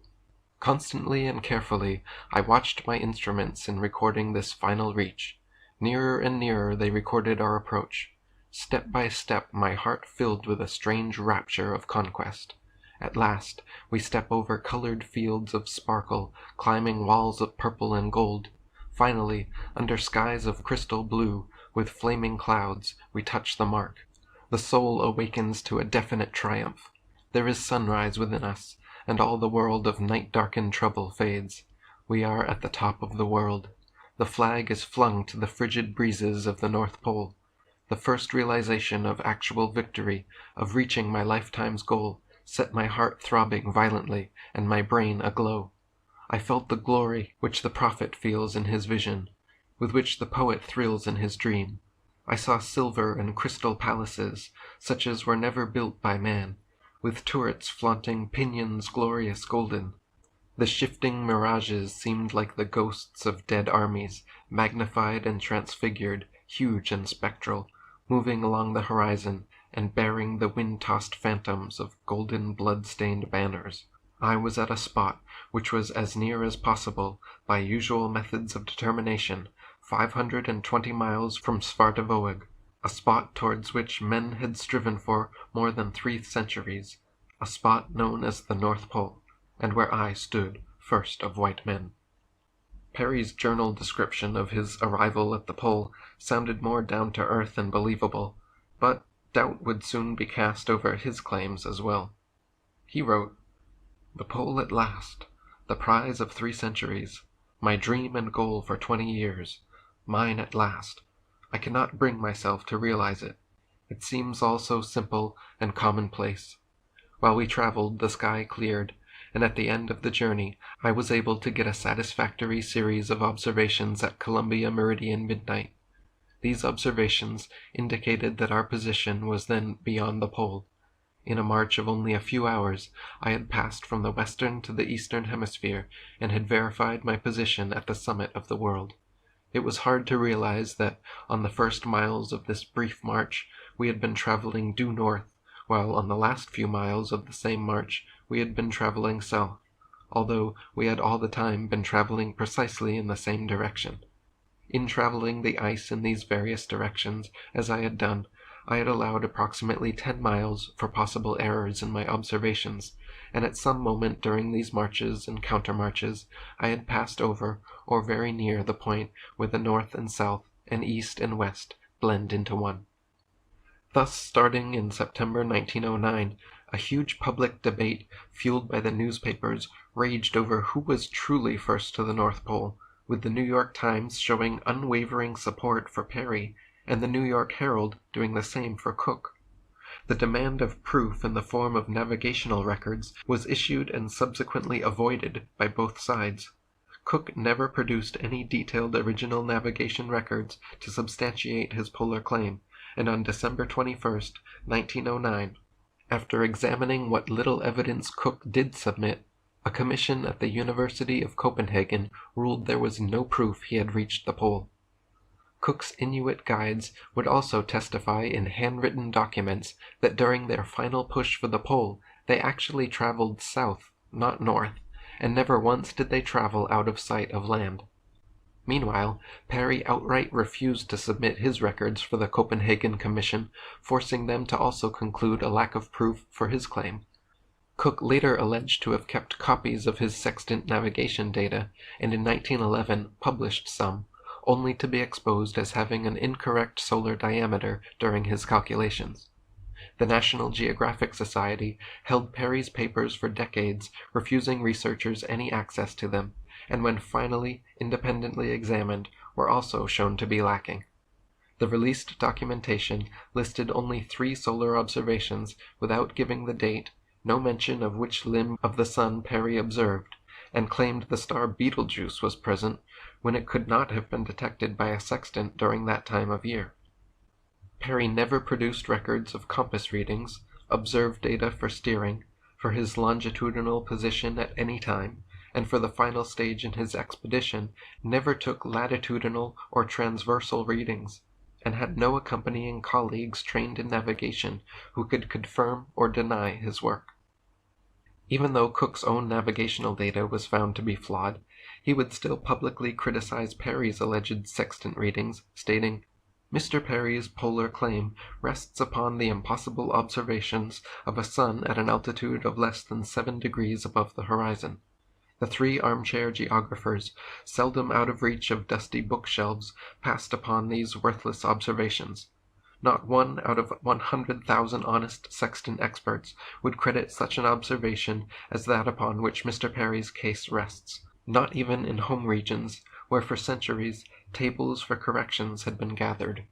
"Constantly and carefully I watched my instruments in recording this final reach. Nearer and nearer they recorded our approach. Step by step my heart filled with a strange rapture of conquest. At last we step over colored fields of sparkle, climbing walls of purple and gold. Finally, under skies of crystal blue, with flaming clouds, we touch the mark. The soul awakens to a definite triumph. There is sunrise within us, and all the world of night-darkened trouble fades. We are at the top of the world. The flag is flung to the frigid breezes of the North Pole. The first realization of actual victory, of reaching my lifetime's goal, set my heart throbbing violently and my brain aglow. I felt the glory which the prophet feels in his vision, with which the poet thrills in his dream. I saw silver and crystal palaces, such as were never built by man, with turrets flaunting pinions glorious golden. The shifting mirages seemed like the ghosts of dead armies, magnified and transfigured, huge and spectral, moving along the horizon and bearing the wind-tossed phantoms of golden blood-stained banners. I was at a spot which was as near as possible, by usual methods of determination, 520 miles from Svartavoag, a spot towards which men had striven for more than 3 centuries, a spot known as the North Pole, and where I stood first of white men. Peary's journal description of his arrival at the pole sounded more down-to-earth and believable, but doubt would soon be cast over his claims as well. He wrote, "The pole at last, the prize of 3 centuries, my dream and goal for 20 years, mine at last. I cannot bring myself to realize it. It seems all so simple and commonplace. While we traveled, the sky cleared, and at the end of the journey I was able to get a satisfactory series of observations at Columbia meridian midnight. These observations indicated that our position was then beyond the pole. In a march of only a few hours, I had passed from the western to the eastern hemisphere and had verified my position at the summit of the world. It was hard to realize that on the first miles of this brief march we had been traveling due north, while on the last few miles of the same march we had been traveling south, although we had all the time been traveling precisely in the same direction. In traveling the ice in these various directions, as I had done, I had allowed approximately 10 miles for possible errors in my observations, and at some moment during these marches and countermarches I had passed over or very near the point where the north and south and east and west blend into one." Thus, starting in September 1909, a huge public debate fueled by the newspapers raged over who was truly first to the North Pole, with the New York Times showing unwavering support for Peary, and the New York Herald doing the same for Cook. The demand of proof in the form of navigational records was issued and subsequently avoided by both sides. Cook never produced any detailed original navigation records to substantiate his polar claim, and on December 21, 1909, after examining what little evidence Cook did submit, a commission at the University of Copenhagen ruled there was no proof he had reached the pole. Cook's Inuit guides would also testify in handwritten documents that during their final push for the pole they actually traveled south, not north, and never once did they travel out of sight of land. Meanwhile, Peary outright refused to submit his records for the Copenhagen Commission, forcing them to also conclude a lack of proof for his claim. Cook later alleged to have kept copies of his sextant navigation data, and in 1911 published some, only to be exposed as having an incorrect solar diameter during his calculations. The National Geographic Society held Peary's papers for decades, refusing researchers any access to them, and when finally independently examined, were also shown to be lacking. The released documentation listed only 3 solar observations without giving the date, no mention of which limb of the sun Peary observed, and claimed the star Betelgeuse was present when it could not have been detected by a sextant during that time of year. Peary never produced records of compass readings, observed data for steering, for his longitudinal position at any time, and for the final stage in his expedition never took latitudinal or transversal readings, and had no accompanying colleagues trained in navigation who could confirm or deny his work. Even though Cook's own navigational data was found to be flawed, he would still publicly criticize Peary's alleged sextant readings, stating, "Mr. Peary's polar claim rests upon the impossible observations of a sun at an altitude of less than 7 degrees above the horizon. The 3 armchair geographers, seldom out of reach of dusty bookshelves, passed upon these worthless observations. Not one out of 100,000 honest sextant experts would credit such an observation as that upon which Mr. Peary's case rests, not even in home regions, where for centuries tables for corrections had been gathered."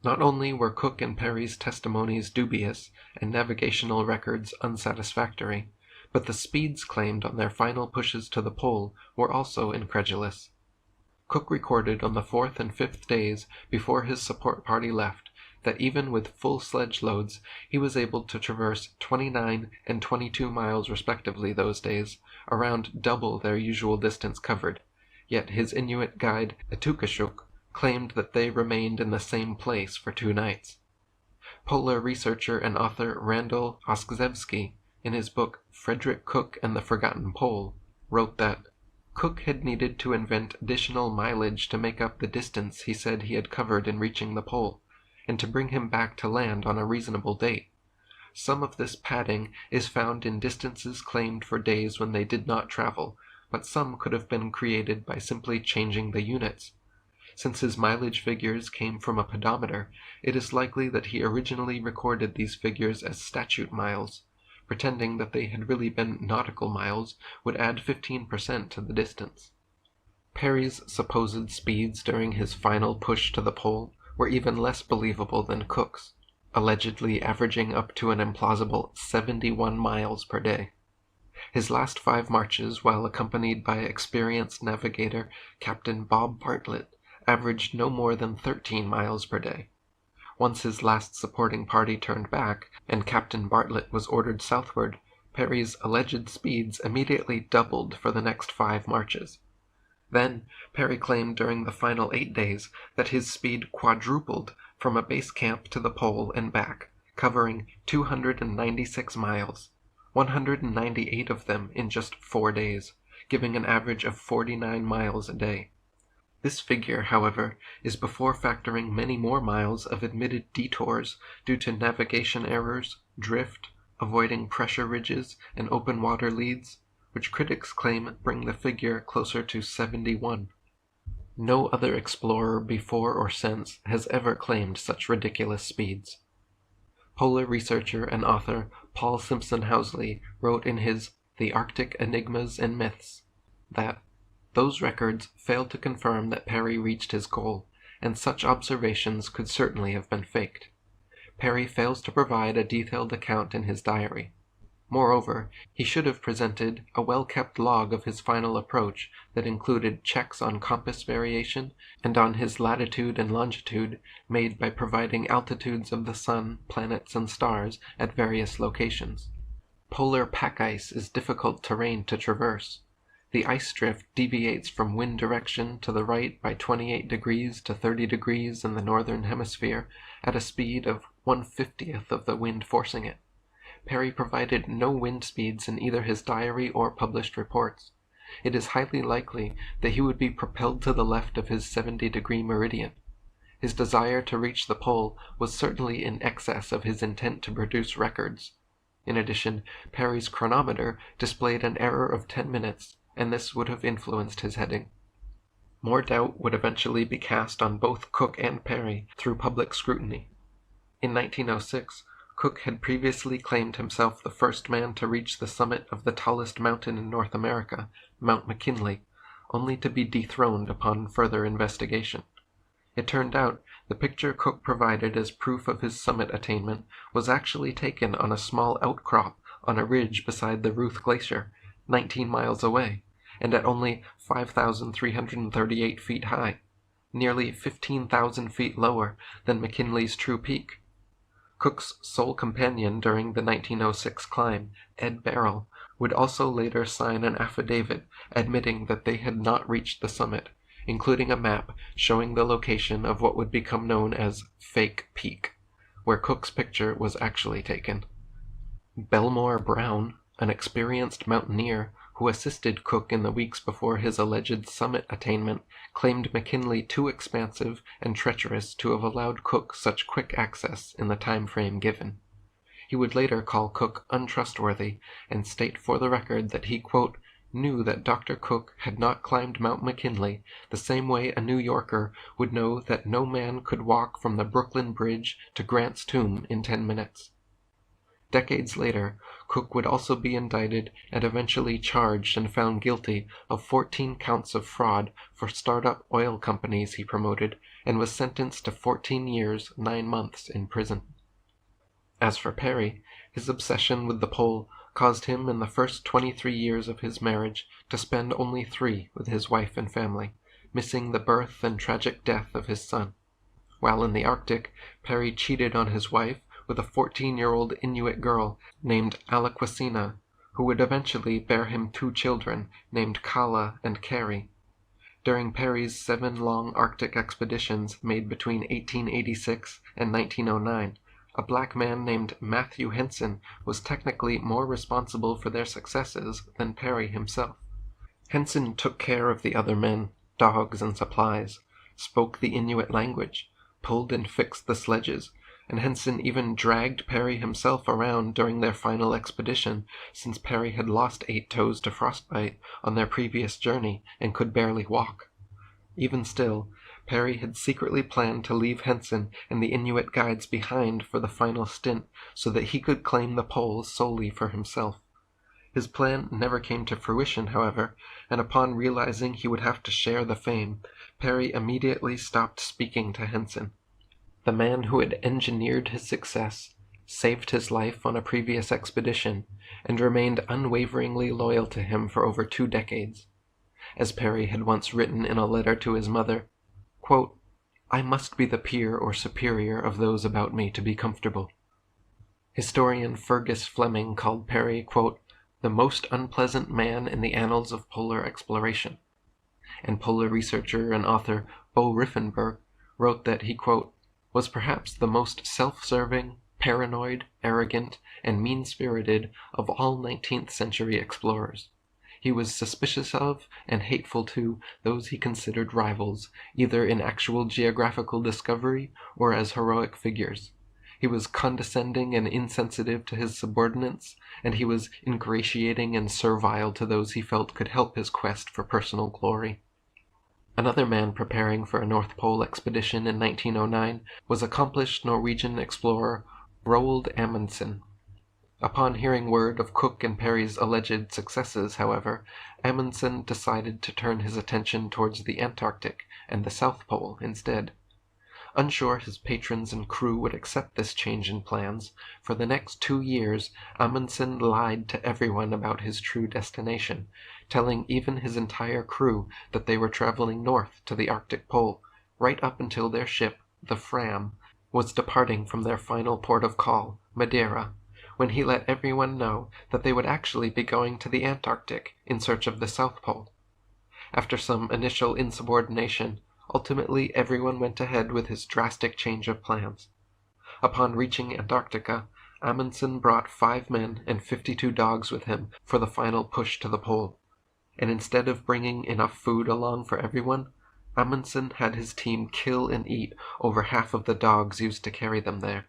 Not only were Cook and Peary's testimonies dubious and navigational records unsatisfactory, but the speeds claimed on their final pushes to the pole were also incredulous. Cook recorded on the 4th and 5th days before his support party left that even with full sledge loads he was able to traverse 29 and 22 miles respectively those days, around double their usual distance covered, yet his Inuit guide Etukashuk claimed that they remained in the same place for 2 nights. Polar researcher and author Randall Oskzewski, in his book Frederick Cook and the Forgotten Pole, wrote that Cook had needed to invent additional mileage to make up the distance he said he had covered in reaching the pole, and to bring him back to land on a reasonable date. Some of this padding is found in distances claimed for days when they did not travel, but some could have been created by simply changing the units. Since his mileage figures came from a pedometer, it is likely that he originally recorded these figures as statute miles. Pretending that they had really been nautical miles would add 15% to the distance. Peary's supposed speeds during his final push to the pole were even less believable than Cook's, allegedly averaging up to an implausible 71 miles per day. His last 5 marches, while accompanied by experienced navigator Captain Bob Bartlett, averaged no more than 13 miles per day. Once his last supporting party turned back, and Captain Bartlett was ordered southward, Peary's alleged speeds immediately doubled for the next 5 marches. Then, Peary claimed during the final 8 days that his speed quadrupled from a base camp to the pole and back, covering 296 miles, 198 of them in just 4 days, giving an average of 49 miles a day. This figure, however, is before factoring many more miles of admitted detours due to navigation errors, drift, avoiding pressure ridges, and open water leads, which critics claim bring the figure closer to 71. No other explorer before or since has ever claimed such ridiculous speeds. Polar researcher and author Paul Simpson Housley wrote in his The Arctic Enigmas and Myths that those records failed to confirm that Peary reached his goal, and such observations could certainly have been faked. Peary fails to provide a detailed account in his diary. Moreover, he should have presented a well-kept log of his final approach that included checks on compass variation and on his latitude and longitude made by providing altitudes of the sun, planets, and stars at various locations. Polar pack ice is difficult terrain to traverse. The ice drift deviates from wind direction to the right by 28 degrees to 30 degrees in the northern hemisphere at a speed of 1/50th of the wind forcing it. Peary provided no wind speeds in either his diary or published reports. It is highly likely that he would be propelled to the left of his 70-degree meridian. His desire to reach the pole was certainly in excess of his intent to produce records. In addition, Peary's chronometer displayed an error of 10 minutes, and this would have influenced his heading. More doubt would eventually be cast on both Cook and Peary through public scrutiny. In 1906, Cook had previously claimed himself the first man to reach the summit of the tallest mountain in North America, Mount McKinley, only to be dethroned upon further investigation. It turned out the picture Cook provided as proof of his summit attainment was actually taken on a small outcrop on a ridge beside the Ruth Glacier, 19 miles away, and at only 5,338 feet high, nearly 15,000 feet lower than McKinley's true peak. Cook's sole companion during the 1906 climb, Ed Barrell, would also later sign an affidavit admitting that they had not reached the summit, including a map showing the location of what would become known as Fake Peak, where Cook's picture was actually taken. Belmore Brown, an experienced mountaineer who assisted Cook in the weeks before his alleged summit attainment, claimed McKinley too expansive and treacherous to have allowed Cook such quick access in the time frame given. He would later call Cook untrustworthy and state for the record that he, quote, knew that Dr. Cook had not climbed Mount McKinley the same way a New Yorker would know that no man could walk from the Brooklyn Bridge to Grant's Tomb in 10 minutes. Decades later, Cook would also be indicted and eventually charged and found guilty of 14 counts of fraud for startup oil companies he promoted, and was sentenced to 14 years, 9 months in prison. As for Peary, his obsession with the pole caused him in the first 23 years of his marriage to spend only 3 with his wife and family, missing the birth and tragic death of his son. While in the Arctic, Peary cheated on his wife with a 14-year-old Inuit girl named Alaquacina, who would eventually bear him 2 children named Kala and Carrie. During Peary's 7 long Arctic expeditions made between 1886 and 1909, a black man named Matthew Henson was technically more responsible for their successes than Peary himself. Henson took care of the other men, dogs, and supplies, spoke the Inuit language, pulled and fixed the sledges, and Henson even dragged Peary himself around during their final expedition, since Peary had lost 8 toes to frostbite on their previous journey and could barely walk. Even still, Peary had secretly planned to leave Henson and the Inuit guides behind for the final stint so that he could claim the pole solely for himself. His plan never came to fruition, however, and upon realizing he would have to share the fame, Peary immediately stopped speaking to Henson. The man who had engineered his success, saved his life on a previous expedition, and remained unwaveringly loyal to him for over 2 decades. As Peary had once written in a letter to his mother, quote, "I must be the peer or superior of those about me to be comfortable." Historian Fergus Fleming called Peary, quote, "the most unpleasant man in the annals of polar exploration," and polar researcher and author Bo Riffenberg wrote that he, quote, "was perhaps the most self-serving, paranoid, arrogant, and mean-spirited of all 19th century explorers. He was suspicious of, and hateful to, those he considered rivals, either in actual geographical discovery or as heroic figures. He was condescending and insensitive to his subordinates, and he was ingratiating and servile to those he felt could help his quest for personal glory." Another man preparing for a North Pole expedition in 1909 was accomplished Norwegian explorer Roald Amundsen. Upon hearing word of Cook and Peary's alleged successes, however, Amundsen decided to turn his attention towards the Antarctic and the South Pole instead. Unsure his patrons and crew would accept this change in plans, for the next 2 years Amundsen lied to everyone about his true destination, telling even his entire crew that they were traveling north to the Arctic Pole, right up until their ship, the Fram, was departing from their final port of call, Madeira, when he let everyone know that they would actually be going to the Antarctic in search of the South Pole. After some initial insubordination, ultimately everyone went ahead with his drastic change of plans. Upon reaching Antarctica, Amundsen brought 5 men and 52 dogs with him for the final push to the pole, and instead of bringing enough food along for everyone, Amundsen had his team kill and eat over half of the dogs used to carry them there.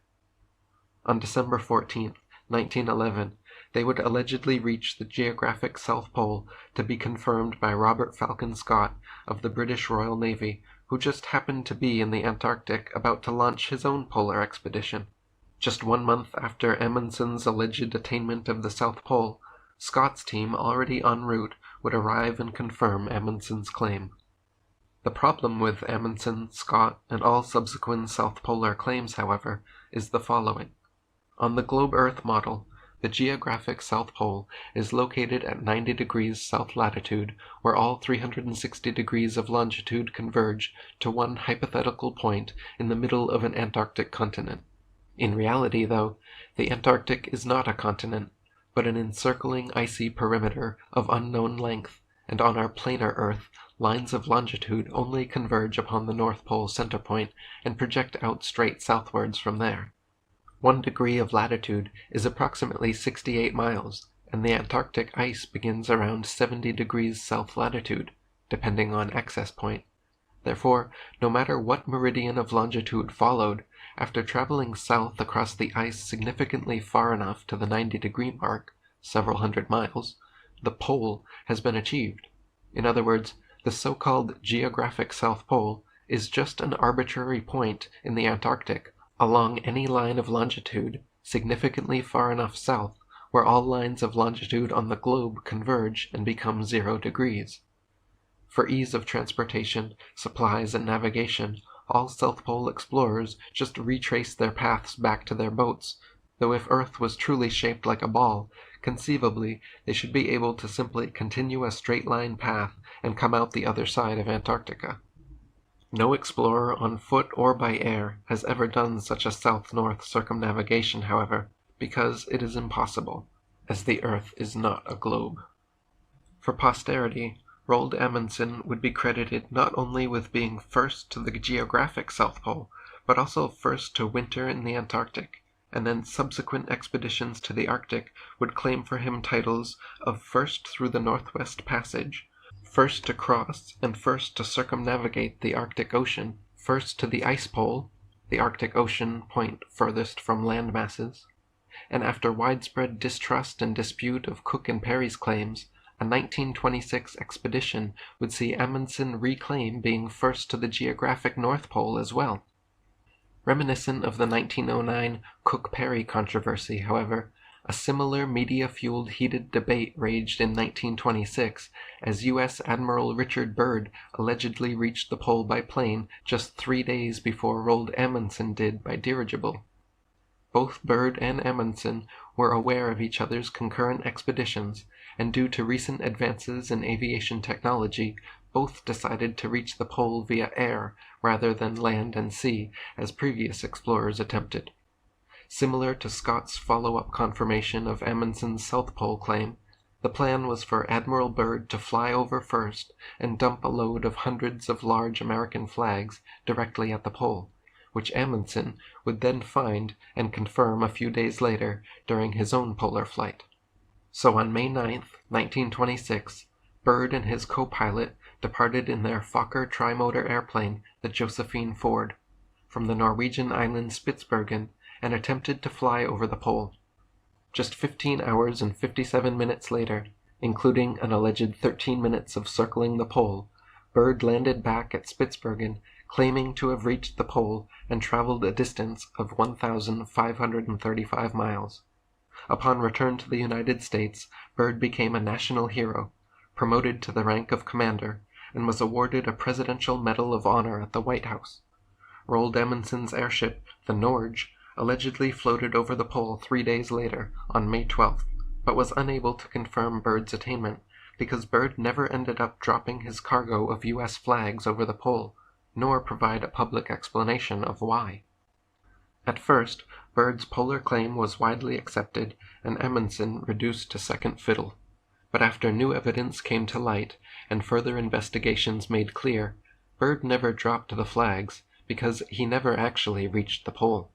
On December 14, 1911, they would allegedly reach the geographic South Pole, to be confirmed by Robert Falcon Scott of the British Royal Navy, who just happened to be in the Antarctic about to launch his own polar expedition. Just 1 month after Amundsen's alleged attainment of the South Pole, Scott's team, already en route, would arrive and confirm Amundsen's claim. The problem with Amundsen, Scott, and all subsequent South Polar claims, however, is the following. On the globe-Earth model, the geographic South Pole is located at 90 degrees south latitude, where all 360 degrees of longitude converge to one hypothetical point in the middle of an Antarctic continent. In reality, though, the Antarctic is not a continent, but an encircling icy perimeter of unknown length, and on our planar Earth, lines of longitude only converge upon the North Pole center point and project out straight southwards from there. 1 degree of latitude is approximately 68 miles, and the Antarctic ice begins around 70 degrees south latitude, depending on access point. Therefore, no matter what meridian of longitude followed, after traveling south across the ice significantly far enough to the 90-degree mark, several hundred miles, the pole has been achieved. In other words, the so-called geographic South Pole is just an arbitrary point in the Antarctic along any line of longitude significantly far enough south where all lines of longitude on the globe converge and become 0 degrees. For ease of transportation, supplies, and navigation, all South Pole explorers just retrace their paths back to their boats, though if Earth was truly shaped like a ball, conceivably they should be able to simply continue a straight-line path and come out the other side of Antarctica. No explorer on foot or by air has ever done such a south-north circumnavigation, however, because it is impossible, as the Earth is not a globe. For posterity, Roald Amundsen would be credited not only with being first to the geographic South Pole, but also first to winter in the Antarctic, and then subsequent expeditions to the Arctic would claim for him titles of first through the Northwest Passage, first to cross and first to circumnavigate the Arctic Ocean, first to the ice pole, the Arctic Ocean point furthest from land masses, and after widespread distrust and dispute of Cook and Peary's claims, a 1926 expedition would see Amundsen reclaim being first to the geographic North Pole as well. Reminiscent of the 1909 Cook-Peary controversy, however, a similar media-fueled heated debate raged in 1926 as U.S. Admiral Richard Byrd allegedly reached the pole by plane just 3 days before Roald Amundsen did by dirigible. Both Byrd and Amundsen were aware of each other's concurrent expeditions, and due to recent advances in aviation technology, both decided to reach the pole via air rather than land and sea, as previous explorers attempted. Similar to Scott's follow-up confirmation of Amundsen's South Pole claim, the plan was for Admiral Byrd to fly over first and dump a load of hundreds of large American flags directly at the pole, which Amundsen would then find and confirm a few days later during his own polar flight. So on May 9, 1926, Byrd and his co-pilot departed in their Fokker trimotor airplane, the Josephine Ford, from the Norwegian island Spitsbergen, and attempted to fly over the pole. Just 15 hours and 57 minutes later, including an alleged 13 minutes of circling the pole, Byrd landed back at Spitsbergen, claiming to have reached the pole and traveled a distance of 1,535 miles. Upon return to the United States, Byrd became a national hero, promoted to the rank of commander, and was awarded a Presidential Medal of Honor at the White House. Roald Amundsen's airship, the Norge, allegedly floated over the pole 3 days later, on May 12th, but was unable to confirm Byrd's attainment because Byrd never ended up dropping his cargo of U.S. flags over the pole, nor provide a public explanation of why. At first, Byrd's polar claim was widely accepted and Amundsen reduced to second fiddle, but after new evidence came to light and further investigations made clear, Byrd never dropped the flags because he never actually reached the pole.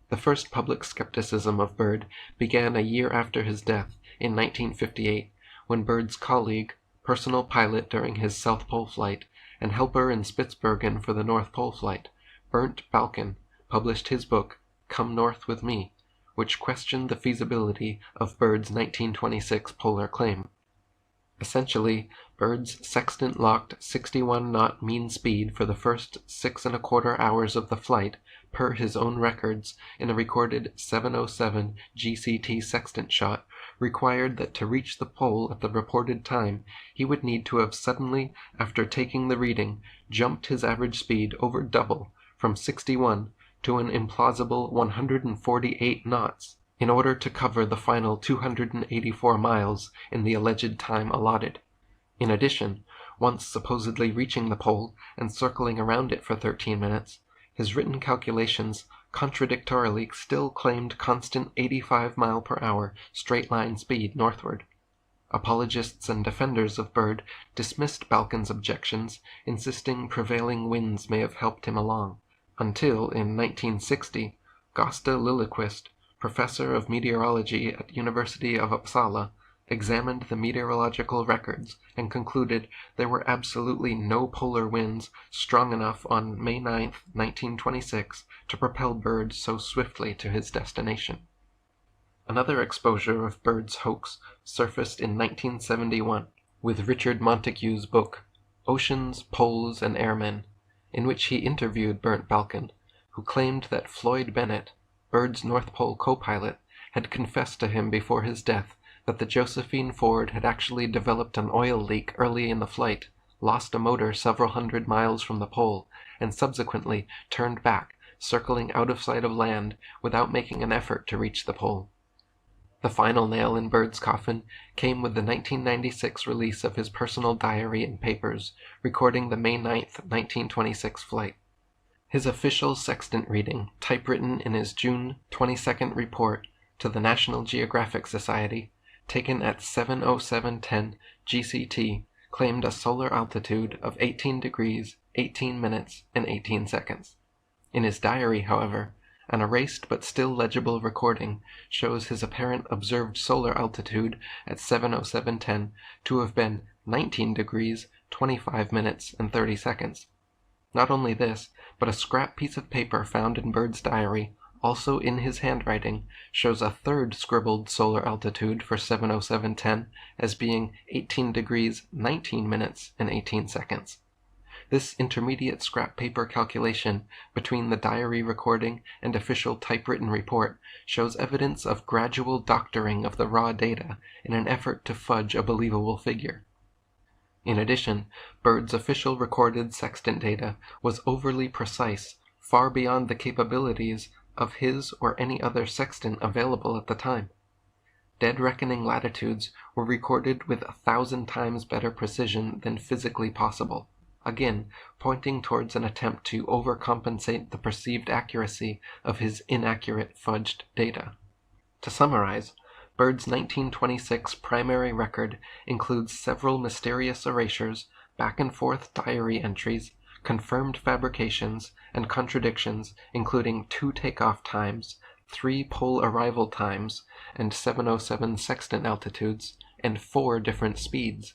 The first public skepticism of Byrd began a year after his death, in 1958, when Byrd's colleague, personal pilot during his South Pole flight, and helper in Spitsbergen for the North Pole flight, Bernd Balken, published his book, Come North with Me, which questioned the feasibility of Byrd's 1926 polar claim. Essentially, Byrd's sextant-locked 61-knot mean speed for the first 6¼ hours of the flight, per his own records, in a recorded 7:07 GCT sextant shot, required that to reach the pole at the reported time, he would need to have suddenly, after taking the reading, jumped his average speed over double, from 61 to an implausible 148 knots, in order to cover the final 284 miles in the alleged time allotted. In addition, once supposedly reaching the pole and circling around it for 13 minutes, his written calculations contradictorily still claimed constant 85 mile per hour straight-line speed northward. Apologists and defenders of Byrd dismissed Balken's objections, insisting prevailing winds may have helped him along, until, in 1960, Gösta Liljeqvist, professor of meteorology at University of Uppsala, examined the meteorological records and concluded there were absolutely no polar winds strong enough on May 9, 1926, to propel Byrd so swiftly to his destination. Another exposure of Byrd's hoax surfaced in 1971 with Richard Montagu's book, Oceans, Poles, and Airmen, in which he interviewed Bernd Balken, who claimed that Floyd Bennett, Byrd's North Pole co-pilot, had confessed to him before his death that the Josephine Ford had actually developed an oil leak early in the flight, lost a motor several hundred miles from the pole, and subsequently turned back, circling out of sight of land without making an effort to reach the pole. The final nail in Byrd's coffin came with the 1996 release of his personal diary and papers, recording the May 9, 1926 flight. His official sextant reading, typewritten in his June 22nd report to the National Geographic Society, taken at 7:07:10 GCT, claimed a solar altitude of 18 degrees, 18 minutes, and 18 seconds. In his diary, however, an erased but still legible recording shows his apparent observed solar altitude at 7:07:10 to have been 19 degrees, 25 minutes, and 30 seconds. Not only this, but a scrap piece of paper found in Byrd's diary, also in his handwriting, shows a third scribbled solar altitude for 70710 as being 18 degrees 19 minutes and 18 seconds. This intermediate scrap paper calculation between the diary recording and official typewritten report shows evidence of gradual doctoring of the raw data in an effort to fudge a believable figure. In addition, Byrd's official recorded sextant data was overly precise, far beyond the capabilities of his or any other sextant available at the time. Dead reckoning latitudes were recorded with 1,000 times better precision than physically possible, again pointing towards an attempt to overcompensate the perceived accuracy of his inaccurate fudged data. To summarize, Byrd's 1926 primary record includes several mysterious erasures, back-and-forth diary entries, confirmed fabrications, and contradictions, including 2 takeoff times, 3 pole arrival times, and 707 sextant altitudes, and 4 different speeds.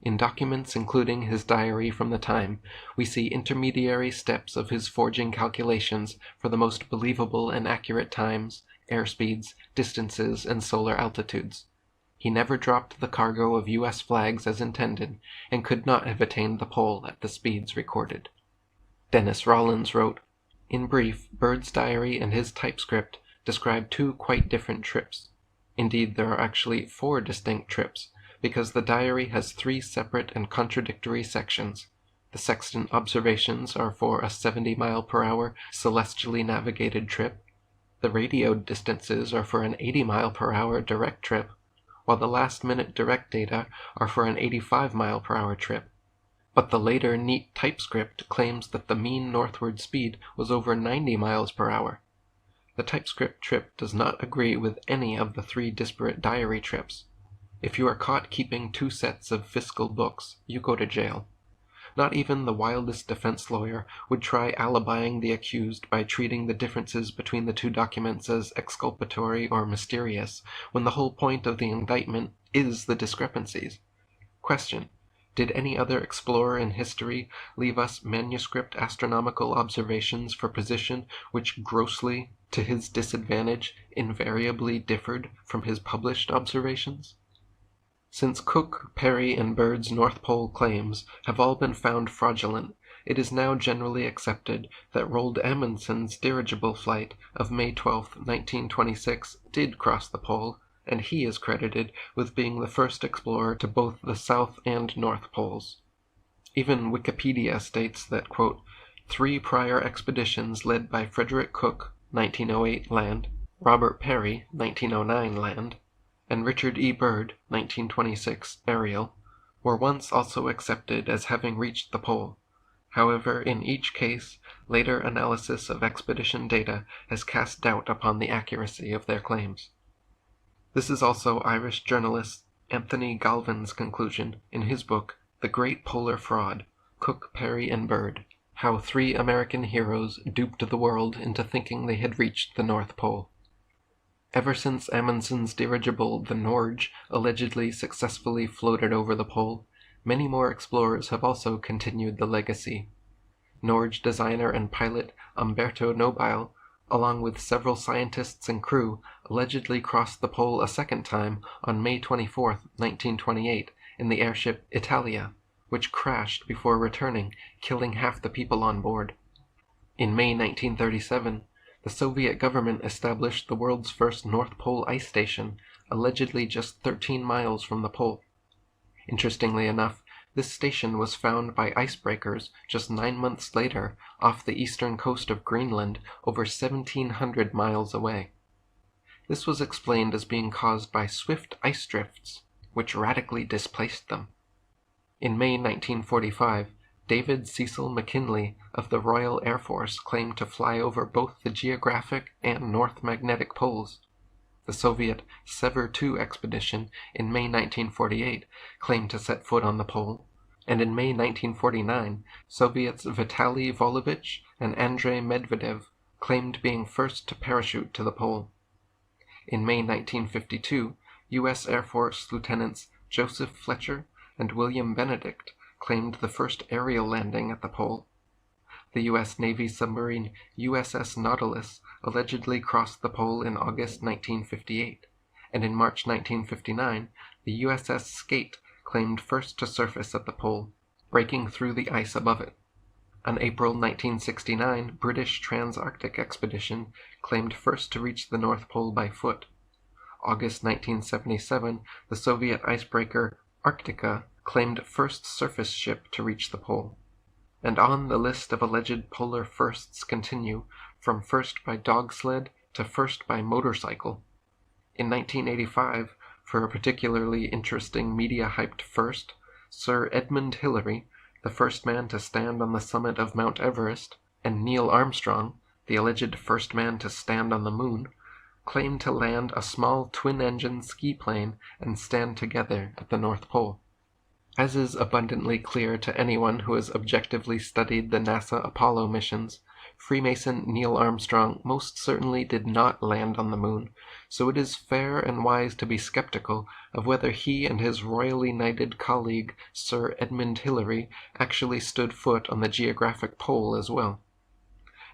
In documents including his diary from the time, we see intermediary steps of his forging calculations for the most believable and accurate times, airspeeds, distances, and solar altitudes. He never dropped the cargo of U.S. flags as intended, and could not have attained the pole at the speeds recorded. Dennis Rollins wrote, "In brief, Byrd's diary and his typescript describe 2 quite different trips. Indeed, there are actually 4 distinct trips, because the diary has 3 separate and contradictory sections. The sextant observations are for a 70-mile-per-hour celestially navigated trip. The radioed distances are for an 80-mile-per-hour direct trip, while the last-minute direct data are for an 85-mile-per-hour trip. But the later neat typescript claims that the mean northward speed was over 90 miles per hour. The typescript trip does not agree with any of the 3 disparate diary trips. If you are caught keeping 2 sets of fiscal books, you go to jail. Not even the wildest defense lawyer would try alibying the accused by treating the differences between the 2 documents as exculpatory or mysterious, when the whole point of the indictment is the discrepancies. Question: did any other explorer in history leave us manuscript astronomical observations for position which grossly, to his disadvantage, invariably differed from his published observations? Since Cook, Peary, and Byrd's North Pole claims have all been found fraudulent, it is now generally accepted that Roald Amundsen's dirigible flight of May 12, 1926 did cross the pole, and he is credited with being the first explorer to both the South and North Poles. Even Wikipedia states that, quote, 3 prior expeditions led by Frederick Cook, 1908 land, Robert Peary, 1909 land, and Richard E. Byrd, 1926 aerial, were once also accepted as having reached the pole. However, in each case, later analysis of expedition data has cast doubt upon the accuracy of their claims. This is also Irish journalist Anthony Galvin's conclusion in his book The Great Polar Fraud, Cook, Peary, and Byrd, How 3 American Heroes Duped the World into Thinking They Had Reached the North Pole. Ever since Amundsen's dirigible, the Norge, allegedly successfully floated over the pole, many more explorers have also continued the legacy. Norge designer and pilot Umberto Nobile, along with several scientists and crew, allegedly crossed the pole a second time on May 24, 1928, in the airship Italia, which crashed before returning, killing half the people on board. In May 1937, the Soviet government established the world's first North Pole ice station, allegedly just 13 miles from the pole. Interestingly enough, this station was found by icebreakers just 9 months later off the eastern coast of Greenland, over 1,700 miles away. This was explained as being caused by swift ice drifts, which radically displaced them. In May 1945, David Cecil McKinley of the Royal Air Force claimed to fly over both the geographic and North Magnetic poles. The Soviet Sever II expedition in May 1948 claimed to set foot on the pole, and in May 1949, Soviets Vitaly Volovich and Andrei Medvedev claimed being first to parachute to the pole. In May 1952, U.S. Air Force Lieutenants Joseph Fletcher and William Benedict claimed the first aerial landing at the pole. the U.S. Navy submarine USS Nautilus allegedly crossed the pole in August 1958, and in March 1959, the USS Skate claimed first to surface at the pole, breaking through the ice above it. An April 1969 British Trans-Arctic expedition claimed first to reach the North Pole by foot. August 1977, the Soviet icebreaker Arctica claimed first surface ship to reach the pole. And on the list of alleged polar firsts continue, from first by dog sled to first by motorcycle. In 1985, for a particularly interesting media-hyped first, Sir Edmund Hillary, the first man to stand on the summit of Mount Everest, and Neil Armstrong, the alleged first man to stand on the moon, claimed to land a small twin-engine ski plane and stand together at the North Pole. As is abundantly clear to anyone who has objectively studied the NASA Apollo missions, Freemason Neil Armstrong most certainly did not land on the moon, so it is fair and wise to be skeptical of whether he and his royally knighted colleague Sir Edmund Hillary actually stood foot on the geographic pole as well.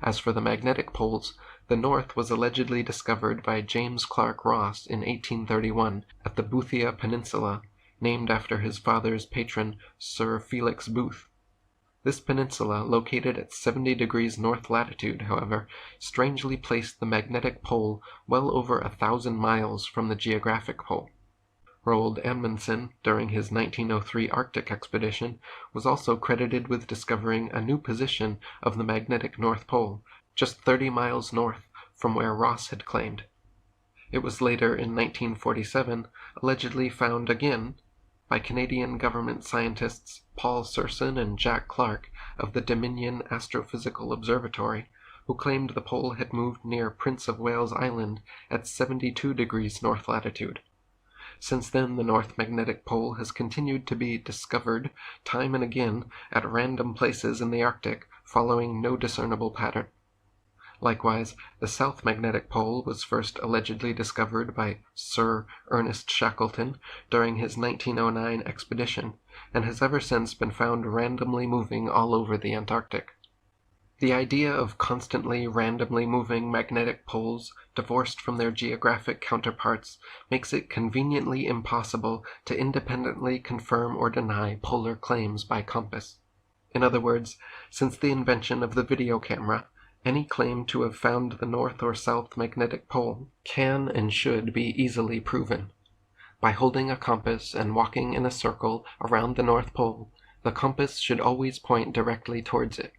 As for the magnetic poles, the North was allegedly discovered by James Clark Ross in 1831 at the Boothia Peninsula, named after his father's patron Sir Felix Booth. This peninsula, located at 70 degrees north latitude, however, strangely placed the magnetic pole well over 1,000 miles from the geographic pole. Roald Amundsen, during his 1903 Arctic expedition, was also credited with discovering a new position of the magnetic North Pole, just 30 miles north from where Ross had claimed. It was later, in 1947, allegedly found again by Canadian government scientists Paul Serson and Jack Clark of the Dominion Astrophysical Observatory, who claimed the pole had moved near Prince of Wales Island at 72 degrees north latitude. Since then, the North Magnetic Pole has continued to be discovered time and again at random places in the Arctic, following no discernible pattern. Likewise, the South Magnetic Pole was first allegedly discovered by Sir Ernest Shackleton during his 1909 expedition, and has ever since been found randomly moving all over the Antarctic. The idea of constantly randomly moving magnetic poles, divorced from their geographic counterparts, makes it conveniently impossible to independently confirm or deny polar claims by compass. In other words, since the invention of the video camera, any claim to have found the North or South Magnetic Pole can and should be easily proven. By holding a compass and walking in a circle around the North Pole, the compass should always point directly towards it.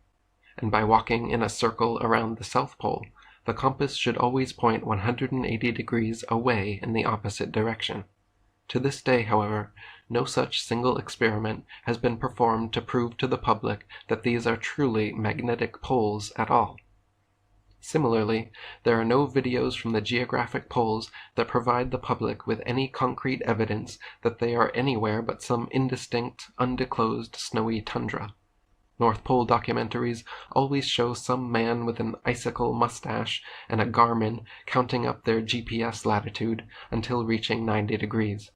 And by walking in a circle around the South Pole, the compass should always point 180 degrees away in the opposite direction. To this day, however, no such single experiment has been performed to prove to the public that these are truly magnetic poles at all. Similarly, there are no videos from the geographic poles that provide the public with any concrete evidence that they are anywhere but some indistinct, undisclosed snowy tundra. North Pole documentaries always show some man with an icicle mustache and a Garmin counting up their GPS latitude until reaching 90 degrees.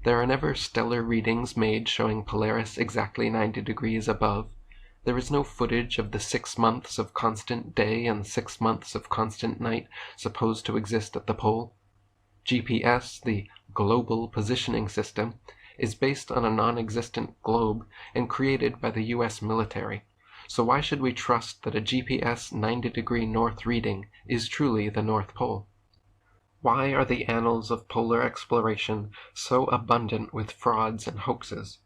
There are never stellar readings made showing Polaris exactly 90 degrees above. There is no footage of the 6 months of constant day and 6 months of constant night supposed to exist at the pole. GPS, the Global Positioning System, is based on a non-existent globe and created by the U.S. military. So why should we trust that a GPS 90-degree north reading is truly the North Pole? Why are the annals of polar exploration so abundant with frauds and hoaxes?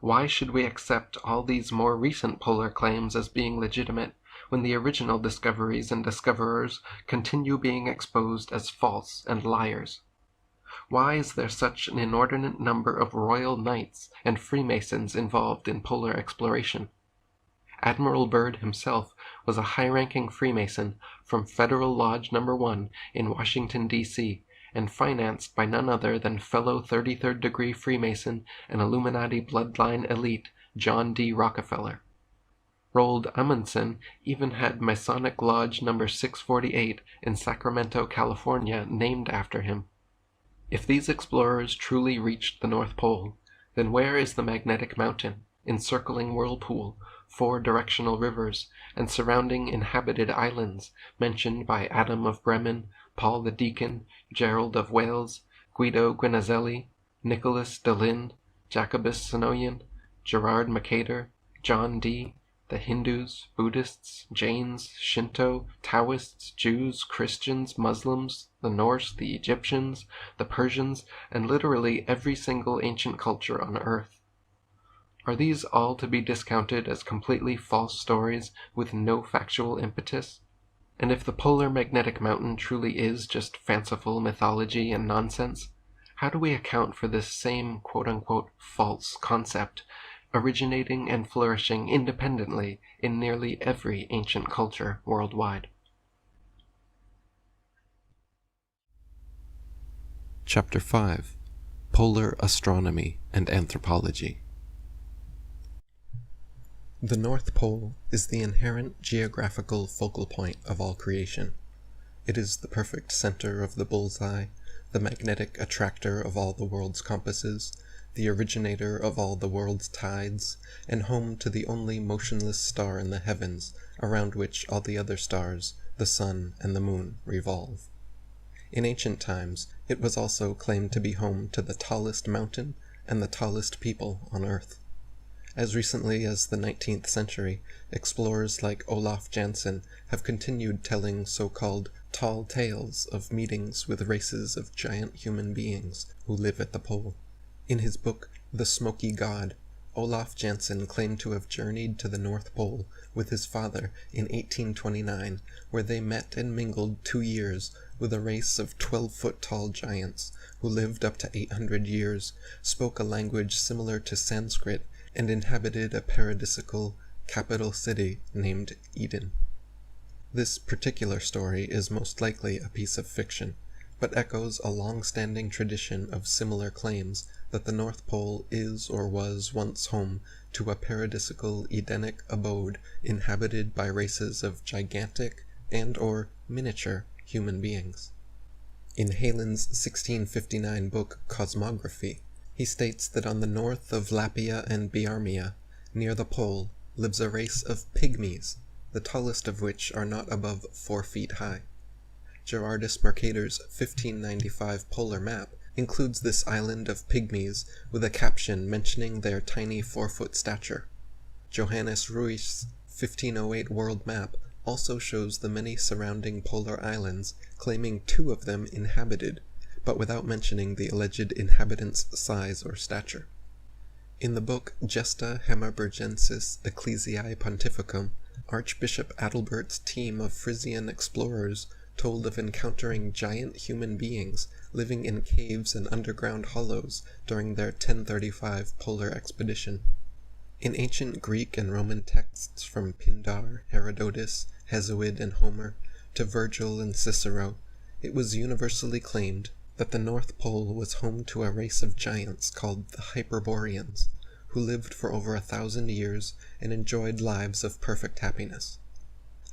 Why should we accept all these more recent polar claims as being legitimate when the original discoveries and discoverers continue being exposed as false and liars? Why is there such an inordinate number of royal knights and Freemasons involved in polar exploration? Admiral Byrd himself was a high-ranking Freemason from Federal Lodge No. 1 in Washington, D.C., and financed by none other than fellow 33rd degree Freemason and Illuminati bloodline elite John D. Rockefeller. Roald Amundsen even had Masonic Lodge No. 648 in Sacramento, California, named after him. If these explorers truly reached the North Pole, then where is the magnetic mountain, encircling whirlpool, 4 directional rivers, and surrounding inhabited islands mentioned by Adam of Bremen, Paul the Deacon, Gerald of Wales, Guido Guinazelli, Nicholas de Lin, Jacobus Sinoian, Gerard Mercator, John Dee, the Hindus, Buddhists, Jains, Shinto, Taoists, Jews, Christians, Muslims, the Norse, the Egyptians, the Persians, and literally every single ancient culture on Earth. Are these all to be discounted as completely false stories with no factual impetus? And if the polar magnetic mountain truly is just fanciful mythology and nonsense, how do we account for this same quote-unquote false concept originating and flourishing independently in nearly every ancient culture worldwide? Chapter 5: Polar Astronomy and Anthropology. The North Pole is the inherent geographical focal point of all creation. It is the perfect center of the bullseye, the magnetic attractor of all the world's compasses, the originator of all the world's tides, and home to the only motionless star in the heavens around which all the other stars, the sun and the moon, revolve. In ancient times, it was also claimed to be home to the tallest mountain and the tallest people on Earth. As recently as the 19th century, explorers like Olaf Jansen have continued telling so-called tall tales of meetings with races of giant human beings who live at the pole. In his book, The Smoky God, Olaf Jansen claimed to have journeyed to the North Pole with his father in 1829, where they met and mingled 2 years with a race of 12-foot-tall giants who lived up to 800 years, spoke a language similar to Sanskrit, and inhabited a paradisical capital city named Eden. This particular story is most likely a piece of fiction, but echoes a long-standing tradition of similar claims that the North Pole is or was once home to a paradisical Edenic abode inhabited by races of gigantic and or miniature human beings. In Heylyn's 1659 book Cosmography, he states that on the north of Lapia and Biarmia, near the pole, lives a race of pygmies, the tallest of which are not above 4 feet high. Gerardus Mercator's 1595 polar map includes this island of pygmies with a caption mentioning their tiny 4-foot stature. Johannes Ruij's 1508 world map also shows the many surrounding polar islands, claiming 2 of them inhabited, but without mentioning the alleged inhabitants' size or stature. In the book Gesta Hammerbergensis Ecclesiae Pontificum, Archbishop Adalbert's team of Frisian explorers told of encountering giant human beings living in caves and underground hollows during their 1035 polar expedition. In ancient Greek and Roman texts from Pindar, Herodotus, Hesiod, and Homer, to Virgil and Cicero, it was universally claimed that the North Pole was home to a race of giants called the Hyperboreans, who lived for over 1,000 years and enjoyed lives of perfect happiness.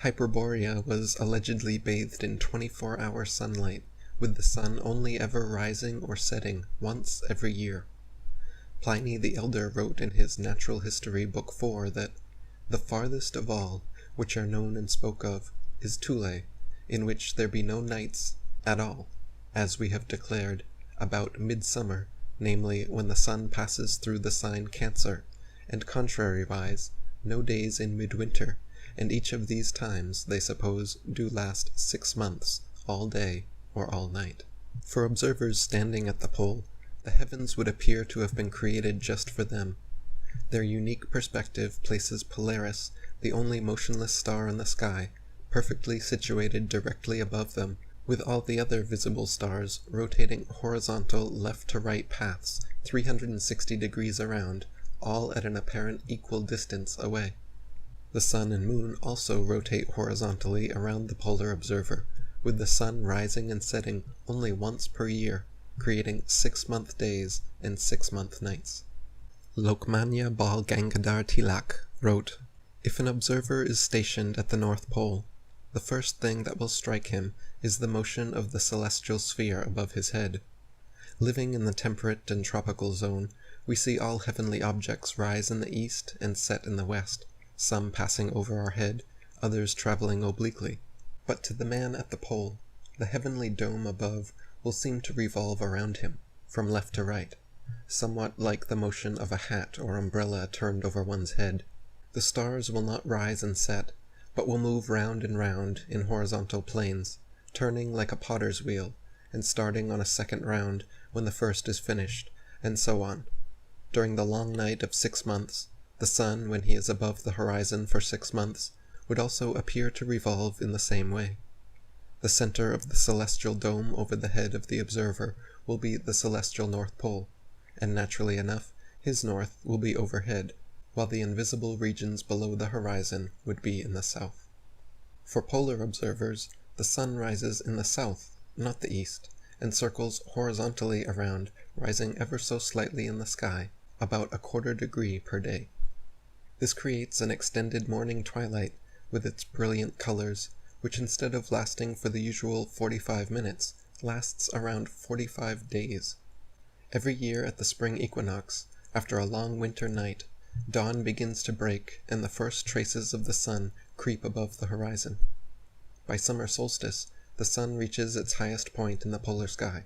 Hyperborea was allegedly bathed in 24-hour sunlight, with the sun only ever rising or setting once every year. Pliny the Elder wrote in his Natural History Book 4 that the farthest of all, which are known and spoke of, is Thule, in which there be no nights at all, as we have declared, about midsummer, namely when the sun passes through the sign Cancer, and contrariwise, no days in midwinter, and each of these times, they suppose, do last 6 months, all day or all night. For observers standing at the pole, the heavens would appear to have been created just for them. Their unique perspective places Polaris, the only motionless star in the sky, perfectly situated directly above them, with all the other visible stars rotating horizontal left-to-right paths 360 degrees around, all at an apparent equal distance away. The sun and moon also rotate horizontally around the polar observer, with the sun rising and setting only once per year, creating 6-month days and 6-month nights. Lokmanya Bal Gangadhar Tilak wrote, "If an observer is stationed at the North Pole, the first thing that will strike him is the motion of the celestial sphere above his head. Living in the temperate and tropical zone, We see all heavenly objects rise in the east and set in the west, some passing over our head, others traveling obliquely. But to the man at the pole, the heavenly dome above will seem to revolve around him, from left to right, somewhat like the motion of a hat or umbrella turned over one's head. The stars will not rise and set, but will move round and round in horizontal planes, turning like a potter's wheel, and starting on a second round when the first is finished, and so on. During the long night of 6 months, the sun, when he is above the horizon for 6 months, would also appear to revolve in the same way. The center of the celestial dome over the head of the observer will be the celestial North Pole, and naturally enough, his north will be overhead, while the invisible regions below the horizon would be in the south. For polar observers, the sun rises in the south, not the east, and circles horizontally around, rising ever so slightly in the sky, about 1/4 degree per day. This creates an extended morning twilight with its brilliant colors, which instead of lasting for the usual 45 minutes, lasts around 45 days. Every year at the spring equinox, after a long winter night, dawn begins to break and the first traces of the sun creep above the horizon. By summer solstice, the sun reaches its highest point in the polar sky,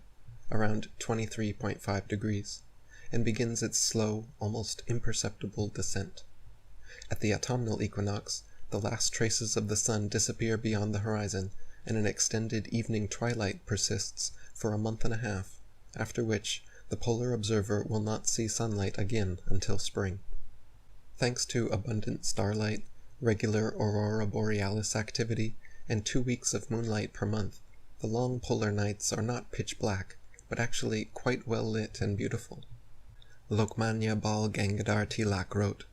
around 23.5 degrees, and begins its slow, almost imperceptible descent. At the autumnal equinox, the last traces of the sun disappear beyond the horizon, and an extended evening twilight persists for a month and a half, after which the polar observer will not see sunlight again until spring. Thanks to abundant starlight, regular aurora borealis activity, and 2 weeks of moonlight per month, the long polar nights are not pitch black, but actually quite well lit and beautiful. Lokmanya Bal Gangadhar Tilak wrote,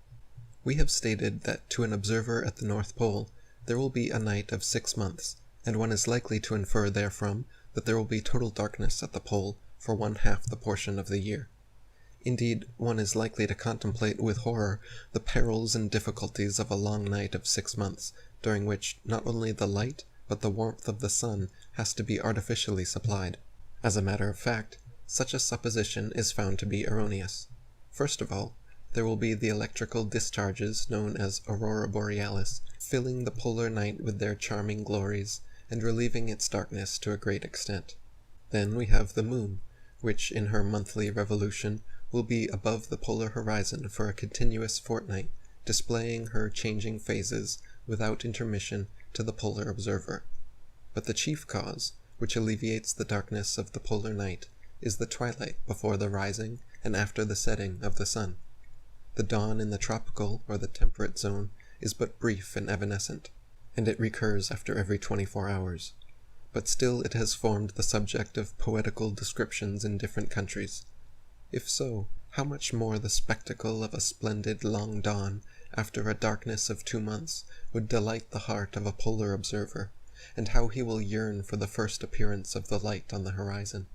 "We have stated that to an observer at the North Pole there will be a night of 6 months, and one is likely to infer therefrom that there will be total darkness at the pole for 1/2 the portion of the year. Indeed, one is likely to contemplate with horror the perils and difficulties of a long night of 6 months, during which not only the light but the warmth of the sun has to be artificially supplied. As a matter of fact, such a supposition is found to be erroneous. First of all, there will be the electrical discharges known as aurora borealis, filling the polar night with their charming glories, and relieving its darkness to a great extent. Then we have the moon, which in her monthly revolution will be above the polar horizon for a continuous fortnight, displaying her changing phases without intermission to the polar observer. But the chief cause, which alleviates the darkness of the polar night, is the twilight before the rising and after the setting of the sun. The dawn in the tropical or the temperate zone is but brief and evanescent, and it recurs after every 24 hours. But still it has formed the subject of poetical descriptions in different countries. If so, how much more the spectacle of a splendid long dawn after a darkness of 2 months would delight the heart of a polar observer, and how he will yearn for the first appearance of the light on the horizon.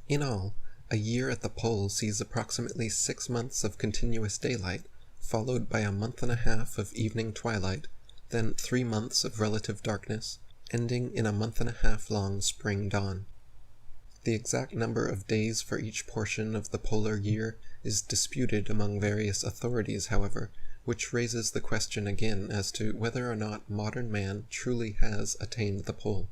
In all, a year at the pole sees approximately 6 months of continuous daylight, followed by a month and a half of evening twilight, then 3 months of relative darkness, ending in a month and a half long spring dawn. The exact number of days for each portion of the polar year is disputed among various authorities, however, which raises the question again as to whether or not modern man truly has attained the pole.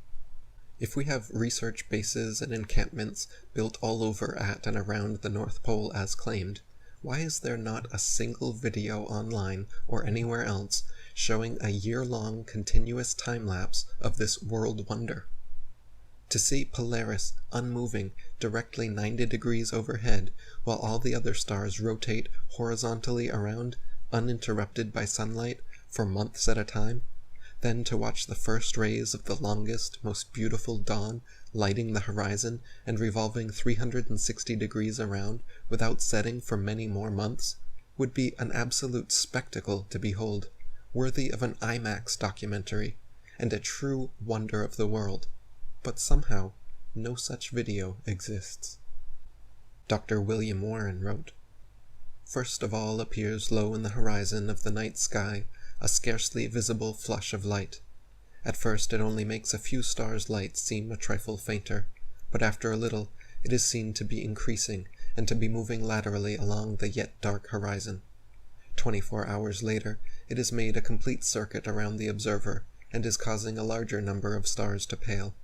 If we have research bases and encampments built all over at and around the North Pole as claimed, why is there not a single video online or anywhere else showing a year-long continuous time-lapse of this world wonder? To see Polaris unmoving directly 90 degrees overhead while all the other stars rotate horizontally around, uninterrupted by sunlight, for months at a time, then to watch the first rays of the longest, most beautiful dawn lighting the horizon and revolving 360 degrees around without setting for many more months, would be an absolute spectacle to behold, worthy of an IMAX documentary, and a true wonder of the world. But somehow, no such video exists. Dr. William Warren wrote, "First of all appears low in the horizon of the night sky a scarcely visible flush of light. At first it only makes a few stars' light seem a trifle fainter, but after a little it is seen to be increasing and to be moving laterally along the yet dark horizon. 24 hours later, it has made a complete circuit around the observer, and is causing a larger number of stars to pale.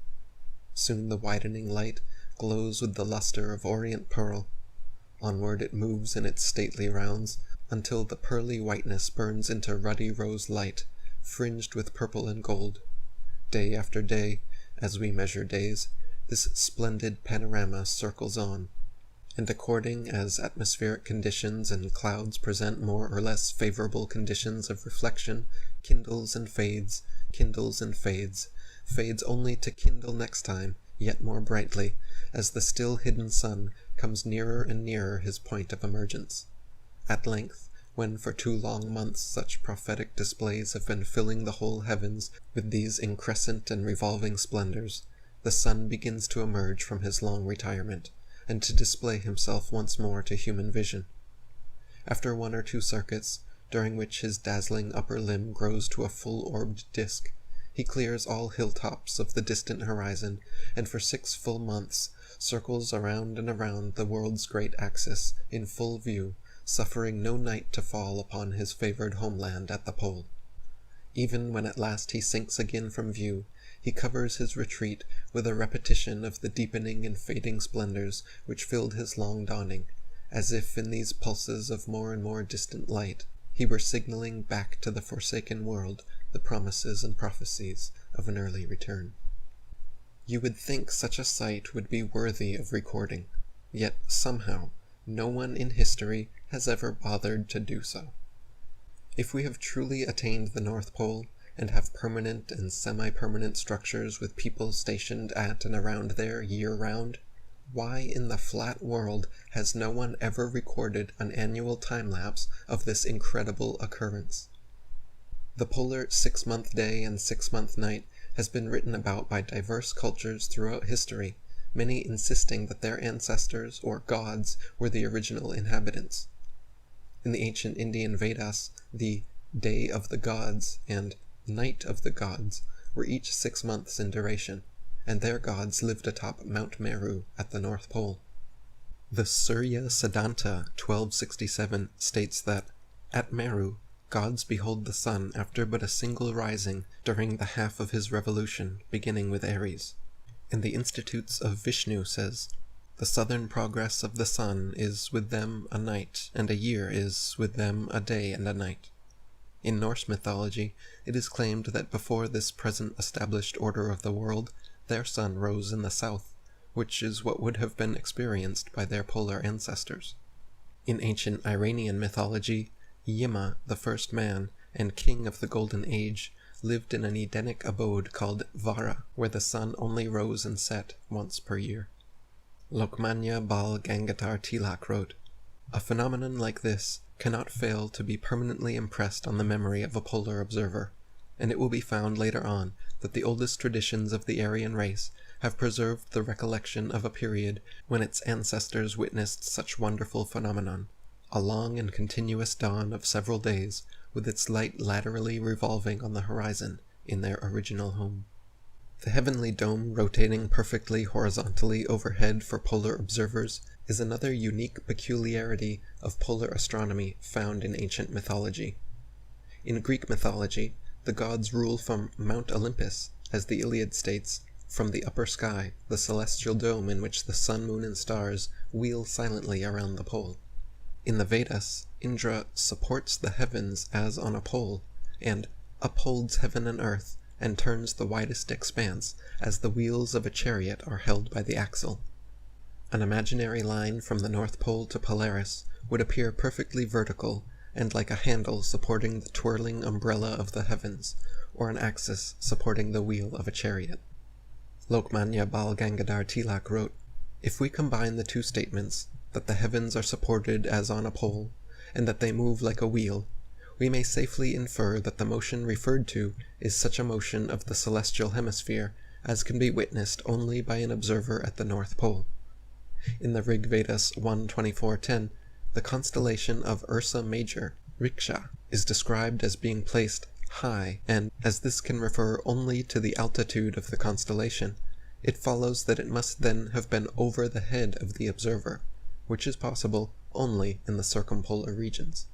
Soon the widening light glows with the luster of orient pearl. Onward it moves in its stately rounds, until the pearly whiteness burns into ruddy rose light, fringed with purple and gold. Day after day, as we measure days, this splendid panorama circles on, and according as atmospheric conditions and clouds present more or less favorable conditions of reflection, kindles and fades, fades only to kindle next time, yet more brightly, as the still hidden sun comes nearer and nearer his point of emergence. At length, when for 2 long months such prophetic displays have been filling the whole heavens with these increscent and revolving splendors, the sun begins to emerge from his long retirement, and to display himself once more to human vision. After 1 or 2 circuits, during which his dazzling upper limb grows to a full-orbed disk, he clears all hilltops of the distant horizon, and for 6 full months circles around and around the world's great axis in full view, suffering no night to fall upon his favored homeland at the pole. Even when at last he sinks again from view, he covers his retreat with a repetition of the deepening and fading splendors which filled his long dawning, as if in these pulses of more and more distant light he were signaling back to the forsaken world the promises and prophecies of an early return. You would think such a sight would be worthy of recording, yet somehow no one in history has ever bothered to do so. If we have truly attained the North Pole, and have permanent and semi-permanent structures with people stationed at and around there year-round, why in the flat world has no one ever recorded an annual time-lapse of this incredible occurrence? The polar 6-month day and 6-month night has been written about by diverse cultures throughout history, many insisting that their ancestors, or gods, were the original inhabitants. In the ancient Indian Vedas, the Day of the Gods and Night of the Gods were each 6 months in duration, and their gods lived atop Mount Meru at the North Pole. The Surya Siddhanta 1267 states that, at Meru, gods behold the sun after but a single rising during the half of his revolution, beginning with Aries. And the Institutes of Vishnu says, the southern progress of the sun is with them a night, and a year is with them a day and a night. In Norse mythology, it is claimed that before this present established order of the world, their sun rose in the south, which is what would have been experienced by their polar ancestors. In ancient Iranian mythology, Yima, the first man, and king of the Golden Age, lived in an Edenic abode called Vara, where the sun only rose and set once per year. Lokmanya Bal Gangadhar Tilak wrote, "A phenomenon like this cannot fail to be permanently impressed on the memory of a polar observer, and it will be found later on that the oldest traditions of the Aryan race have preserved the recollection of a period when its ancestors witnessed such wonderful phenomenon, a long and continuous dawn of several days, with its light laterally revolving on the horizon in their original home." The heavenly dome rotating perfectly horizontally overhead for polar observers is another unique peculiarity of polar astronomy found in ancient mythology. In Greek mythology, the gods rule from Mount Olympus, as the Iliad states, from the upper sky, the celestial dome in which the sun, moon, and stars wheel silently around the pole. In the Vedas, Indra supports the heavens as on a pole, and upholds heaven and earth, and turns the widest expanse as the wheels of a chariot are held by the axle. An imaginary line from the North Pole to Polaris would appear perfectly vertical and like a handle supporting the twirling umbrella of the heavens, or an axis supporting the wheel of a chariot. Lokmanya Bal Gangadhar Tilak wrote, "If we combine the two statements, that the heavens are supported as on a pole, and that they move like a wheel, we may safely infer that the motion referred to is such a motion of the celestial hemisphere as can be witnessed only by an observer at the North Pole. In the Rig Vedas 1.24.10, the constellation of Ursa Major, Riksha, is described as being placed high, and as this can refer only to the altitude of the constellation, it follows that it must then have been over the head of the observer, which is possible only in the circumpolar regions.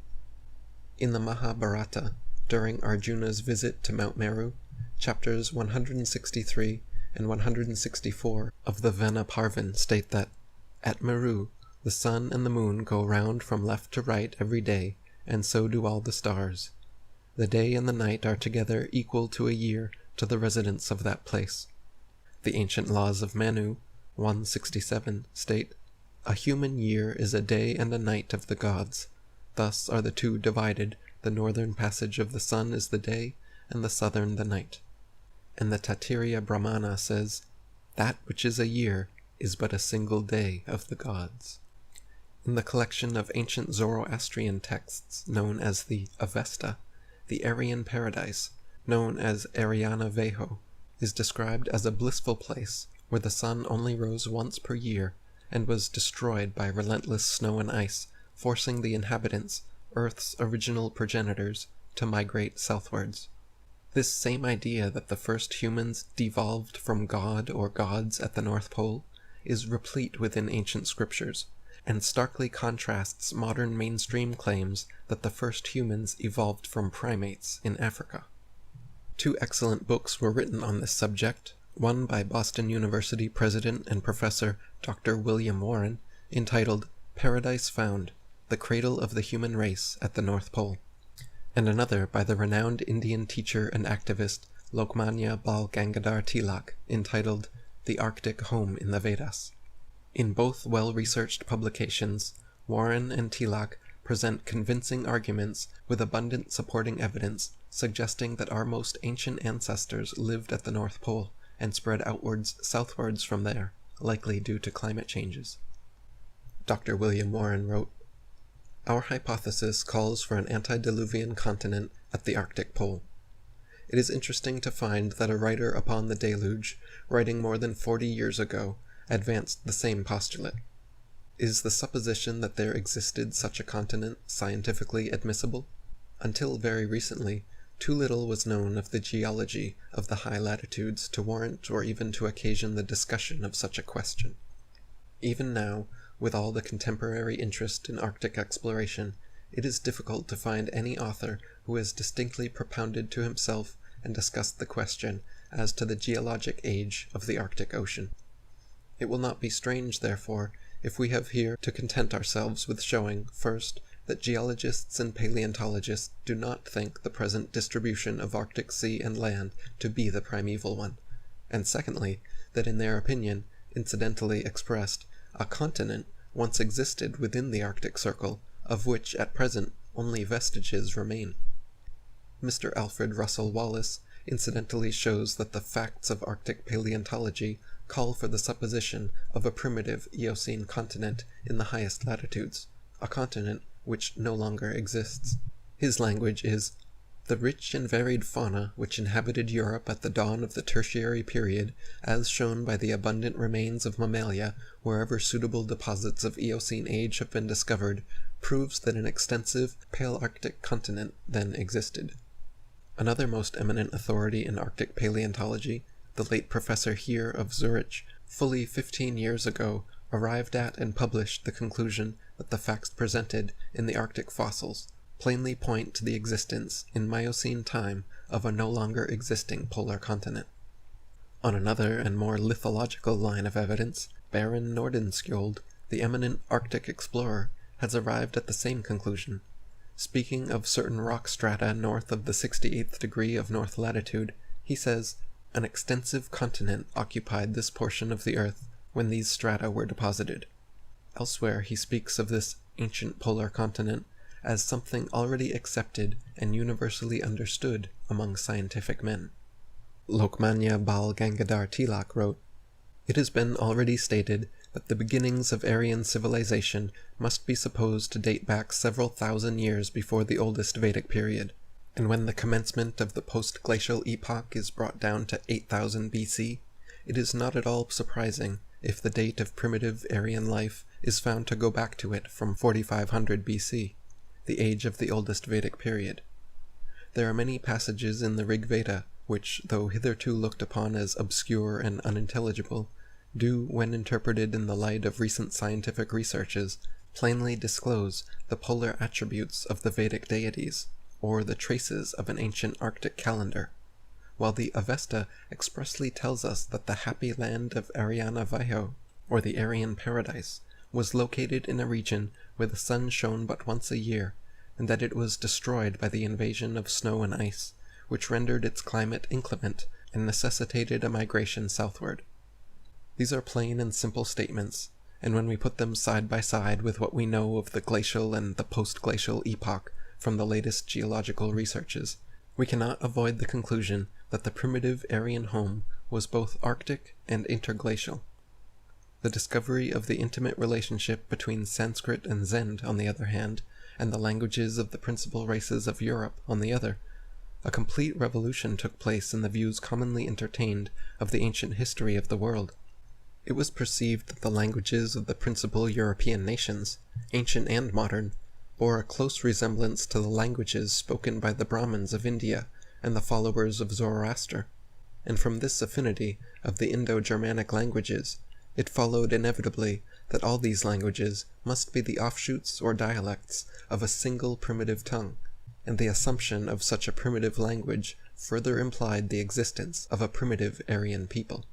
In the Mahabharata, during Arjuna's visit to Mount Meru, chapters 163 and 164 of the Vena Parvan state that, at Meru, the sun and the moon go round from left to right every day, and so do all the stars. The day and the night are together equal to a year to the residents of that place. The ancient laws of Manu, 167, state, "A human year is a day and a night of the gods. Thus are the two divided, the northern passage of the sun is the day, and the southern the night." And the Taittiriya Brahmana says, "That which is a year is but a single day of the gods." In the collection of ancient Zoroastrian texts known as the Avesta, the Aryan paradise, known as Ariana Veho, is described as a blissful place where the sun only rose once per year and was destroyed by relentless snow and ice, forcing the inhabitants, Earth's original progenitors, to migrate southwards. This same idea that the first humans devolved from God or gods at the North Pole is replete within ancient scriptures, and starkly contrasts modern mainstream claims that the first humans evolved from primates in Africa. Two excellent books were written on this subject, one by Boston University President and Professor Dr. William Warren, entitled Paradise Found, The Cradle of the Human Race at the North Pole, and another by the renowned Indian teacher and activist Lokmanya Bal Gangadhar Tilak, entitled The Arctic Home in the Vedas. In both well-researched publications, Warren and Tilak present convincing arguments with abundant supporting evidence suggesting that our most ancient ancestors lived at the North Pole and spread outwards southwards from there, likely due to climate changes. Dr. William Warren wrote, "Our hypothesis calls for an antediluvian continent at the Arctic Pole. It is interesting to find that a writer upon the deluge, writing more than 40 years ago, advanced the same postulate. Is the supposition that there existed such a continent scientifically admissible? Until very recently, too little was known of the geology of the high latitudes to warrant or even to occasion the discussion of such a question. Even now, with all the contemporary interest in Arctic exploration, it is difficult to find any author who has distinctly propounded to himself and discussed the question as to the geologic age of the Arctic Ocean. It will not be strange, therefore, if we have here to content ourselves with showing, first, that geologists and paleontologists do not think the present distribution of Arctic sea and land to be the primeval one, and secondly, that in their opinion, incidentally expressed, a continent once existed within the Arctic Circle, of which at present only vestiges remain. Mr. Alfred Russel Wallace incidentally shows that the facts of Arctic paleontology call for the supposition of a primitive Eocene continent in the highest latitudes, a continent which no longer exists. His language is, "The rich and varied fauna which inhabited Europe at the dawn of the Tertiary period, as shown by the abundant remains of mammalia wherever suitable deposits of Eocene age have been discovered, proves that an extensive Palearctic continent then existed." Another most eminent authority in Arctic paleontology, the late Professor Heer of Zurich, fully 15 years ago arrived at and published the conclusion that the facts presented in the Arctic fossils plainly point to the existence in Miocene time of a no longer existing polar continent. On another and more lithological line of evidence, Baron Nordenskjold, the eminent Arctic explorer, has arrived at the same conclusion. Speaking of certain rock strata north of the 68th degree of north latitude, he says, "An extensive continent occupied this portion of the earth when these strata were deposited." Elsewhere he speaks of this ancient polar continent as something already accepted and universally understood among scientific men. Lokmanya Bal Gangadhar Tilak wrote, "It has been already stated that the beginnings of Aryan civilization must be supposed to date back several thousand years before the oldest Vedic period, and when the commencement of the post-glacial epoch is brought down to 8000 BC, it is not at all surprising if the date of primitive Aryan life is found to go back to it from 4500 BC, the age of the oldest Vedic period. There are many passages in the Rig Veda which, though hitherto looked upon as obscure and unintelligible, do, when interpreted in the light of recent scientific researches, plainly disclose the polar attributes of the Vedic deities, or the traces of an ancient Arctic calendar, while the Avesta expressly tells us that the happy land of Ariana Vaiho, or the Aryan paradise, was located in a region where the sun shone but once a year, and that it was destroyed by the invasion of snow and ice, which rendered its climate inclement and necessitated a migration southward. These are plain and simple statements, and when we put them side by side with what we know of the glacial and the post-glacial epoch from the latest geological researches, we cannot avoid the conclusion that the primitive Aryan home was both Arctic and interglacial. The discovery of the intimate relationship between Sanskrit and Zend, on the other hand, and the languages of the principal races of Europe, on the other, a complete revolution took place in the views commonly entertained of the ancient history of the world. It was perceived that the languages of the principal European nations, ancient and modern, bore a close resemblance to the languages spoken by the Brahmins of India and the followers of Zoroaster, and from this affinity of the Indo-Germanic languages, it followed inevitably that all these languages must be the offshoots or dialects of a single primitive tongue, and the assumption of such a primitive language further implied the existence of a primitive Aryan people.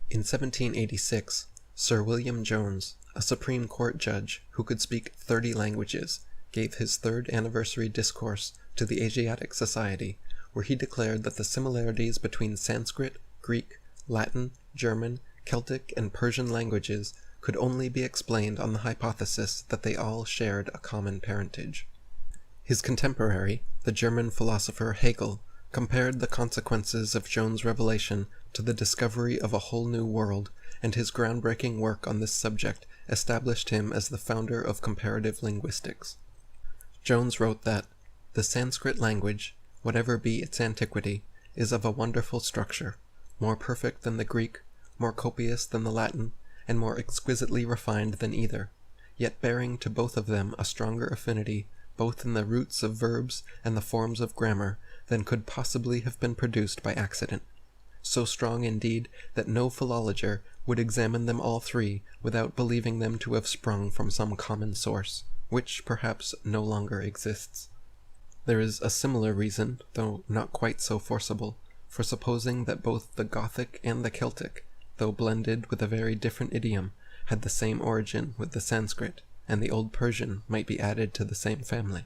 In 1786, Sir William Jones, a Supreme Court judge who could speak 30 languages, gave his third anniversary discourse to the Asiatic Society, where he declared that the similarities between Sanskrit, Greek, Latin, German, Celtic, and Persian languages could only be explained on the hypothesis that they all shared a common parentage. His contemporary, the German philosopher Hegel, compared the consequences of Jones' revelation to the discovery of a whole new world, and his groundbreaking work on this subject established him as the founder of comparative linguistics. Jones wrote that, "The Sanskrit language, whatever be its antiquity, is of a wonderful structure, more perfect than the Greek, more copious than the Latin, and more exquisitely refined than either, yet bearing to both of them a stronger affinity, both in the roots of verbs and the forms of grammar, than could possibly have been produced by accident. So strong indeed that no philologer would examine them all three without believing them to have sprung from some common source, which perhaps no longer exists." There is a similar reason, though not quite so forcible, for supposing that both the Gothic and the Celtic, though blended with a very different idiom, had the same origin with the Sanskrit, and the Old Persian might be added to the same family.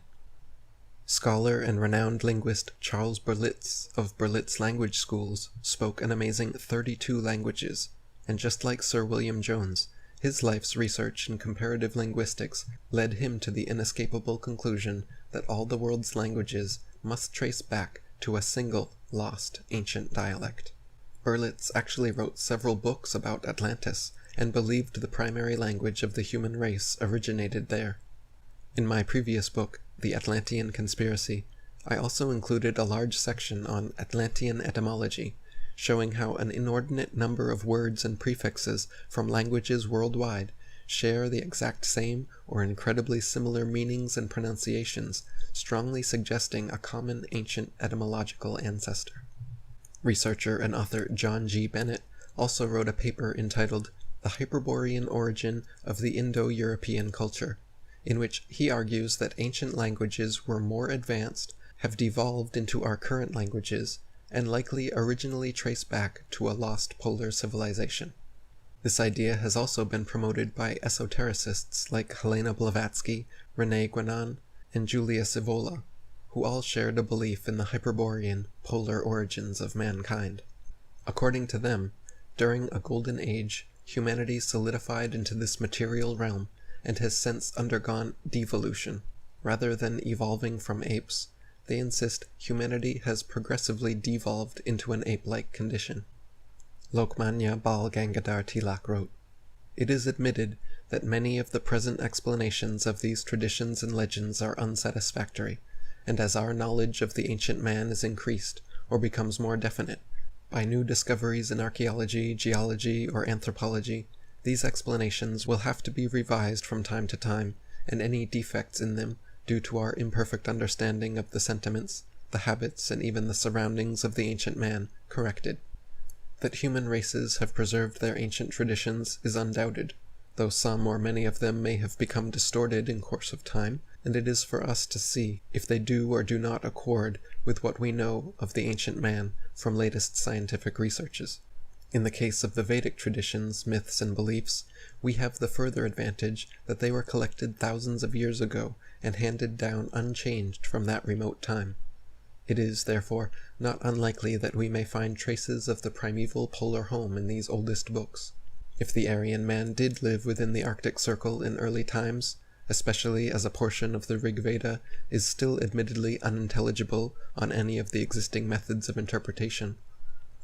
Scholar and renowned linguist Charles Berlitz of Berlitz Language Schools spoke an amazing 32 languages, and just like Sir William Jones, his life's research in comparative linguistics led him to the inescapable conclusion that all the world's languages must trace back to a single lost ancient dialect. Berlitz actually wrote several books about Atlantis, and believed the primary language of the human race originated there. In my previous book, The Atlantean Conspiracy, I also included a large section on Atlantean etymology, showing how an inordinate number of words and prefixes from languages worldwide share the exact same or incredibly similar meanings and pronunciations, strongly suggesting a common ancient etymological ancestor. Researcher and author John G. Bennett also wrote a paper entitled The Hyperborean Origin of the Indo-European Culture, in which he argues that ancient languages were more advanced, have devolved into our current languages, and likely originally trace back to a lost polar civilization. This idea has also been promoted by esotericists like Helena Blavatsky, René Guénon, and Julia Sivola, who all shared a belief in the Hyperborean polar origins of mankind. According to them, during a golden age, humanity solidified into this material realm and has since undergone devolution. Rather than evolving from apes, they insist humanity has progressively devolved into an ape-like condition. Lokmanya Bal Gangadhar Tilak wrote, "It is admitted that many of the present explanations of these traditions and legends are unsatisfactory, and as our knowledge of the ancient man is increased, or becomes more definite, by new discoveries in archaeology, geology, or anthropology, these explanations will have to be revised from time to time, and any defects in them, due to our imperfect understanding of the sentiments, the habits, and even the surroundings of the ancient man, corrected. That human races have preserved their ancient traditions is undoubted, though some or many of them may have become distorted in course of time, and it is for us to see if they do or do not accord with what we know of the ancient man from latest scientific researches. In the case of the Vedic traditions, myths, and beliefs, we have the further advantage that they were collected thousands of years ago and handed down unchanged from that remote time. It is, therefore, not unlikely that we may find traces of the primeval polar home in these oldest books. If the Aryan man did live within the Arctic Circle in early times, especially as a portion of the Rig Veda is still admittedly unintelligible on any of the existing methods of interpretation,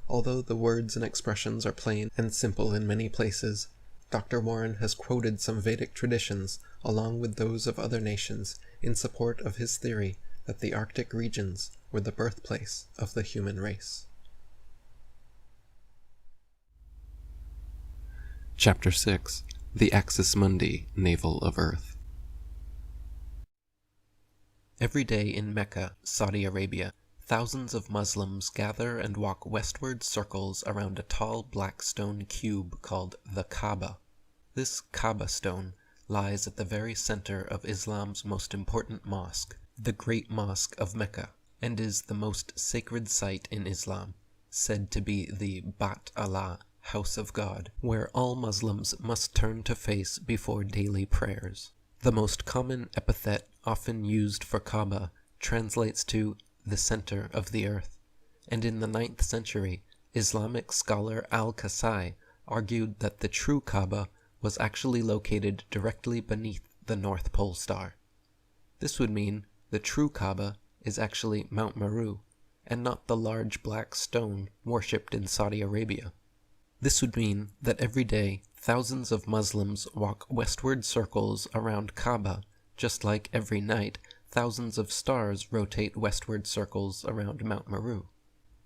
although the words and expressions are plain and simple in many places, Dr. Warren has quoted some Vedic traditions along with those of other nations in support of his theory that the Arctic regions were the birthplace of the human race. Chapter 6. The Axis Mundi, Navel of Earth. Every day in Mecca, Saudi Arabia, thousands of Muslims gather and walk westward circles around a tall black stone cube called the Kaaba. This Kaaba stone lies at the very center of Islam's most important mosque, the Great Mosque of Mecca, and is the most sacred site in Islam, said to be the Bat Allah, House of God, where all Muslims must turn to face before daily prayers. The most common epithet often used for Kaaba translates to the center of the earth, and in the 9th century, Islamic scholar Al-Kasai argued that the true Kaaba was actually located directly beneath the North Pole star. This would mean the true Kaaba is actually Mount Meru, and not the large black stone worshipped in Saudi Arabia. This would mean that every day thousands of Muslims walk westward circles around Kaaba, just like every night thousands of stars rotate westward circles around Mount Meru.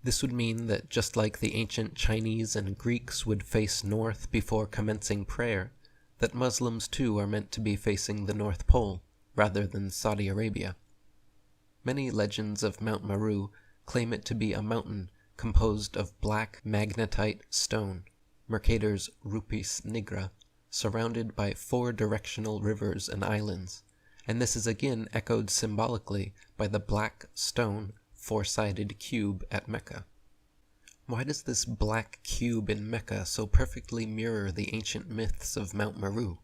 This would mean that just like the ancient Chinese and Greeks would face north before commencing prayer, that Muslims too are meant to be facing the North Pole, rather than Saudi Arabia. Many legends of Mount Meru claim it to be a mountain composed of black magnetite stone, Mercator's Rupis nigra, surrounded by 4 directional rivers and islands, and this is again echoed symbolically by the black stone 4-sided cube at Mecca. Why does this black cube in Mecca so perfectly mirror the ancient myths of Mount Meru?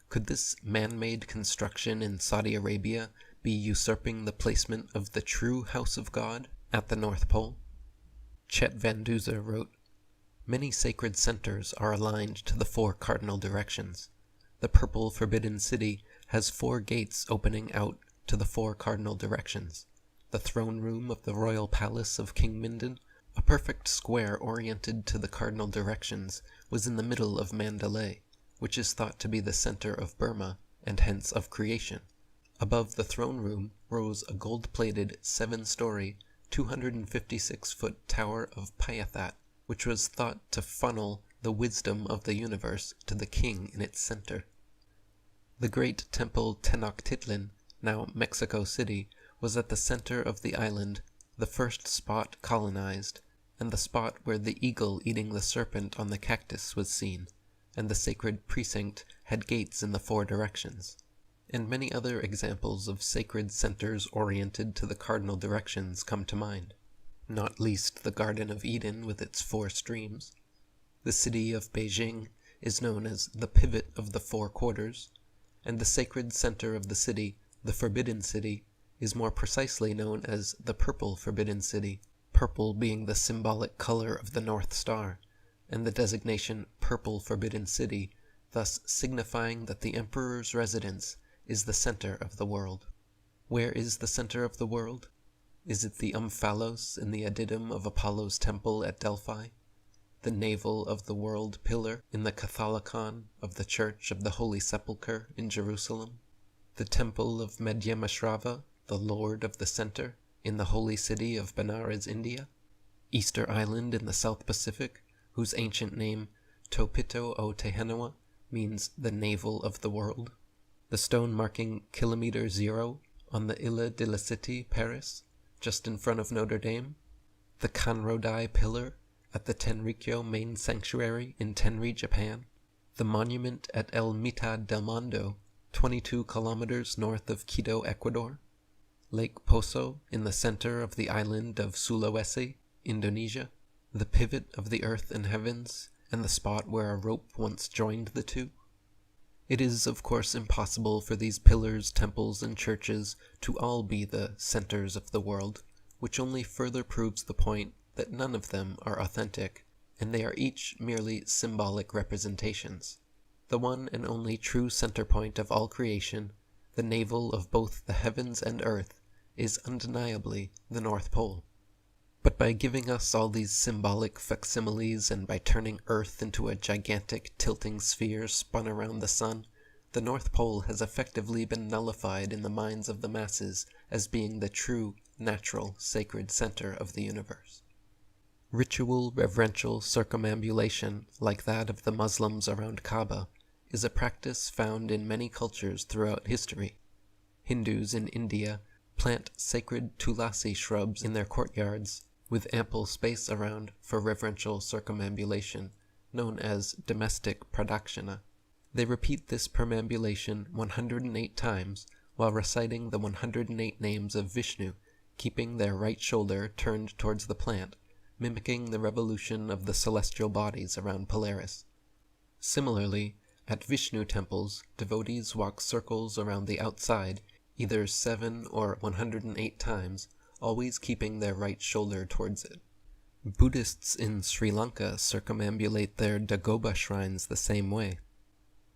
Could this man-made construction in Saudi Arabia be usurping the placement of the true House of God at the North Pole? Chet Van Duzer wrote, "Many sacred centers are aligned to the 4 cardinal directions. The purple Forbidden City has 4 gates opening out to the 4 cardinal directions. The throne room of the royal palace of King Mindon, a perfect square oriented to the cardinal directions, was in the middle of Mandalay, which is thought to be the center of Burma, and hence of creation. Above the throne room rose a gold-plated 7-story, 256-foot tower of Pyathat, which was thought to funnel the wisdom of the universe to the king in its center. The great temple Tenochtitlan, now Mexico City, was at the center of the island, the first spot colonized, and the spot where the eagle eating the serpent on the cactus was seen, and the sacred precinct had gates in the 4 directions. And many other examples of sacred centers oriented to the cardinal directions come to mind, not least the Garden of Eden with its 4 streams. The city of Beijing is known as the pivot of the 4 quarters, and the sacred center of the city, the Forbidden City, is more precisely known as the Purple Forbidden City, purple being the symbolic color of the North Star, and the designation Purple Forbidden City thus signifying that the emperor's residence is the center of the world. Where is the center of the world? Is it the Omphalos in the adytum of Apollo's temple at Delphi? The navel of the world pillar in the Catholicon of the Church of the Holy Sepulchre in Jerusalem? The temple of Medyamashravan, the Lord of the Center, in the holy city of Benares, India? Easter Island in the South Pacific, whose ancient name, Topito o Tehenua, means the navel of the world? The stone marking Kilometer Zero on the Ile de la Cité, Paris, just in front of Notre Dame? The Kanrodai pillar at the Tenrikyo main sanctuary in Tenri, Japan, the monument at El Mitad del Mundo, 22 kilometers north of Quito, Ecuador, Lake Poso in the center of the island of Sulawesi, Indonesia, the pivot of the earth and heavens, and the spot where a rope once joined the two. It is, of course, impossible for these pillars, temples, and churches to all be the centers of the world, which only further proves the point that none of them are authentic, and they are each merely symbolic representations. The one and only true center point of all creation, the navel of both the heavens and earth, is undeniably the North Pole. But by giving us all these symbolic facsimiles and by turning Earth into a gigantic tilting sphere spun around the sun, the North Pole has effectively been nullified in the minds of the masses as being the true, natural, sacred center of the universe. Ritual reverential circumambulation, like that of the Muslims around Kaaba, is a practice found in many cultures throughout history. Hindus in India plant sacred tulasi shrubs in their courtyards, with ample space around for reverential circumambulation, known as domestic pradakshina. They repeat this perambulation 108 times while reciting the 108 names of Vishnu, keeping their right shoulder turned towards the plant, mimicking the revolution of the celestial bodies around Polaris. Similarly, at Vishnu temples, devotees walk circles around the outside, either 7 or 108 times, always keeping their right shoulder towards it. Buddhists in Sri Lanka circumambulate their Dagoba shrines the same way.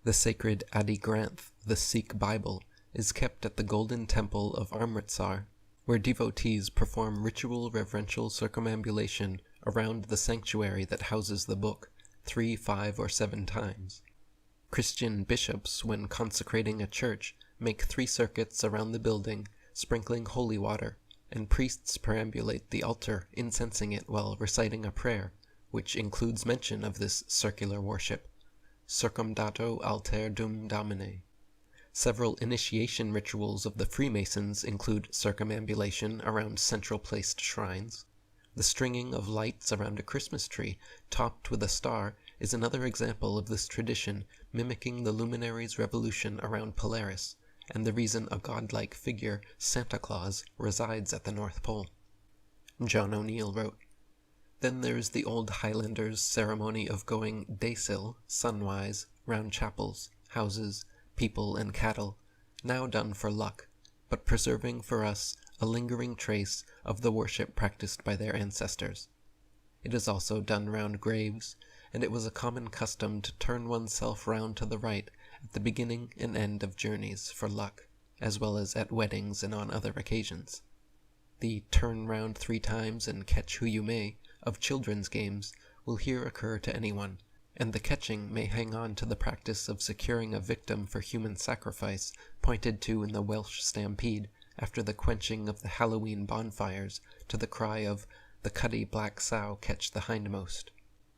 The sacred Adi Granth, the Sikh Bible, is kept at the Golden Temple of Amritsar, where devotees perform ritual reverential circumambulation around the sanctuary that houses the book 3, 5, or 7 times. Christian bishops, when consecrating a church, make 3 circuits around the building, sprinkling holy water, and priests perambulate the altar, incensing it while reciting a prayer, which includes mention of this circular worship, Circumdato alter dum Domine. Several initiation rituals of the Freemasons include circumambulation around central placed shrines. The stringing of lights around a Christmas tree, topped with a star, is another example of this tradition, mimicking the luminary's revolution around Polaris, and the reason a godlike figure, Santa Claus, resides at the North Pole. John O'Neill wrote, "Then there's the old Highlanders' ceremony of going daysil, sunwise, round chapels, houses, people, and cattle, now done for luck, but preserving for us a lingering trace of the worship practiced by their ancestors. It is also done round graves, and it was a common custom to turn oneself round to the right at the beginning and end of journeys for luck, as well as at weddings and on other occasions. The turn round 3 times and catch who you may of children's games will here occur to anyone, and the catching may hang on to the practice of securing a victim for human sacrifice pointed to in the Welsh stampede after the quenching of the Halloween bonfires to the cry of 'the cuddy black sow catch the hindmost.'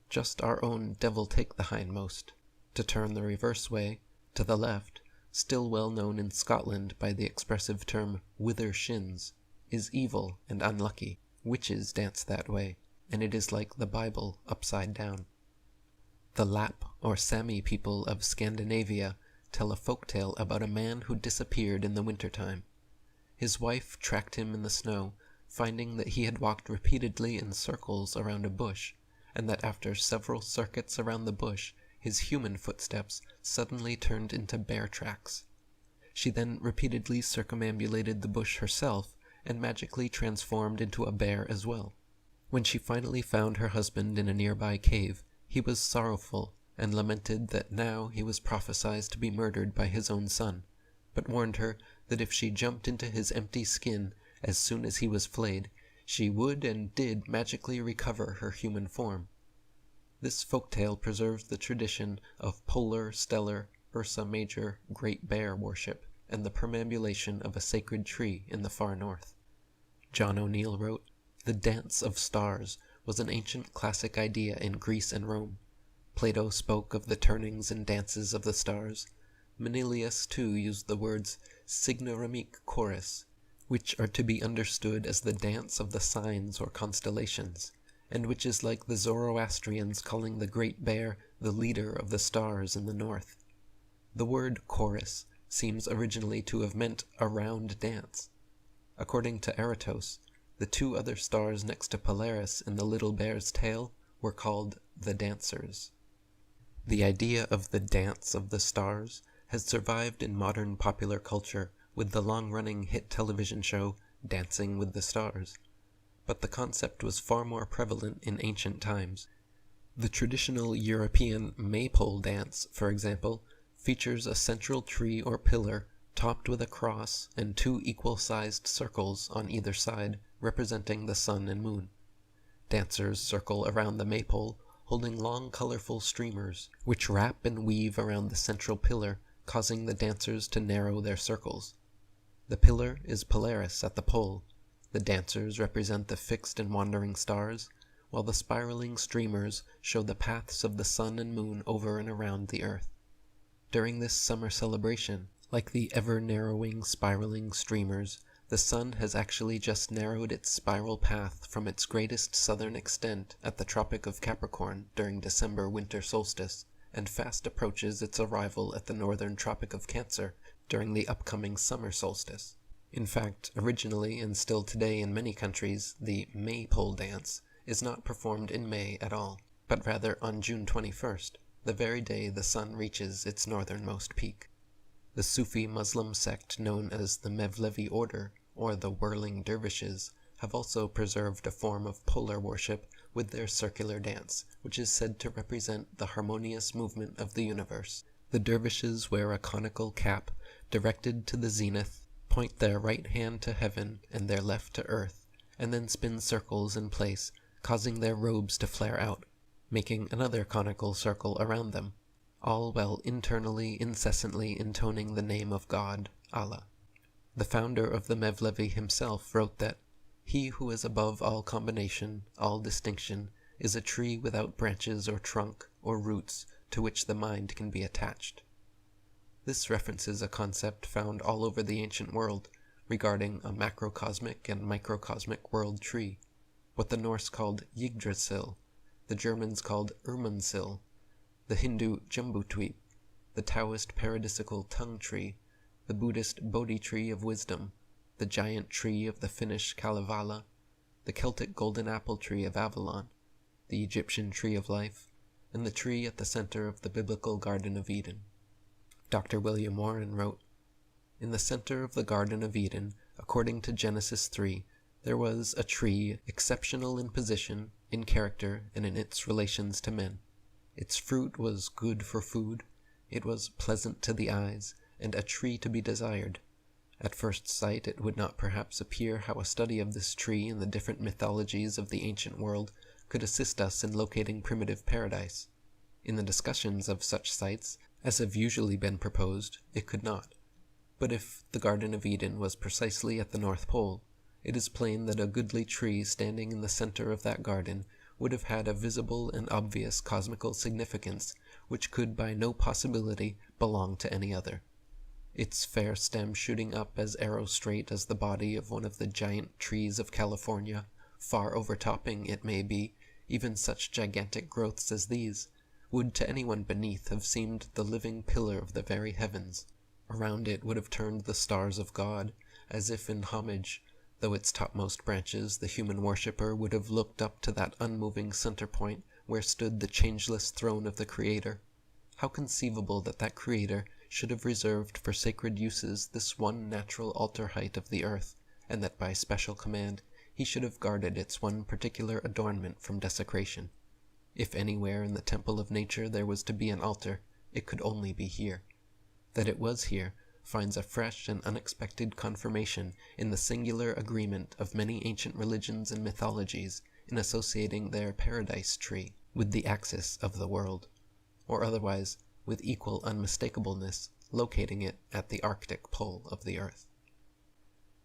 Just our own 'devil take the hindmost,' to turn the reverse way, to the left, still well known in Scotland by the expressive term 'wither shins,' is evil and unlucky. Witches dance that way, and it is like the Bible upside down. The Lapp or Sami people of Scandinavia tell a folktale about a man who disappeared in the wintertime. His wife tracked him in the snow, finding that he had walked repeatedly in circles around a bush, and that after several circuits around the bush, his human footsteps suddenly turned into bear tracks. She then repeatedly circumambulated the bush herself, and magically transformed into a bear as well. When she finally found her husband in a nearby cave, he was sorrowful, and lamented that now he was prophesied to be murdered by his own son, but warned her that if she jumped into his empty skin as soon as he was flayed, she would and did magically recover her human form. This folktale preserves the tradition of polar, stellar, Ursa Major, Great Bear worship, and the perambulation of a sacred tree in the far north. John O'Neill wrote, "The dance of stars was an ancient classic idea in Greece and Rome. Plato spoke of the turnings and dances of the stars. Manilius too used the words signoramique chorus, which are to be understood as the dance of the signs or constellations, and which is like the Zoroastrians calling the Great Bear the leader of the stars in the north. The word chorus seems originally to have meant a round dance. According to Aratos, the two other stars next to Polaris in the little bear's tail were called the dancers. The idea of the dance of the stars has survived in modern popular culture with the long-running hit television show Dancing with the Stars, but the concept was far more prevalent in ancient times. The traditional European maypole dance, for example, features a central tree or pillar topped with a cross and two equal-sized circles on either side representing the sun and moon. Dancers circle around the maypole, holding long colorful streamers, which wrap and weave around the central pillar, causing the dancers to narrow their circles. The pillar is Polaris at the pole, the dancers represent the fixed and wandering stars, while the spiraling streamers show the paths of the sun and moon over and around the earth. During this summer celebration, like the ever-narrowing spiraling streamers, the sun has actually just narrowed its spiral path from its greatest southern extent at the Tropic of Capricorn during December winter solstice, and fast approaches its arrival at the northern Tropic of Cancer during the upcoming summer solstice. In fact, originally and still today in many countries, the maypole dance is not performed in May at all, but rather on June 21st, the very day the sun reaches its northernmost peak. The Sufi Muslim sect known as the Mevlevi order, or the whirling dervishes, have also preserved a form of polar worship with their circular dance, which is said to represent the harmonious movement of the universe. The dervishes wear a conical cap directed to the zenith, point their right hand to heaven and their left to earth, and then spin circles in place, causing their robes to flare out, making another conical circle around them, all while internally incessantly intoning the name of God, Allah. The founder of the Mevlevi himself wrote that, "He who is above all combination, all distinction, is a tree without branches or trunk or roots to which the mind can be attached." This references a concept found all over the ancient world regarding a macrocosmic and microcosmic world tree, what the Norse called Yggdrasil, the Germans called Irminsul, the Hindu Jambutweep, the Taoist paradisical tongue tree, the Buddhist Bodhi tree of wisdom, the giant tree of the Finnish Kalevala, the Celtic golden apple tree of Avalon, the Egyptian tree of life, and the tree at the center of the biblical Garden of Eden. Dr. William Warren wrote, "In the center of the Garden of Eden, according to Genesis 3, there was a tree exceptional in position, in character, and in its relations to men. Its fruit was good for food, it was pleasant to the eyes, and a tree to be desired. At first sight it would not perhaps appear how a study of this tree and the different mythologies of the ancient world could assist us in locating primitive paradise. In the discussions of such sites, as have usually been proposed, it could not. But if the Garden of Eden was precisely at the North Pole, it is plain that a goodly tree standing in the center of that garden would have had a visible and obvious cosmical significance which could by no possibility belong to any other. Its fair stem shooting up as arrow-straight as the body of one of the giant trees of California, far overtopping, it may be, even such gigantic growths as these, would to anyone beneath have seemed the living pillar of the very heavens. Around it would have turned the stars of God, as if in homage, though its topmost branches the human worshipper would have looked up to that unmoving center point where stood the changeless throne of the Creator. How conceivable that that Creator should have reserved for sacred uses this one natural altar height of the earth, and that by special command he should have guarded its one particular adornment from desecration. If anywhere in the temple of nature there was to be an altar, it could only be here. That it was here finds a fresh and unexpected confirmation in the singular agreement of many ancient religions and mythologies in associating their paradise tree with the axis of the world, or otherwise, with equal unmistakableness, locating it at the Arctic pole of the earth.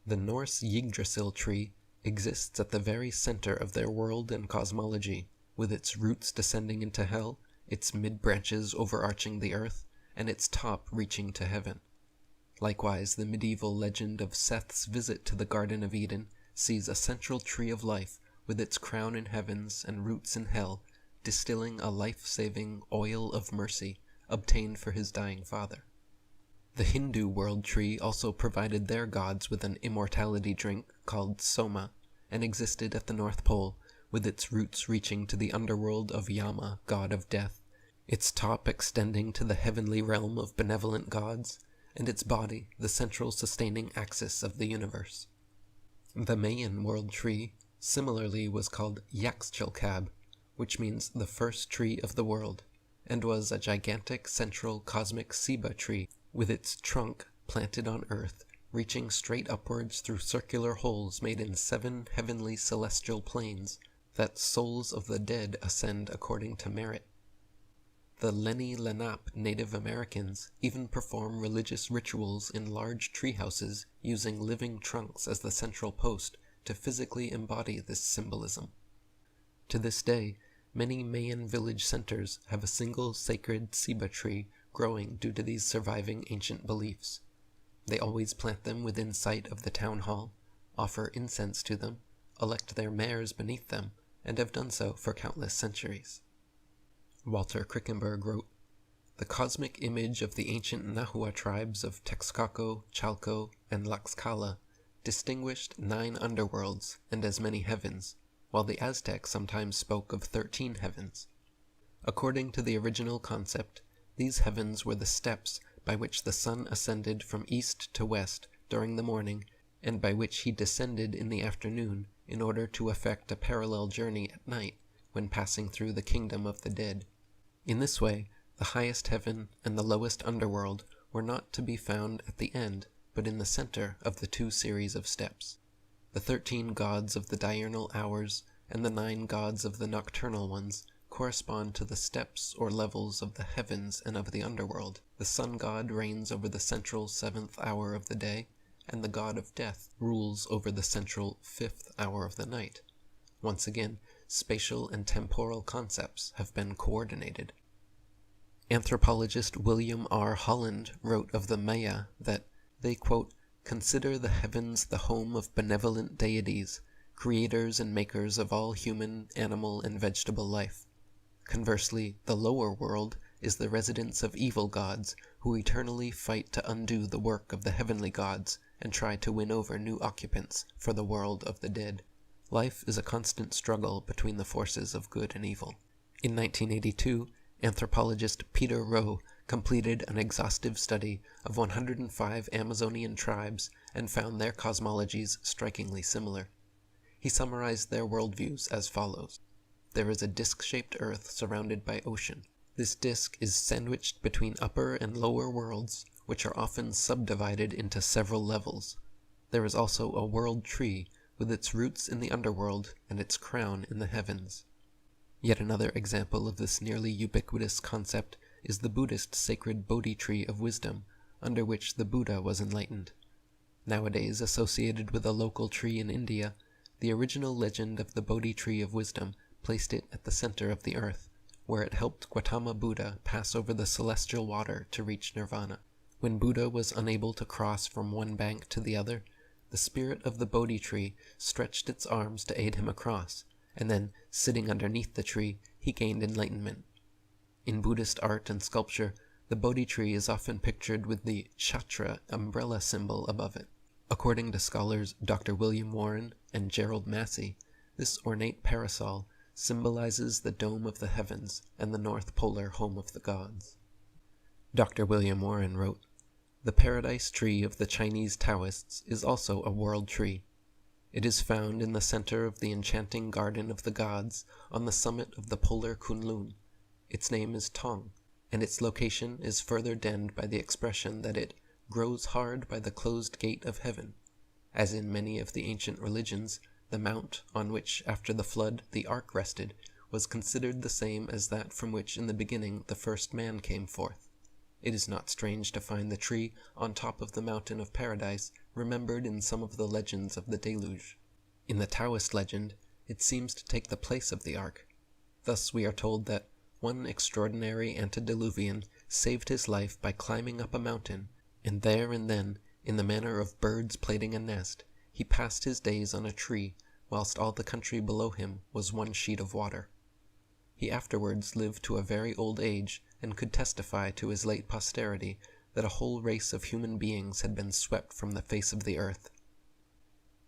The Norse Yggdrasil tree exists at the very center of their world and cosmology, with its roots descending into hell, its mid-branches overarching the earth, and its top reaching to heaven. Likewise, the medieval legend of Seth's visit to the Garden of Eden sees a central tree of life with its crown in heavens and roots in hell, distilling a life-saving oil of mercy obtained for his dying father. The Hindu world tree also provided their gods with an immortality drink called Soma, and existed at the North Pole, with its roots reaching to the underworld of Yama, god of death, its top extending to the heavenly realm of benevolent gods, and its body the central sustaining axis of the universe. The Mayan world tree similarly was called Yaxchilcab, which means the first tree of the world, and was a gigantic central cosmic ceiba tree with its trunk planted on earth, reaching straight upwards through circular holes made in 7 heavenly celestial planes, that souls of the dead ascend according to merit. The Lenni Lenape Native Americans even perform religious rituals in large tree houses using living trunks as the central post to physically embody this symbolism. To this day, many Mayan village centers have a single sacred ceiba tree growing due to these surviving ancient beliefs. They always plant them within sight of the town hall, offer incense to them, elect their mayors beneath them, and have done so for countless centuries. Walter Krickenberg wrote, "The cosmic image of the ancient Nahua tribes of Texcoco, Chalco, and Tlaxcala distinguished 9 underworlds and as many heavens, while the Aztec sometimes spoke of 13 heavens. According to the original concept, these heavens were the steps by which the sun ascended from east to west during the morning, and by which he descended in the afternoon in order to effect a parallel journey at night when passing through the kingdom of the dead. In this way, the highest heaven and the lowest underworld were not to be found at the end, but in the center of the 2 series of steps. The 13 gods of the diurnal hours and the 9 gods of the nocturnal ones correspond to the steps or levels of the heavens and of the underworld. The sun god reigns over the central 7th hour of the day, and the god of death rules over the central 5th hour of the night. Once again, spatial and temporal concepts have been coordinated. Anthropologist William R. Holland wrote of the Maya that they, quote, "consider the heavens the home of benevolent deities, creators and makers of all human, animal, and vegetable life. Conversely, the lower world is the residence of evil gods who eternally fight to undo the work of the heavenly gods and try to win over new occupants for the world of the dead. Life is a constant struggle between the forces of good and evil." In 1982, anthropologist Peter Rowe completed an exhaustive study of 105 Amazonian tribes and found their cosmologies strikingly similar. He summarized their worldviews as follows. There is a disc-shaped earth surrounded by ocean. This disc is sandwiched between upper and lower worlds, which are often subdivided into several levels. There is also a world tree, with its roots in the underworld and its crown in the heavens. Yet another example of this nearly ubiquitous concept is the Buddhist sacred Bodhi tree of wisdom, under which the Buddha was enlightened. Nowadays associated with a local tree in India, the original legend of the Bodhi tree of wisdom placed it at the center of the earth, where it helped Gautama Buddha pass over the celestial water to reach nirvana. When Buddha was unable to cross from one bank to the other, the spirit of the Bodhi tree stretched its arms to aid him across, and then, sitting underneath the tree, he gained enlightenment. In Buddhist art and sculpture, the Bodhi tree is often pictured with the Chhatra umbrella symbol above it. According to scholars Dr. William Warren and Gerald Massey, this ornate parasol symbolizes the dome of the heavens and the North Polar home of the gods. Dr. William Warren wrote, "The paradise tree of the Chinese Taoists is also a world tree. It is found in the center of the enchanting garden of the gods on the summit of the polar Kunlun. Its name is Tong, and its location is further denned by the expression that it grows hard by the closed gate of heaven. As in many of the ancient religions, the mount on which after the flood the ark rested was considered the same as that from which in the beginning the first man came forth. It is not strange to find the tree on top of the mountain of paradise remembered in some of the legends of the deluge. In the Taoist legend, it seems to take the place of the ark. Thus we are told that one extraordinary antediluvian saved his life by climbing up a mountain, and there and then, in the manner of birds plaiting a nest, he passed his days on a tree, whilst all the country below him was one sheet of water. He afterwards lived to a very old age, and could testify to his late posterity that a whole race of human beings had been swept from the face of the earth.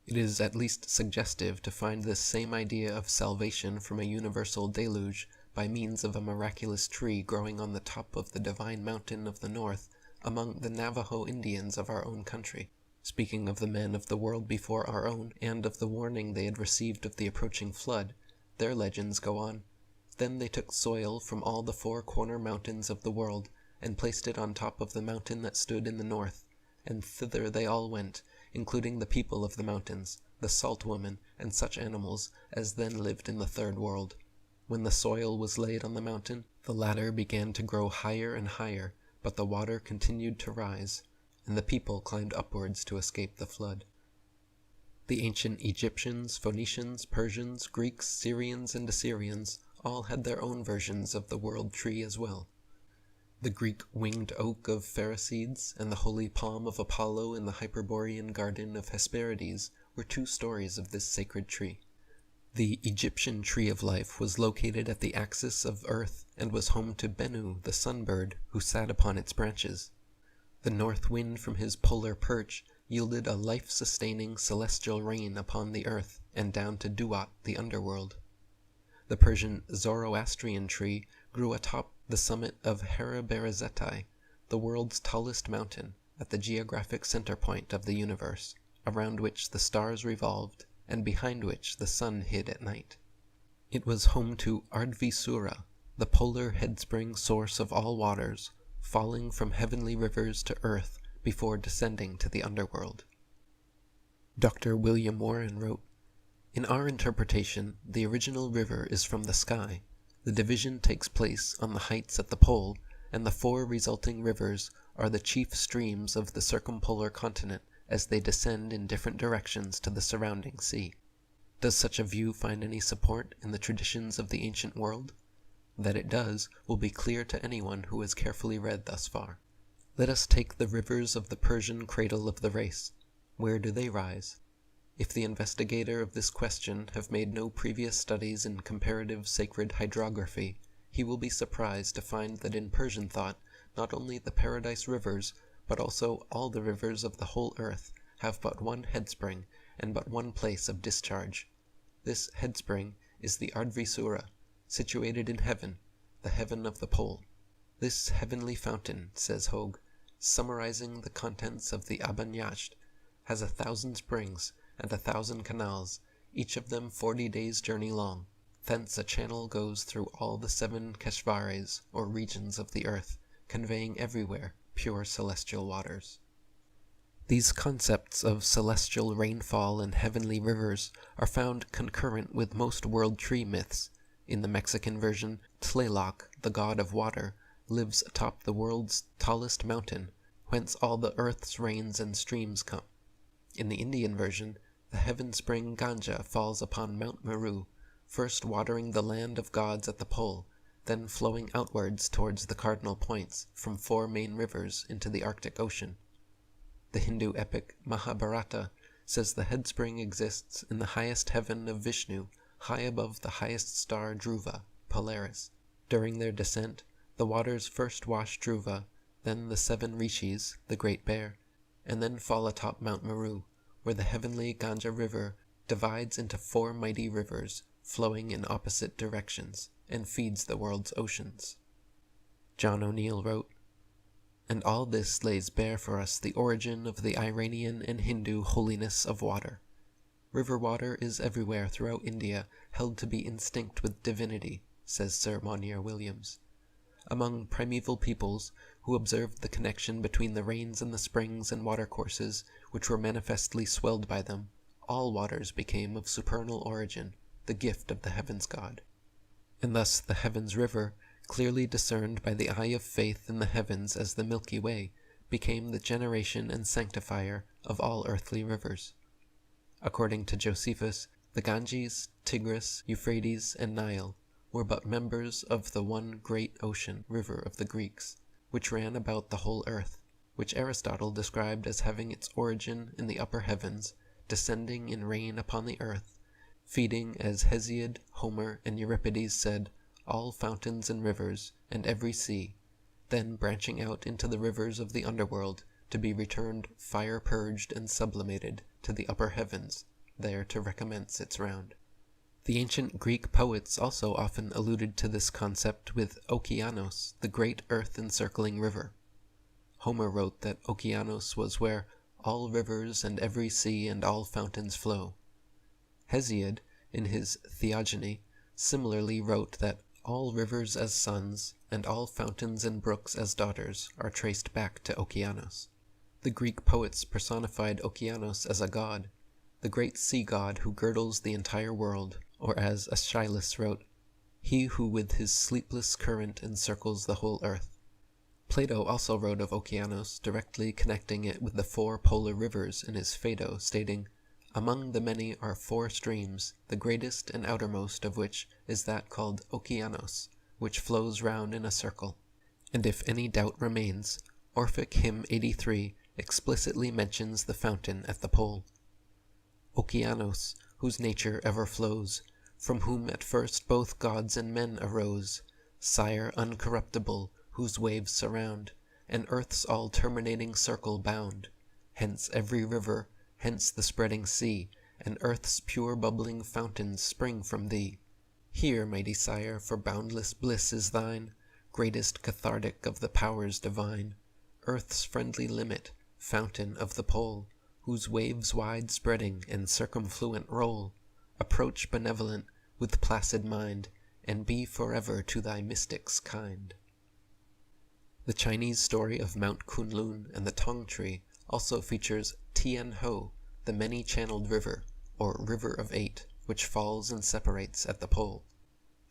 It is at least suggestive to find this same idea of salvation from a universal deluge by means of a miraculous tree growing on the top of the divine mountain of the north among the Navajo Indians of our own country. Speaking of the men of the world before our own, and of the warning they had received of the approaching flood, their legends go on. Then they took soil from all the 4 corner mountains of the world, and placed it on top of the mountain that stood in the north, and thither they all went, including the people of the mountains, the salt woman, and such animals as then lived in the third world. When the soil was laid on the mountain, the latter began to grow higher and higher, but the water continued to rise, and the people climbed upwards to escape the flood. The ancient Egyptians, Phoenicians, Persians, Greeks, Syrians, and Assyrians all had their own versions of the world tree as well. The Greek winged oak of Pherecydes and the holy palm of Apollo in the Hyperborean garden of Hesperides were 2 stories of this sacred tree. The Egyptian tree of life was located at the axis of earth and was home to Bennu, the sunbird, who sat upon its branches. The north wind from his polar perch yielded a life-sustaining celestial rain upon the earth and down to Duat, the underworld. The Persian Zoroastrian tree grew atop the summit of Hera-Berezetai, the world's tallest mountain, at the geographic center point of the universe, around which the stars revolved, and behind which the sun hid at night. It was home to Ardvisura, the polar headspring source of all waters, falling from heavenly rivers to earth before descending to the underworld. Dr. William Warren wrote, "In our interpretation, the original river is from the sky. The division takes place on the heights at the pole, and the 4 resulting rivers are the chief streams of the circumpolar continent as they descend in different directions to the surrounding sea." Does such a view find any support in the traditions of the ancient world? That it does will be clear to anyone who has carefully read thus far. Let us take the rivers of the Persian cradle of the race. Where do they rise? If the investigator of this question have made no previous studies in comparative sacred hydrography, he will be surprised to find that in Persian thought not only the paradise rivers, but also all the rivers of the whole earth, have but one headspring and but one place of discharge. This headspring is the Ardvisura, situated in heaven, the heaven of the pole. This heavenly fountain, says Hogue, summarizing the contents of the Abanyasht, has 1,000 springs and 1,000 canals, each of them 40 days' journey long. Thence a channel goes through all the 7 Keshvares, or regions of the earth, conveying everywhere pure celestial waters. These concepts of celestial rainfall and heavenly rivers are found concurrent with most world tree myths. In the Mexican version, Tlaloc, the god of water, lives atop the world's tallest mountain, whence all the earth's rains and streams come. In the Indian version, the heaven spring Ganga falls upon Mount Meru, first watering the land of gods at the pole, then flowing outwards towards the cardinal points from 4 main rivers into the Arctic Ocean. The Hindu epic Mahabharata says the headspring exists in the highest heaven of Vishnu, high above the highest star Dhruva, Polaris. During their descent, the waters first wash Dhruva, then the 7 rishis, the Great Bear, and then fall atop Mount Meru, where the heavenly Ganga River divides into 4 mighty rivers, flowing in opposite directions, and feeds the world's oceans. John O'Neill wrote, "And all this lays bare for us the origin of the Iranian and Hindu holiness of water. River water is everywhere throughout India held to be instinct with divinity," says Sir Monier Williams. Among primeval peoples, who observed the connection between the rains and the springs and watercourses, which were manifestly swelled by them, all waters became of supernal origin, the gift of the heavens god. And thus the heavens river, clearly discerned by the eye of faith in the heavens as the Milky Way, became the generation and sanctifier of all earthly rivers. According to Josephus, the Ganges, Tigris, Euphrates, and Nile were but members of the one great ocean river of the Greeks, which ran about the whole earth, which Aristotle described as having its origin in the upper heavens, descending in rain upon the earth, feeding, as Hesiod, Homer, and Euripides said, all fountains and rivers, and every sea, then branching out into the rivers of the underworld, to be returned fire-purged and sublimated to the upper heavens, there to recommence its round. The ancient Greek poets also often alluded to this concept with Okeanos, the great earth-encircling river. Homer wrote that Okeanos was where all rivers and every sea and all fountains flow. Hesiod, in his Theogony, similarly wrote that all rivers as sons, and all fountains and brooks as daughters, are traced back to Okeanos. The Greek poets personified Okeanos as a god, the great sea god who girdles the entire world, or as Aeschylus wrote, he who with his sleepless current encircles the whole earth. Plato also wrote of Okeanos, directly connecting it with the 4 polar rivers in his Phaedo, stating, among the many are 4 streams, the greatest and outermost of which is that called Okeanos, which flows round in a circle. And if any doubt remains, Orphic Hymn 83 explicitly mentions the fountain at the pole. Okeanos, whose nature ever flows, from whom at first both gods and men arose, sire uncorruptible, whose waves surround, and earth's all terminating circle bound. Hence every river, hence the spreading sea, and earth's pure bubbling fountains spring from thee. Here, mighty sire, for boundless bliss is thine, greatest cathartic of the powers divine, earth's friendly limit, fountain of the pole, whose waves wide spreading and circumfluent roll. Approach benevolent, with placid mind, and be forever to thy mystics kind. The Chinese story of Mount Kunlun and the Tong Tree also features Tian Ho, the many-channeled river, or River of 8, which falls and separates at the pole.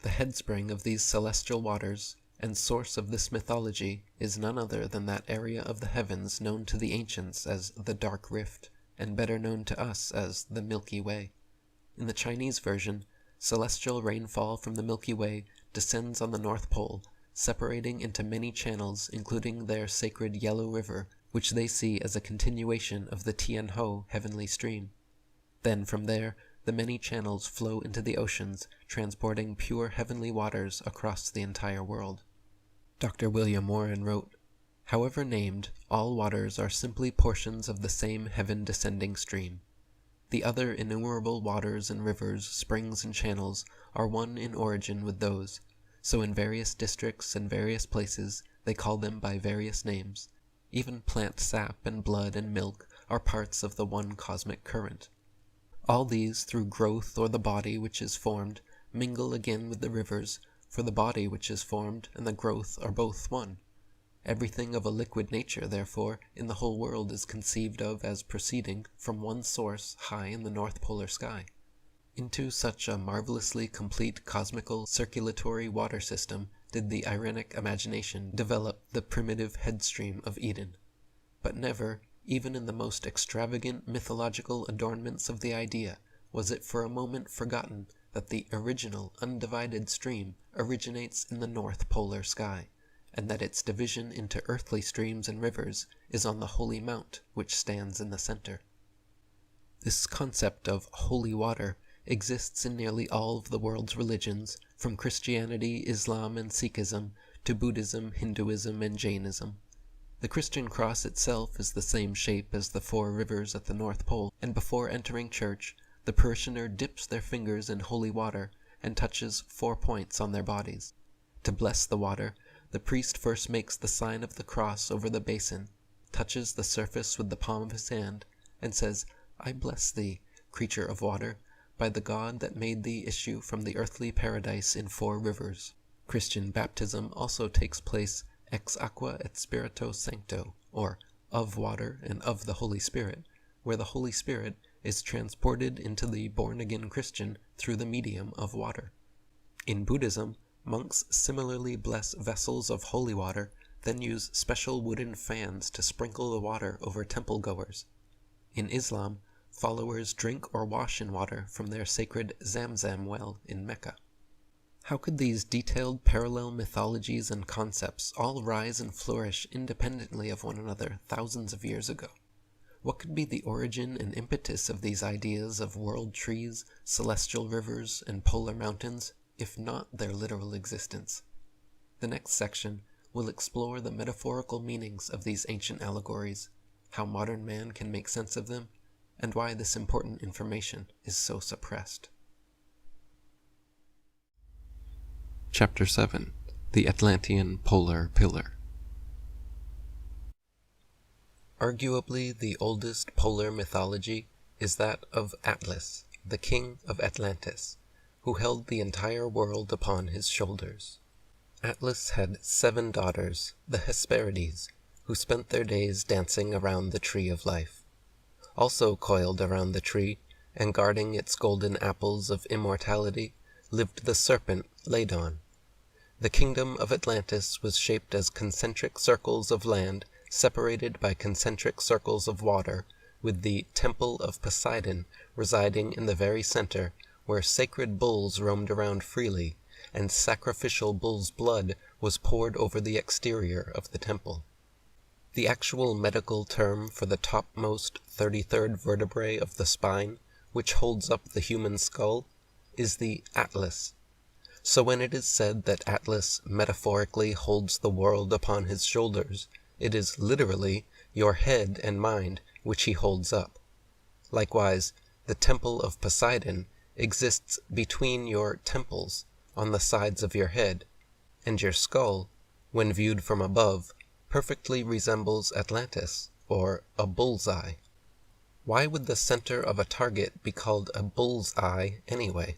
The headspring of these celestial waters, and source of this mythology, is none other than that area of the heavens known to the ancients as the Dark Rift, and better known to us as the Milky Way. In the Chinese version, celestial rainfall from the Milky Way descends on the North Pole, separating into many channels, including their sacred Yellow River, which they see as a continuation of the Tian Ho heavenly stream. Then from there, the many channels flow into the oceans, transporting pure heavenly waters across the entire world. Dr. William Warren wrote, however named, all waters are simply portions of the same heaven-descending stream. The other innumerable waters and rivers, springs and channels are one in origin with those, so in various districts and various places they call them by various names. Even plant sap and blood and milk are parts of the one cosmic current. All these, through growth or the body which is formed, mingle again with the rivers, for the body which is formed and the growth are both one. Everything of a liquid nature, therefore, in the whole world is conceived of as proceeding from one source high in the North Polar sky. Into such a marvelously complete cosmical circulatory water system did the Irenic imagination develop the primitive headstream of Eden. But never, even in the most extravagant mythological adornments of the idea, was it for a moment forgotten that the original undivided stream originates in the North Polar sky, and that its division into earthly streams and rivers is on the holy mount which stands in the center. This concept of holy water exists in nearly all of the world's religions, from Christianity, Islam, and Sikhism to Buddhism, Hinduism, and Jainism. The Christian cross itself is the same shape as the 4 rivers at the North Pole, and before entering church, the parishioner dips their fingers in holy water and touches 4 points on their bodies. To bless the water, the priest first makes the sign of the cross over the basin, touches the surface with the palm of his hand, and says, I bless thee, creature of water, by the God that made thee issue from the earthly paradise in 4 rivers. Christian baptism also takes place ex aqua et spirito sancto, or of water and of the Holy Spirit, where the Holy Spirit is transported into the born-again Christian through the medium of water. In Buddhism, monks similarly bless vessels of holy water, then use special wooden fans to sprinkle the water over temple-goers. In Islam, followers drink or wash in water from their sacred Zamzam well in Mecca. How could these detailed parallel mythologies and concepts all rise and flourish independently of one another thousands of years ago? What could be the origin and impetus of these ideas of world trees, celestial rivers, and polar mountains, if not their literal existence? The next section will explore the metaphorical meanings of these ancient allegories, how modern man can make sense of them, and why this important information is so suppressed. Chapter 7. The Atlantean Polar Pillar. Arguably the oldest polar mythology is that of Atlas, the king of Atlantis, who held the entire world upon his shoulders. Atlas had 7 daughters, the Hesperides, who spent their days dancing around the tree of life. Also coiled around the tree, and guarding its golden apples of immortality, lived the serpent Ladon. The kingdom of Atlantis was shaped as concentric circles of land separated by concentric circles of water, with the Temple of Poseidon residing in the very center, where sacred bulls roamed around freely, and sacrificial bull's blood was poured over the exterior of the temple. The actual medical term for the topmost 33rd vertebrae of the spine, which holds up the human skull, is the atlas. So when it is said that Atlas metaphorically holds the world upon his shoulders, it is literally your head and mind which he holds up. Likewise, the Temple of Poseidon exists between your temples, on the sides of your head, and your skull, when viewed from above, perfectly resembles Atlantis, or a bull's eye. Why would the center of a target be called a bull's eye anyway?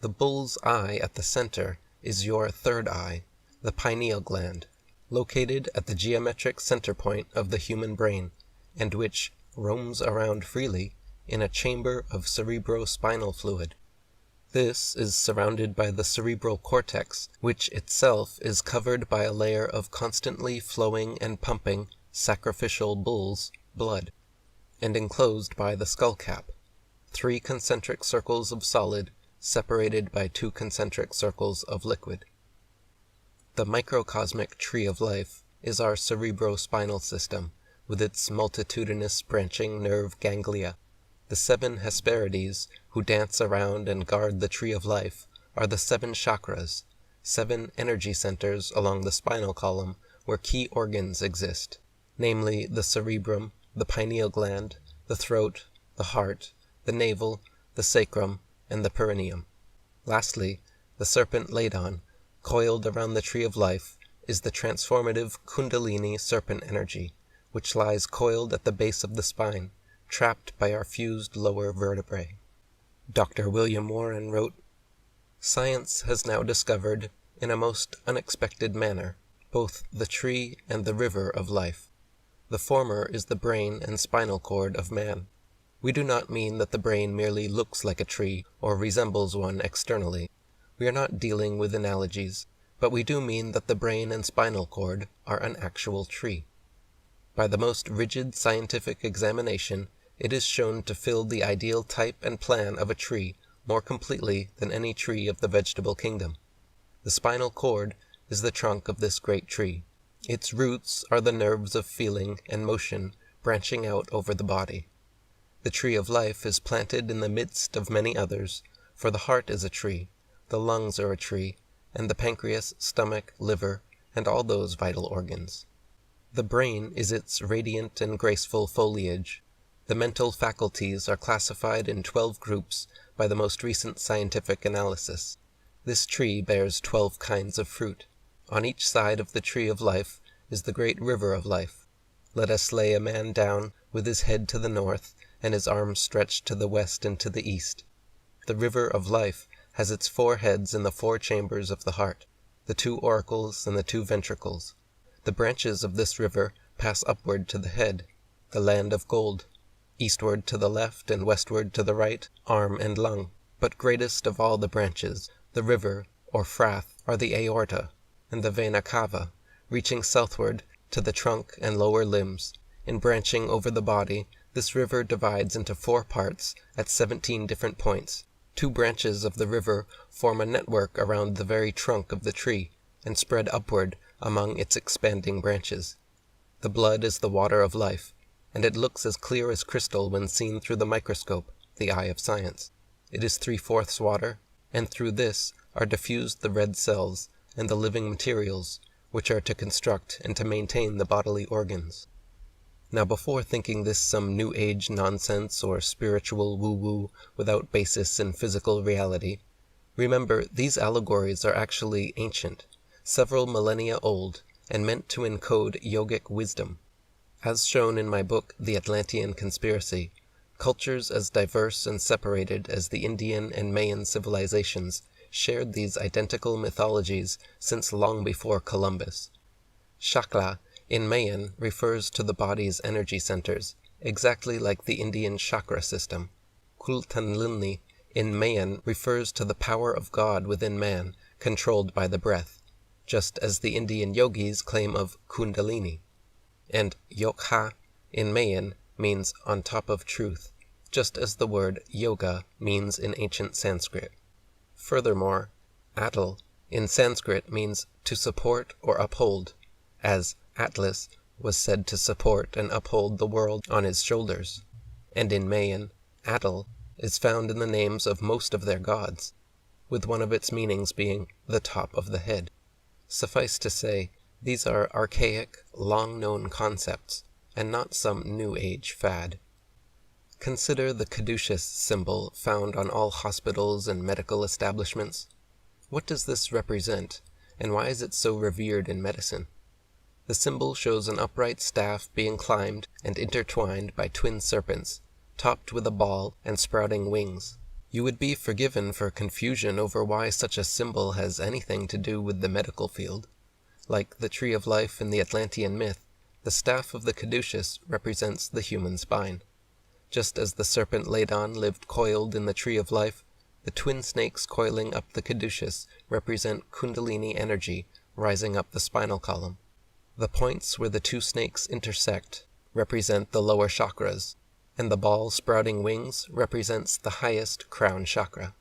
The bull's eye at the center is your third eye, the pineal gland, located at the geometric center point of the human brain, and which roams around freely in a chamber of cerebrospinal fluid. This is surrounded by the cerebral cortex, which itself is covered by a layer of constantly flowing and pumping sacrificial bull's blood, and enclosed by the skull cap, 3 concentric circles of solid separated by 2 concentric circles of liquid. The microcosmic tree of life is our cerebrospinal system, with its multitudinous branching nerve ganglia. The 7 Hesperides, who dance around and guard the tree of life, are the 7 chakras, 7 energy centers along the spinal column where key organs exist, namely the cerebrum, the pineal gland, the throat, the heart, the navel, the sacrum, and the perineum. Lastly, the serpent Ladon, coiled around the tree of life, is the transformative Kundalini serpent energy, which lies coiled at the base of the spine, trapped by our fused lower vertebrae. Dr. William Warren wrote, "Science has now discovered, in a most unexpected manner, both the tree and the river of life. The former is the brain and spinal cord of man. We do not mean that the brain merely looks like a tree or resembles one externally. We are not dealing with analogies, but we do mean that the brain and spinal cord are an actual tree. By the most rigid scientific examination, it is shown to fill the ideal type and plan of a tree more completely than any tree of the vegetable kingdom. The spinal cord is the trunk of this great tree. Its roots are the nerves of feeling and motion branching out over the body. The tree of life is planted in the midst of many others, for the heart is a tree, the lungs are a tree, and the pancreas, stomach, liver, and all those vital organs. The brain is its radiant and graceful foliage. The mental faculties are classified in 12 groups by the most recent scientific analysis. This tree bears 12 kinds of fruit. On each side of the tree of life is the great river of life. Let us lay a man down with his head to the north and his arms stretched to the west and to the east. The river of life has its 4 heads in the 4 chambers of the heart, the 2 auricles and the 2 ventricles. The branches of this river pass upward to the head, the land of gold, eastward to the left and westward to the right, arm and lung. But greatest of all the branches, the river, or frath, are the aorta, and the vena cava, reaching southward to the trunk and lower limbs. In branching over the body, this river divides into 4 parts at 17 different points. 2 branches of the river form a network around the very trunk of the tree, and spread upward among its expanding branches. The blood is the water of life, and it looks as clear as crystal when seen through the microscope, the eye of science. It is 3/4 water, and through this are diffused the red cells and the living materials, which are to construct and to maintain the bodily organs. Now before thinking this some New Age nonsense or spiritual woo-woo without basis in physical reality, remember these allegories are actually ancient, several millennia old, and meant to encode yogic wisdom. As shown in my book The Atlantean Conspiracy, cultures as diverse and separated as the Indian and Mayan civilizations shared these identical mythologies since long before Columbus. Chakra in Mayan refers to the body's energy centers, exactly like the Indian chakra system. Kundalini in Mayan refers to the power of God within man, controlled by the breath, just as the Indian yogis claim of Kundalini. And Yogha in Mayan means on top of truth, just as the word yoga means in ancient Sanskrit. Furthermore, Atal in Sanskrit means to support or uphold, as Atlas was said to support and uphold the world on his shoulders, and in Mayan, Atal is found in the names of most of their gods, with one of its meanings being the top of the head. Suffice to say, these are archaic, long-known concepts, and not some New Age fad. Consider the caduceus symbol found on all hospitals and medical establishments. What does this represent, and why is it so revered in medicine? The symbol shows an upright staff being climbed and intertwined by twin serpents, topped with a ball and sprouting wings. You would be forgiven for confusion over why such a symbol has anything to do with the medical field. Like the tree of life in the Atlantean myth, the staff of the caduceus represents the human spine. Just as the serpent Ladon lived coiled in the tree of life, the twin snakes coiling up the caduceus represent Kundalini energy rising up the spinal column. The points where the two snakes intersect represent the lower chakras, and the ball sprouting wings represents the highest crown chakra.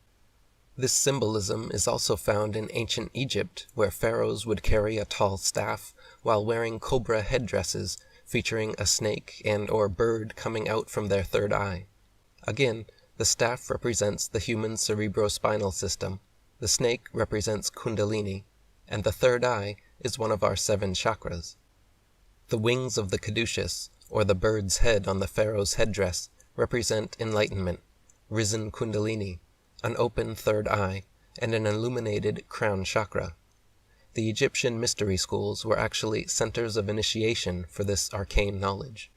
This symbolism is also found in ancient Egypt, where pharaohs would carry a tall staff while wearing cobra headdresses featuring a snake and or bird coming out from their third eye. Again, the staff represents the human cerebrospinal system, the snake represents Kundalini, and the third eye is one of our 7 chakras. The wings of the caduceus, or the bird's head on the pharaoh's headdress, represent enlightenment, risen Kundalini, an open third eye, and an illuminated crown chakra. The Egyptian mystery schools were actually centers of initiation for this arcane knowledge.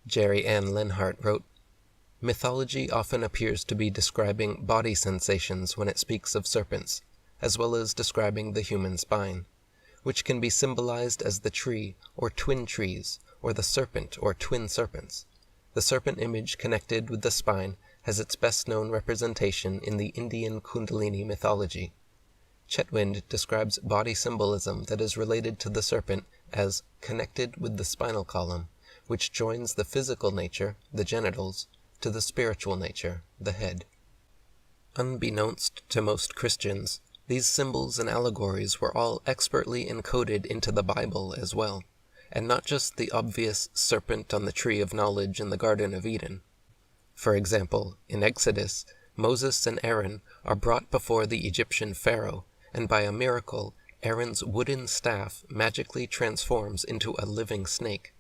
Jerry Ann Lenhart wrote, "Mythology often appears to be describing body sensations when it speaks of serpents, as well as describing the human spine, which can be symbolized as the tree or twin trees, or the serpent or twin serpents. The serpent image connected with the spine has its best known representation in the Indian Kundalini mythology. Chetwynd describes body symbolism that is related to the serpent as connected with the spinal column, which joins the physical nature, the genitals, to the spiritual nature, the head." Unbeknownst to most Christians, these symbols and allegories were all expertly encoded into the Bible as well, and not just the obvious serpent on the tree of knowledge in the Garden of Eden. For example, in Exodus, Moses and Aaron are brought before the Egyptian pharaoh, and by a miracle, Aaron's wooden staff magically transforms into a living snake.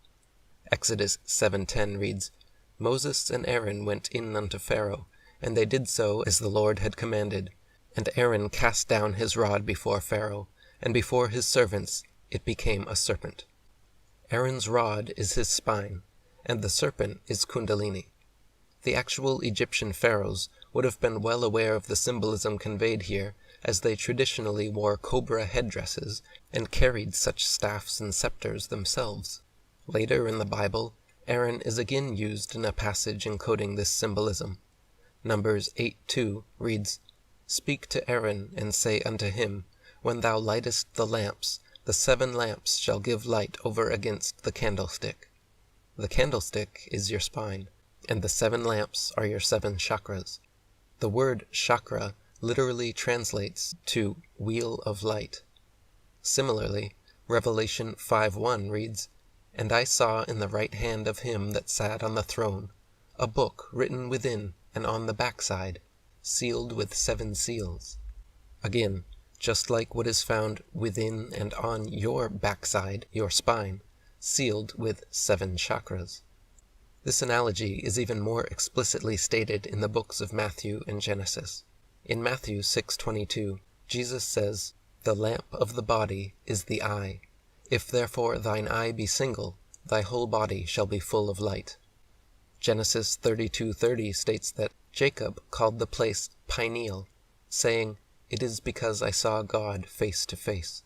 Exodus 7:10 reads, "Moses and Aaron went in unto Pharaoh, and they did so as the Lord had commanded. And Aaron cast down his rod before Pharaoh, and before his servants it became a serpent." Aaron's rod is his spine, and the serpent is Kundalini. The actual Egyptian pharaohs would have been well aware of the symbolism conveyed here, as they traditionally wore cobra headdresses and carried such staffs and scepters themselves. Later in the Bible, Aaron is again used in a passage encoding this symbolism. Numbers 8:2 reads, "Speak to Aaron, and say unto him, When thou lightest the lamps, the 7 lamps shall give light over against the candlestick." The candlestick is your spine, and the 7 lamps are your 7 chakras. The word chakra literally translates to wheel of light. Similarly, Revelation 5:1 reads, And I saw in the right hand of him that sat on the throne a book written within and on the backside, sealed with 7 seals. Again, just like what is found within and on your backside, your spine, sealed with 7 chakras. This analogy is even more explicitly stated in the books of Matthew and Genesis. In Matthew 6:22, Jesus says, "The lamp of the body is the eye. If therefore thine eye be single, thy whole body shall be full of light." Genesis 32:30 states that Jacob called the place Peniel, saying, "It is because I saw God face to face."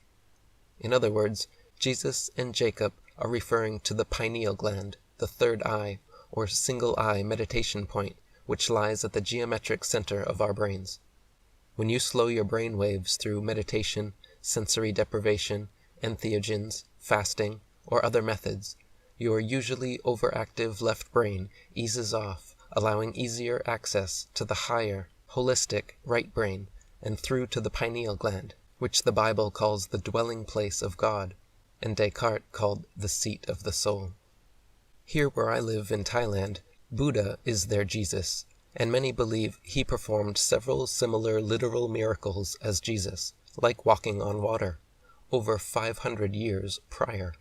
In other words, Jesus and Jacob are referring to the pineal gland, the third eye, or single eye meditation point, which lies at the geometric center of our brains. When you slow your brain waves through meditation, sensory deprivation, entheogens, fasting, or other methods, your usually overactive left brain eases off, allowing easier access to the higher, holistic right brain and through to the pineal gland, which the Bible calls the dwelling place of God, and Descartes called the seat of the soul. Here where I live in Thailand, Buddha is their Jesus, and many believe he performed several similar literal miracles as Jesus, like walking on water, over 500 years prior.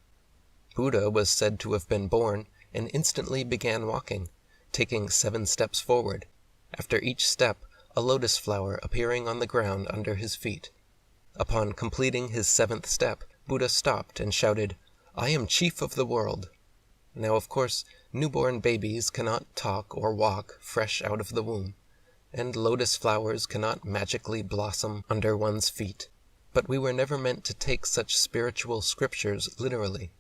Buddha was said to have been born and instantly began walking, taking 7 steps forward, after each step a lotus flower appearing on the ground under his feet. Upon completing his 7th step, Buddha stopped and shouted, "I am chief of the world." Now, of course, newborn babies cannot talk or walk fresh out of the womb, and lotus flowers cannot magically blossom under one's feet. But we were never meant to take such spiritual scriptures literally.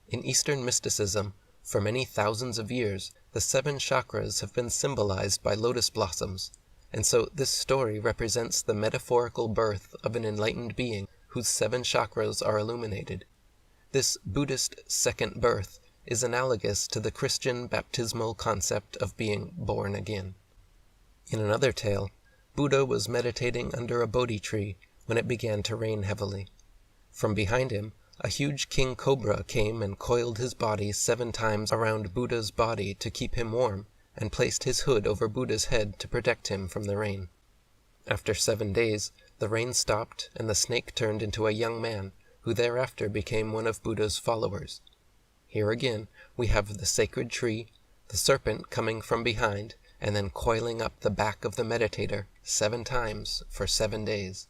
In Eastern mysticism, for many thousands of years, the 7 chakras have been symbolized by lotus blossoms, and so this story represents the metaphorical birth of an enlightened being whose 7 chakras are illuminated. This Buddhist second birth is analogous to the Christian baptismal concept of being born again. In another tale, Buddha was meditating under a Bodhi tree when it began to rain heavily. From behind him, a huge king cobra came and coiled his body 7 times around Buddha's body to keep him warm, and placed his hood over Buddha's head to protect him from the rain. After 7 days, the rain stopped and the snake turned into a young man, who thereafter became one of Buddha's followers. Here again we have the sacred tree, the serpent coming from behind, and then coiling up the back of the meditator 7 times for 7 days.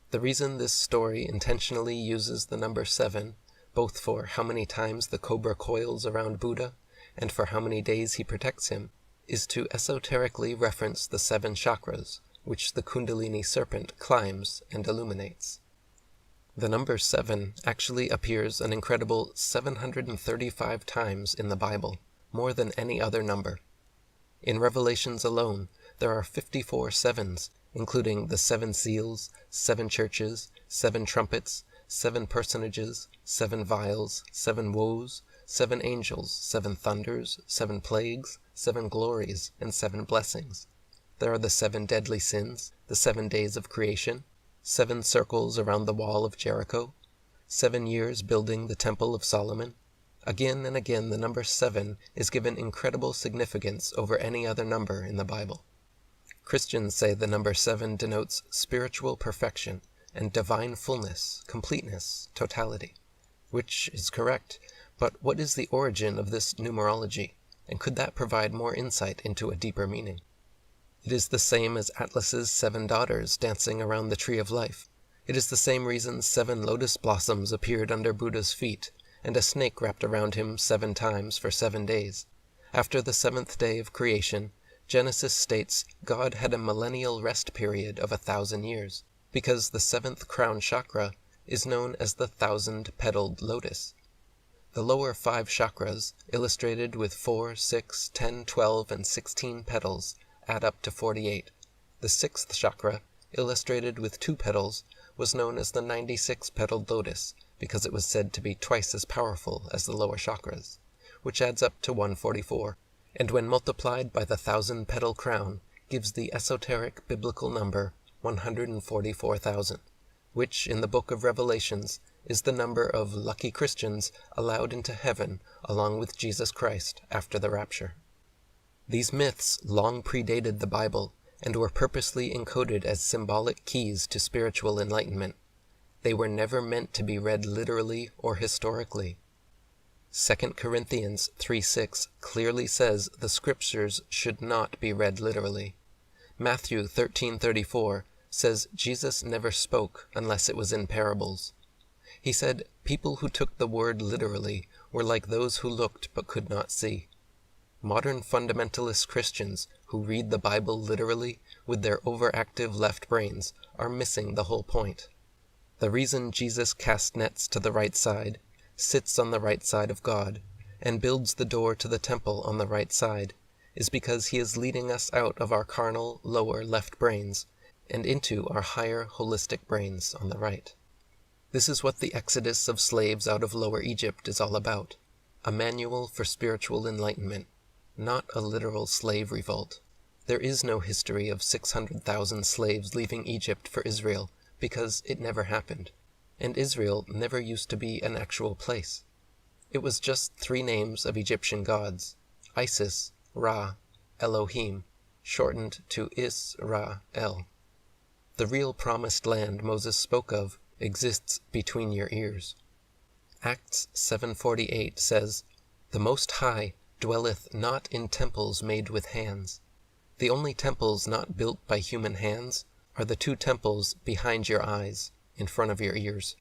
The reason this story intentionally uses the number 7, both for how many times the cobra coils around Buddha, and for how many days he protects him, is to esoterically reference the 7 chakras, which the Kundalini serpent climbs and illuminates. The number 7 actually appears an incredible 735 times in the Bible, more than any other number. In Revelations alone, there are 54 sevens, including the 7 seals, 7 churches, 7 trumpets, 7 personages, 7 vials, 7 woes, 7 angels, 7 thunders, 7 plagues, 7 glories, and 7 blessings. There are the 7 deadly sins, the 7 days of creation, 7 circles around the wall of Jericho, 7 years building the Temple of Solomon. Again and again the number 7 is given incredible significance over any other number in the Bible. Christians say the number 7 denotes spiritual perfection and divine fullness, completeness, totality, which is correct, but what is the origin of this numerology, and could that provide more insight into a deeper meaning? It is the same as Atlas's 7 daughters dancing around the Tree of Life. It is the same reason 7 lotus blossoms appeared under Buddha's feet, and a snake wrapped around him 7 times for 7 days. After the 7th day of creation, Genesis states God had a millennial rest period of 1,000 years, because the 7th crown chakra is known as the 1,000-petaled lotus. The lower 5 chakras, illustrated with 4, 6, 10, 12, and 16 petals, add up to 48. The 6th chakra, illustrated with 2 petals, was known as the 96-petaled lotus, because it was said to be twice as powerful as the lower chakras, which adds up to 144, and when multiplied by the 1,000-petal crown, gives the esoteric biblical number 144,000, which in the book of Revelations is the number of lucky Christians allowed into heaven along with Jesus Christ after the rapture. These myths long predated the Bible and were purposely encoded as symbolic keys to spiritual enlightenment. They were never meant to be read literally or historically. 2 Corinthians 3:6 clearly says the scriptures should not be read literally. Matthew 13:34 says Jesus never spoke unless it was in parables. He said people who took the word literally were like those who looked but could not see. Modern fundamentalist Christians who read the Bible literally with their overactive left brains are missing the whole point. The reason Jesus cast nets to the right side, sits on the right side of God, and builds the door to the temple on the right side is because he is leading us out of our carnal, lower left brains and into our higher, holistic brains on the right. This is what the exodus of slaves out of Lower Egypt is all about, a manual for spiritual enlightenment, not a literal slave revolt. There is no history of 600,000 slaves leaving Egypt for Israel, because it never happened, and Israel never used to be an actual place. It was just 3 names of Egyptian gods, Isis, Ra, Elohim, shortened to Is-Ra-El. The real promised land Moses spoke of exists between your ears. Acts 7:48 says, "The Most High dwelleth not in temples made with hands." The only temples not built by human hands are the 2 temples behind your eyes, in front of your ears.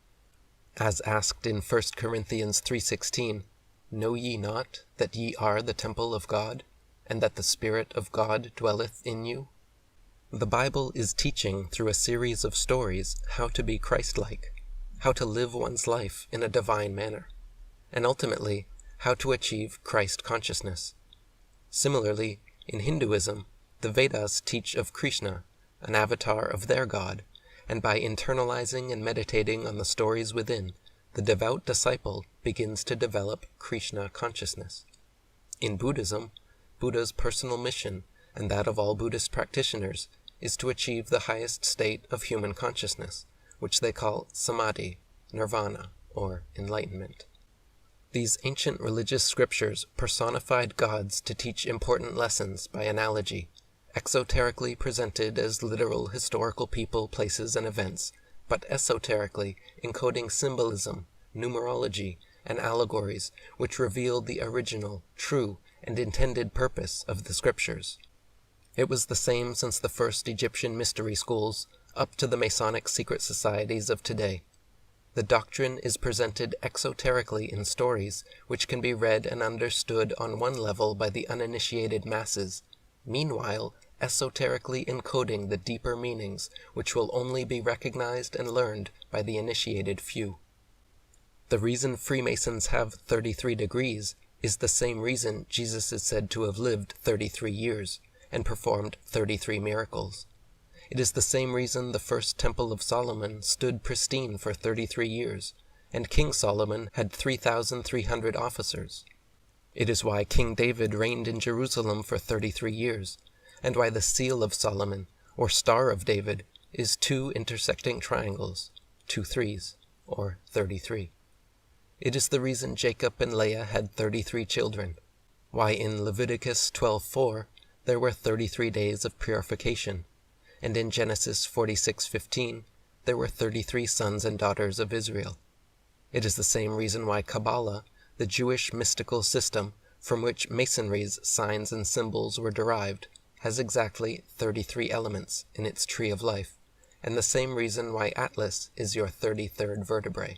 As asked in 1 Corinthians 3:16, "Know ye not that ye are the temple of God, and that the Spirit of God dwelleth in you?" The Bible is teaching through a series of stories how to be Christ-like, how to live one's life in a divine manner, and ultimately how to achieve Christ consciousness. Similarly, in Hinduism, the Vedas teach of Krishna, an avatar of their god, and by internalizing and meditating on the stories within, the devout disciple begins to develop Krishna consciousness. In Buddhism, Buddha's personal mission, and that of all Buddhist practitioners, is to achieve the highest state of human consciousness, which they call samadhi, nirvana, or enlightenment. These ancient religious scriptures personified gods to teach important lessons by analogy, exoterically presented as literal historical people, places, and events, but esoterically encoding symbolism, numerology, and allegories which reveal the original, true, and intended purpose of the scriptures. It was the same since the first Egyptian mystery schools up to the Masonic secret societies of today. The doctrine is presented exoterically in stories which can be read and understood on one level by the uninitiated masses, meanwhile esoterically encoding the deeper meanings which will only be recognized and learned by the initiated few. The reason Freemasons have 33 degrees is the same reason Jesus is said to have lived 33 years and performed 33 miracles. It is the same reason the first Temple of Solomon stood pristine for 33 years, and King Solomon had 3,300 officers. It is why King David reigned in Jerusalem for 33 years, and why the Seal of Solomon, or Star of David, is 2 intersecting triangles, 2 threes, or 33. It is the reason Jacob and Leah had 33 children, why in Leviticus 12:4 there were 33 days of purification, and in Genesis 46:15 there were 33 sons and daughters of Israel. It is the same reason why Kabbalah, the Jewish mystical system from which Masonry's signs and symbols were derived, has exactly 33 elements in its tree of life, and the same reason why Atlas is your 33rd vertebrae.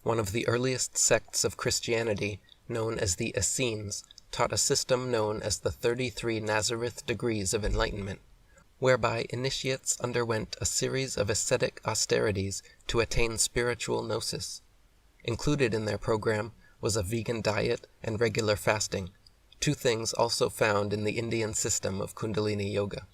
One of the earliest sects of Christianity, known as the Essenes, taught a system known as the 33 Nazareth degrees of enlightenment, whereby initiates underwent a series of ascetic austerities to attain spiritual gnosis. Included in their program was a vegan diet and regular fasting, 2 things also found in the Indian system of Kundalini Yoga.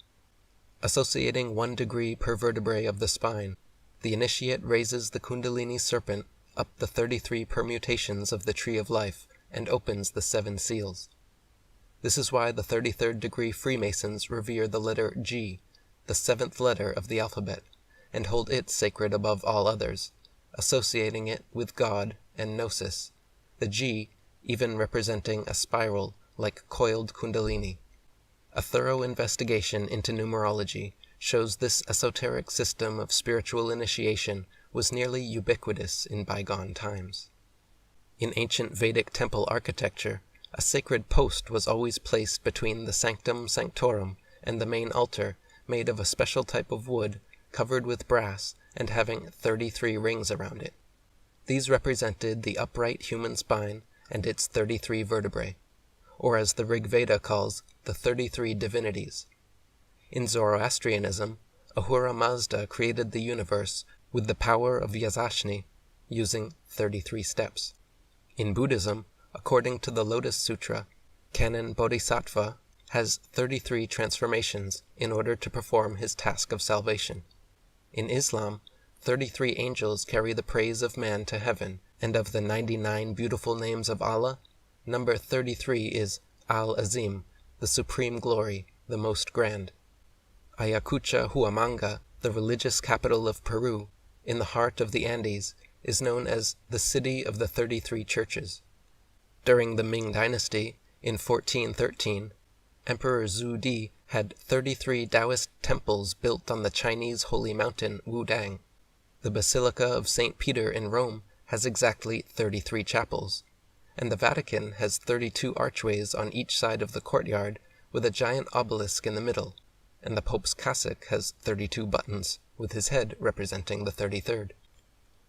Associating 1 degree per vertebrae of the spine, the initiate raises the Kundalini serpent up the 33 permutations of the tree of life and opens the 7 seals. This is why the 33rd degree Freemasons revere the letter G, the 7th letter of the alphabet, and hold it sacred above all others, associating it with God and Gnosis, the G even representing a spiral like coiled Kundalini. A thorough investigation into numerology shows this esoteric system of spiritual initiation was nearly ubiquitous in bygone times. In ancient Vedic temple architecture, a sacred post was always placed between the sanctum sanctorum and the main altar, made of a special type of wood, covered with brass, and having 33 rings around it. These represented the upright human spine and its 33 vertebrae, or as the Rig Veda calls, the 33 divinities. In Zoroastrianism, Ahura Mazda created the universe with the power of Yasashni, using 33 steps. In Buddhism, according to the Lotus Sutra, Canon Bodhisattva has 33 transformations in order to perform his task of salvation. In Islam, 33 angels carry the praise of man to heaven, and of the 99 beautiful names of Allah, number 33 is Al-Azim, the supreme glory, the most grand. Ayacucho, Huamanga, the religious capital of Peru, in the heart of the Andes, is known as the City of the 33 Churches. During the Ming Dynasty, in 1413, Emperor Zhu Di had 33 Taoist temples built on the Chinese holy mountain Wudang. The Basilica of St. Peter in Rome has exactly 33 chapels, and the Vatican has 32 archways on each side of the courtyard with a giant obelisk in the middle, and the Pope's cassock has 32 buttons, with his head representing the 33rd.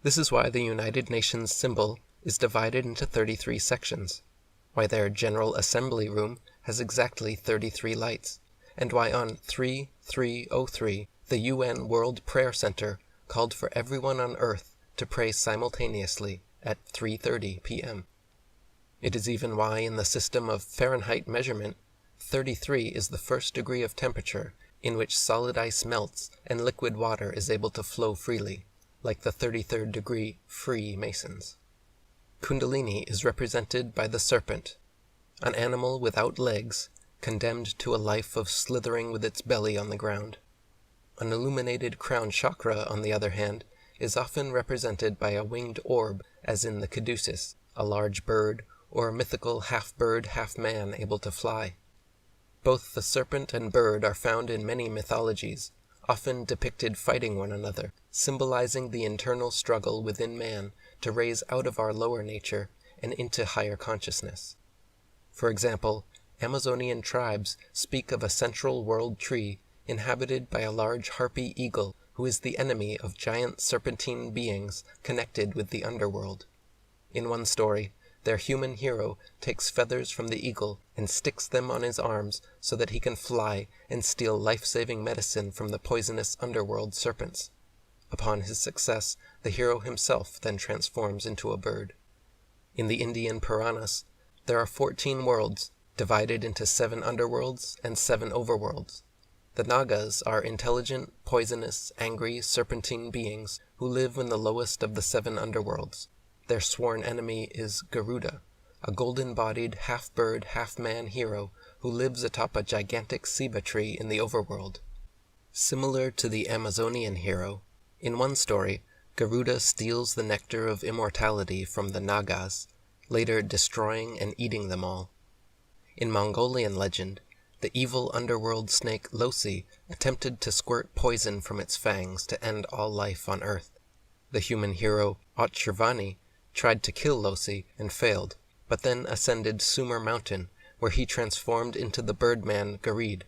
This is why the United Nations symbol is divided into 33 sections, why their General Assembly room has exactly 33 lights, and why on 3303 the UN World Prayer Center called for everyone on Earth to pray simultaneously at 3:30 p.m. It is even why in the system of Fahrenheit measurement, 33 is the first degree of temperature in which solid ice melts and liquid water is able to flow freely, like the 33rd degree Freemasons. Kundalini is represented by the serpent, an animal without legs, condemned to a life of slithering with its belly on the ground. An illuminated crown chakra, on the other hand, is often represented by a winged orb, as in the caduceus, a large bird, or a mythical half-bird, half-man able to fly. Both the serpent and bird are found in many mythologies, often depicted fighting one another, symbolizing the internal struggle within man to raise out of our lower nature and into higher consciousness. For example, Amazonian tribes speak of a central world tree inhabited by a large harpy eagle who is the enemy of giant serpentine beings connected with the underworld. In one story, their human hero takes feathers from the eagle and sticks them on his arms so that he can fly and steal life-saving medicine from the poisonous underworld serpents. Upon his success, the hero himself then transforms into a bird. In the Indian Puranas, there are 14 worlds, divided into 7 underworlds and 7 overworlds. The Nagas are intelligent, poisonous, angry, serpentine beings who live in the lowest of the 7 underworlds. Their sworn enemy is Garuda, a golden-bodied, half-bird, half-man hero who lives atop a gigantic ceiba tree in the overworld. Similar to the Amazonian hero, in one story, Garuda steals the nectar of immortality from the Nagas, later destroying and eating them all. In Mongolian legend, the evil underworld snake Losi attempted to squirt poison from its fangs to end all life on Earth. The human hero Otshirvani tried to kill Losi and failed, but then ascended Sumer Mountain, where he transformed into the birdman Garid.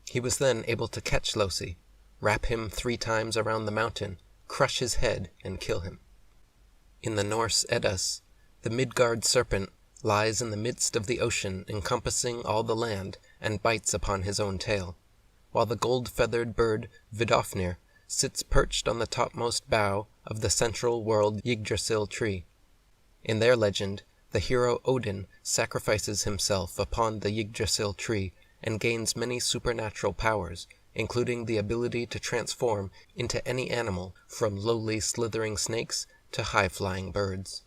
He was then able to catch Losi, wrap him 3 times around the mountain, crush his head, and kill him. In the Norse Eddas, the Midgard serpent lies in the midst of the ocean encompassing all the land and bites upon his own tail, while the gold-feathered bird Vidofnir sits perched on the topmost bough of the central world Yggdrasil tree. In their legend, the hero Odin sacrifices himself upon the Yggdrasil tree and gains many supernatural powers, including the ability to transform into any animal from lowly slithering snakes to high-flying birds.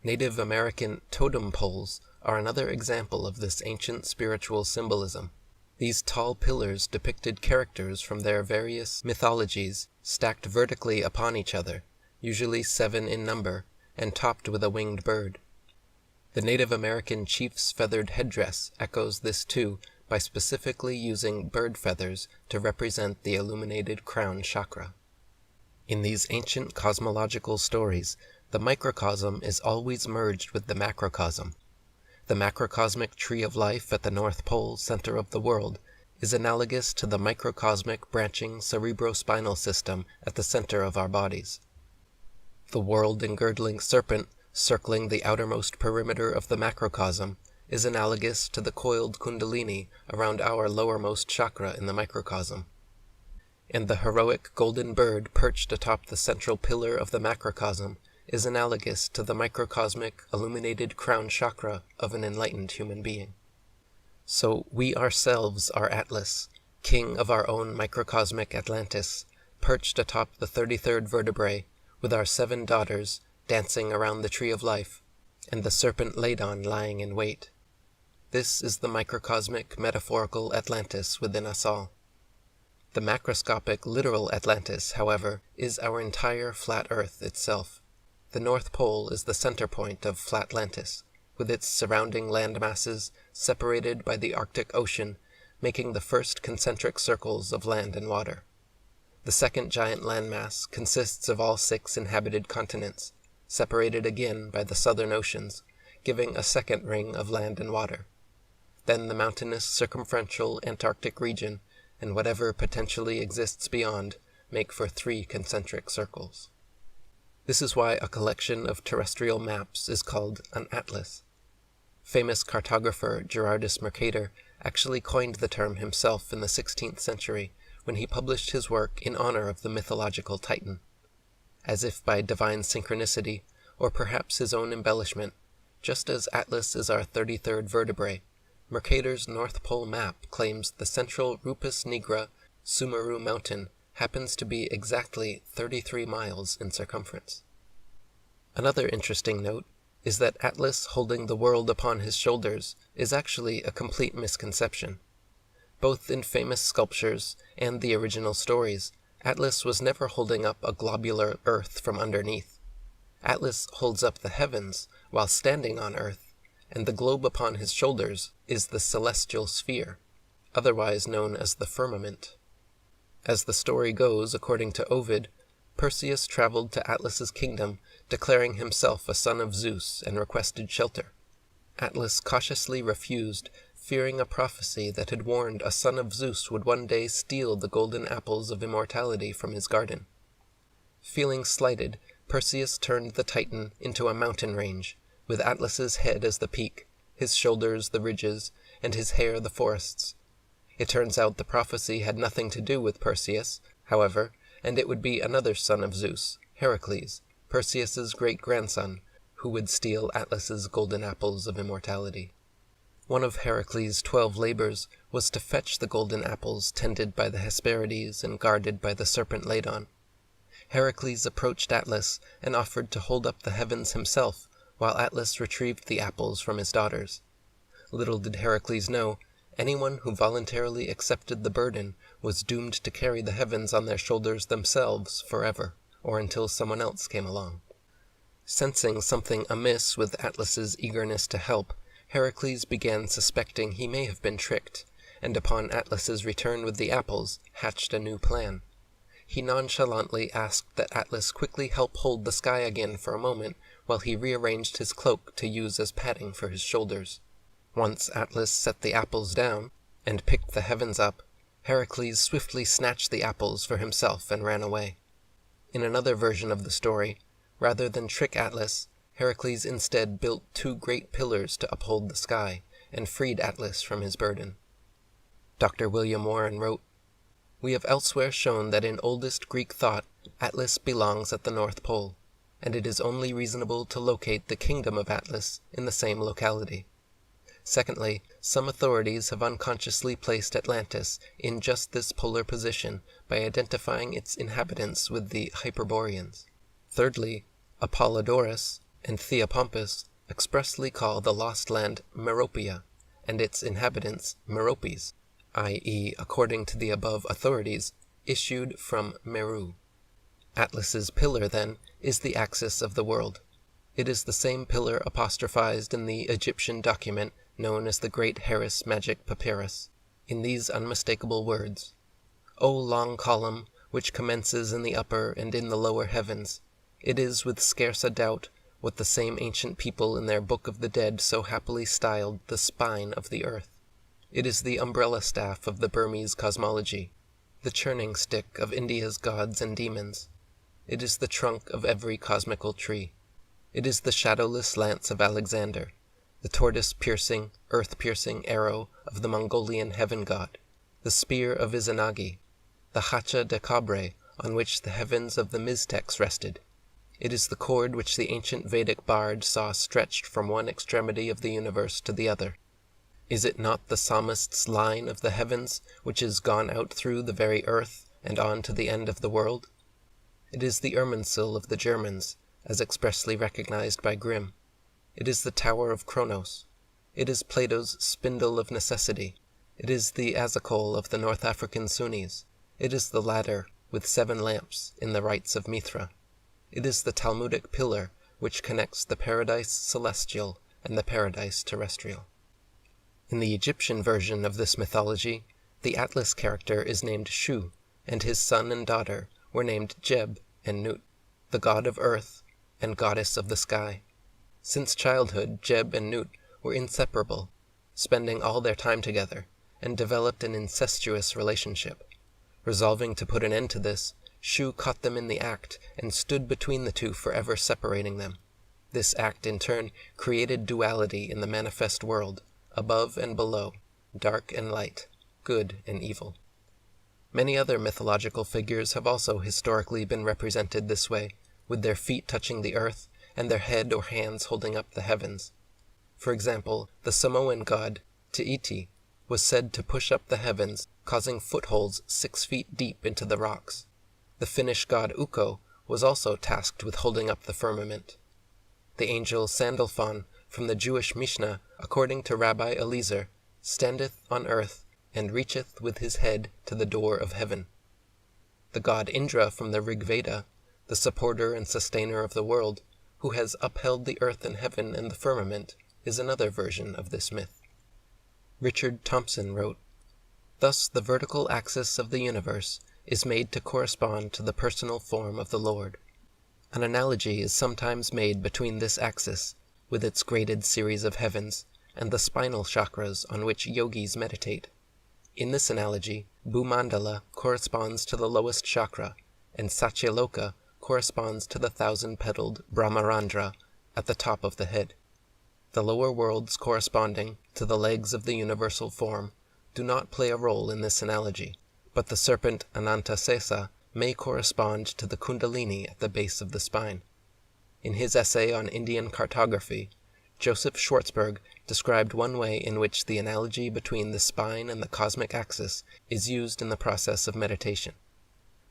Native American totem poles are another example of this ancient spiritual symbolism. These tall pillars depicted characters from their various mythologies stacked vertically upon each other, usually 7 in number, and topped with a winged bird. The Native American chief's feathered headdress echoes this too by specifically using bird feathers to represent the illuminated crown chakra. In these ancient cosmological stories, the microcosm is always merged with the macrocosm. The macrocosmic tree of life at the North Pole center of the world is analogous to the microcosmic branching cerebrospinal system at the center of our bodies. The world-engirdling serpent circling the outermost perimeter of the macrocosm is analogous to the coiled kundalini around our lowermost chakra in the microcosm. And the heroic golden bird perched atop the central pillar of the macrocosm is analogous to the microcosmic illuminated crown chakra of an enlightened human being. So we ourselves are Atlas, king of our own microcosmic Atlantis, perched atop the 33rd vertebrae, with our 7 daughters dancing around the tree of life, and the serpent Ladon lying in wait. This is the microcosmic metaphorical Atlantis within us all. The macroscopic literal Atlantis, however, is our entire flat Earth itself. The North Pole is the center point of Flatlantis, with its surrounding land masses separated by the Arctic Ocean, making the first concentric circles of land and water. The second giant landmass consists of all 6 inhabited continents, separated again by the southern oceans, giving a second ring of land and water. Then the mountainous circumferential Antarctic region, and whatever potentially exists beyond, make for 3 concentric circles. This is why a collection of terrestrial maps is called an atlas. Famous cartographer Gerardus Mercator actually coined the term himself in the 16th century when he published his work in honor of the mythological Titan. As if by divine synchronicity, or perhaps his own embellishment, just as Atlas is our 33rd vertebrae, Mercator's North Pole map claims the central Rupes Nigra Sumeru mountain happens to be exactly 33 miles in circumference. Another interesting note is that Atlas holding the world upon his shoulders is actually a complete misconception. Both in famous sculptures and the original stories, Atlas was never holding up a globular earth from underneath. Atlas holds up the heavens while standing on earth, and the globe upon his shoulders is the celestial sphere, otherwise known as the firmament. As the story goes, according to Ovid, Perseus traveled to Atlas's kingdom, declaring himself a son of Zeus and requested shelter. Atlas cautiously refused, fearing a prophecy that had warned a son of Zeus would one day steal the golden apples of immortality from his garden. Feeling slighted, Perseus turned the Titan into a mountain range, with Atlas's head as the peak, his shoulders the ridges, and his hair the forests. It turns out the prophecy had nothing to do with Perseus, however, and it would be another son of Zeus, Heracles, Perseus's great-grandson, who would steal Atlas's golden apples of immortality. One of Heracles' 12 labors was to fetch the golden apples tended by the Hesperides and guarded by the serpent Ladon. Heracles approached Atlas and offered to hold up the heavens himself, while Atlas retrieved the apples from his daughters. Little did Heracles know, anyone who voluntarily accepted the burden was doomed to carry the heavens on their shoulders themselves forever, or until someone else came along. Sensing something amiss with Atlas's eagerness to help, Heracles began suspecting he may have been tricked, and upon Atlas's return with the apples, hatched a new plan. He nonchalantly asked that Atlas quickly help hold the sky again for a moment while he rearranged his cloak to use as padding for his shoulders. Once Atlas set the apples down, and picked the heavens up, Heracles swiftly snatched the apples for himself and ran away. In another version of the story, rather than trick Atlas, Heracles instead built 2 great pillars to uphold the sky, and freed Atlas from his burden. Dr. William Warren wrote, "We have elsewhere shown that in oldest Greek thought, Atlas belongs at the North Pole, and it is only reasonable to locate the kingdom of Atlas in the same locality. Secondly, some authorities have unconsciously placed Atlantis in just this polar position by identifying its inhabitants with the Hyperboreans. Thirdly, Apollodorus and Theopompus expressly call the lost land Meropia, and its inhabitants Meropes, i.e., according to the above authorities, issued from Meru. Atlas's pillar, then, is the axis of the world. It is the same pillar apostrophized in the Egyptian document known as the Great Harris Magic Papyrus, in these unmistakable words: "O long column, which commences in the upper and in the lower heavens, it is with scarce a doubt what the same ancient people in their Book of the Dead so happily styled the spine of the earth. It is the umbrella staff of the Burmese cosmology, the churning stick of India's gods and demons. It is the trunk of every cosmical tree. It is the shadowless lance of Alexander, the tortoise-piercing, earth-piercing arrow of the Mongolian heaven god, the spear of Izanagi, the hacha de cabre on which the heavens of the Miztecs rested. It is the cord which the ancient Vedic bard saw stretched from one extremity of the universe to the other. Is it not the psalmist's line of the heavens which is gone out through the very earth and on to the end of the world? It is the Irminsul of the Germans, as expressly recognized by Grimm. It is the Tower of Kronos. It is Plato's Spindle of Necessity. It is the Azakol of the North African Sunnis. It is the ladder with 7 lamps in the rites of Mithra. It is the Talmudic pillar which connects the paradise celestial and the paradise terrestrial." In the Egyptian version of this mythology, the Atlas character is named Shu, and his son and daughter were named Jeb and Nut, the god of earth and goddess of the sky. Since childhood, Jeb and Nut were inseparable, spending all their time together, and developed an incestuous relationship. Resolving to put an end to this, Shu caught them in the act and stood between the two, forever separating them. This act, in turn, created duality in the manifest world, above and below, dark and light, good and evil. Many other mythological figures have also historically been represented this way, with their feet touching the earth and their head or hands holding up the heavens. For example, the Samoan god, Te'iti, was said to push up the heavens, causing footholds 6 feet deep into the rocks. The Finnish god Ukko was also tasked with holding up the firmament. The angel Sandalphon from the Jewish Mishnah, according to Rabbi Eliezer, standeth on earth and reacheth with his head to the door of heaven. The god Indra from the Rig Veda, the supporter and sustainer of the world, who has upheld the earth and heaven and the firmament, is another version of this myth. Richard Thompson wrote, "Thus the vertical axis of the universe is made to correspond to the personal form of the Lord. An analogy is sometimes made between this axis, with its graded series of heavens, and the spinal chakras on which yogis meditate. In this analogy, Bhumandala corresponds to the lowest chakra, and Satyaloka corresponds to the 1,000-petaled Brahmarandra at the top of the head. The lower worlds corresponding to the legs of the universal form do not play a role in this analogy, but the serpent Anantasesa may correspond to the Kundalini at the base of the spine." In his essay on Indian cartography, Joseph Schwartzberg described one way in which the analogy between the spine and the cosmic axis is used in the process of meditation.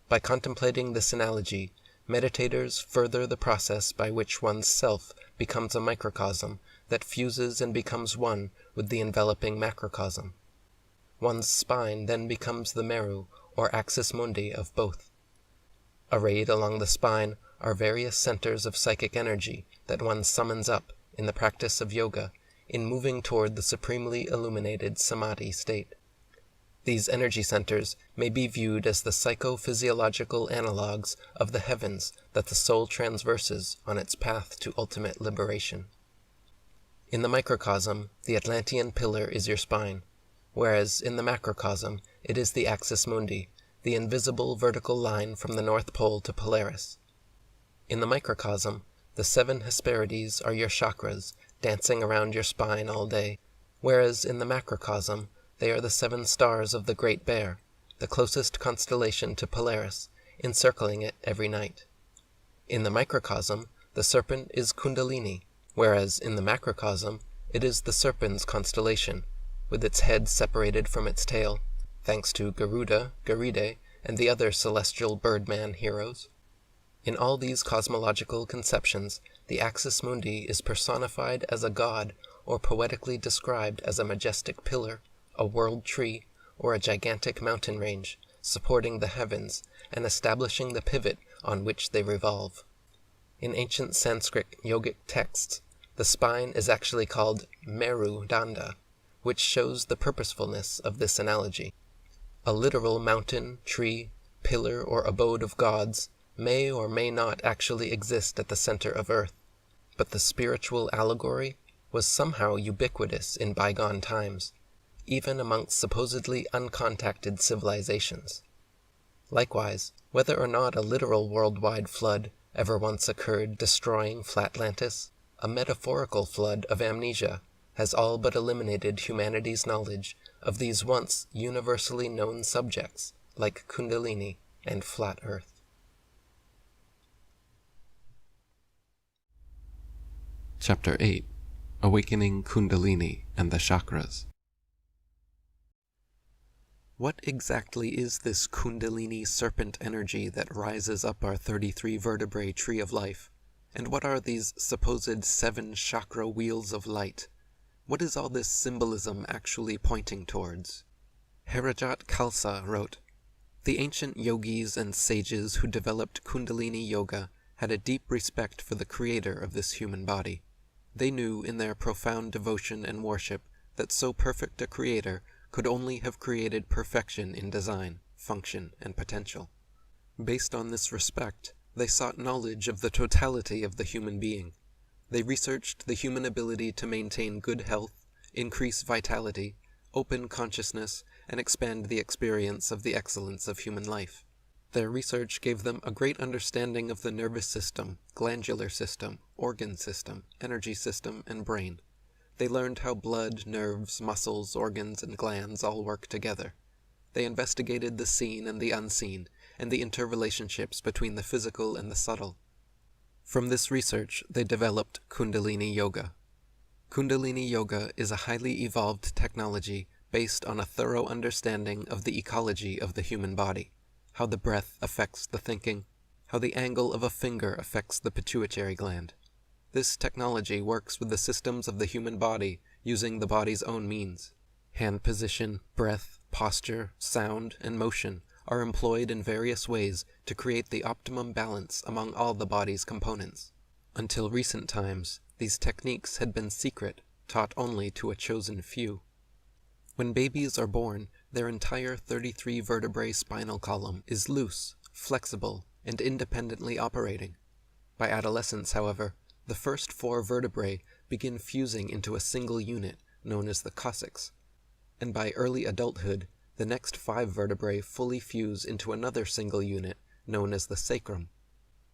By contemplating this analogy, meditators further the process by which one's self becomes a microcosm that fuses and becomes one with the enveloping macrocosm. One's spine then becomes the Meru, or axis mundi, of both. Arrayed along the spine are various centers of psychic energy that one summons up, in the practice of yoga, in moving toward the supremely illuminated samadhi state. These energy centers may be viewed as the psychophysiological analogues of the heavens that the soul transverses on its path to ultimate liberation. In the microcosm, the Atlantean pillar is your spine, whereas in the macrocosm it is the axis mundi, the invisible vertical line from the North Pole to Polaris. In the microcosm, the 7 Hesperides are your chakras, dancing around your spine all day, whereas in the macrocosm they are the 7 stars of the Great Bear, the closest constellation to Polaris, encircling it every night. In the microcosm, the serpent is Kundalini, whereas in the macrocosm it is the serpent's constellation, with its head separated from its tail, thanks to Garuda, Garide, and the other celestial birdman heroes. In all these cosmological conceptions, the axis mundi is personified as a god, or poetically described as a majestic pillar, a world tree, or a gigantic mountain range, supporting the heavens and establishing the pivot on which they revolve. In ancient Sanskrit yogic texts, the spine is actually called Meru Danda, which shows the purposefulness of this analogy. A literal mountain, tree, pillar, or abode of gods may or may not actually exist at the center of Earth, but the spiritual allegory was somehow ubiquitous in bygone times, even amongst supposedly uncontacted civilizations. Likewise, whether or not a literal worldwide flood ever once occurred destroying Flatlantis, a metaphorical flood of amnesia has all but eliminated humanity's knowledge of these once universally known subjects like Kundalini and flat Earth. Chapter 8. Awakening Kundalini and the Chakras. What exactly is this Kundalini serpent energy that rises up our 33 vertebrae tree of life? And what are these supposed 7 chakra wheels of light? What is all this symbolism actually pointing towards? Harajat Khalsa wrote, "The ancient yogis and sages who developed Kundalini Yoga had a deep respect for the creator of this human body. They knew in their profound devotion and worship that so perfect a creator could only have created perfection in design, function, and potential. Based on this respect, they sought knowledge of the totality of the human being. They researched the human ability to maintain good health, increase vitality, open consciousness, and expand the experience of the excellence of human life. Their research gave them a great understanding of the nervous system, glandular system, organ system, energy system, and brain. They learned how blood, nerves, muscles, organs, and glands all work together. They investigated the seen and the unseen, and the interrelationships between the physical and the subtle. From this research, they developed Kundalini Yoga. Kundalini Yoga is a highly evolved technology based on a thorough understanding of the ecology of the human body, how the breath affects the thinking, how the angle of a finger affects the pituitary gland. This technology works with the systems of the human body using the body's own means. Hand position, breath, posture, sound, and motion are employed in various ways to create the optimum balance among all the body's components. Until recent times, these techniques had been secret, taught only to a chosen few. When babies are born, their entire 33 vertebrae spinal column is loose, flexible, and independently operating. By adolescence, however, the first 4 vertebrae begin fusing into a single unit known as the coccyx, and by early adulthood, the next 5 vertebrae fully fuse into another single unit known as the sacrum.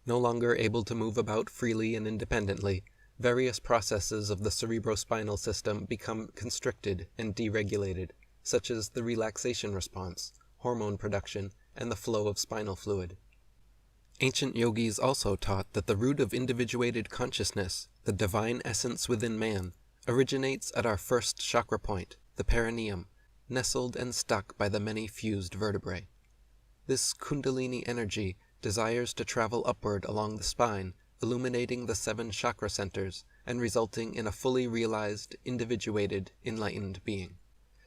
No longer able to move about freely and independently, various processes of the cerebrospinal system become constricted and deregulated, such as the relaxation response, hormone production, and the flow of spinal fluid. Ancient yogis also taught that the root of individuated consciousness, the divine essence within man, originates at our first chakra point, the perineum, nestled and stuck by the many fused vertebrae. This Kundalini energy desires to travel upward along the spine, illuminating the 7 chakra centers and resulting in a fully realized, individuated, enlightened being.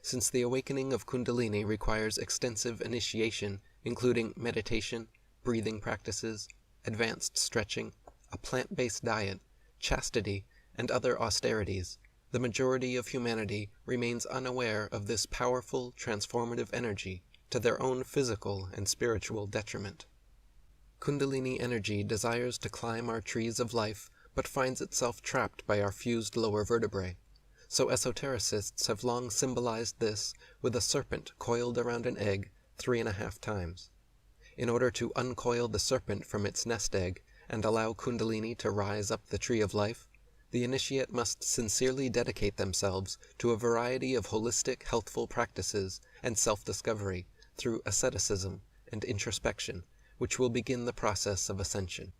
Since the awakening of Kundalini requires extensive initiation, including meditation, breathing practices, advanced stretching, a plant-based diet, chastity, and other austerities, the majority of humanity remains unaware of this powerful, transformative energy to their own physical and spiritual detriment. Kundalini energy desires to climb our trees of life, but finds itself trapped by our fused lower vertebrae. So esotericists have long symbolized this with a serpent coiled around an egg 3.5 times. In order to uncoil the serpent from its nest egg and allow Kundalini to rise up the tree of life, the initiate must sincerely dedicate themselves to a variety of holistic, healthful practices and self-discovery through asceticism and introspection, which will begin the process of ascension.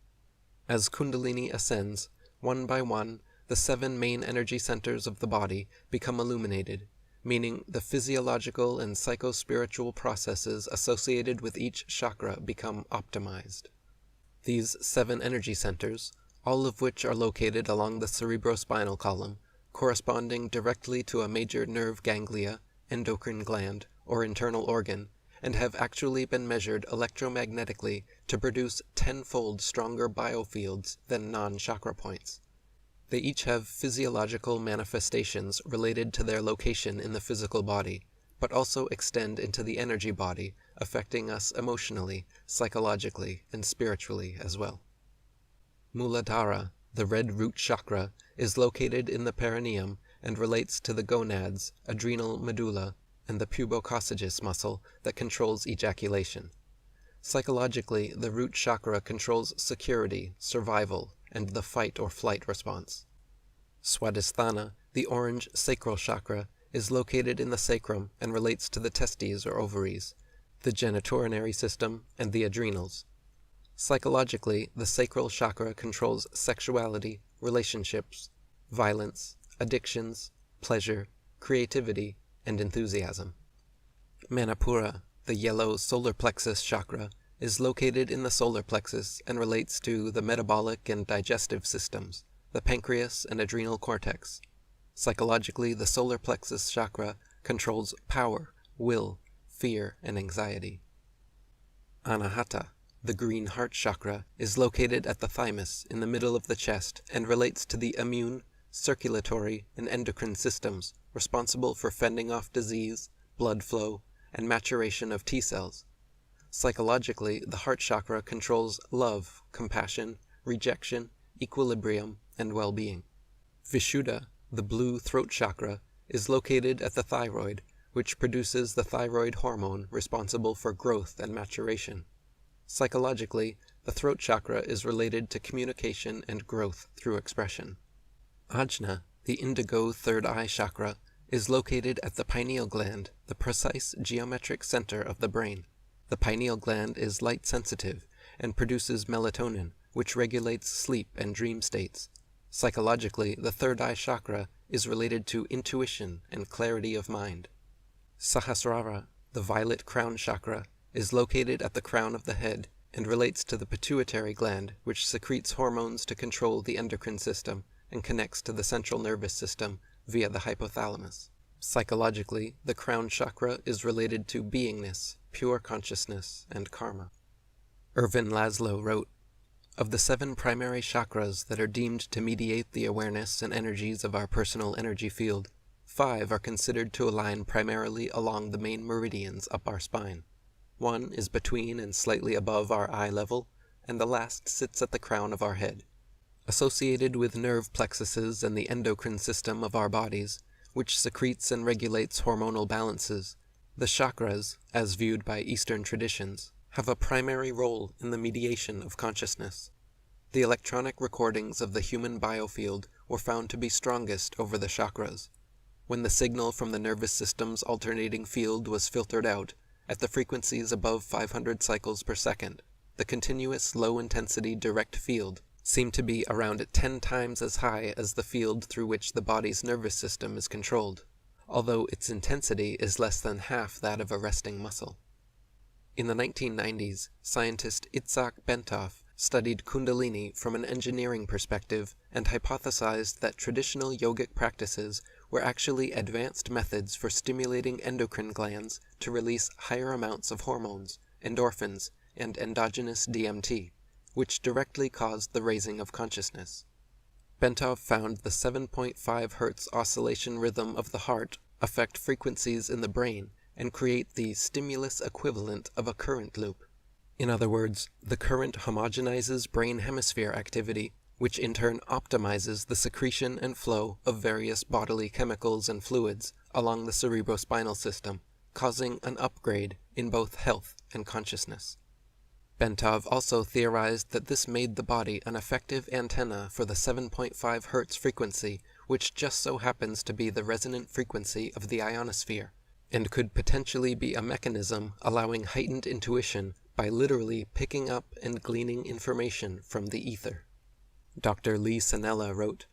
As Kundalini ascends, one by one, the 7 main energy centers of the body become illuminated, meaning the physiological and psycho-spiritual processes associated with each chakra become optimized. These 7 energy centers, all of which are located along the cerebrospinal column, corresponding directly to a major nerve ganglia, endocrine gland, or internal organ, and have actually been measured electromagnetically to produce 10-fold stronger biofields than non-chakra points. They each have physiological manifestations related to their location in the physical body, but also extend into the energy body, affecting us emotionally, psychologically, and spiritually as well. Muladhara, the red root chakra, is located in the perineum and relates to the gonads, adrenal medulla, and the pubococcygeus muscle that controls ejaculation. Psychologically, the root chakra controls security, survival, and the fight or flight response. Swadhisthana, the orange sacral chakra, is located in the sacrum and relates to the testes or ovaries, the genitourinary system, and the adrenals. Psychologically, the sacral chakra controls sexuality, relationships, violence, addictions, pleasure, creativity, and enthusiasm. Manipura, the yellow solar plexus chakra, is located in the solar plexus and relates to the metabolic and digestive systems, the pancreas and adrenal cortex. Psychologically, the solar plexus chakra controls power, will, fear, and anxiety. Anahata, the green heart chakra, is located at the thymus in the middle of the chest and relates to the immune, circulatory, and endocrine systems responsible for fending off disease, blood flow, and maturation of T cells. Psychologically, the heart chakra controls love, compassion, rejection, equilibrium, and well-being. Vishuddha, the blue throat chakra, is located at the thyroid, which produces the thyroid hormone responsible for growth and maturation. Psychologically, the throat chakra is related to communication and growth through expression. Ajna, the indigo third eye chakra, is located at the pineal gland, the precise geometric center of the brain. The pineal gland is light sensitive and produces melatonin, which regulates sleep and dream states. Psychologically, the third eye chakra is related to intuition and clarity of mind. Sahasrara, the violet crown chakra, is located at the crown of the head and relates to the pituitary gland, which secretes hormones to control the endocrine system and connects to the central nervous system via the hypothalamus. Psychologically, the crown chakra is related to beingness, pure consciousness, and karma. Ervin Laszlo wrote, "Of the 7 primary chakras that are deemed to mediate the awareness and energies of our personal energy field, 5 are considered to align primarily along the main meridians up our spine. 1 is between and slightly above our eye level, and the last sits at the crown of our head. Associated with nerve plexuses and the endocrine system of our bodies, which secretes and regulates hormonal balances, the chakras, as viewed by Eastern traditions, have a primary role in the mediation of consciousness. The electronic recordings of the human biofield were found to be strongest over the chakras. When the signal from the nervous system's alternating field was filtered out, at the frequencies above 500 cycles per second, the continuous low-intensity direct field seemed to be around 10 times as high as the field through which the body's nervous system is controlled, although its intensity is less than half that of a resting muscle. In the 1990s, scientist Itzhak Bentov studied Kundalini from an engineering perspective and hypothesized that traditional yogic practices were actually advanced methods for stimulating endocrine glands to release higher amounts of hormones, endorphins, and endogenous DMT, which directly caused the raising of consciousness. Bentov found the 7.5 Hz oscillation rhythm of the heart affect frequencies in the brain and create the stimulus equivalent of a current loop. In other words, the current homogenizes brain hemisphere activity, which in turn optimizes the secretion and flow of various bodily chemicals and fluids along the cerebrospinal system, causing an upgrade in both health and consciousness. Bentov also theorized that this made the body an effective antenna for the 7.5 Hz frequency, which just so happens to be the resonant frequency of the ionosphere, and could potentially be a mechanism allowing heightened intuition by literally picking up and gleaning information from the ether. Dr. Lee Sanella wrote,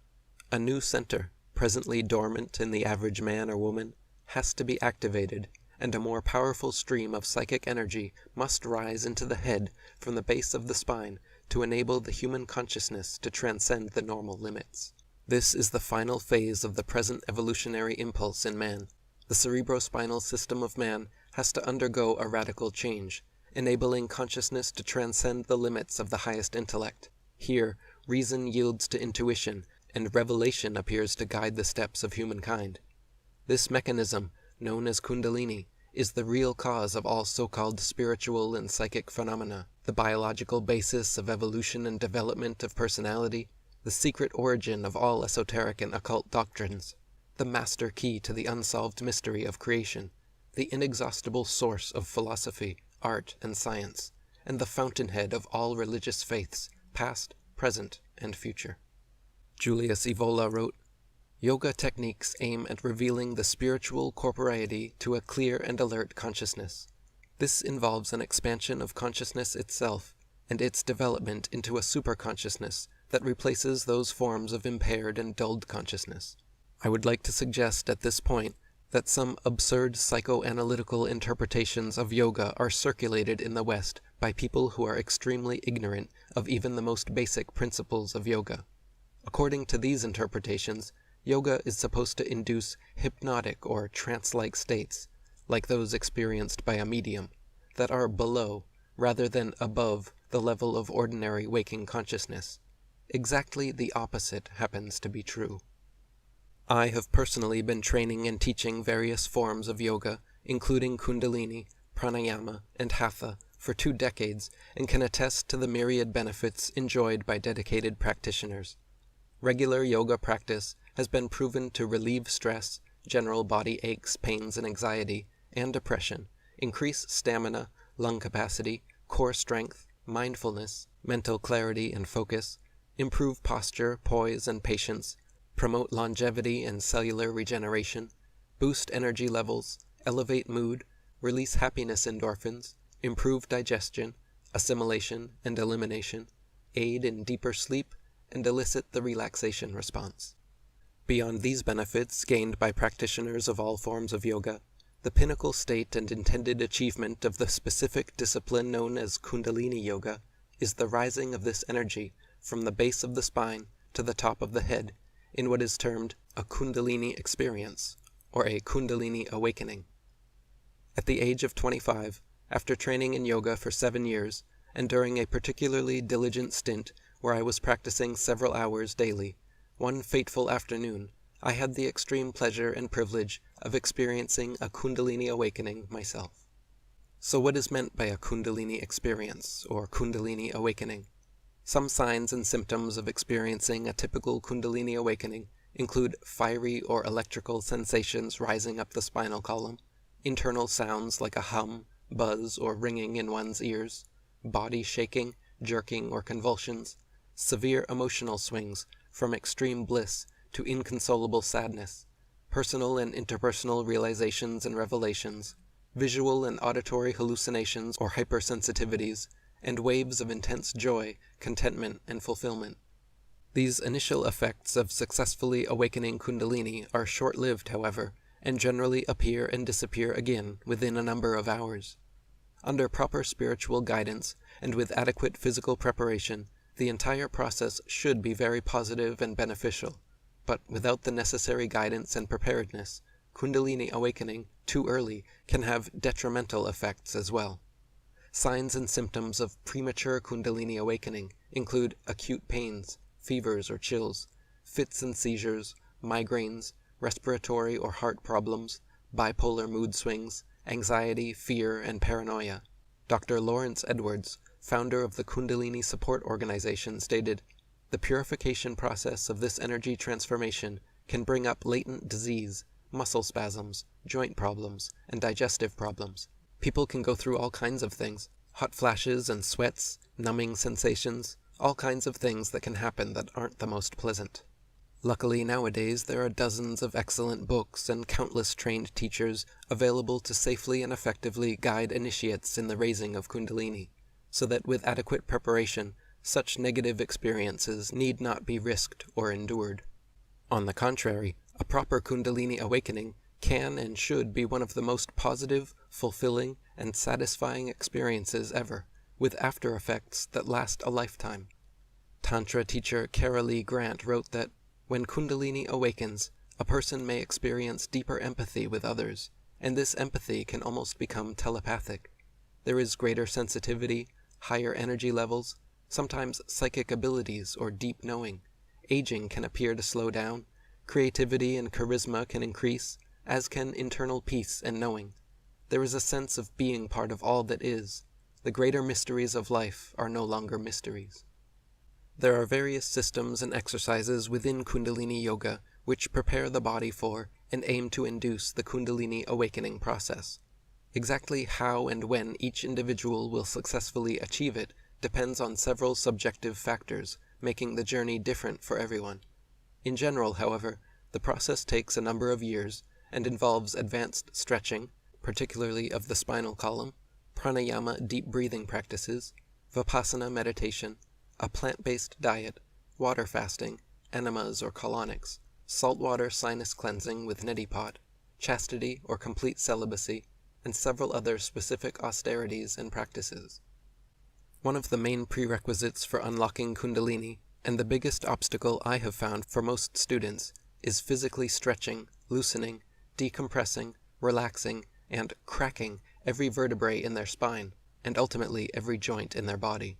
"A new center, presently dormant in the average man or woman, has to be activated, and a more powerful stream of psychic energy must rise into the head from the base of the spine to enable the human consciousness to transcend the normal limits. This is the final phase of the present evolutionary impulse in man. The cerebrospinal system of man has to undergo a radical change, enabling consciousness to transcend the limits of the highest intellect. Here, reason yields to intuition, and revelation appears to guide the steps of humankind. This mechanism, known as Kundalini, is the real cause of all so-called spiritual and psychic phenomena, the biological basis of evolution and development of personality, the secret origin of all esoteric and occult doctrines, the master key to the unsolved mystery of creation, the inexhaustible source of philosophy, art, and science, and the fountainhead of all religious faiths, past, present, and future. Julius Evola wrote, "Yoga techniques aim at revealing the spiritual corporeity to a clear and alert consciousness. This involves an expansion of consciousness itself, and its development into a superconsciousness that replaces those forms of impaired and dulled consciousness." I would like to suggest at this point that some absurd psychoanalytical interpretations of yoga are circulated in the West by people who are extremely ignorant of even the most basic principles of yoga. According to these interpretations, yoga is supposed to induce hypnotic or trance-like states, like those experienced by a medium, that are below, rather than above, the level of ordinary waking consciousness. Exactly the opposite happens to be true. I have personally been training and teaching various forms of yoga, including Kundalini, Pranayama, and Hatha, for 2 decades, and can attest to the myriad benefits enjoyed by dedicated practitioners. Regular yoga practice has been proven to relieve stress, general body aches, pains, and anxiety, and depression, increase stamina, lung capacity, core strength, mindfulness, mental clarity and focus, improve posture, poise, and patience, promote longevity and cellular regeneration, boost energy levels, elevate mood, release happiness endorphins, improve digestion, assimilation, and elimination, aid in deeper sleep, and elicit the relaxation response. Beyond these benefits gained by practitioners of all forms of yoga, the pinnacle state and intended achievement of the specific discipline known as Kundalini Yoga is the rising of this energy from the base of the spine to the top of the head in what is termed a Kundalini experience, or a Kundalini awakening. At the age of 25, after training in yoga for 7 years, and during a particularly diligent stint where I was practicing several hours daily, one fateful afternoon, I had the extreme pleasure and privilege of experiencing a Kundalini awakening myself. So what is meant by a Kundalini experience, or Kundalini awakening? Some signs and symptoms of experiencing a typical Kundalini awakening include fiery or electrical sensations rising up the spinal column, internal sounds like a hum, buzz, or ringing in one's ears, body shaking, jerking, or convulsions, severe emotional swings from extreme bliss to inconsolable sadness, personal and interpersonal realizations and revelations, visual and auditory hallucinations or hypersensitivities, and waves of intense joy, contentment, and fulfillment. These initial effects of successfully awakening Kundalini are short-lived, however, and generally appear and disappear again within a number of hours. Under proper spiritual guidance, and with adequate physical preparation, the entire process should be very positive and beneficial, but without the necessary guidance and preparedness, Kundalini awakening too early can have detrimental effects as well. Signs and symptoms of premature Kundalini awakening include acute pains, fevers or chills, fits and seizures, migraines, respiratory or heart problems, bipolar mood swings, anxiety, fear, and paranoia. Dr. Lawrence Edwards, founder of the Kundalini Support Organization, stated, "The purification process of this energy transformation can bring up latent disease, muscle spasms, joint problems, and digestive problems. People can go through all kinds of things, hot flashes and sweats, numbing sensations, all kinds of things that can happen that aren't the most pleasant." Luckily nowadays there are dozens of excellent books and countless trained teachers available to safely and effectively guide initiates in the raising of Kundalini, so that with adequate preparation, such negative experiences need not be risked or endured. On the contrary, a proper Kundalini awakening can and should be one of the most positive, fulfilling, and satisfying experiences ever, with after effects that last a lifetime. Tantra teacher Cara Lee Grant wrote that, when Kundalini awakens, a person may experience deeper empathy with others, and this empathy can almost become telepathic. There is greater sensitivity, higher energy levels, sometimes psychic abilities or deep knowing. Aging can appear to slow down, creativity and charisma can increase, as can internal peace and knowing. There is a sense of being part of all that is. The greater mysteries of life are no longer mysteries. There are various systems and exercises within Kundalini Yoga which prepare the body for and aim to induce the Kundalini awakening process. Exactly how and when each individual will successfully achieve it depends on several subjective factors, making the journey different for everyone. In general, however, the process takes a number of years and involves advanced stretching, particularly of the spinal column, pranayama deep breathing practices, vipassana meditation, a plant-based diet, water fasting, enemas or colonics, saltwater sinus cleansing with neti pot, chastity or complete celibacy, and several other specific austerities and practices. One of the main prerequisites for unlocking Kundalini, and the biggest obstacle I have found for most students, is physically stretching, loosening, decompressing, relaxing, and cracking every vertebrae in their spine, and ultimately every joint in their body.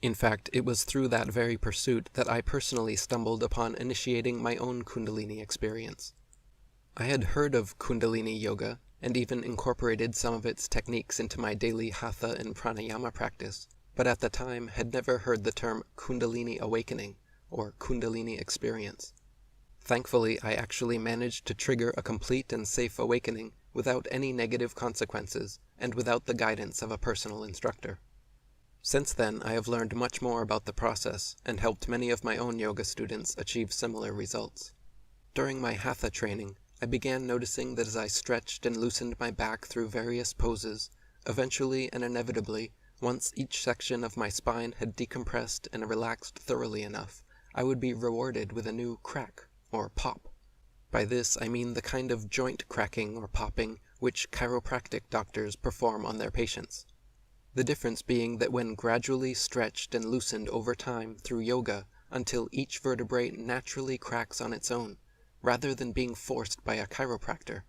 In fact, it was through that very pursuit that I personally stumbled upon initiating my own Kundalini experience. I had heard of Kundalini Yoga, and even incorporated some of its techniques into my daily hatha and pranayama practice, but at the time had never heard the term Kundalini awakening, or Kundalini experience. Thankfully, I actually managed to trigger a complete and safe awakening without any negative consequences, and without the guidance of a personal instructor. Since then, I have learned much more about the process, and helped many of my own yoga students achieve similar results. During my hatha training, I began noticing that as I stretched and loosened my back through various poses, eventually and inevitably, once each section of my spine had decompressed and relaxed thoroughly enough, I would be rewarded with a new crack, or pop. By this I mean the kind of joint cracking or popping which chiropractic doctors perform on their patients. The difference being that when gradually stretched and loosened over time through yoga until each vertebrae naturally cracks on its own, rather than being forced by a chiropractor,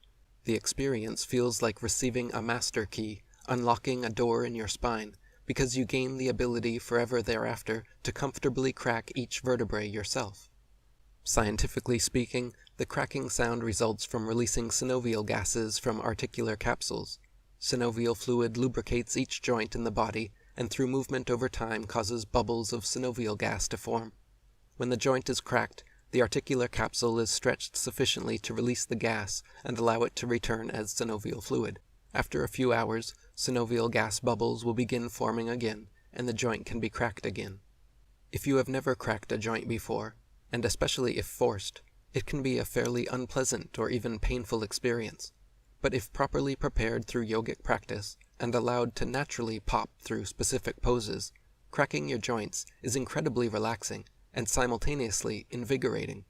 the experience feels like receiving a master key, unlocking a door in your spine, because you gain the ability forever thereafter to comfortably crack each vertebrae yourself. Scientifically speaking, the cracking sound results from releasing synovial gases from articular capsules. Synovial fluid lubricates each joint in the body, and through movement over time causes bubbles of synovial gas to form. When the joint is cracked, the articular capsule is stretched sufficiently to release the gas and allow it to return as synovial fluid. After a few hours, synovial gas bubbles will begin forming again, and the joint can be cracked again. If you have never cracked a joint before, and especially if forced, it can be a fairly unpleasant or even painful experience. But if properly prepared through yogic practice, and allowed to naturally pop through specific poses, cracking your joints is incredibly relaxing, and simultaneously invigorating.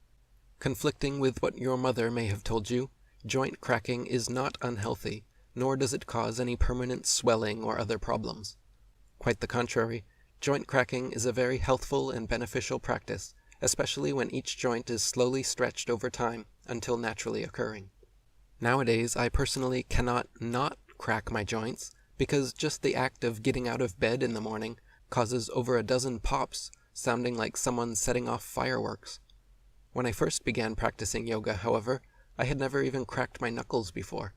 Conflicting with what your mother may have told you, joint cracking is not unhealthy, nor does it cause any permanent swelling or other problems. Quite the contrary, joint cracking is a very healthful and beneficial practice, especially when each joint is slowly stretched over time until naturally occurring. Nowadays, I personally cannot not crack my joints, because just the act of getting out of bed in the morning causes over a dozen pops, sounding like someone setting off fireworks. When I first began practicing yoga, however, I had never even cracked my knuckles before.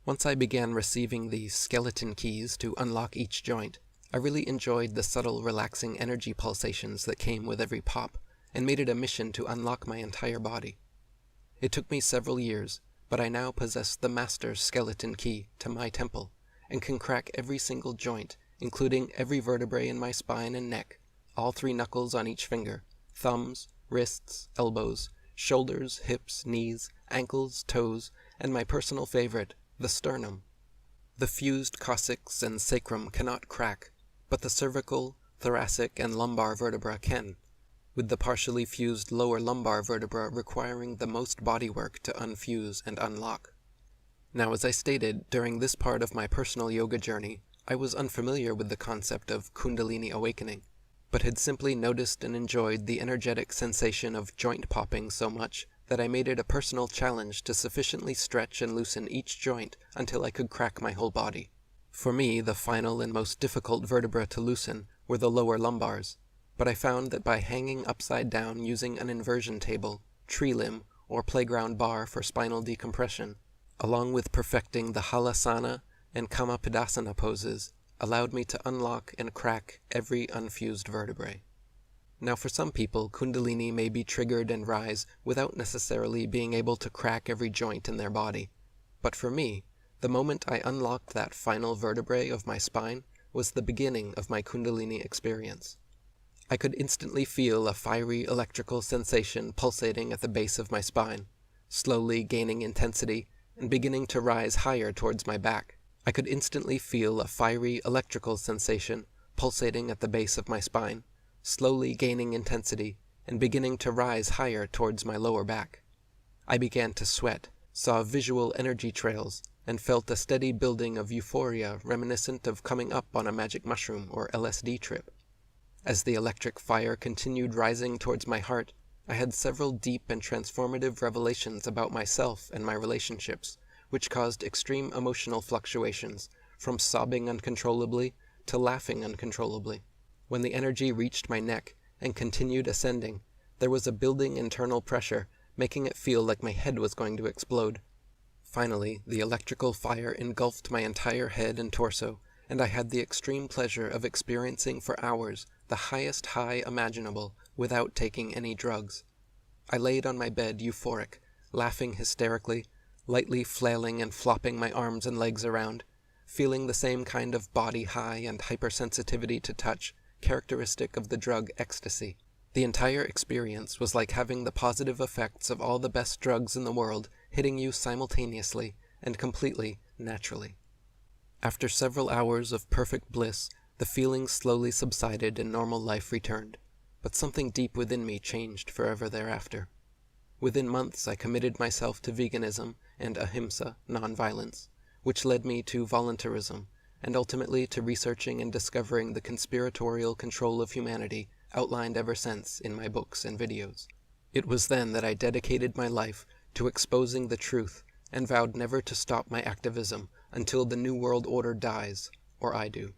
Once I began receiving the skeleton keys to unlock each joint, I really enjoyed the subtle relaxing energy pulsations that came with every pop, and made it a mission to unlock my entire body. It took me several years, but I now possess the master skeleton key to my temple, and can crack every single joint, including every vertebrae in my spine and neck, all 3 knuckles on each finger, thumbs, wrists, elbows, shoulders, hips, knees, ankles, toes, and my personal favorite, the sternum. The fused coccyx and sacrum cannot crack, but the cervical, thoracic, and lumbar vertebra can, with the partially fused lower lumbar vertebra requiring the most bodywork to unfuse and unlock. Now, as I stated, during this part of my personal yoga journey, I was unfamiliar with the concept of Kundalini awakening, but had simply noticed and enjoyed the energetic sensation of joint popping so much that I made it a personal challenge to sufficiently stretch and loosen each joint until I could crack my whole body. For me, the final and most difficult vertebra to loosen were the lower lumbars, but I found that by hanging upside down using an inversion table, tree limb, or playground bar for spinal decompression, along with perfecting the halasana and kamapadasana poses, allowed me to unlock and crack every unfused vertebrae. Now for some people, Kundalini may be triggered and rise without necessarily being able to crack every joint in their body, but for me, the moment I unlocked that final vertebrae of my spine was the beginning of my Kundalini experience. I could instantly feel a fiery electrical sensation pulsating at the base of my spine, slowly gaining intensity and beginning to rise higher towards my back. I could instantly feel a fiery electrical sensation pulsating at the base of my spine, slowly gaining intensity and beginning to rise higher towards my lower back. I began to sweat, saw visual energy trails, and felt a steady building of euphoria reminiscent of coming up on a magic mushroom or LSD trip. As the electric fire continued rising towards my heart, I had several deep and transformative revelations about myself and my relationships, which caused extreme emotional fluctuations, from sobbing uncontrollably to laughing uncontrollably. When the energy reached my neck and continued ascending, there was a building internal pressure, making it feel like my head was going to explode. Finally, the electrical fire engulfed my entire head and torso, and I had the extreme pleasure of experiencing for hours the highest high imaginable without taking any drugs. I laid on my bed euphoric, laughing hysterically, lightly flailing and flopping my arms and legs around, feeling the same kind of body high and hypersensitivity to touch characteristic of the drug ecstasy. The entire experience was like having the positive effects of all the best drugs in the world hitting you simultaneously and completely naturally. After several hours of perfect bliss, the feelings slowly subsided and normal life returned, but something deep within me changed forever thereafter. Within months I committed myself to veganism and ahimsa, non-violence, which led me to voluntarism, and ultimately to researching and discovering the conspiratorial control of humanity outlined ever since in my books and videos. It was then that I dedicated my life to exposing the truth and vowed never to stop my activism until the New World Order dies, or I do.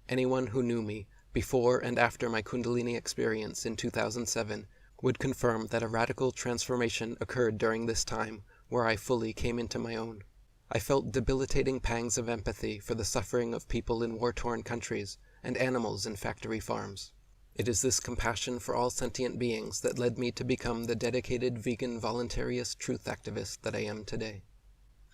Anyone who knew me before and after my Kundalini experience in 2007 would confirm that a radical transformation occurred during this time where I fully came into my own. I felt debilitating pangs of empathy for the suffering of people in war-torn countries and animals in factory farms. It is this compassion for all sentient beings that led me to become the dedicated vegan voluntarist truth activist that I am today.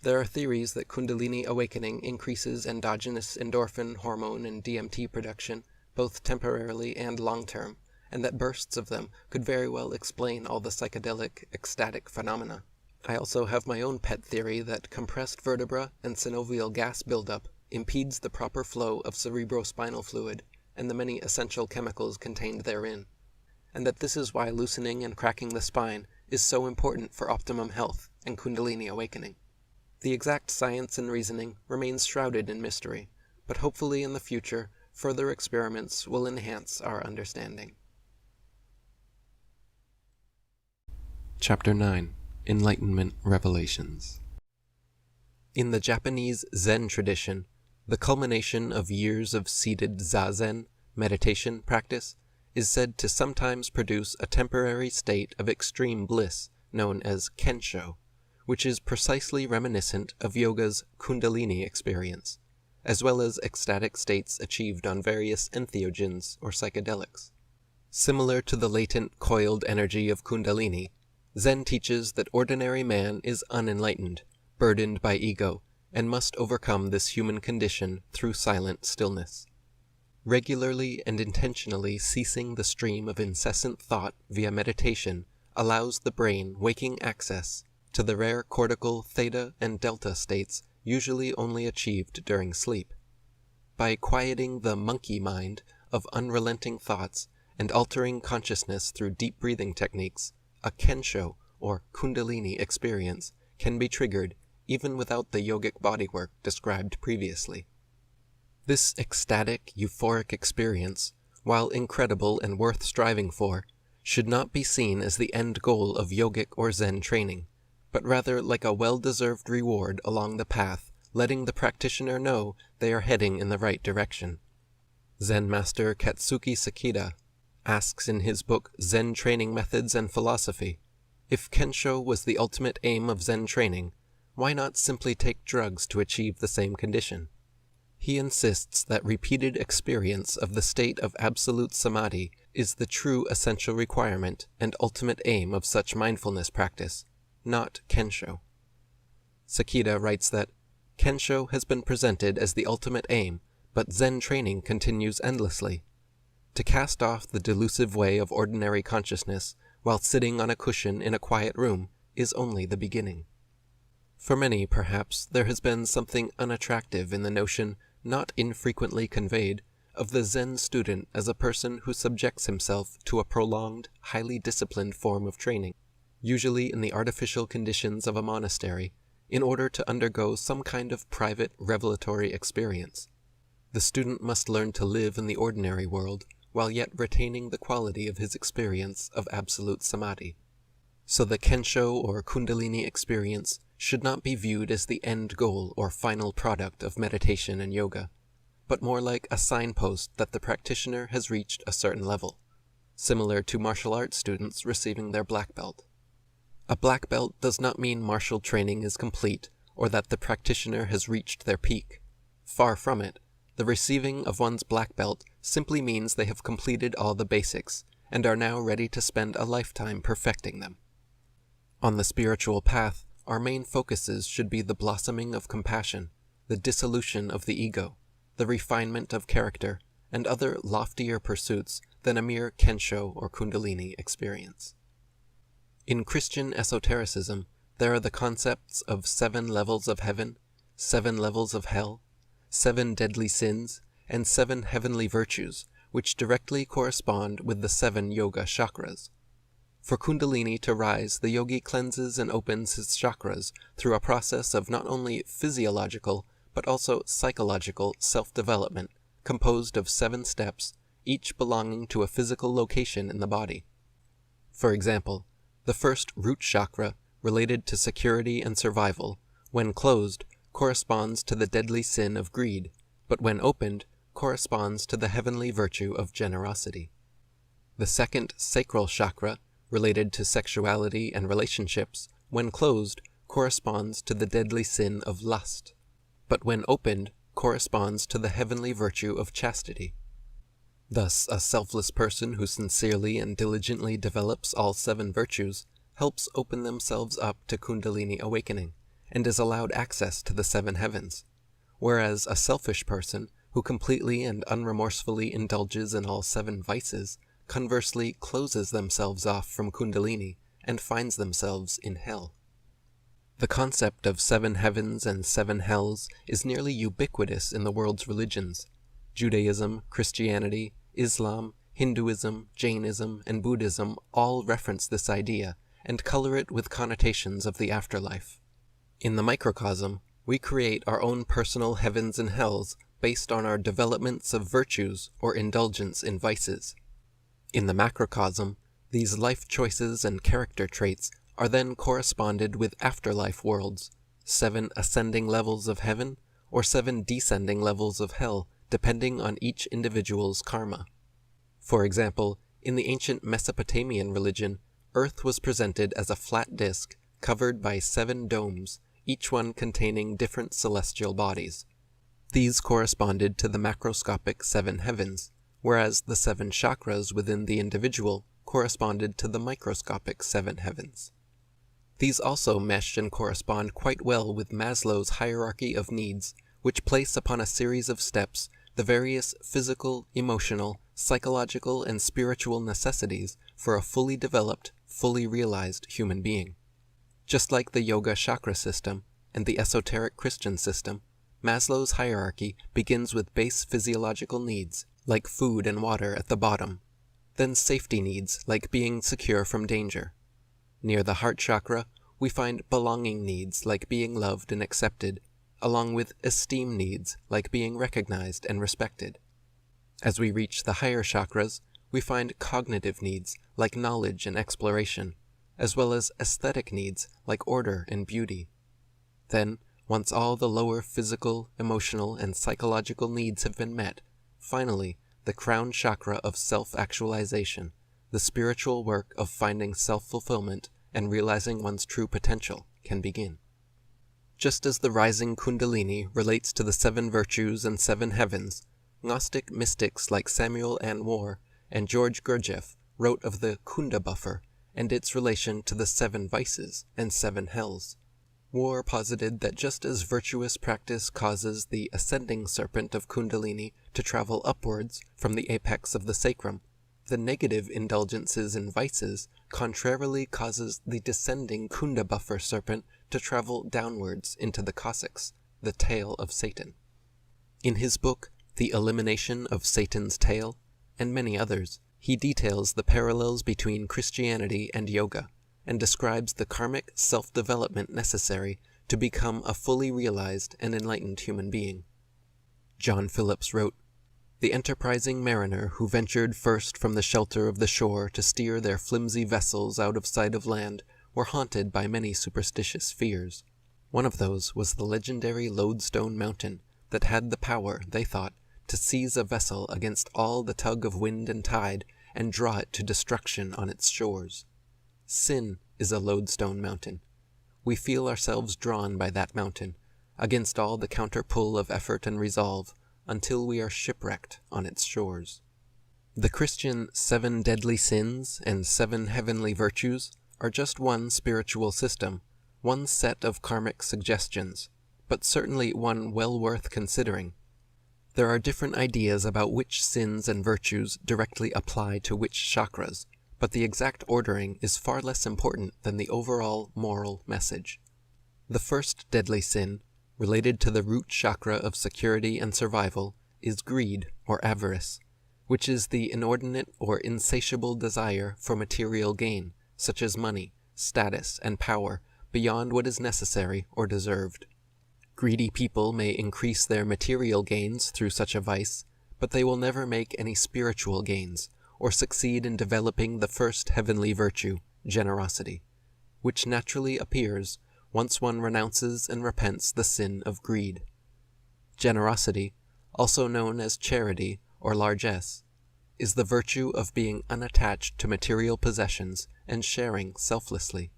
There are theories that Kundalini awakening increases endogenous endorphin hormone and DMT production, both temporarily and long-term, and that bursts of them could very well explain all the psychedelic, ecstatic phenomena. I also have my own pet theory that compressed vertebra and synovial gas buildup impedes the proper flow of cerebrospinal fluid and the many essential chemicals contained therein, and that this is why loosening and cracking the spine is so important for optimum health and Kundalini awakening. The exact science and reasoning remains shrouded in mystery, but hopefully in the future, further experiments will enhance our understanding. Chapter 9. Enlightenment Revelations. In the Japanese Zen tradition, the culmination of years of seated zazen, meditation practice, is said to sometimes produce a temporary state of extreme bliss known as Kensho, which is precisely reminiscent of yoga's Kundalini experience, as well as ecstatic states achieved on various entheogens or psychedelics. Similar to the latent coiled energy of Kundalini, Zen teaches that ordinary man is unenlightened, burdened by ego, and must overcome this human condition through silent stillness. Regularly and intentionally ceasing the stream of incessant thought via meditation allows the brain waking access to the rare cortical theta and delta states usually only achieved during sleep. By quieting the monkey mind of unrelenting thoughts and altering consciousness through deep breathing techniques, a Kensho or Kundalini experience can be triggered even without the yogic bodywork described previously. This ecstatic, euphoric experience, while incredible and worth striving for, should not be seen as the end goal of yogic or Zen training, but rather like a well-deserved reward along the path, letting the practitioner know they are heading in the right direction. Zen master Katsuki Sakida asks in his book Zen Training Methods and Philosophy, if Kensho was the ultimate aim of Zen training, why not simply take drugs to achieve the same condition? He insists that repeated experience of the state of absolute samadhi is the true essential requirement and ultimate aim of such mindfulness practice, not Kensho. Sakida writes that Kensho has been presented as the ultimate aim, but Zen training continues endlessly. To cast off the delusive way of ordinary consciousness while sitting on a cushion in a quiet room is only the beginning. For many, perhaps, there has been something unattractive in the notion, not infrequently conveyed, of the Zen student as a person who subjects himself to a prolonged, highly disciplined form of training, usually in the artificial conditions of a monastery, in order to undergo some kind of private revelatory experience. The student must learn to live in the ordinary world, while yet retaining the quality of his experience of absolute samadhi. So the Kensho or Kundalini experience should not be viewed as the end goal or final product of meditation and yoga, but more like a signpost that the practitioner has reached a certain level, similar to martial arts students receiving their black belt. A black belt does not mean martial training is complete or that the practitioner has reached their peak. Far from it. The receiving of one's black belt simply means they have completed all the basics and are now ready to spend a lifetime perfecting them. On the spiritual path, our main focuses should be the blossoming of compassion, the dissolution of the ego, the refinement of character, and other loftier pursuits than a mere Kensho or Kundalini experience. In Christian esotericism, there are the concepts of 7 levels of heaven, 7 levels of hell, 7 deadly sins, and 7 heavenly virtues, which directly correspond with the 7 yoga chakras. For Kundalini to rise, the yogi cleanses and opens his chakras through a process of not only physiological, but also psychological self-development, composed of 7 steps, each belonging to a physical location in the body. For example, the first root chakra, related to security and survival, when closed, corresponds to the deadly sin of greed, but when opened, corresponds to the heavenly virtue of generosity. The second sacral chakra, related to sexuality and relationships, when closed, corresponds to the deadly sin of lust, but when opened, corresponds to the heavenly virtue of chastity. Thus, a selfless person who sincerely and diligently develops all 7 virtues helps open themselves up to Kundalini awakening, and is allowed access to the 7 heavens, whereas a selfish person who completely and unremorsefully indulges in all 7 vices conversely closes themselves off from Kundalini and finds themselves in hell. The concept of 7 heavens and 7 hells is nearly ubiquitous in the world's religions. Judaism, Christianity, Islam, Hinduism, Jainism, and Buddhism all reference this idea and color it with connotations of the afterlife. In the microcosm, we create our own personal heavens and hells based on our developments of virtues or indulgence in vices. In the macrocosm, these life choices and character traits are then corresponded with afterlife worlds, 7 ascending levels of heaven or 7 descending levels of hell, depending on each individual's karma. For example, in the ancient Mesopotamian religion, Earth was presented as a flat disk covered by 7 domes, each one containing different celestial bodies. These corresponded to the macroscopic 7 heavens, whereas the 7 chakras within the individual corresponded to the microscopic 7 heavens. These also mesh and correspond quite well with Maslow's hierarchy of needs, which place upon a series of steps the various physical, emotional, psychological, and spiritual necessities for a fully developed, fully realized human being. Just like the yoga chakra system and the esoteric Christian system, Maslow's hierarchy begins with base physiological needs, like food and water at the bottom, then safety needs, like being secure from danger. Near the heart chakra, we find belonging needs, like being loved and accepted, along with esteem needs, like being recognized and respected. As we reach the higher chakras, we find cognitive needs like knowledge and exploration, as well as aesthetic needs like order and beauty. Then, once all the lower physical, emotional, and psychological needs have been met, finally, the crown chakra of self-actualization, the spiritual work of finding self-fulfillment and realizing one's true potential, can begin. Just as the rising Kundalini relates to the 7 virtues and 7 heavens, Gnostic mystics like Samuel Anwar and George Gurdjieff wrote of the Kunda buffer and its relation to the 7 vices and 7 hells. War posited that just as virtuous practice causes the ascending serpent of Kundalini to travel upwards from the apex of the sacrum, the negative indulgences in vices contrarily causes the descending Kunda buffer serpent to travel downwards into the Cossacks, the tail of Satan. In his book, The Elimination of Satan's Tail, and many others, he details the parallels between Christianity and yoga, and describes the karmic self-development necessary to become a fully realized and enlightened human being. John Phillips wrote, "The enterprising mariner who ventured first from the shelter of the shore to steer their flimsy vessels out of sight of land were haunted by many superstitious fears. One of those was the legendary Lodestone Mountain that had the power, they thought, to seize a vessel against all the tug of wind and tide and draw it to destruction on its shores. Sin is a lodestone mountain. We feel ourselves drawn by that mountain, against all the counter-pull of effort and resolve, until we are shipwrecked on its shores." The Christian 7 deadly sins and 7 heavenly virtues are just one spiritual system, one set of karmic suggestions, but certainly one well worth considering. There are different ideas about which sins and virtues directly apply to which chakras, but the exact ordering is far less important than the overall moral message. The first deadly sin, related to the root chakra of security and survival, is greed or avarice, which is the inordinate or insatiable desire for material gain, such as money, status, and power, beyond what is necessary or deserved. Greedy people may increase their material gains through such a vice, but they will never make any spiritual gains, or succeed in developing the first heavenly virtue, generosity, which naturally appears once one renounces and repents the sin of greed. Generosity, also known as charity or largesse, is the virtue of being unattached to material possessions and sharing selflessly.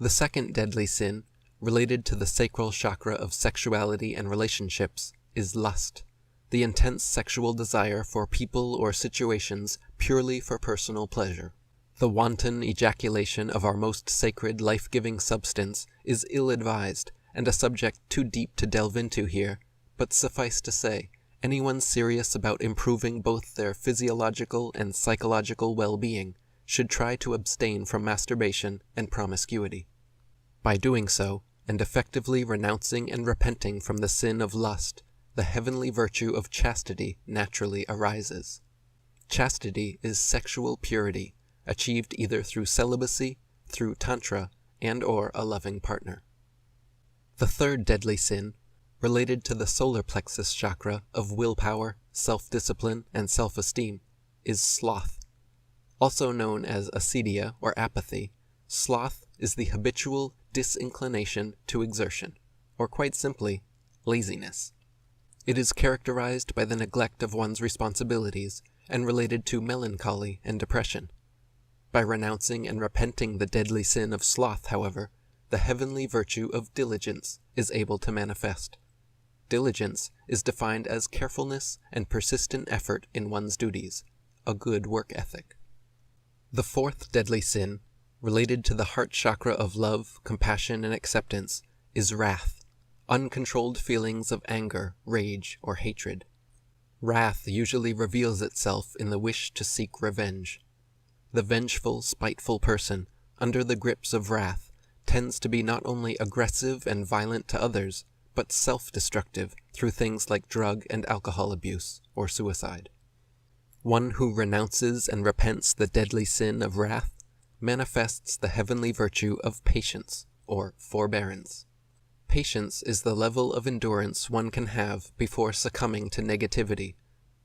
The second deadly sin, related to the sacral chakra of sexuality and relationships, is lust, the intense sexual desire for people or situations purely for personal pleasure. The wanton ejaculation of our most sacred life-giving substance is ill-advised and a subject too deep to delve into here, but suffice to say, anyone serious about improving both their physiological and psychological well-being should try to abstain from masturbation and promiscuity. By doing so, and effectively renouncing and repenting from the sin of lust, the heavenly virtue of chastity naturally arises. Chastity is sexual purity, achieved either through celibacy, through tantra, and/or a loving partner. The third deadly sin, related to the solar plexus chakra of willpower, self-discipline, and self-esteem, is sloth. Also known as acedia or apathy, sloth is the habitual disinclination to exertion, or quite simply, laziness. It is characterized by the neglect of one's responsibilities and related to melancholy and depression. By renouncing and repenting the deadly sin of sloth, however, the heavenly virtue of diligence is able to manifest. Diligence is defined as carefulness and persistent effort in one's duties, a good work ethic. The fourth deadly sin, related to the heart chakra of love, compassion, and acceptance, is wrath, uncontrolled feelings of anger, rage, or hatred. Wrath usually reveals itself in the wish to seek revenge. The vengeful, spiteful person, under the grips of wrath, tends to be not only aggressive and violent to others, but self-destructive through things like drug and alcohol abuse or suicide. One who renounces and repents the deadly sin of wrath manifests the heavenly virtue of patience or forbearance. Patience is the level of endurance one can have before succumbing to negativity,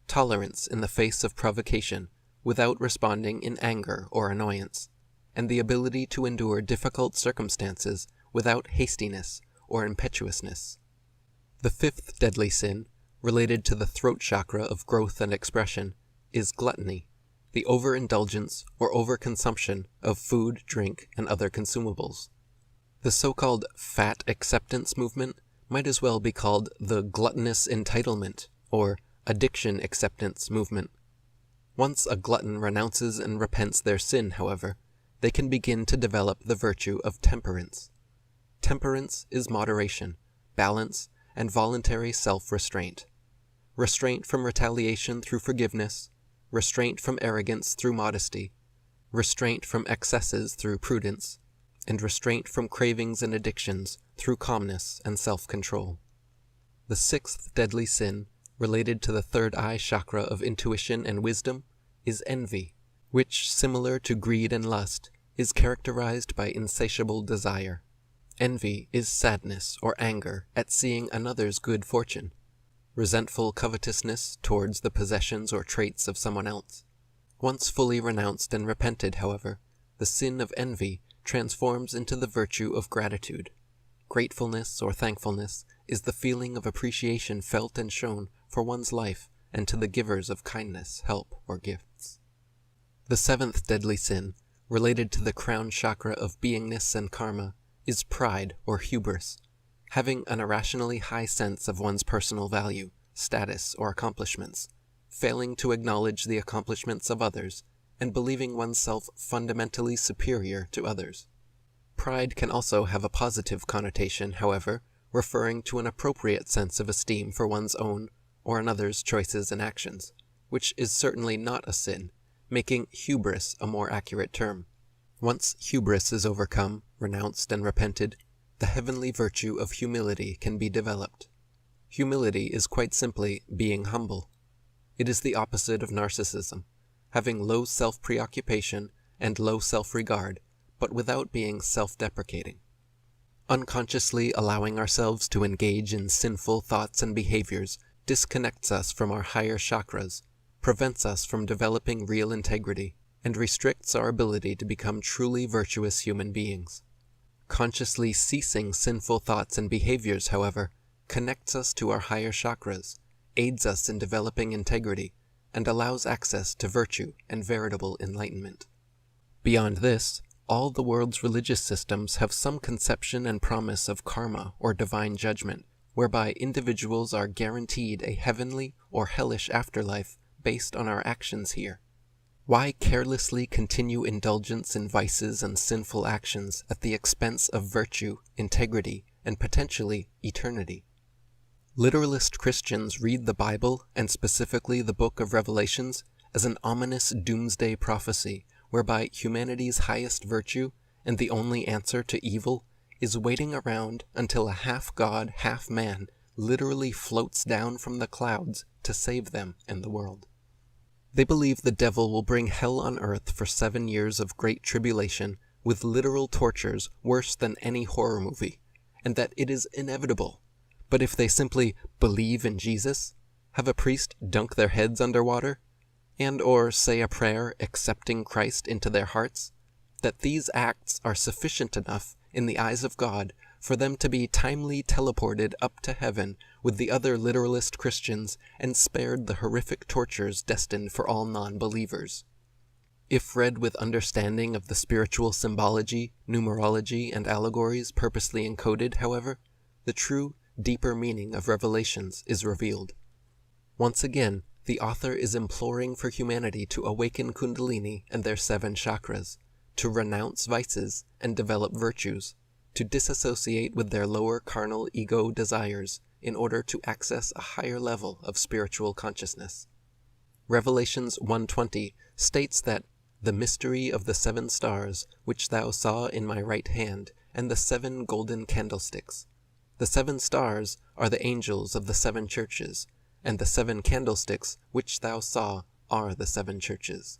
tolerance in the face of provocation, without responding in anger or annoyance, and the ability to endure difficult circumstances without hastiness or impetuousness. The fifth deadly sin, related to the throat chakra of growth and expression, is gluttony, the overindulgence or overconsumption of food, drink, and other consumables. The so-called fat acceptance movement might as well be called the gluttonous entitlement or addiction acceptance movement. Once a glutton renounces and repents their sin, however, they can begin to develop the virtue of temperance. Temperance is moderation, balance, and voluntary self-restraint. Restraint from retaliation through forgiveness, restraint from arrogance through modesty, restraint from excesses through prudence, and restraint from cravings and addictions through calmness and self-control. The sixth deadly sin, related to the third eye chakra of intuition and wisdom, is envy, which, similar to greed and lust, is characterized by insatiable desire. Envy is sadness or anger at seeing another's good fortune, resentful covetousness towards the possessions or traits of someone else. Once fully renounced and repented, however, the sin of envy transforms into the virtue of gratitude. Gratefulness or thankfulness is the feeling of appreciation felt and shown for one's life and to the givers of kindness, help, or gifts. The seventh deadly sin, related to the crown chakra of beingness and karma, is pride or hubris, having an irrationally high sense of one's personal value, status, or accomplishments, failing to acknowledge the accomplishments of others, and believing oneself fundamentally superior to others. Pride can also have a positive connotation, however, referring to an appropriate sense of esteem for one's own or another's choices and actions, which is certainly not a sin, making hubris a more accurate term. Once hubris is overcome, renounced, and repented, the heavenly virtue of humility can be developed. Humility is quite simply being humble. It is the opposite of narcissism, having low self-preoccupation and low self-regard, but without being self-deprecating. Unconsciously allowing ourselves to engage in sinful thoughts and behaviors disconnects us from our higher chakras, prevents us from developing real integrity, and restricts our ability to become truly virtuous human beings. Consciously ceasing sinful thoughts and behaviors, however, connects us to our higher chakras, aids us in developing integrity, and allows access to virtue and veritable enlightenment. Beyond this, all the world's religious systems have some conception and promise of karma or divine judgment, whereby individuals are guaranteed a heavenly or hellish afterlife based on our actions here. Why carelessly continue indulgence in vices and sinful actions at the expense of virtue, integrity, and potentially eternity? Literalist Christians read the Bible, and specifically the Book of Revelations, as an ominous doomsday prophecy whereby humanity's highest virtue and the only answer to evil is waiting around until a half-god, half-man literally floats down from the clouds to save them and the world. They believe the devil will bring hell on earth for 7 years of great tribulation with literal tortures worse than any horror movie, and that it is inevitable. But if they simply believe in Jesus, have a priest dunk their heads underwater, and or say a prayer accepting Christ into their hearts, that these acts are sufficient enough in the eyes of God for them to be timely teleported up to heaven with the other literalist Christians and spared the horrific tortures destined for all non-believers. If read with understanding of the spiritual symbology, numerology, and allegories purposely encoded, however, the true, deeper meaning of Revelations is revealed. Once again, the author is imploring for humanity to awaken Kundalini and their 7 chakras, to renounce vices and develop virtues, to disassociate with their lower carnal ego desires in order to access a higher level of spiritual consciousness. Revelations 1:20 states that the mystery of the 7 stars which thou saw in my right hand, and the 7 golden candlesticks. The 7 stars are the angels of the 7 churches, and the 7 candlesticks which thou saw are the 7 churches.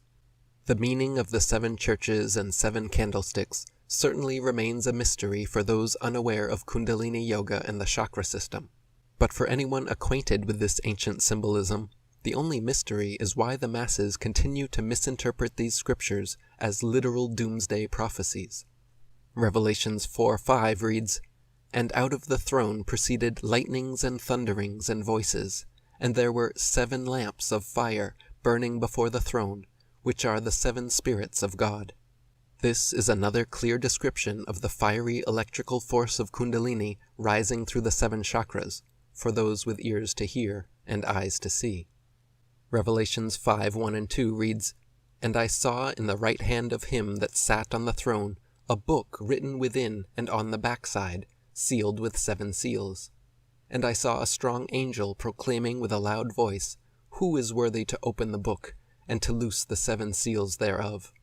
The meaning of the 7 churches and 7 candlesticks certainly remains a mystery for those unaware of Kundalini Yoga and the chakra system. But for anyone acquainted with this ancient symbolism, The only mystery is why the masses continue to misinterpret these scriptures as literal doomsday prophecies. Revelations 4:5 reads, "And out of the throne proceeded lightnings and thunderings and voices, and there were 7 lamps of fire burning before the throne, which are the 7 spirits of God." This is another clear description of the fiery electrical force of Kundalini rising through the 7 chakras, for those with ears to hear and eyes to see. Revelations 5:1 and 2 reads, "And I saw in the right hand of him that sat on the throne a book written within and on the backside, sealed with 7 seals. And I saw a strong angel proclaiming with a loud voice, Who is worthy to open the book, and to loose the 7 seals thereof?"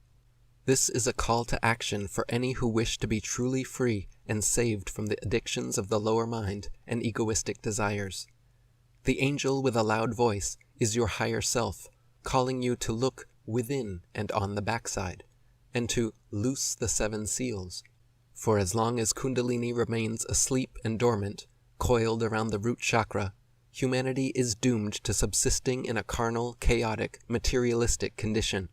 This is a call to action for any who wish to be truly free and saved from the addictions of the lower mind and egoistic desires. The angel with a loud voice is your higher self, calling you to look within and on the backside, and to loose the 7 seals. For as long as Kundalini remains asleep and dormant, coiled around the root chakra, humanity is doomed to subsisting in a carnal, chaotic, materialistic condition.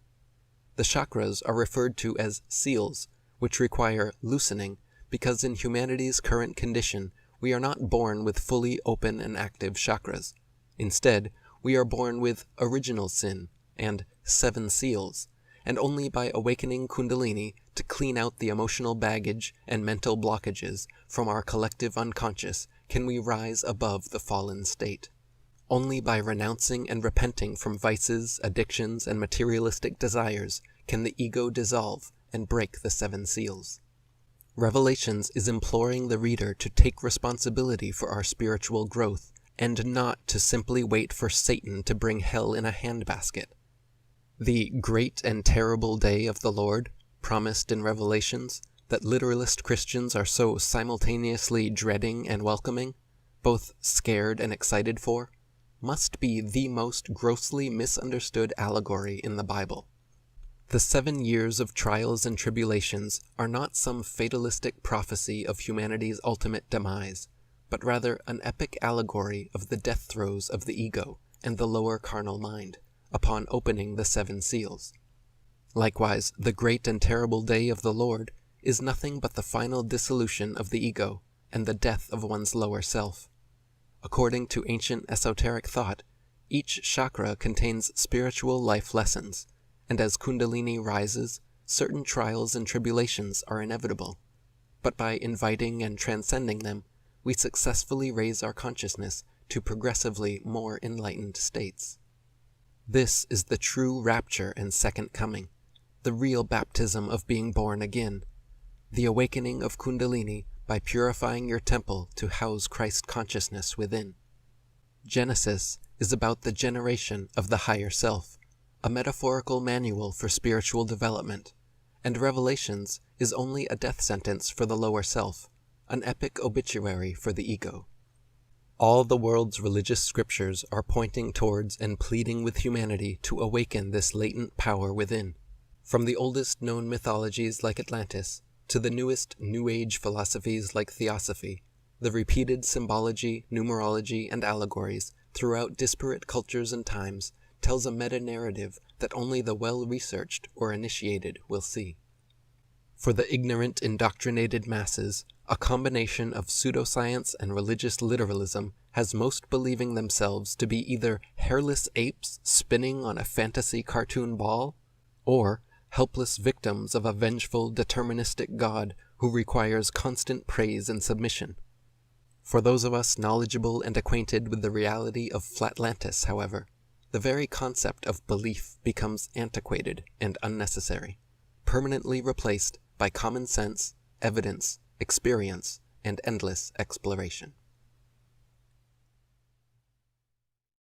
The chakras are referred to as seals, which require loosening, because in humanity's current condition, we are not born with fully open and active chakras. Instead, we are born with original sin and 7 seals, and only by awakening Kundalini to clean out the emotional baggage and mental blockages from our collective unconscious can we rise above the fallen state. Only by renouncing and repenting from vices, addictions, and materialistic desires can the ego dissolve and break the 7 seals. Revelations is imploring the reader to take responsibility for our spiritual growth, and not to simply wait for Satan to bring hell in a handbasket. The great and terrible day of the Lord, promised in Revelations, that literalist Christians are so simultaneously dreading and welcoming, both scared and excited for, must be the most grossly misunderstood allegory in the Bible. The 7 years of trials and tribulations are not some fatalistic prophecy of humanity's ultimate demise, but rather an epic allegory of the death throes of the ego and the lower carnal mind, upon opening the 7 seals. Likewise, the great and terrible day of the Lord is nothing but the final dissolution of the ego and the death of one's lower self. According to ancient esoteric thought, each chakra contains spiritual life lessons, and as Kundalini rises, certain trials and tribulations are inevitable. But by inviting and transcending them, we successfully raise our consciousness to progressively more enlightened states. This is the true rapture and second coming, the real baptism of being born again, the awakening of Kundalini by purifying your temple to house Christ consciousness within. Genesis is about the generation of the higher self, a metaphorical manual for spiritual development, and Revelations is only a death sentence for the lower self, an epic obituary for the ego. All the world's religious scriptures are pointing towards and pleading with humanity to awaken this latent power within. From the oldest known mythologies like Atlantis, to the newest New Age philosophies like Theosophy, the repeated symbology, numerology, and allegories throughout disparate cultures and times tells a meta-narrative that only the well-researched or initiated will see. For the ignorant, indoctrinated masses, a combination of pseudoscience and religious literalism has most believing themselves to be either hairless apes spinning on a fantasy cartoon ball, or helpless victims of a vengeful, deterministic God who requires constant praise and submission. For those of us knowledgeable and acquainted with the reality of Flatlantis, however, the very concept of belief becomes antiquated and unnecessary, permanently replaced by common sense, evidence, experience, and endless exploration.